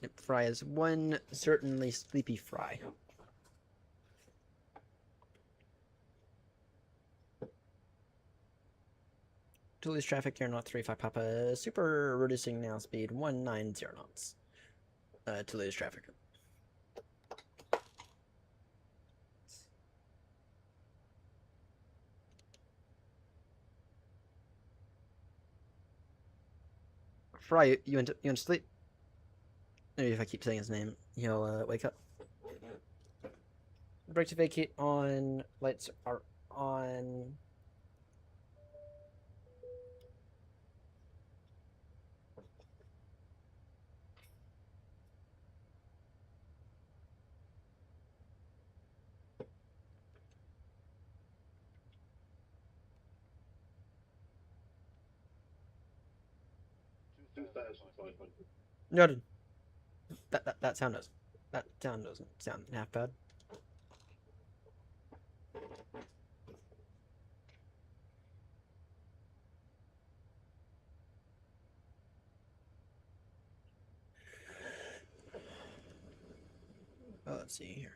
Yep, Fry is one certainly Sleepy Fry. Toulouse traffic, Aeronaut 35 Papa Super, reducing now speed 190 knots. Toulouse traffic. Fry, you want to sleep? Maybe if I keep saying his name, he'll wake up. Brake to vacate on. Lights are on. Noted. That sound doesn't sound half bad. Let's see here.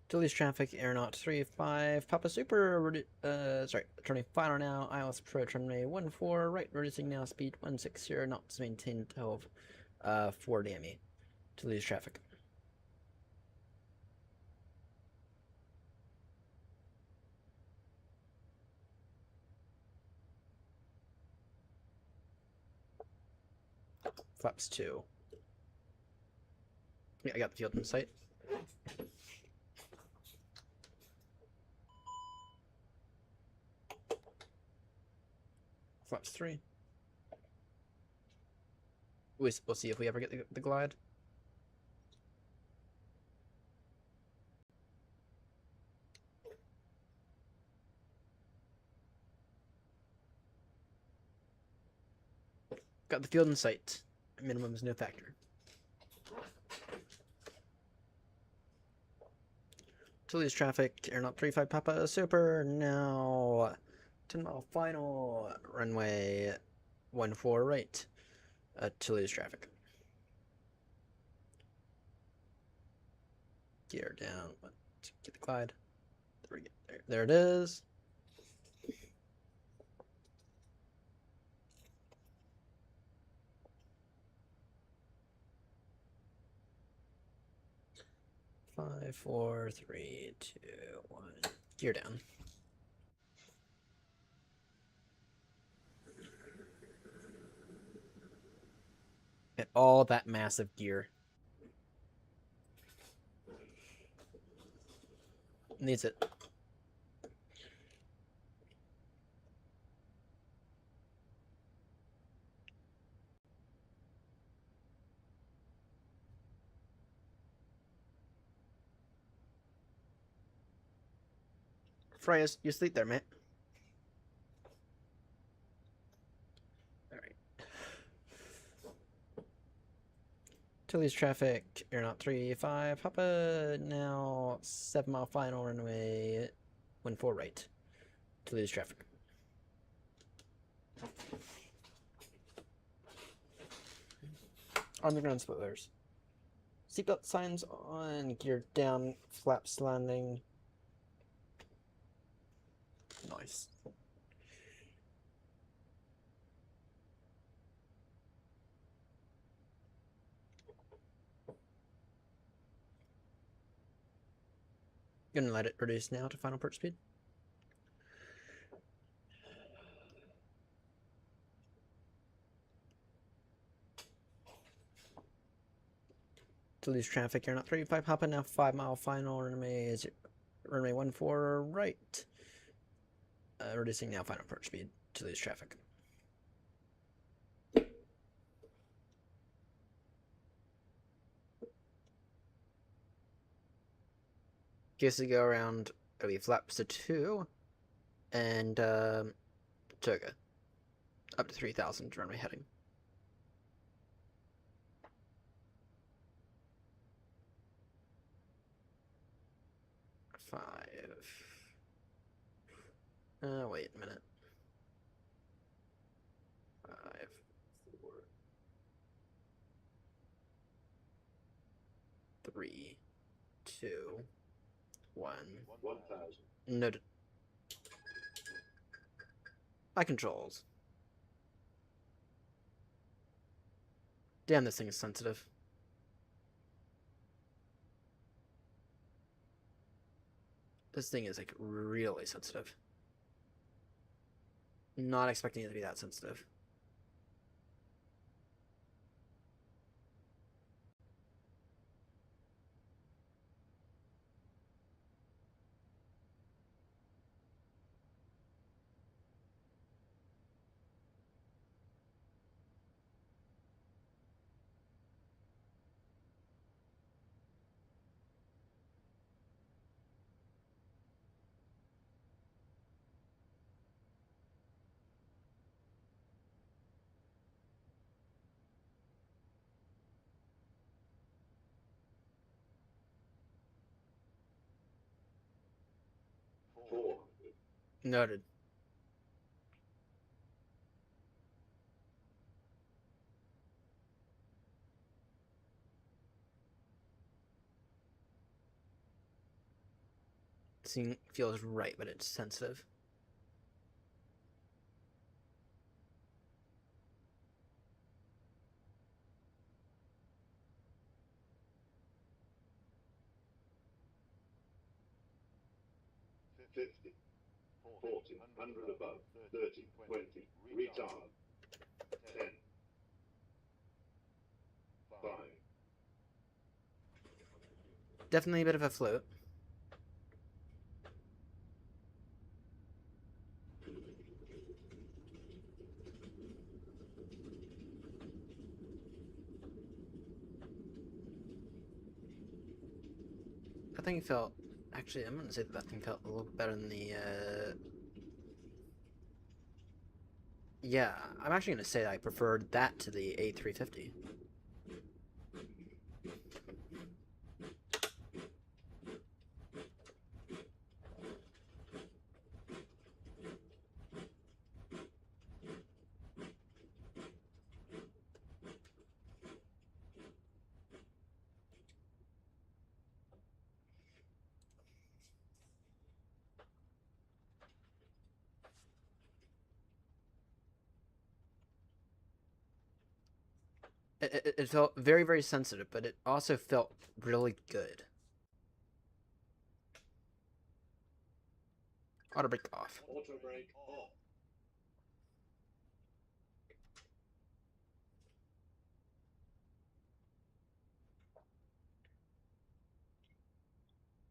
Duluth traffic, Aeronaut 35, Papa Super, sorry, turning final now, ILS Pro, runway 14, right, reducing now, speed 160, knots, maintain 12, 4 DME, Duluth traffic. Flaps 2. Yeah, I got the field in sight. Flaps 3. We'll see if we ever get the glide. Got the field in sight. Minimum is no factor. Toulouse traffic, Aeronaut 35 Papa Super, now 10-mile final, runway 14 right, Toulouse traffic. Gear down, get the glide. There we go. There it is. Five, four, three, two, one. Gear down. Get all that massive gear. Needs it. Fryas, you sleep there, mate. Alright. Toulouse traffic, Aeronaut 35, Papa, now 7-mile final, runway 14 right. Toulouse traffic. On the ground spoilers. Seatbelt signs on, gear down, flaps landing. Nice. Gonna let it reduce now to final perch speed. Toulouse traffic, Aeronaut 35 Papa, now 5-mile final, runway 14 right. Reducing now final approach speed, Toulouse traffic. Gives to go around, it'll be flaps to 2, and Toga. Up to 3,000 runway heading. Wait a minute. 5, 4, 3, 2, 1. 1,000. Noted. My controls. Damn, this thing is sensitive. This thing is like really sensitive. Not expecting it to be that sensitive. Noted. Feels right, but it's sensitive. Above, 30, 20, retard, 10, 5. Definitely a bit of a float. That thing felt... Actually, I'm going to say that thing felt a little better than the... Yeah, I'm actually going to say that I preferred that to the A350. It felt very, very sensitive, but it also felt really good. Auto brake off. Auto brake off.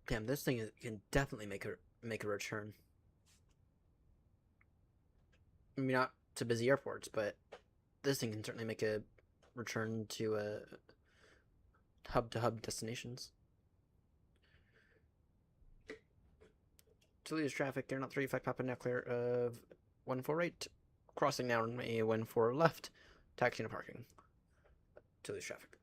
Damn, this thing can definitely make a return. I mean, not to busy airports, but this thing can certainly make a return to hub-to-hub destinations. Toulouse traffic, they're not 35 Papa now clear of 148. Crossing now runway 14 left. Taxiing to parking. Toulouse traffic.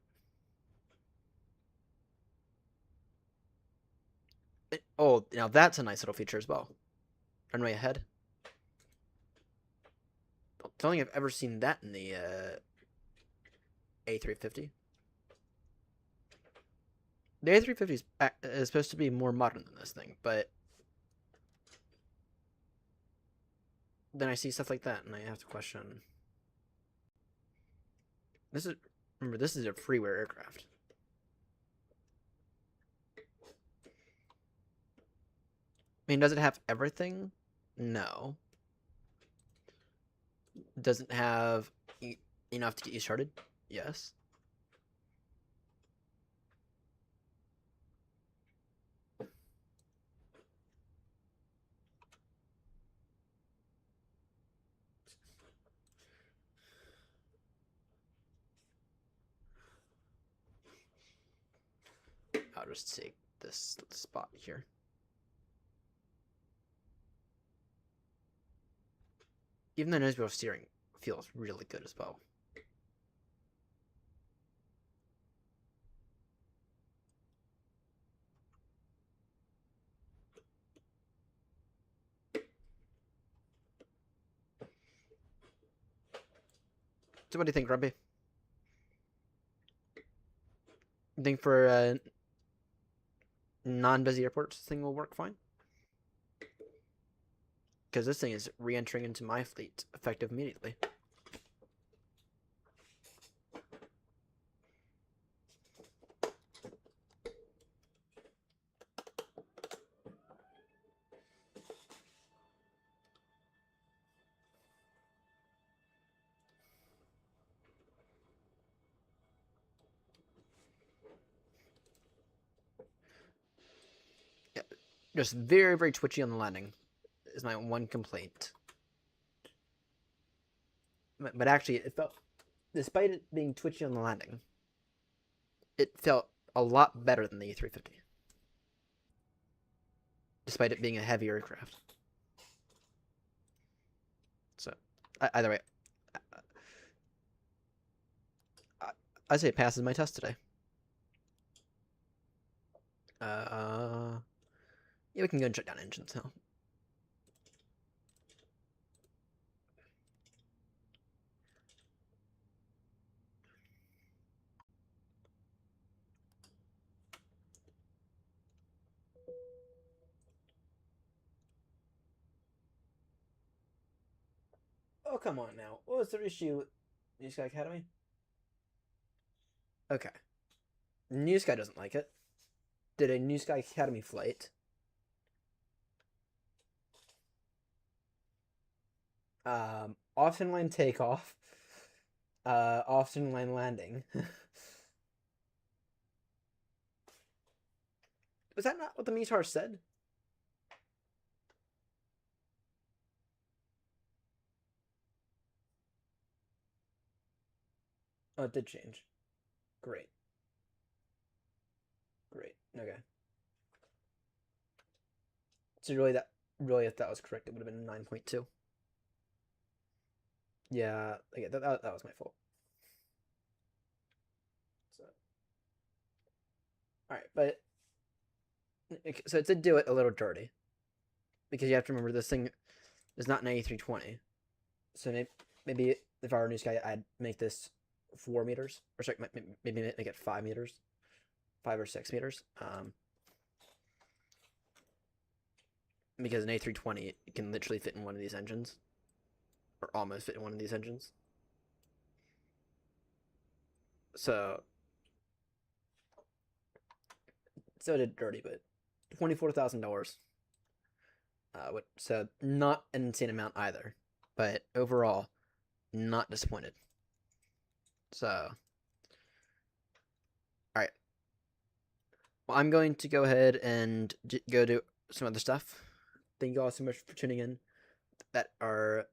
Oh, now that's a nice little feature as well. Runway ahead. I don't think I've ever seen that in the A350. The A350 is supposed to be more modern than this thing, but then I see stuff like that, and I have to question. Remember, this is a freeware aircraft. I mean, does it have everything? No. Does it have enough to get you started? Yes. I'll just take this spot here. Even the nose wheel steering feels really good as well. So what do you think, Grubby? You think for non-busy airports, this thing will work fine? Because this thing is re-entering into my fleet, effective immediately. Yeah, just very, very twitchy on the landing is my one complaint. But actually, it felt, despite it being twitchy on the landing, it felt a lot better than the A350. Despite it being a heavy aircraft. So, either way, I'd say it passes my test today. Yeah, we can go and shut down engines now. Oh, come on now. What was the issue with New Sky Academy? Okay. New Sky doesn't like it. Did a New Sky Academy flight. Austin line takeoff. Austin line landing. Was that not what the METAR said? Oh, it did change. Great. Great. Okay. So really, if that was correct, it would have been 9.2. Yeah, okay, that was my fault. So, all right, but so it did do it a little dirty, because you have to remember this thing is not an A320. So maybe if I were a New Sky, I'd make this 4 meters, or sorry, maybe make it 5 meters, 5 or 6 meters. Because an A320 can literally fit in one of these engines, or almost fit in one of these engines. So it did dirty, but $24,000. So not an insane amount either, but overall, not disappointed. So, all right. Well, I'm going to go ahead and go do some other stuff. Thank you all so much for tuning in. That are,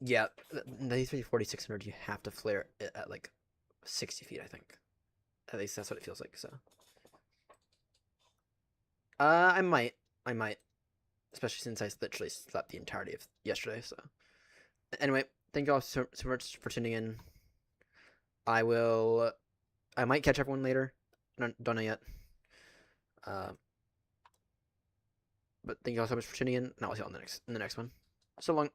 yeah, the A340-600, you have to flare it at like 60 feet, I think. At least that's what it feels like. So, I might, especially since I literally slept the entirety of yesterday. So, anyway, thank you all so much for tuning in. I might catch everyone later. Don't know yet. But thank you all so much for tuning in, and I'll see you all in the next one. So long.